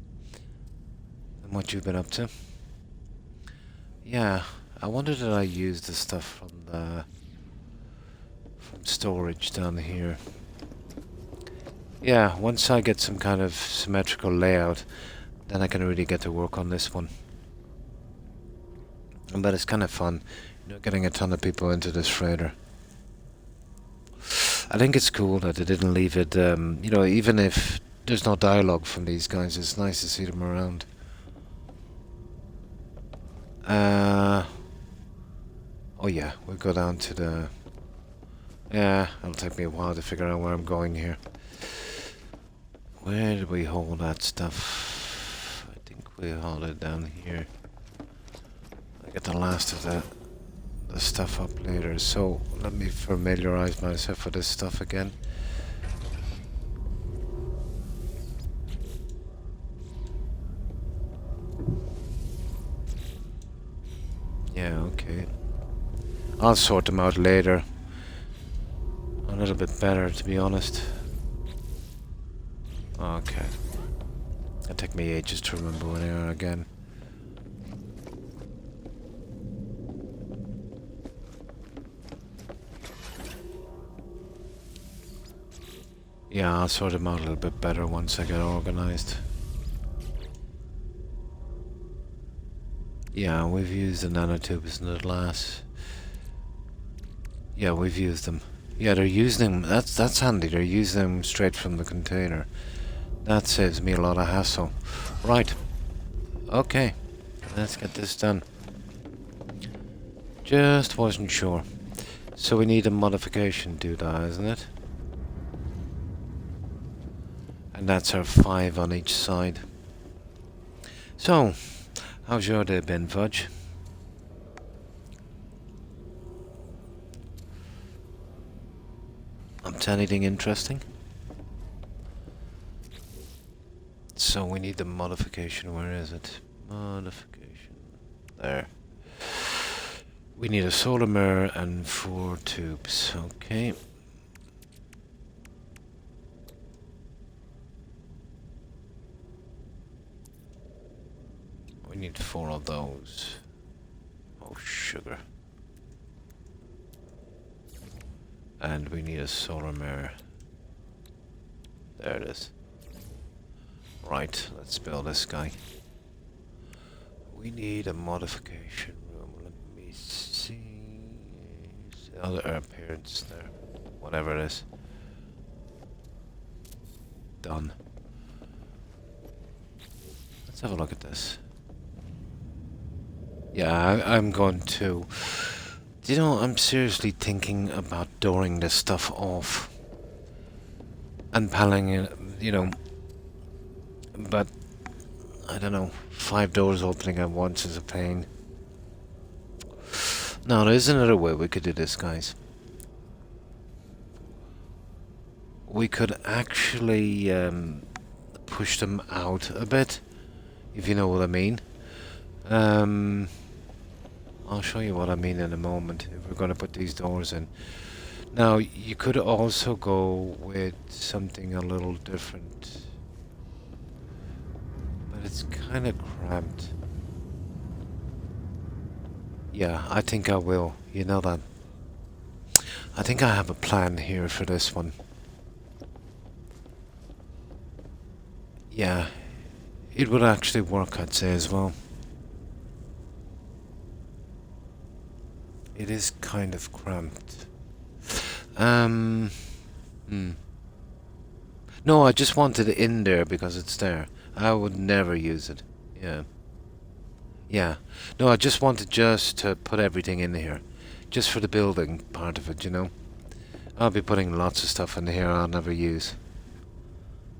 And what you've been up to? Yeah, I wonder did I use the stuff from the... from storage down here. Yeah, once I get some kind of symmetrical layout, then I can really get to work on this one. But it's kind of fun, you know, getting a ton of people into this freighter. I think it's cool that they didn't leave it, you know, even if there's no dialogue from these guys, it's nice to see them around. Oh yeah, we'll go down to the... Yeah, it'll take me a while to figure out where I'm going here. Where did we hold that stuff? I think we hold it down here. I get the last of the stuff up later, so let me familiarize myself with this stuff again. Yeah, okay. I'll sort them out later. A little bit better, to be honest. Okay. It'll take me ages to remember where they are again. Yeah, I'll sort them out a little bit better once I get organized. Yeah, we've used the nanotubes in the glass. Yeah, we've used them. Yeah, they're using them. That's handy. They're using them straight from the container. That saves me a lot of hassle. Right. Okay. Let's get this done. Just wasn't sure. So we need a modification doodah, isn't it? And that's our 5 on each side. So, how's your day been, Fudge? Up to anything interesting? So we need the modification. Where is it? Modification. There. We need a solar mirror and 4 tubes. Okay. We need 4 of those. Oh, sugar. And we need a solar mirror. There it is. Right, let's build this guy. We need a modification room. Let me see. Other appearance there. Whatever it is. Done. Let's have a look at this. Yeah, I'm going to... You know, I'm seriously thinking about dooring this stuff off. And paneling it, you know. But, I don't know. 5 doors opening at once is a pain. No, there's another way we could do this, guys. We could actually push them out a bit, if you know what I mean. I'll show you what I mean in a moment, if we're going to put these doors in. Now, you could also go with something a little different. But it's kind of cramped. Yeah, I think I will. You know that. I think I have a plan here for this one. Yeah, it would actually work, I'd say, as well. It is kind of cramped. No, I just wanted it in there because it's there. I would never use it. Yeah. Yeah. No, I just wanted to put everything in here. Just for the building part of it, you know. I'll be putting lots of stuff in here I'll never use.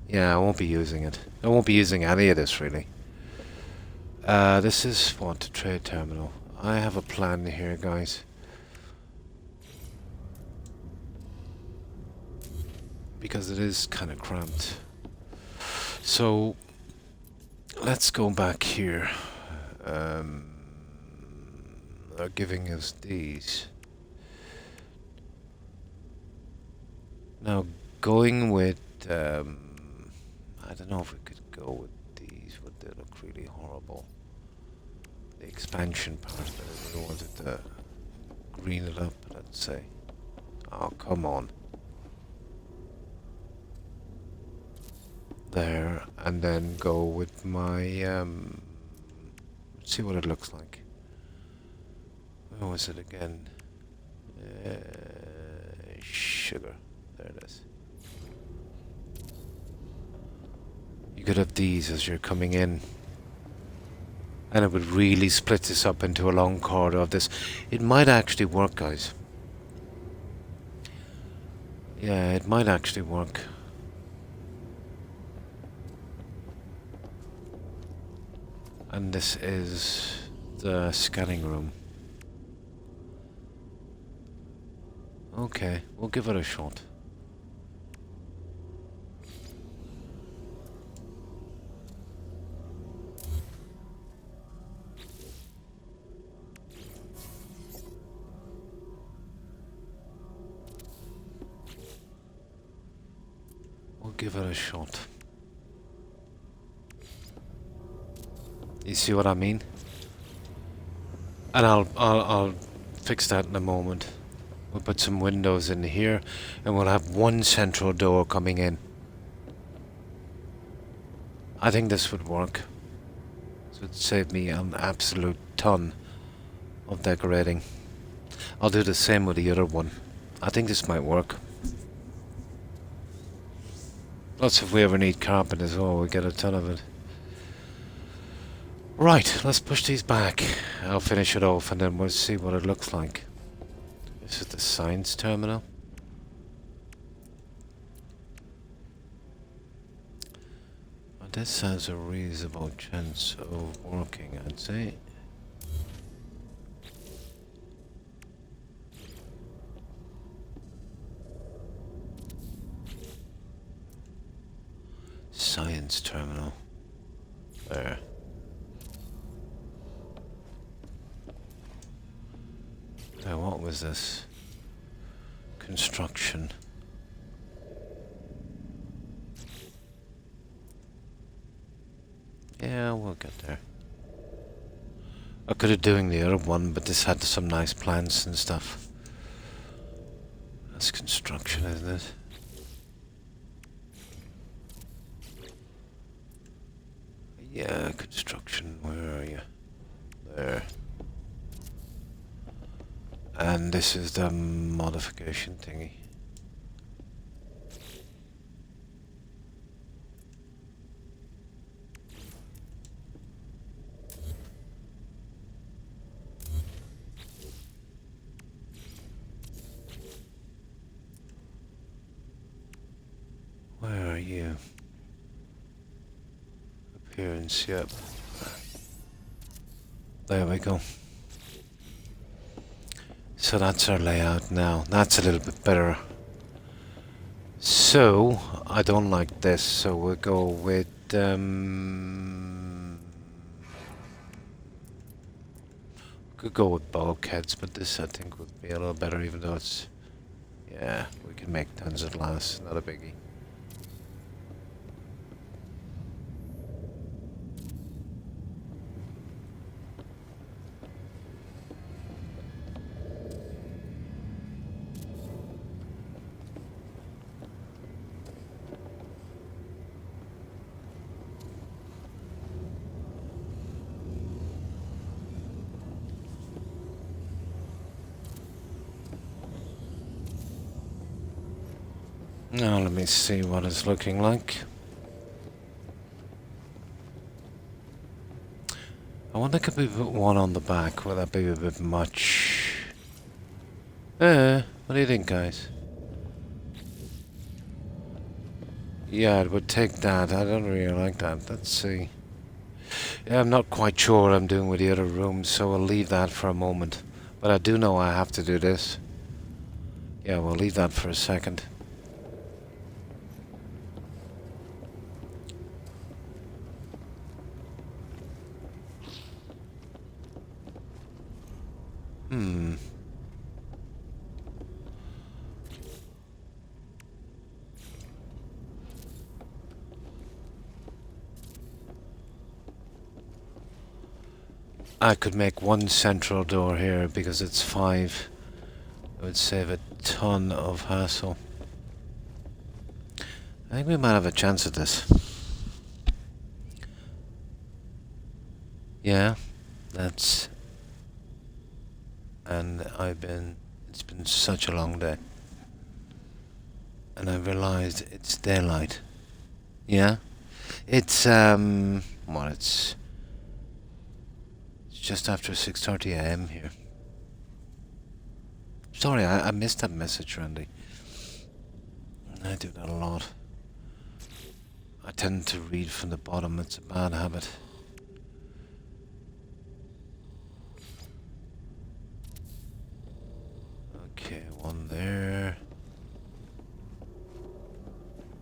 Yeah, I won't be using it. I won't be using any of this, really. This is what? A trade terminal. I have a plan here, guys. Because it is kind of cramped. So, let's go back here. They're giving us these. Now, going with... I don't know if we could go with these. Would they look really horrible? The expansion part of it. We wanted to green it up, let's say. Oh, come on. There, and then go with my, let's see what it looks like. Where was it again? Sugar. There it is. You could have these as you're coming in. And it would really split this up into a long corridor of this. It might actually work, guys. Yeah, it might actually work. And this is the scanning room. Okay, we'll give it a shot. We'll give it a shot. You see what I mean? And I'll fix that in a moment. We'll put some windows in here, and we'll have one central door coming in. I think this would work. This would save me an absolute ton of decorating. I'll do the same with the other one. I think this might work. Plus, if we ever need carpet as well, we get a ton of it. Right, let's push these back. I'll finish it off and then we'll see what it looks like. This is the science terminal. Well, this has a reasonable chance of working, I'd say. Science terminal. There. What was this? Construction. Yeah, we'll get there. I could have doing the other one, but this had some nice plants and stuff. That's construction, isn't it? Yeah, construction. Where are you? There. And this is the modification thingy. Where are you? Appearance, yep. There we go. So that's our layout now. That's a little bit better. So, I don't like this, so we'll go with, could go with bulkheads, but this I think would be a little better, even though it's, yeah, we can make tons of glass, not a biggie. Now let me see what it's looking like. I wonder could we put one on the back? Will that be a bit much? What do you think, guys? Yeah, it would take that. I don't really like that. Let's see. Yeah, I'm not quite sure what I'm doing with the other rooms, so we'll leave that for a moment. But I do know I have to do this. Yeah, we'll leave that for a second. I could make one central door here because it's 5. It would save a ton of hassle. I think we might have a chance at this. Yeah, that's... And it's been such a long day. And I realized it's daylight. Yeah? It's, it's just after 6:30 AM here. Sorry, I missed that message, Randy. I do that a lot. I tend to read from the bottom. It's a bad habit. Okay, one there.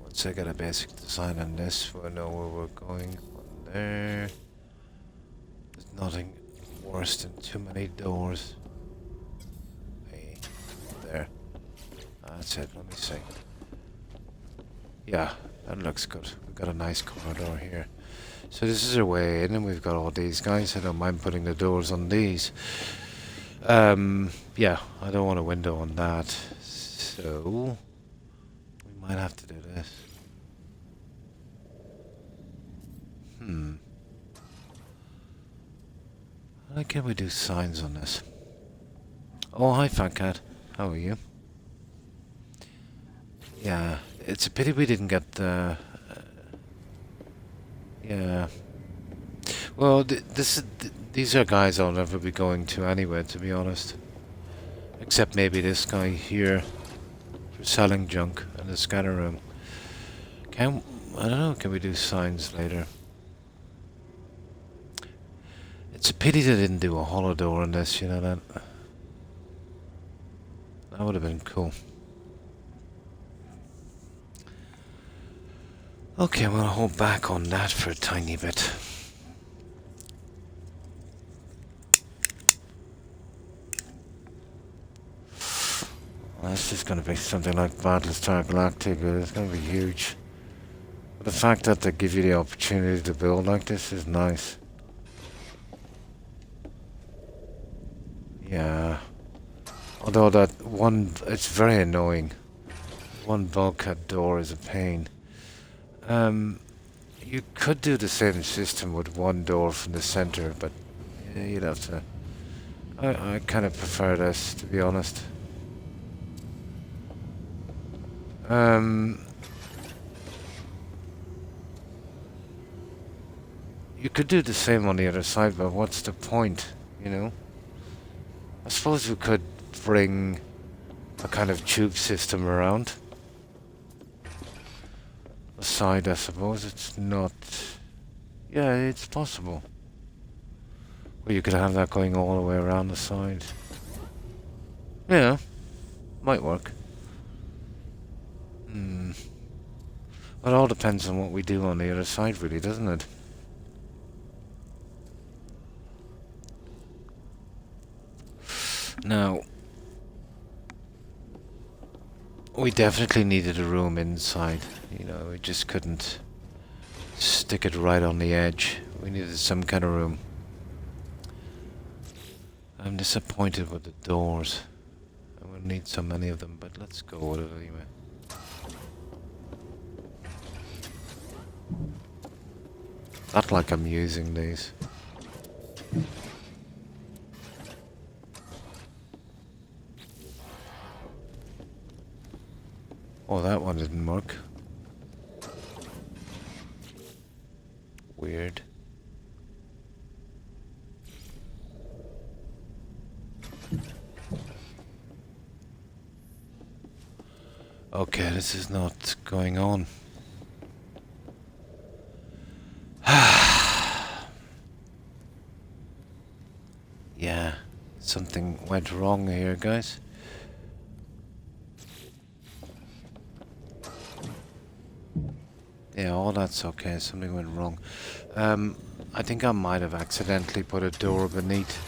Once I get a basic design on this, we'll know where we're going. One there. There's nothing worse than too many doors. Hey, there. That's it, let me see. Yeah, that looks good. We've got a nice corridor here. So this is our way in, and we've got all these guys. I don't mind putting the doors on these. Yeah, I don't want a window on that. So we might have to do this. How can we do signs on this? Oh, hi, Fat Cat. How are you? Yeah, it's a pity we didn't get the... yeah. Well, these are guys I'll never be going to anyway, to be honest. Except maybe this guy here for selling junk in the scanner room. I don't know, can we do signs later? It's a pity they didn't do a hollow door on this, you know that? That would have been cool. Okay, we'll hold back on that for a tiny bit. Well, this is going to be something like Battlestar Galactica. It's going to be huge. But the fact that they give you the opportunity to build like this is nice. Yeah. Although that one, it's very annoying. One bulkhead door is a pain. You could do the same system with one door from the center, but Yeah, you'd have to. I kind of prefer this, to be honest. You could do the same on the other side, but what's the point, you know? I suppose we could bring a kind of tube system around the side, I suppose. It's not... Yeah, it's possible. Or you could have that going all the way around the side. Yeah, might work. Hmm. Well, it all depends on what we do on the other side, really, doesn't it? Now, we definitely needed a room inside. You know, we just couldn't stick it right on the edge. We needed some kind of room. I'm disappointed with the doors. I will need so many of them, but let's go with it anyway. Not like I'm using these. Oh, that one didn't work. Weird. Okay, this is not going on. Yeah, something went wrong here, guys. Yeah, all that's okay. Something went wrong. I think I might have accidentally put a door beneath.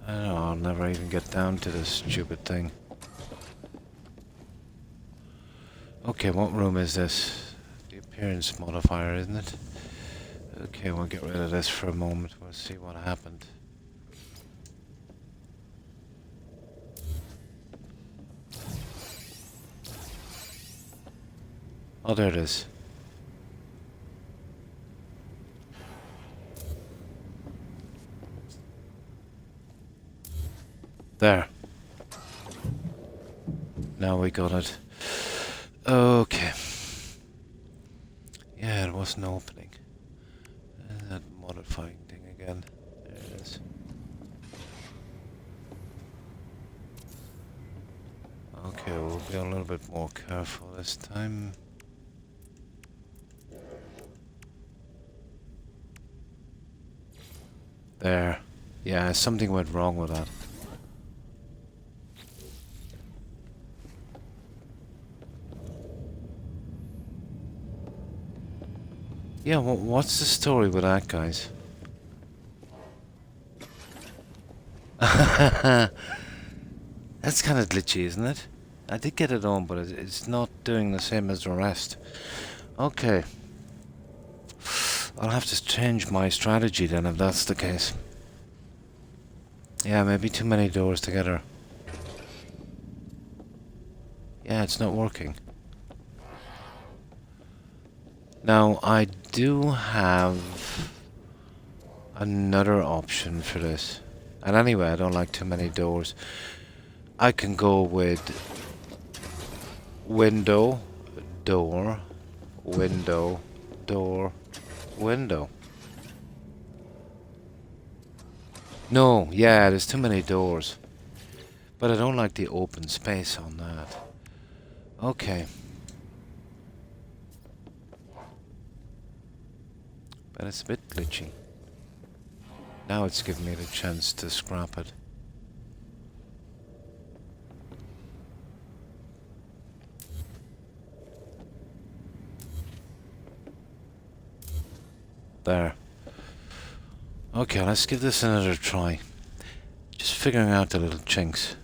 I don't know, I'll never even get down to this stupid thing. Okay, what room is this? The appearance modifier, isn't it? Okay, we'll get rid of this for a moment. We'll see what happened. Oh, there it is. There. Now we got it. Okay. Yeah, it wasn't opening. That modifying thing again. There it is. Okay, we'll be a little bit more careful this time. There. Yeah, something went wrong with that. Yeah, what's the story with that, guys? That's kind of glitchy, isn't it? I did get it on, but it's not doing the same as the rest. Okay. I'll have to change my strategy then if that's the case. Yeah, maybe too many doors together. Yeah, it's not working. Now, I do have another option for this. And anyway, I don't like too many doors. I can go with window, door, window, door, window. No, yeah, there's too many doors. But I don't like the open space on that. Okay. But it's a bit glitchy. Now it's giving me the chance to scrap it. There. Okay, let's give this another try. Just figuring out the little chinks.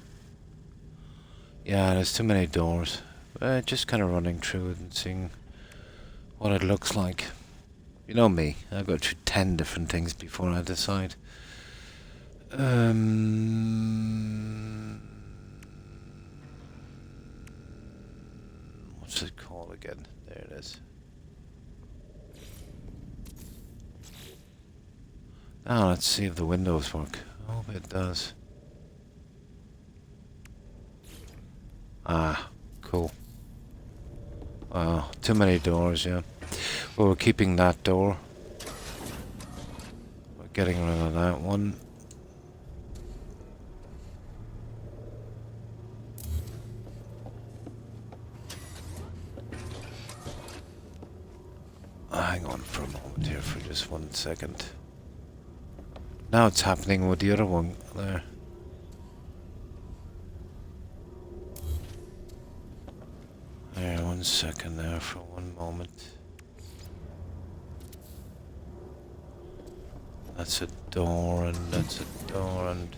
Yeah, there's too many doors. Just kind of running through it and seeing what it looks like. You know me, I go through 10 different things before I decide. What's it called again? There it is. Now let's see if the windows work. I hope it does. Ah, cool. Wow, too many doors, yeah. Well, we're keeping that door. We're getting rid of that one. Hang on for a moment here for just 1 second. Now it's happening with the other one there. There, 1 second there for 1 moment. That's a door and that's a door and...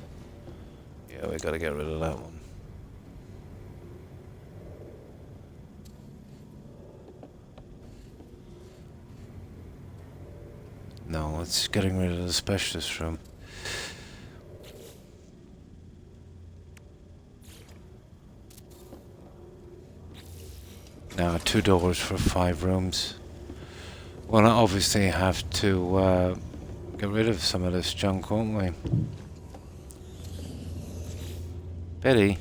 Yeah, we gotta get rid of that one. No, it's getting rid of the specialist room. Now 2 doors for 5 rooms. Well, I obviously have to get rid of some of this junk, won't we? Betty?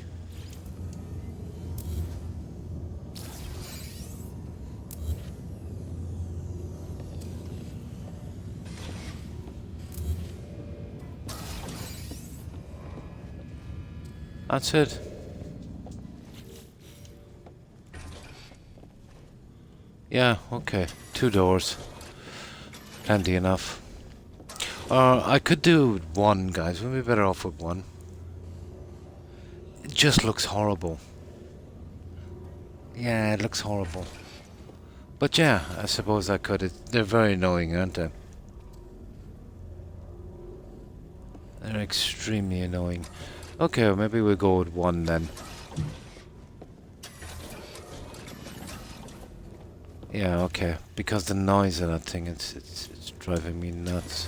That's it. Yeah, okay. 2 doors. Plenty enough. Or I could do 1, guys. We'd be better off with 1. It just looks horrible. Yeah, it looks horrible. But yeah, I suppose I could. They're very annoying, aren't they? They're extremely annoying. Okay, well maybe we'll go with 1 then. Yeah, okay. Because the noise of that thing, it's driving me nuts.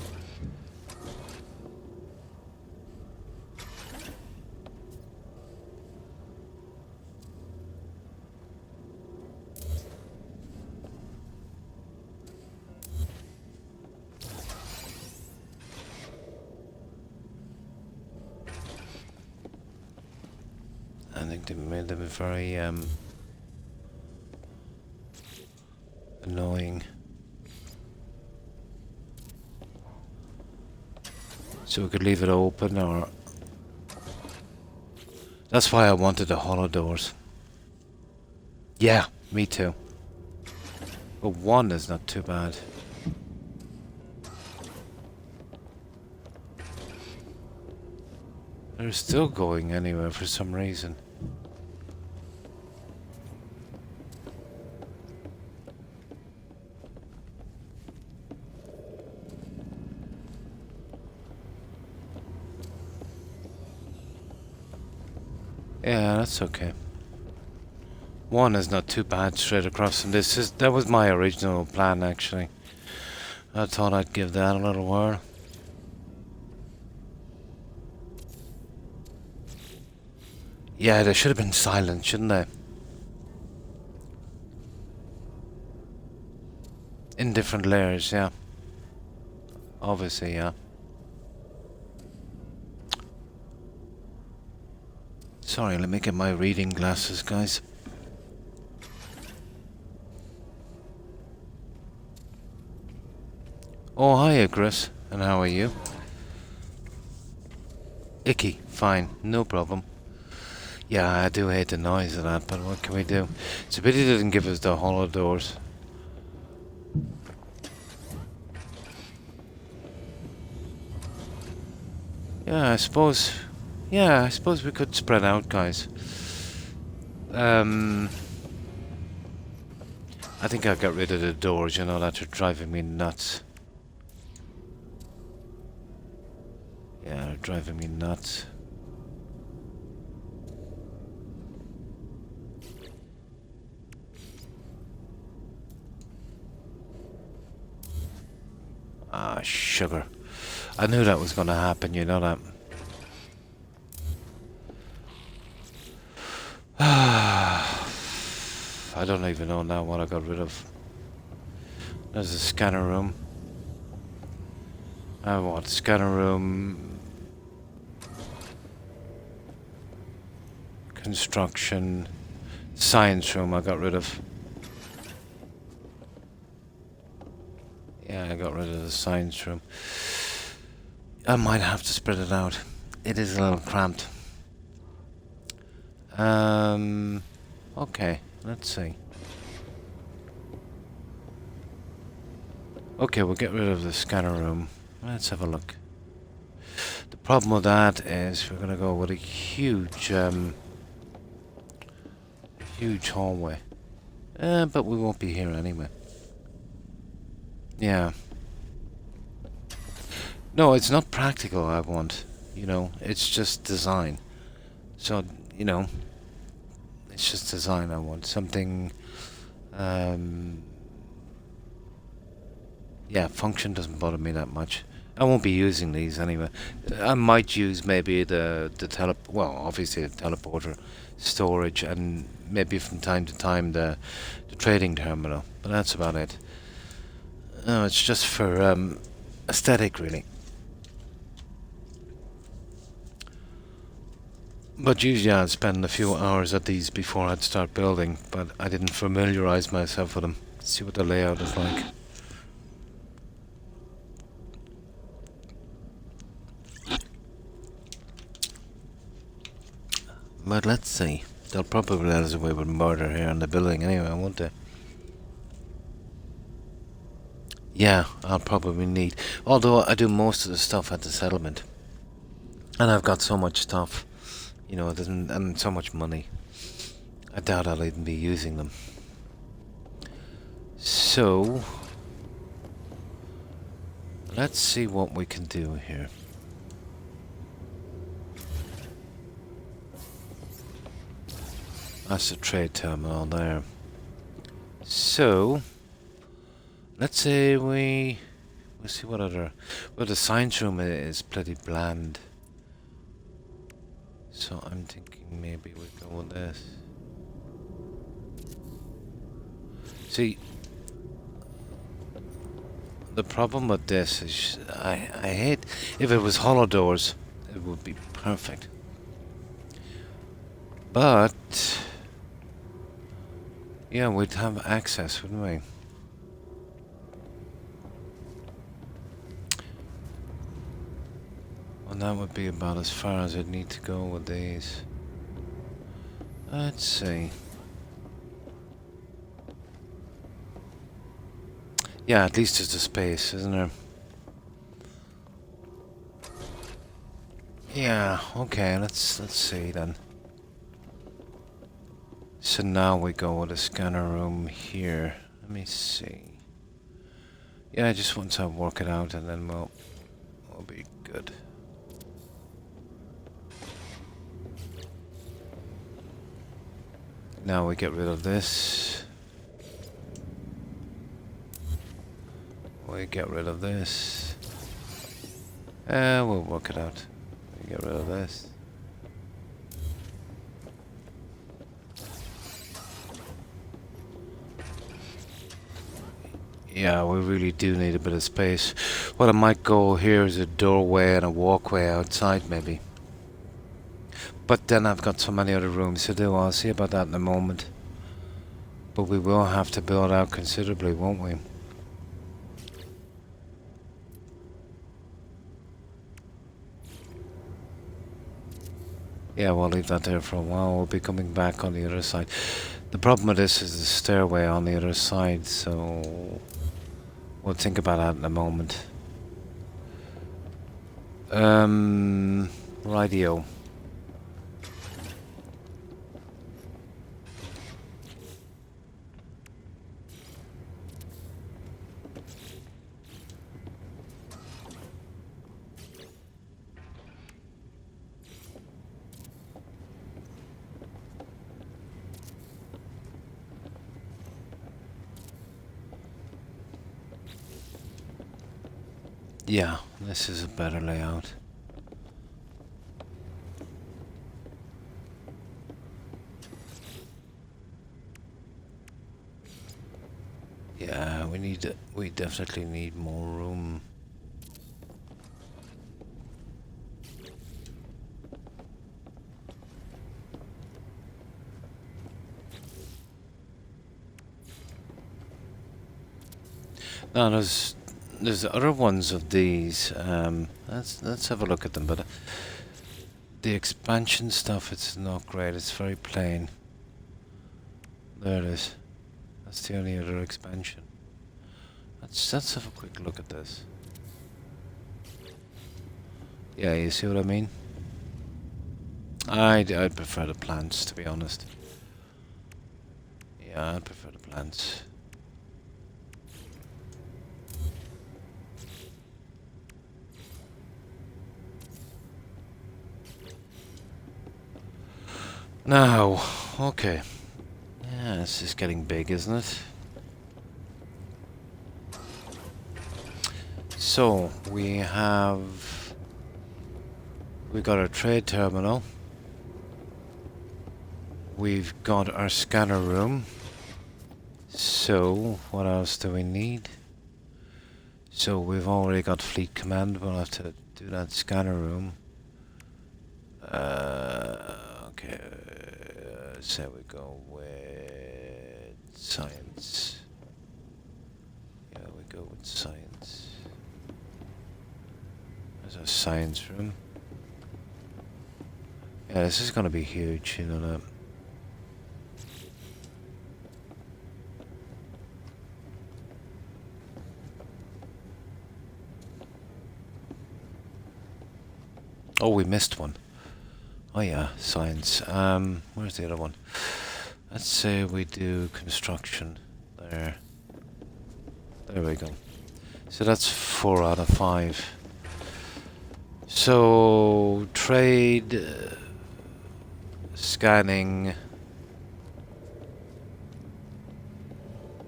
I think they made them very annoying. So we could leave it open, or... That's why I wanted the hollow doors. Yeah, me too. But 1 is not too bad. They're still going anywhere for some reason. Yeah, that's okay. 1 is not too bad straight across from this. That was my original plan, actually. I thought I'd give that a little whirl. Yeah, they should have been silent, shouldn't they? In different layers, yeah. Obviously, yeah. Sorry, let me get my reading glasses, guys. Oh, hiya, Chris. And how are you? Icky. Fine. No problem. Yeah, I do hate the noise of that, but what can we do? It's a pity they didn't give us the hollow doors. Yeah, I suppose... Yeah, I suppose we could spread out, guys. I think I got rid of the doors, you know, that are driving me nuts. Yeah, they're driving me nuts. Ah, sugar. I knew that was going to happen, you know that. I don't even know now what I got rid of. There's a scanner room. What? Scanner room. Construction. Science room I got rid of. Yeah, I got rid of the science room. I might have to spread it out. It is a little cramped. Okay, let's see. Okay, we'll get rid of the scanner room. Let's have a look. The problem with that is we're gonna go with a huge hallway. But we won't be here anyway. Yeah. No, it's not practical I want, you know, it's just design. So, you know, it's just design I want. Something, yeah, function doesn't bother me that much. I won't be using these anyway. I might use maybe the well, obviously the teleporter, storage, and maybe from time to time the trading terminal. But that's about it. No, it's just for aesthetic, really. But usually I'd spend a few hours at these before I'd start building, but I didn't familiarize myself with them. See what the layout is like. But let's see. They'll probably let us away with murder here in the building anyway, won't they? Yeah, I'll probably need... Although I do most of the stuff at the settlement. And I've got so much stuff. You know, it doesn't... And so much money. I doubt I'll even be using them. So... Let's see what we can do here. That's the trade terminal there. So... Let's say we'll see what other... Well, the science room is pretty bland. So I'm thinking maybe we go with this. See, the problem with this is I hate... If it was hollow doors, it would be perfect. But... Yeah, we'd have access, wouldn't we? And that would be about as far as I'd need to go with these. Let's see. Yeah, at least there's the space, isn't there? Yeah, okay, let's see then. So now we go with a scanner room here. Let me see. Yeah, just once I work it out and then we'll be good. Now we get rid of this. We get rid of this. We'll work it out. We get rid of this. Yeah, we really do need a bit of space. What I might go here is a doorway and a walkway outside, maybe. But then I've got so many other rooms to do. I'll see about that in a moment. But we will have to build out considerably, won't we? Yeah, we'll leave that there for a while. We'll be coming back on the other side. The problem with this is the stairway on the other side, so we'll think about that in a moment. Radio. Yeah, this is a better layout. Yeah, we definitely need more room. No, there's other ones of these. Let's have a look at them. But the expansion stuff, it's not great. It's very plain. There it is. That's the only other expansion. Let's have a quick look at this. Yeah, you see what I mean? I'd prefer the plants, to be honest. Yeah, I'd prefer the plants. Now, okay. Yeah, this is getting big, isn't it? So, we got our trade terminal. We've got our scanner room. So, what else do we need? So, we've already got fleet command. We'll have to do that scanner room. Okay. So we go with science. Yeah, we go with science. There's a science room. Yeah, this is gonna be huge, you know that. Oh, we missed one. Oh yeah, science. Where's the other one? Let's say we do construction. There. There we go. So that's 4 out of 5. So, trade, scanning,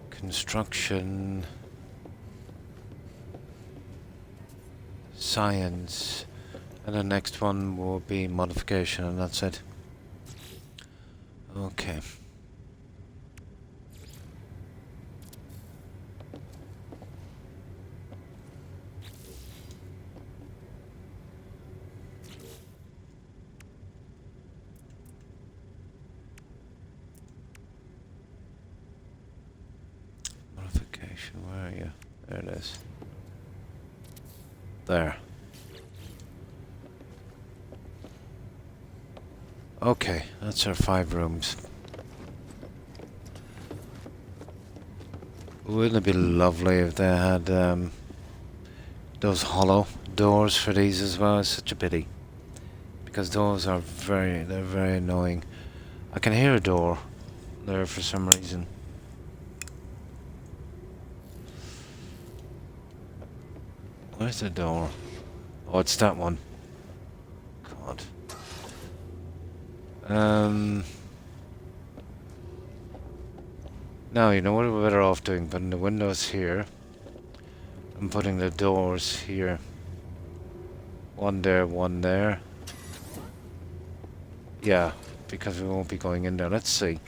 construction, science, and the next one will be modification, and that's it. Okay. Modification, where are you? There it is. There. Okay, that's our 5 rooms. Wouldn't it be lovely if they had those hollow doors for these as well? It's such a pity. Because those are they're very annoying. I can hear a door there for some reason. Where's the door? Oh, it's that one. God. Now, you know what we're better off doing? Putting the windows here. And putting the doors here. One there, one there. Yeah, because we won't be going in there. Let's see.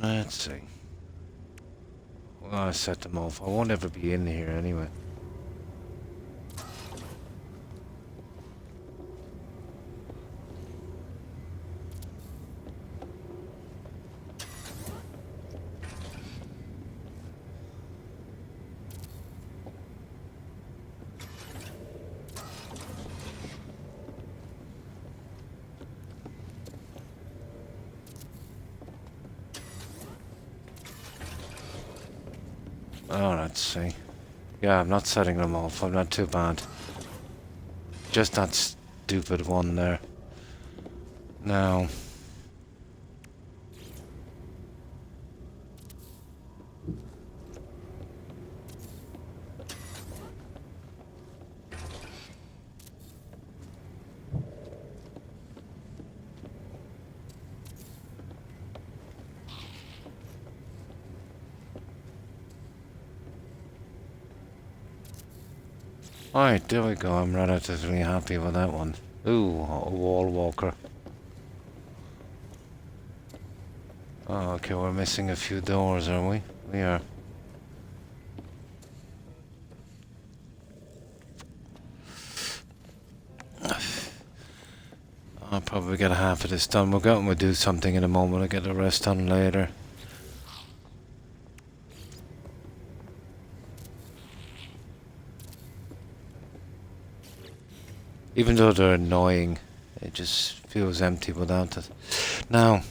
Let's see. Well, I set them off. I won't ever be in here anyway. Oh, let's see. Yeah, I'm not setting them off. I'm not too bad. Just that stupid one there. Now. Alright, there we go. I'm relatively happy with that one. Ooh, a wall walker. Oh, okay, we're missing a few doors, are we? We are. I'll probably get half of this done. We'll go and we'll do something in a moment. I'll get the rest done later. Even though they're annoying, it just feels empty without it. Now,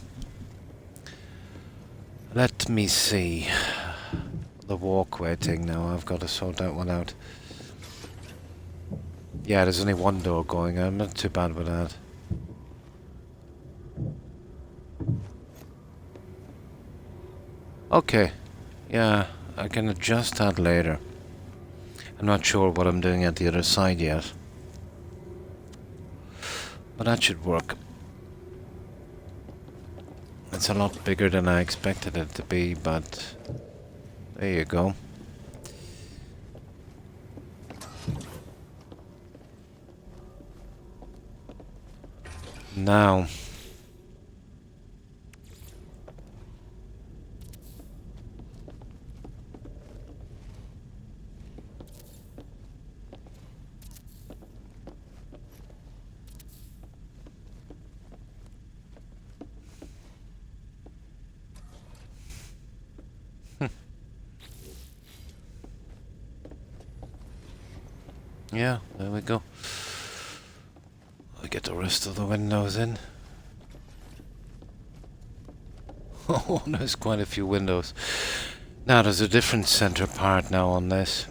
let me see. The walkway thing now, I've got to sort that one out. Yeah, there's only one door going. I'm not too bad with that. Okay. Yeah, I can adjust that later. I'm not sure what I'm doing at the other side yet. But that should work. It's a lot bigger than I expected it to be, but there you go. Now, yeah, there we go. I get the rest of the windows in. Oh, there's quite a few windows. Now, there's a different center part now on this.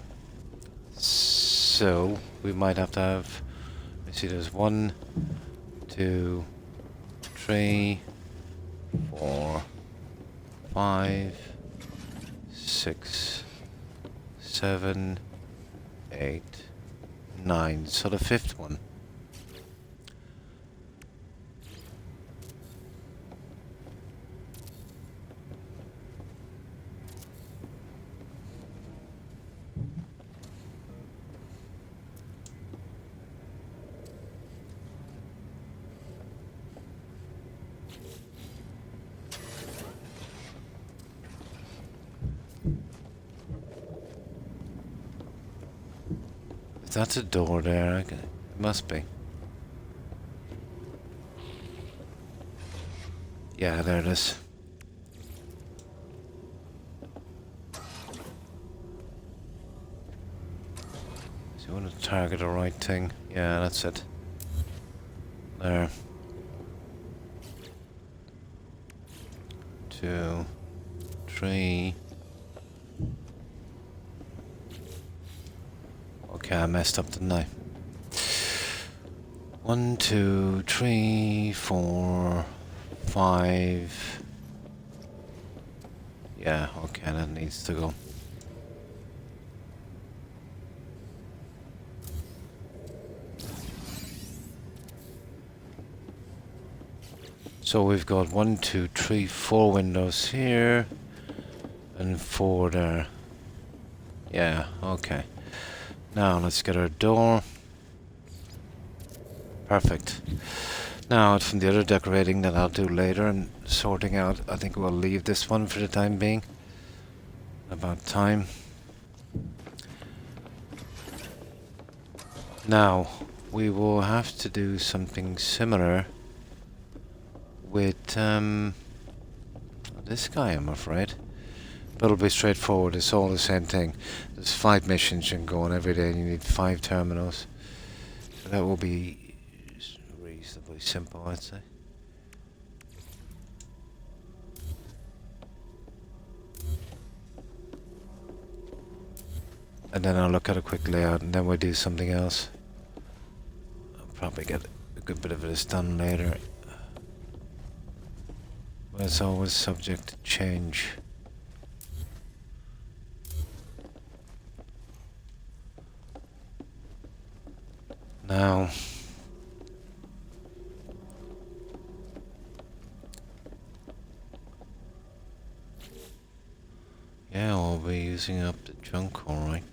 So, we might have to have... Let's see, there's 1, 2, 3, 4, 5, 6, 7, 8, 9. So the 5th one. If that's a door there, it must be. Yeah, there it is. So you want to target the right thing. Yeah, that's it. There. 2, 3. Okay, I messed up, didn't I? 1, 2, 3, 4, 5. Yeah, okay, that needs to go. So we've got 1, 2, 3, 4 windows here, and 4 there. Yeah, okay. Now let's get our door. Perfect. Now from the other decorating that I'll do later and sorting out, I think we'll leave this one for the time being. About time. Now, we will have to do something similar with this guy, I'm afraid. But it'll be straightforward, it's all the same thing. There's 5 missions you can go on every day and you need 5 terminals. So that will be reasonably simple, I'd say. And then I'll look at a quick layout and then we'll do something else. I'll probably get a good bit of this done later. But it's always subject to change. Now, yeah, we'll be using up the junk, alright.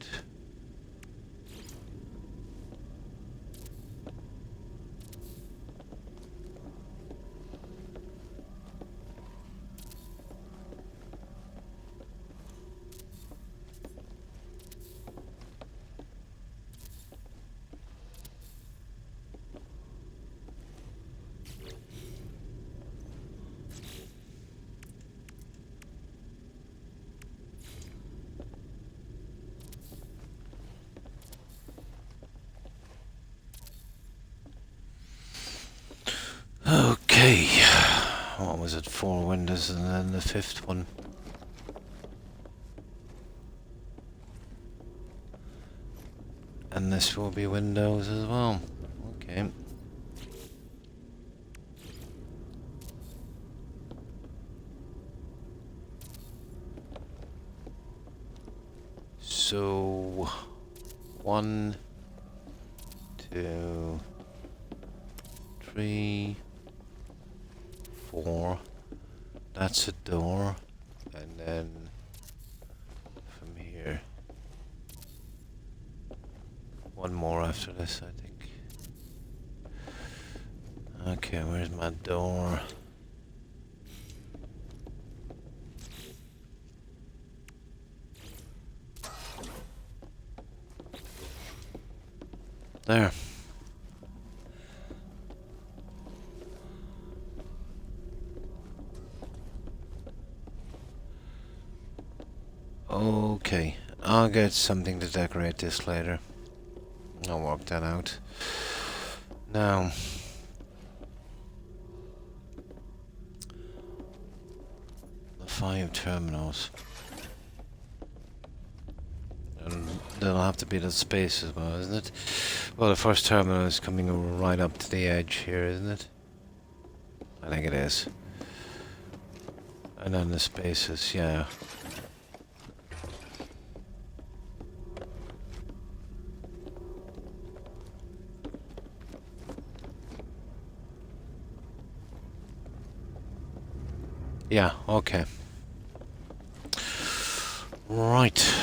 Okay. What was it? 4 windows and then the 5th one. And this will be windows as well. Okay. So 1, 2, 3, 4. That's a door. And then from here. One more after this, I think. Okay, where's my door? There. Okay, I'll get something to decorate this later. I'll work that out. Now, the 5 terminals. And there'll have to be the space as well, isn't it? Well, the first terminal is coming right up to the edge here, isn't it? I think it is. And then the spaces, yeah. Yeah, okay. Right.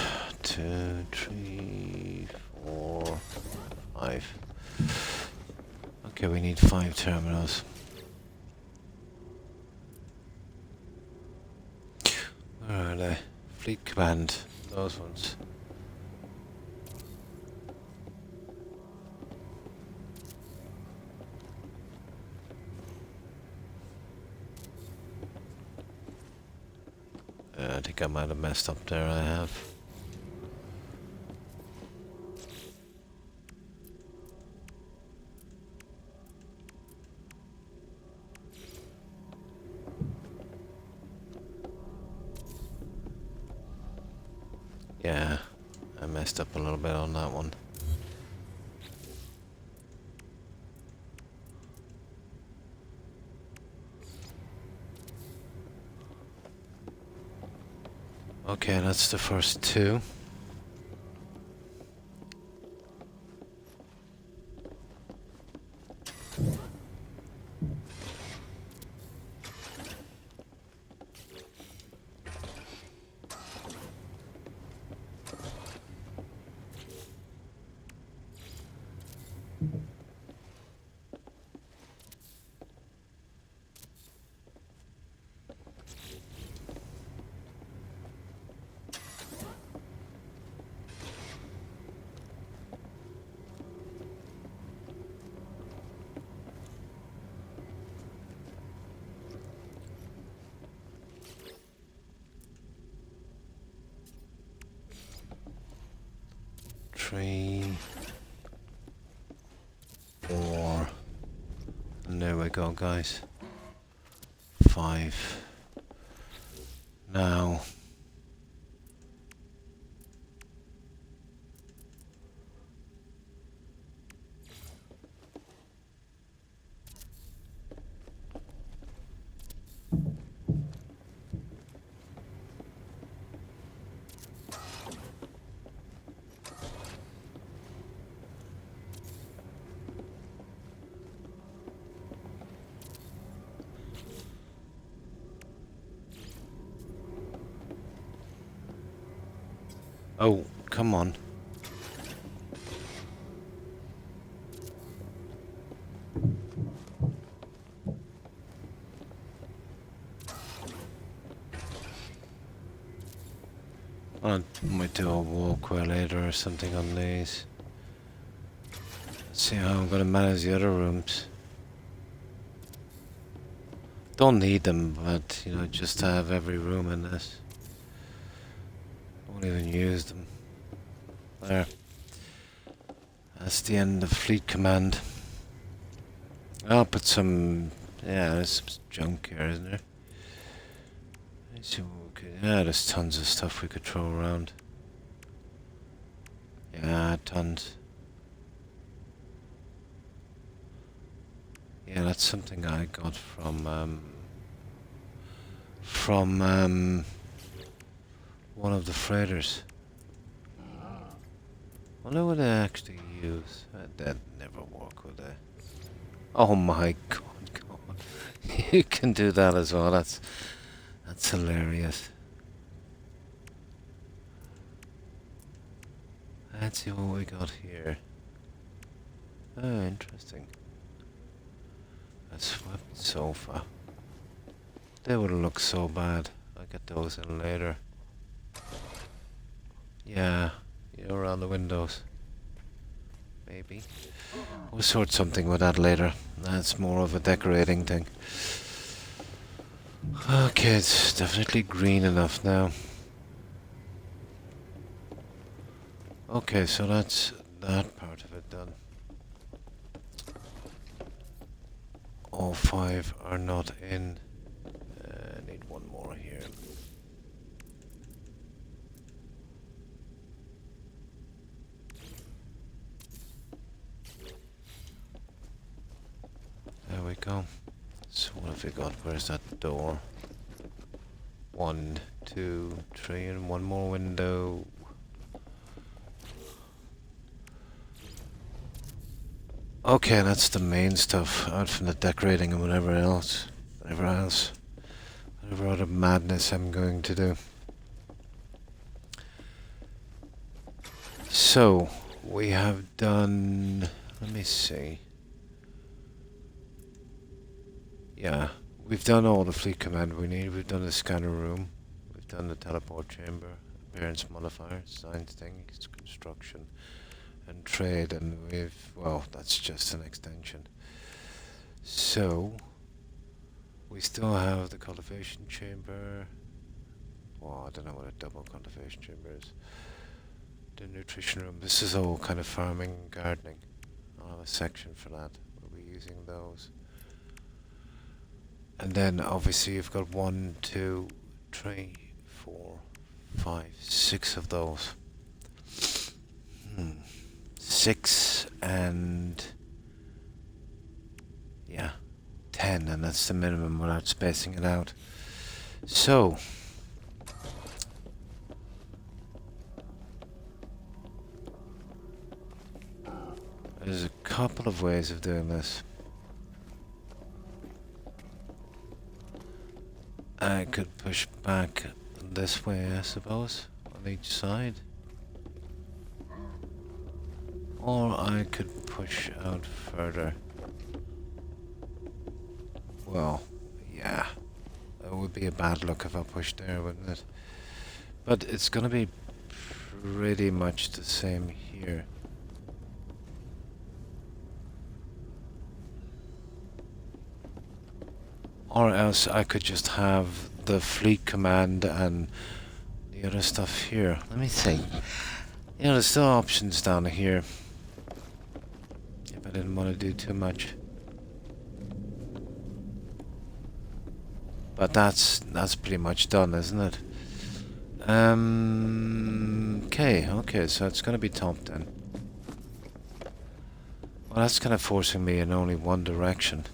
2, 3, 4, 5. Okay, we need 5 terminals. Where are they? Fleet Command. Those ones. I think I might have messed up there, I have. Yeah, I messed up a little bit on that one. Okay, that's the first 2. Three, 4, and there we go, guys. 5. Now, oh, come on. I might do a walkway later or something on these. Let's see how I'm going to manage the other rooms. Don't need them, but, you know, just to have every room in this. Won't even use them. There. That's the end of Fleet Command. I'll put some Yeah, there's some junk here, isn't there? Let's see what we could... Yeah, there's tons of stuff we could throw around. Yeah, tons. Yeah, that's something I got from one of the freighters. Wonder what they actually use. That'd never work, would they? Oh my god, you can do that as well. That's hilarious. Let's see what we got here. Oh, interesting. A swept sofa. They would look so bad. I'll get those in later. Yeah, around the windows. Maybe. We'll sort something with that later. That's more of a decorating thing. Okay, it's definitely green enough now. Okay, so that's that part of it done. All 5 are not in. Need one more here. There we go. So what have we got? Where's that door? 1, 2, 3, and one more window. Okay, that's the main stuff. Out from the decorating and whatever other madness I'm going to do. So, we have done... Let me see. Yeah, we've done all the fleet command we need. We've done the scanner room. We've done the teleport chamber, appearance modifier, science thing, construction, and trade. And well, that's just an extension. So, we still have the cultivation chamber. Well, I don't know what a double cultivation chamber is. The nutrition room. This is all kind of farming and gardening. I'll have a section for that. We'll be using those. And then obviously you've got 1, 2, 3, 4, 5, 6 of those. 6 and... yeah, 10, and that's the minimum without spacing it out. So... there's a couple of ways of doing this. I could push back this way, I suppose, on each side. Or I could push out further. Well, yeah. It would be a bad look if I pushed there, wouldn't it? But it's gonna be pretty much the same here. Or else I could just have the fleet command and the other stuff here. Let me see. There's still options down here. If I didn't want to do too much. But that's pretty much done, isn't it? Okay, so it's gonna be top then. Well, that's kind of forcing me in only one direction.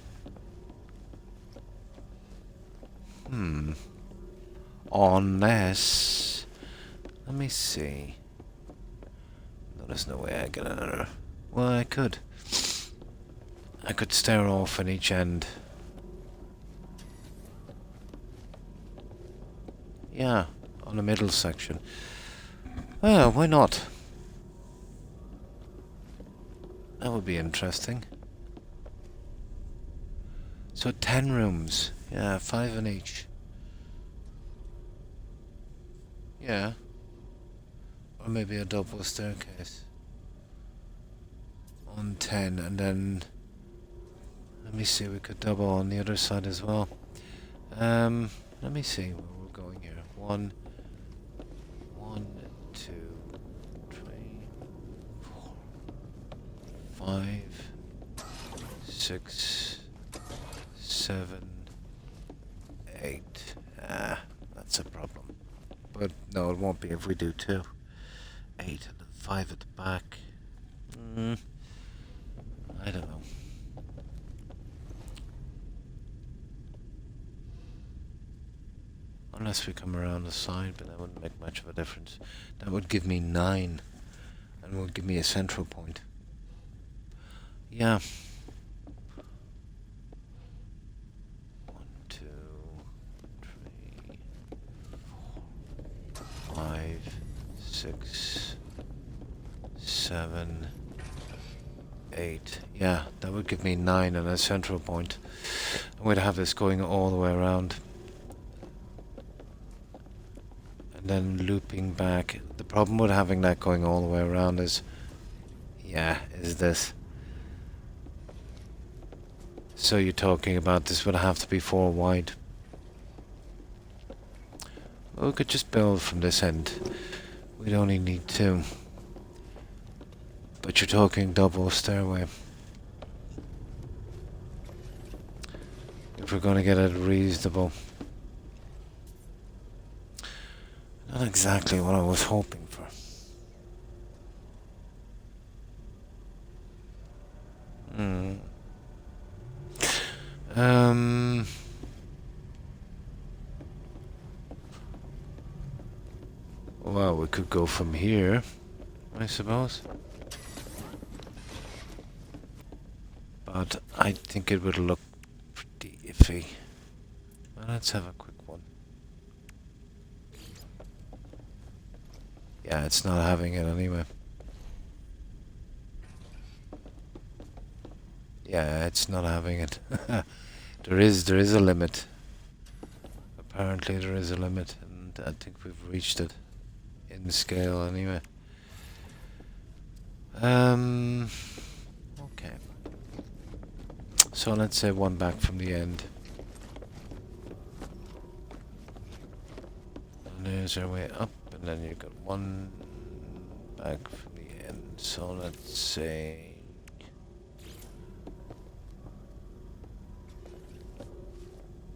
Unless... let me see. No, there's no way I get another... well, I could. I could stare off on each end. Yeah, on the middle section. Well, why not? That would be interesting. So 10 rooms. Yeah, 5 in each. Yeah. Or maybe a double staircase. On 10, and then... let me see, we could double on the other side as well. Let me see where we're going here. 1, 2, 3, 4, 5, 6, 7, 8. That's a problem. But no, it won't be if we do 2. 8 and then 5 at the back. I don't know. Unless we come around the side, but that wouldn't make much of a difference. That would give me 9 and would give me a central point. Yeah. 1, 2, 3, 4, 5, 6, 7, 8. Yeah, that would give me 9 and a central point. And we'd have this going all the way around. And then looping back. The problem with having that going all the way around is this. So you're talking about this would have to be 4 wide. Well, we could just build from this end. We'd only need 2. But you're talking double stairway. If we're going to get it reasonable. Not exactly what I was hoping for. Well, we could go from here, I suppose. But I think it would look pretty iffy. Well, let's have a quick one. Yeah, it's not having it anyway. Yeah, it's not having it. There is a limit. Apparently there is a limit, and I think we've reached it in scale anyway. Okay. So let's say 1 back from the end. And there's our way up, and then you've got 1 back from the end. So let's say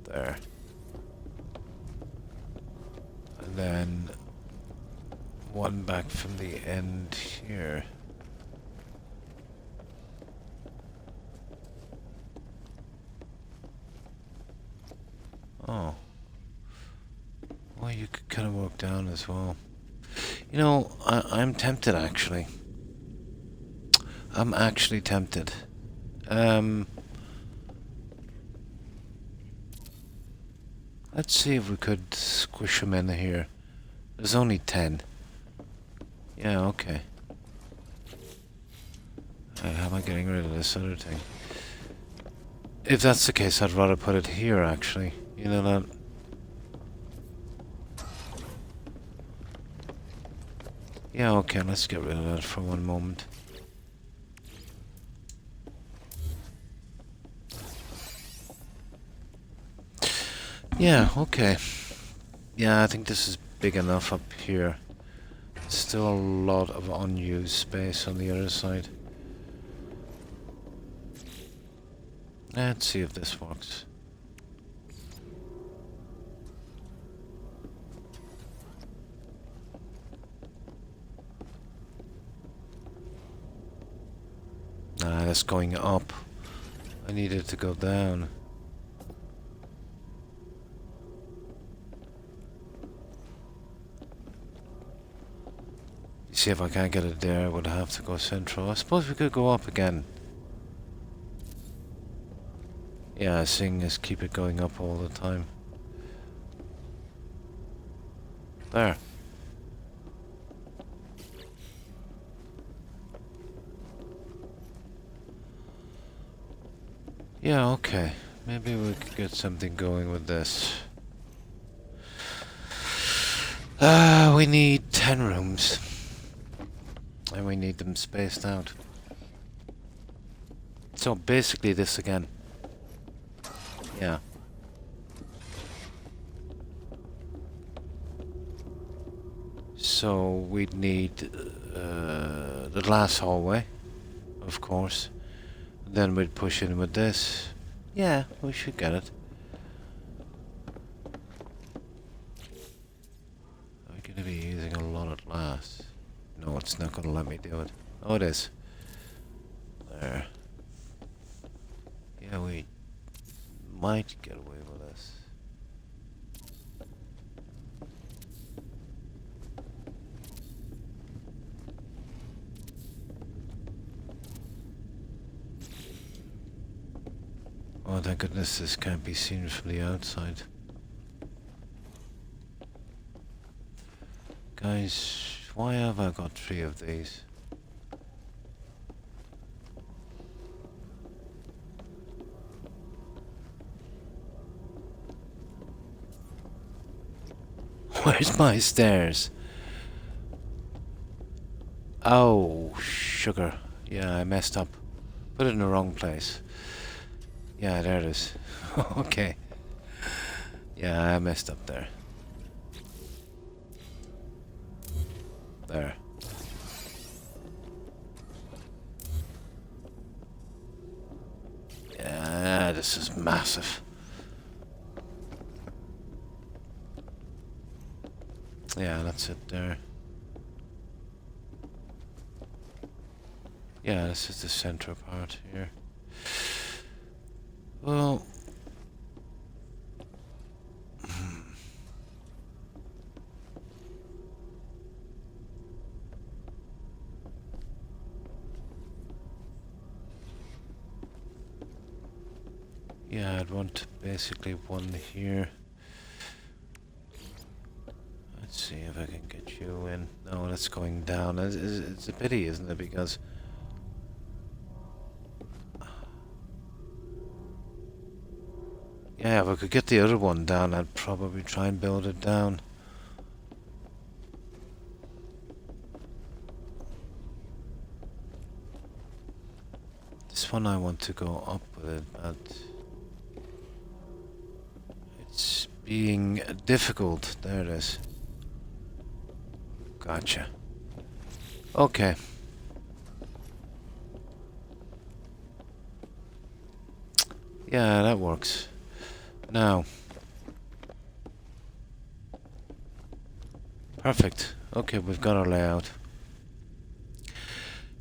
there. And then 1 back from the end here. Oh. Well, you could kind of work down as well. You know, I'm tempted actually. I'm actually tempted. Let's see if we could squish them in here. There's only 10. Yeah, okay. How am I getting rid of this other thing? If that's the case, I'd rather put it here, actually. You know that? Yeah, okay, let's get rid of that for one moment. Yeah, okay. Yeah, I think this is big enough up here. Still a lot of unused space on the other side. Let's see if this works. Nah, that's going up. I need it to go down. See if I can't get it there, I would have to go central. I suppose we could go up again. Yeah, seeing is keep it going up all the time. There. Yeah, okay. Maybe we could get something going with this. We need 10 rooms. And we need them spaced out. So basically this again. Yeah. So we'd need the glass hallway, of course. Then we'd push in with this. Yeah, we should get it. Are we going to be using a lot at last? No, it's not going to let me do it. Oh, it is. There. Yeah, we might get away with this. Oh, thank goodness this can't be seen from the outside. Guys, why have I got 3 of these? Where's my stairs? Oh, sugar. Yeah, I messed up. Put it in the wrong place. Yeah, there it is. Okay. Yeah, I messed up there. There. Yeah, this is massive. Yeah, that's it there. Yeah, this is the center part here. Well... yeah, I'd want basically one here. Let's see if I can get you in. No, that's going down. It's a pity, isn't it? Because... yeah, if I could get the other one down, I'd probably try and build it down. This one I want to go up with it, but... it's being difficult. There it is. Gotcha. Okay. Yeah, that works. Now. Perfect. Okay, we've got our layout.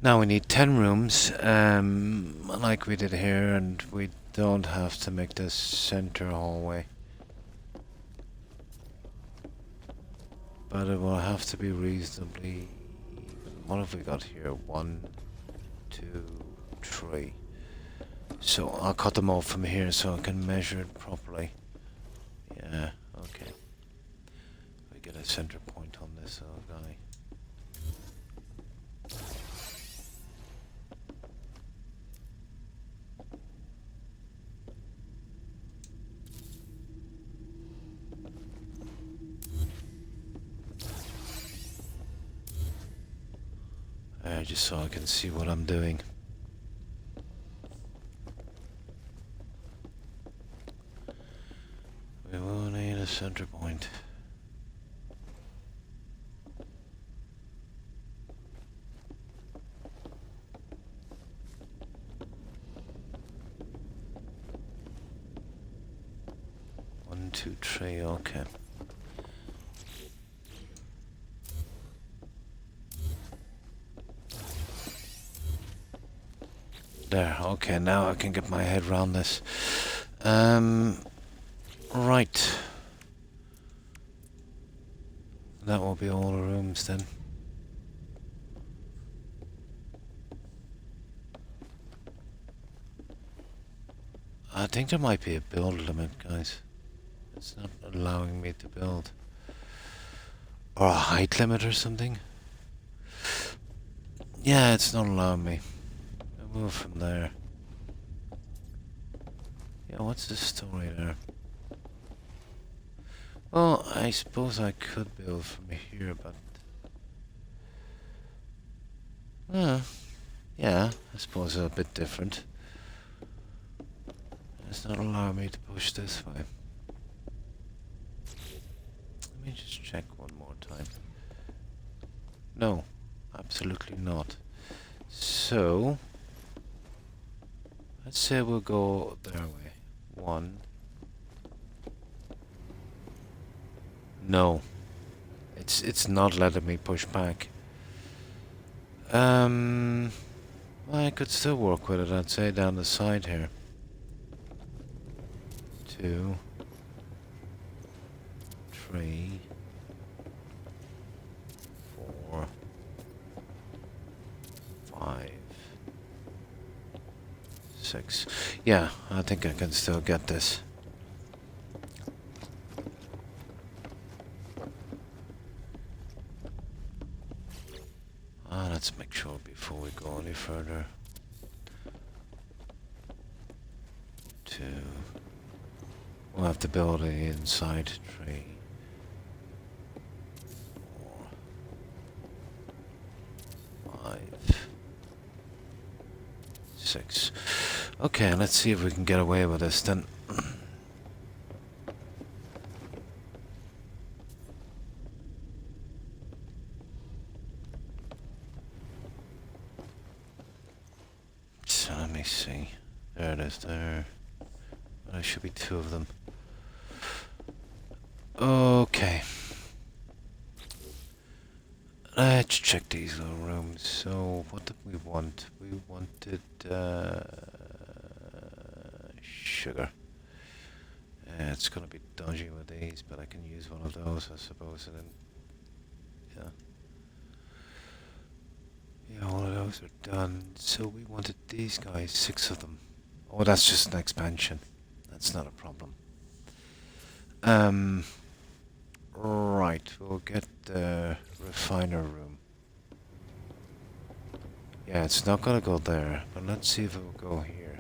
Now we need 10 rooms, like we did here, and we don't have to make this center hallway. But it will have to be reasonably even. What have we got here? 1, 2, 3. So I'll cut them off from here so I can measure it properly. Yeah, okay. We get a center point on this little guy. Just so I can see what I'm doing. We will need a center point. One, two, three, okay. There, okay, now I can get my head around this. Right. That will be all the rooms then. I think there might be a build limit, guys. It's not allowing me to build. Or a height limit or something. Yeah, it's not allowing me. I'll move from there. Yeah, what's the story there? Well, I suppose I could build from here, but... yeah, I suppose it's a bit different. It's not allowing me to push this way. Let me just check one more time. No, absolutely not. So... let's say we'll go their way. 1. No. It's not letting me push back. Well, I could still work with it, I'd say, down the side here. 2, 3, 4, 5, 6. Yeah, I think I can still get this. Let's make sure before we go any further. 2. We'll have to build it inside. 3, 4, 5, 6. Okay, let's see if we can get away with this then. So let me see. There it is there. There should be 2 of them. Okay. Let's check these little rooms. So, what did we want? We wanted sugar. It's gonna be dodgy with these, but I can use one of those, I suppose, and then yeah. Yeah, all of those are done. So we wanted these guys, 6 of them. Oh, that's just an expansion. That's not a problem. Right, we'll get the refiner room. Yeah, it's not gonna go there, but let's see if it will go here.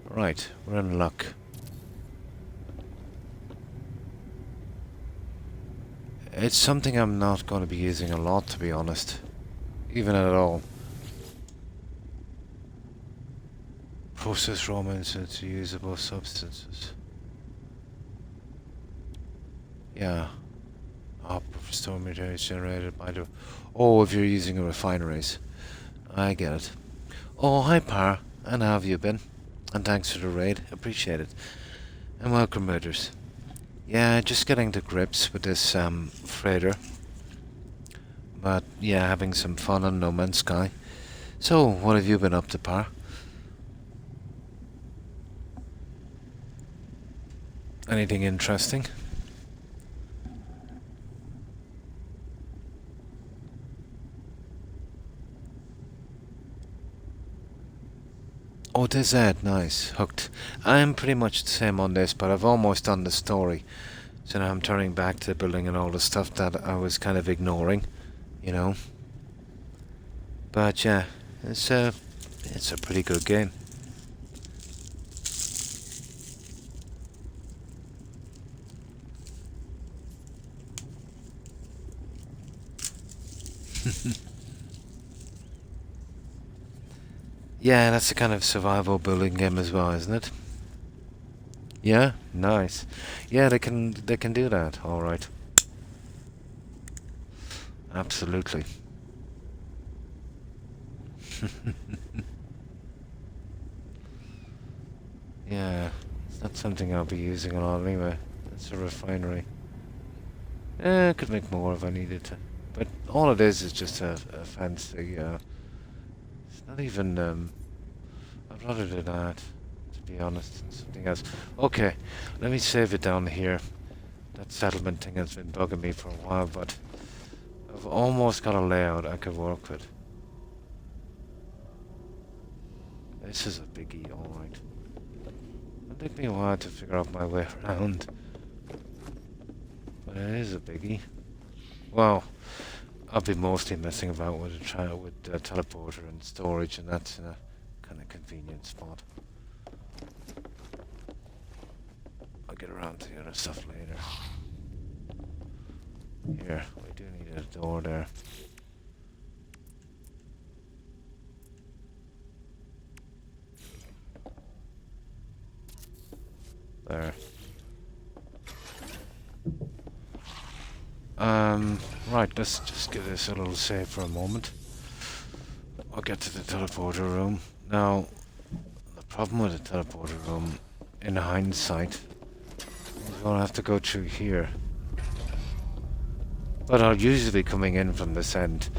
Right, we're in luck. It's something I'm not going to be using a lot, to be honest. Even at all. Process raw materials into usable substances. Yeah. Store materials generated by the... Oh, if you're using a refineries. I get it. Oh, hi, Par. And how have you been? And thanks for the raid. Appreciate it. And welcome, Raiders. Yeah, just getting to grips with this freighter. But yeah, having some fun on No Man's Sky. So, what have you been up to, Par? Anything interesting? Oh, it is that. Nice. Hooked. I'm pretty much the same on this, but I've almost done the story. So now I'm turning back to building and all the stuff that I was kind of ignoring, you know. But yeah, it's a pretty good game. Yeah, that's the kind of survival building game as well, isn't it? Yeah, nice. Yeah, they can do that. All right. Absolutely. Yeah, it's not something I'll be using a lot anyway. It's a refinery. I could make more if I needed to. But all it is just a fancy, it's not even, I'd rather do that, to be honest, than something else. Okay, let me save it down here. That settlement thing has been bugging me for a while, but I've almost got a layout I could work with. This is a biggie, alright. It'll take me a while to figure out my way around. But it is a biggie. Well, I'll be mostly messing about with the teleporter and storage, and that's in a kind of convenient spot. I'll get around to the other stuff later. Here, we do need a door there. There. Right, let's just give this a little save for a moment. I'll get to the teleporter room. Now, the Problem with the teleporter room, in hindsight, is we'll have to go through here. But I'll usually be coming in from this end,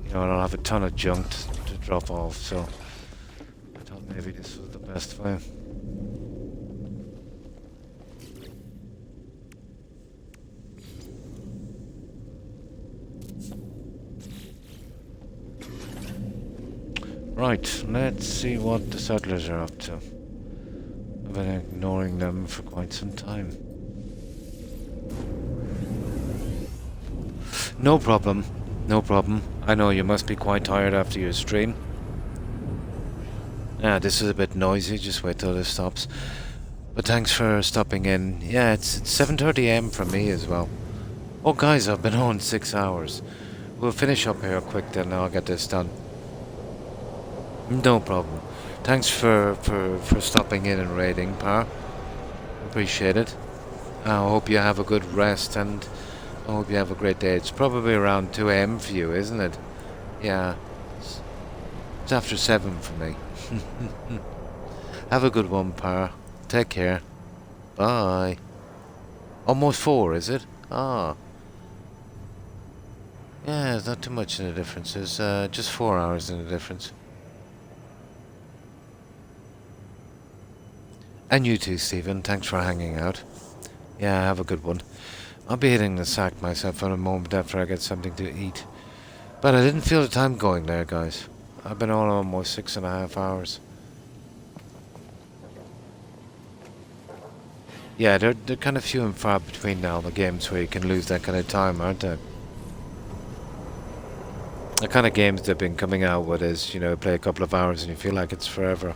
you know, and I'll have a ton of junk to drop off, so I thought maybe this was the best way. Right, let's see what the settlers are up to. I've been ignoring them for quite some time. No problem, no problem. I know you must be quite tired after your stream. Yeah, this is a bit noisy, just wait till this stops. But thanks for stopping in. Yeah, it's 7:30 AM for me as well. Oh guys, I've been on 6 hours. We'll finish up here quick then, I'll get this done. No problem. Thanks for stopping in and raiding, Par. Appreciate it. I hope you have a good rest and I hope you have a great day. It's probably around 2 AM for you, isn't it? Yeah. It's after 7 for me. Have a good one, Par. Take care. Bye. Almost 4, is it? Ah. Yeah, there's not too much in the difference. There's just 4 hours in the difference. And you too, Stephen. Thanks for hanging out. Yeah, have a good one. I'll be hitting the sack myself in a moment after I get something to eat. But I didn't feel the time going there, guys. I've been on almost 6.5 hours. Yeah, they're kind of few and far between now, the games where you can lose that kind of time, aren't they? The kind of games they've been coming out with is, you know, play a couple of hours and you feel like it's forever.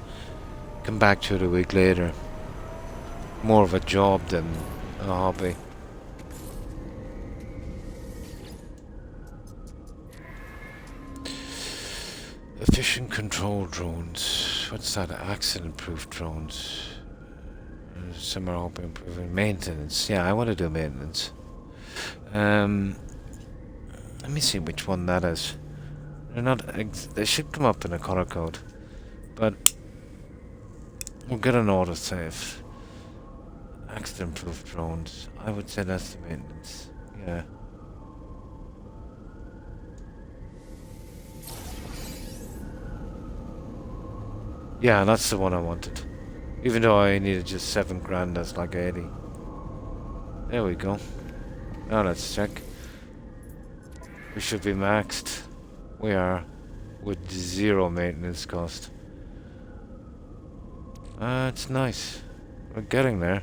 Come back to it a week later. More of a job than a hobby. Efficient control drones. What's that? Accident-proof drones. Some are hoping improving maintenance. Yeah, I want to do maintenance. Let me see which one that is. They're not. They should come up in a color code, but we'll get an autosave. Accident-proof drones. I would say that's the maintenance. Yeah. Yeah, that's the one I wanted. Even though I needed just 7 grand, that's like 80. There we go. Now let's check. We should be maxed. We are. With 0 maintenance cost. It's nice. We're getting there.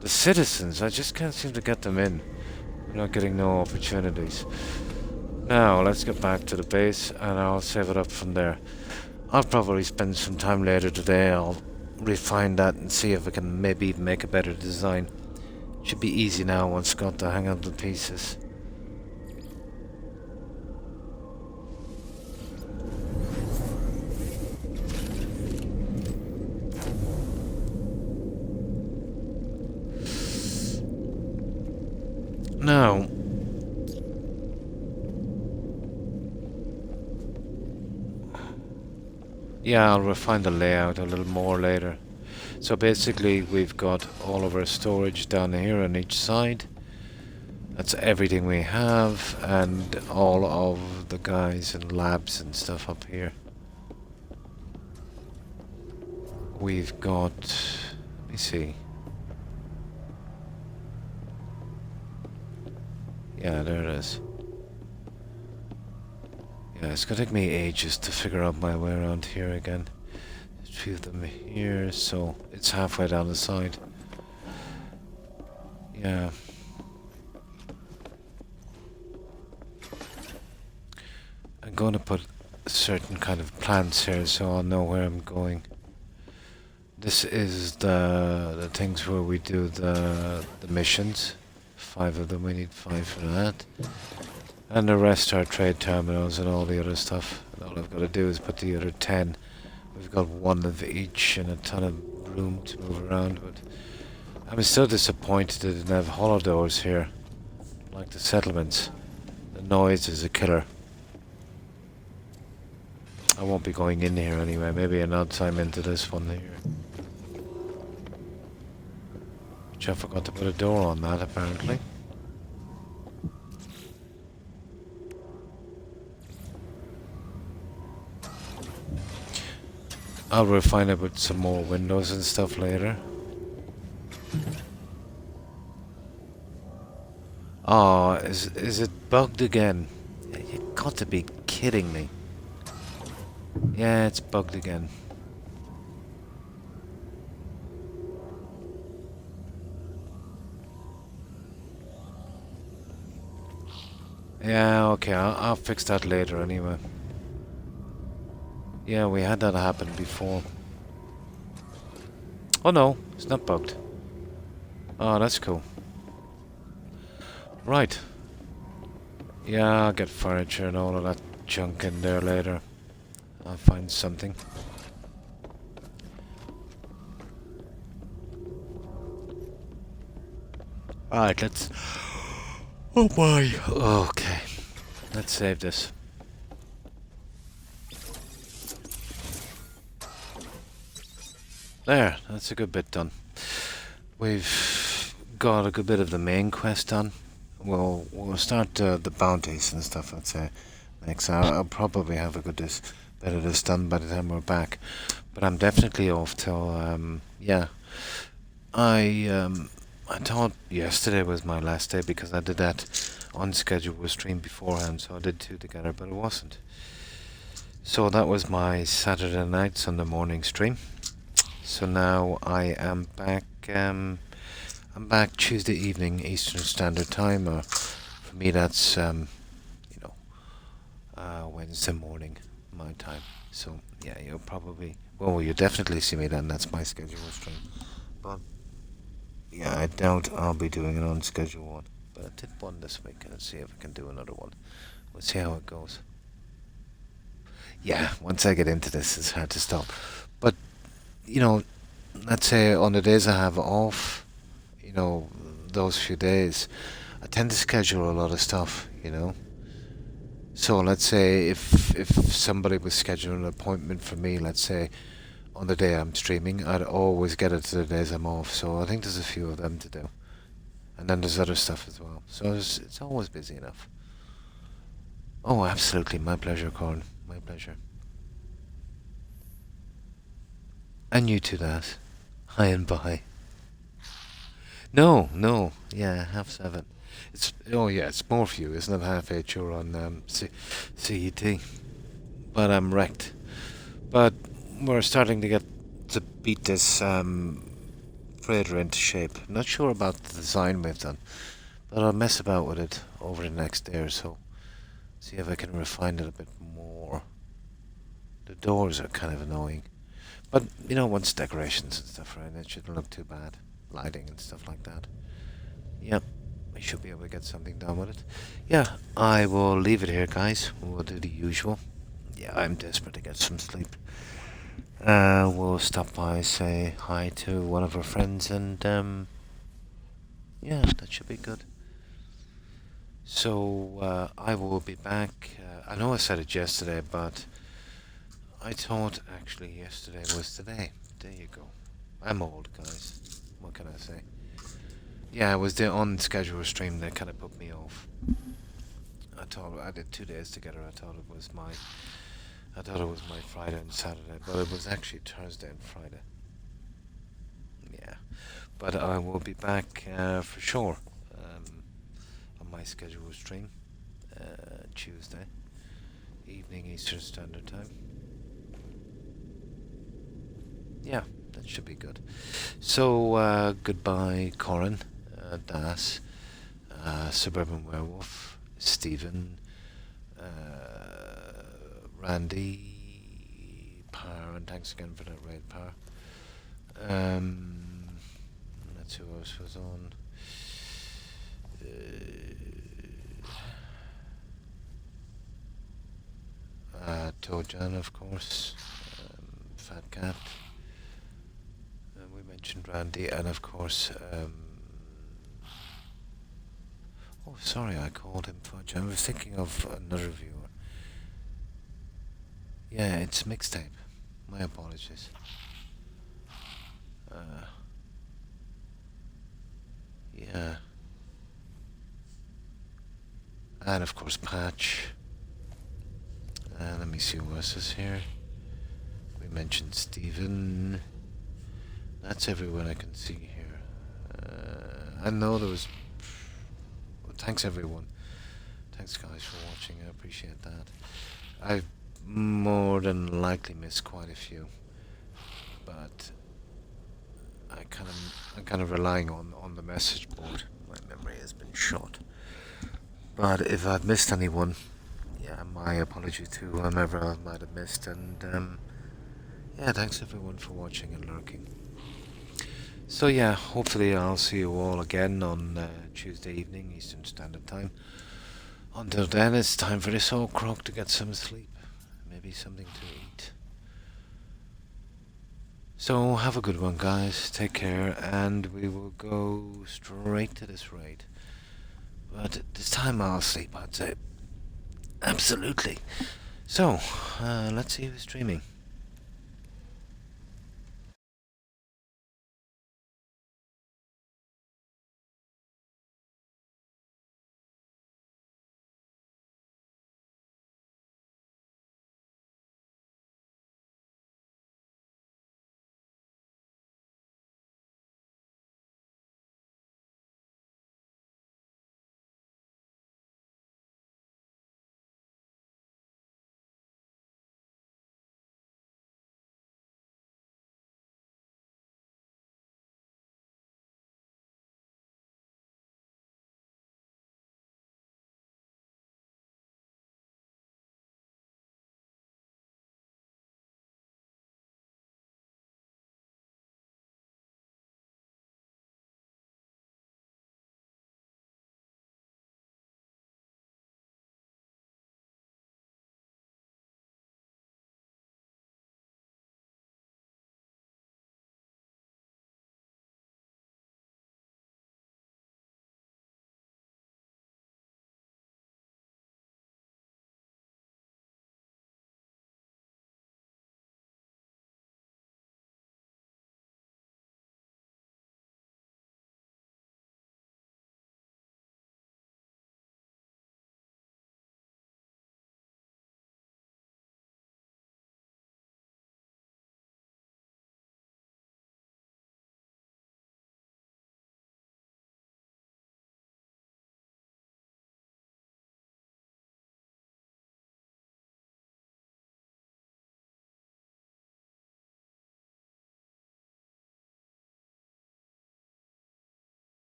The citizens, I just can't seem to get them in. We're not getting no opportunities. Now, let's get back to the base and I'll save it up from there. I'll probably spend some time later today. I'll refine that and see if I can maybe make a better design. Should be easy now once got the hang of the pieces. Now, yeah, I'll refine the layout a little more later. So basically we've got all of our storage down here on each side. That's everything we have, and all of the guys and labs and stuff up here. We've got, let me see. Yeah, there it is. Yeah, it's gonna take me ages to figure out my way around here again. There's a few of them here, so it's halfway down the side. Yeah. I'm gonna put a certain kind of plants here so I'll know where I'm going. This is the things where we do the missions. 5 of them, we need 5 for that. And the rest are trade terminals and all the other stuff. And all I've got to do is put the other 10. We've got 1 of each and a ton of room to move around, but I'm still disappointed they didn't have hollow doors here, like the settlements. The noise is a killer. I won't be going in here anyway. Maybe an odd time into this one here. Which I forgot to put a door on that, apparently. I'll refine it with some more windows and stuff later. Oh, is it bugged again? You got to be kidding me. Yeah, it's bugged again. Yeah, okay, I'll fix that later anyway. Yeah, we had that happen before. Oh no, it's not bugged. Oh, that's cool. Right. Yeah, I'll get furniture and all of that junk in there later. I'll find something. Alright, let's... Oh my... Okay. Let's save this. There, that's a good bit done. We've got a good bit of the main quest done. We'll start the bounties and stuff, I'd say, next. I'll probably have a good bit of this done by the time we're back. But I'm definitely off till, yeah. I thought yesterday was my last day because I did that unscheduled stream beforehand, so I did two together, but it wasn't. So that was my Saturday night, Sunday morning stream. So now I am back, I'm back Tuesday evening Eastern Standard Time, or for me that's, you know, Wednesday morning, my time. So yeah, you'll probably, well, you'll definitely see me then, that's my scheduled stream. But yeah, I doubt I'll be doing an unscheduled one. But I did one this week, and let's see if I can do another one. We'll see how it goes. Yeah, once I get into this, it's hard to stop. But, you know, let's say on the days I have off, you know, those few days, I tend to schedule a lot of stuff, you know. So let's say if somebody was scheduling an appointment for me, let's say on the day I'm streaming, I'd always get it to the days I'm off. So I think there's a few of them to do. And then there's other stuff as well. So it's always busy enough. Oh, absolutely. My pleasure, Corn. My pleasure. And you too, that. Hi and bye. No, no. Yeah, 7:30. It's oh yeah, it's more for you, isn't it? 8:30 you're on CET. But I'm wrecked. But we're starting to get to beat this freighter into shape. Not sure about the design we've done, but I'll mess about with it over the next day or so. See if I can refine it a bit more. The doors are kind of annoying. But, you know, once decorations and stuff around it shouldn't look too bad. Lighting and stuff like that. Yep, we should be able to get something done with it. Yeah, I will leave it here, guys. We'll do the usual. Yeah, I'm desperate to get some sleep. We'll stop by, say hi to one of our friends, and, yeah, that should be good. So, I will be back. I know I said it yesterday, but I thought actually yesterday was today. There you go. I'm old, guys. What can I say? Yeah, it was the unscheduled stream that kind of put me off. I thought I did 2 days together. I thought it was my Friday and Saturday, but it was actually Thursday and Friday. Yeah, but I will be back for sure on my scheduled stream Tuesday evening Eastern Standard Time. Yeah, that should be good. So goodbye, Corin, Das, Suburban Werewolf, Stephen, Randy, Power, and thanks again for that raid, Power. That's who else was on. Tojan, of course, Fat Cat. We mentioned Randy, and of course, oh, sorry, I called him Fudge. I was thinking of another viewer. Yeah, it's mixtape. My apologies. Uh, yeah. And of course, Patch. Let me see who else is here. We mentioned Steven. That's everyone I can see here. I know there was. Well, thanks everyone. Thanks guys for watching. I appreciate that. I've more than likely missed quite a few, but I'm kind of relying on the message board. My memory has been shot. But if I've missed anyone, yeah, my apology to whomever I might have missed. And yeah, thanks everyone for watching and lurking. So yeah, hopefully I'll see you all again on Tuesday evening Eastern Standard Time. Until then, it's time for this old croc to get some sleep, maybe something to eat. So have a good one, guys. Take care, and we will go straight to this raid. But this time I'll sleep, I'd say. Absolutely. So, let's see who's streaming.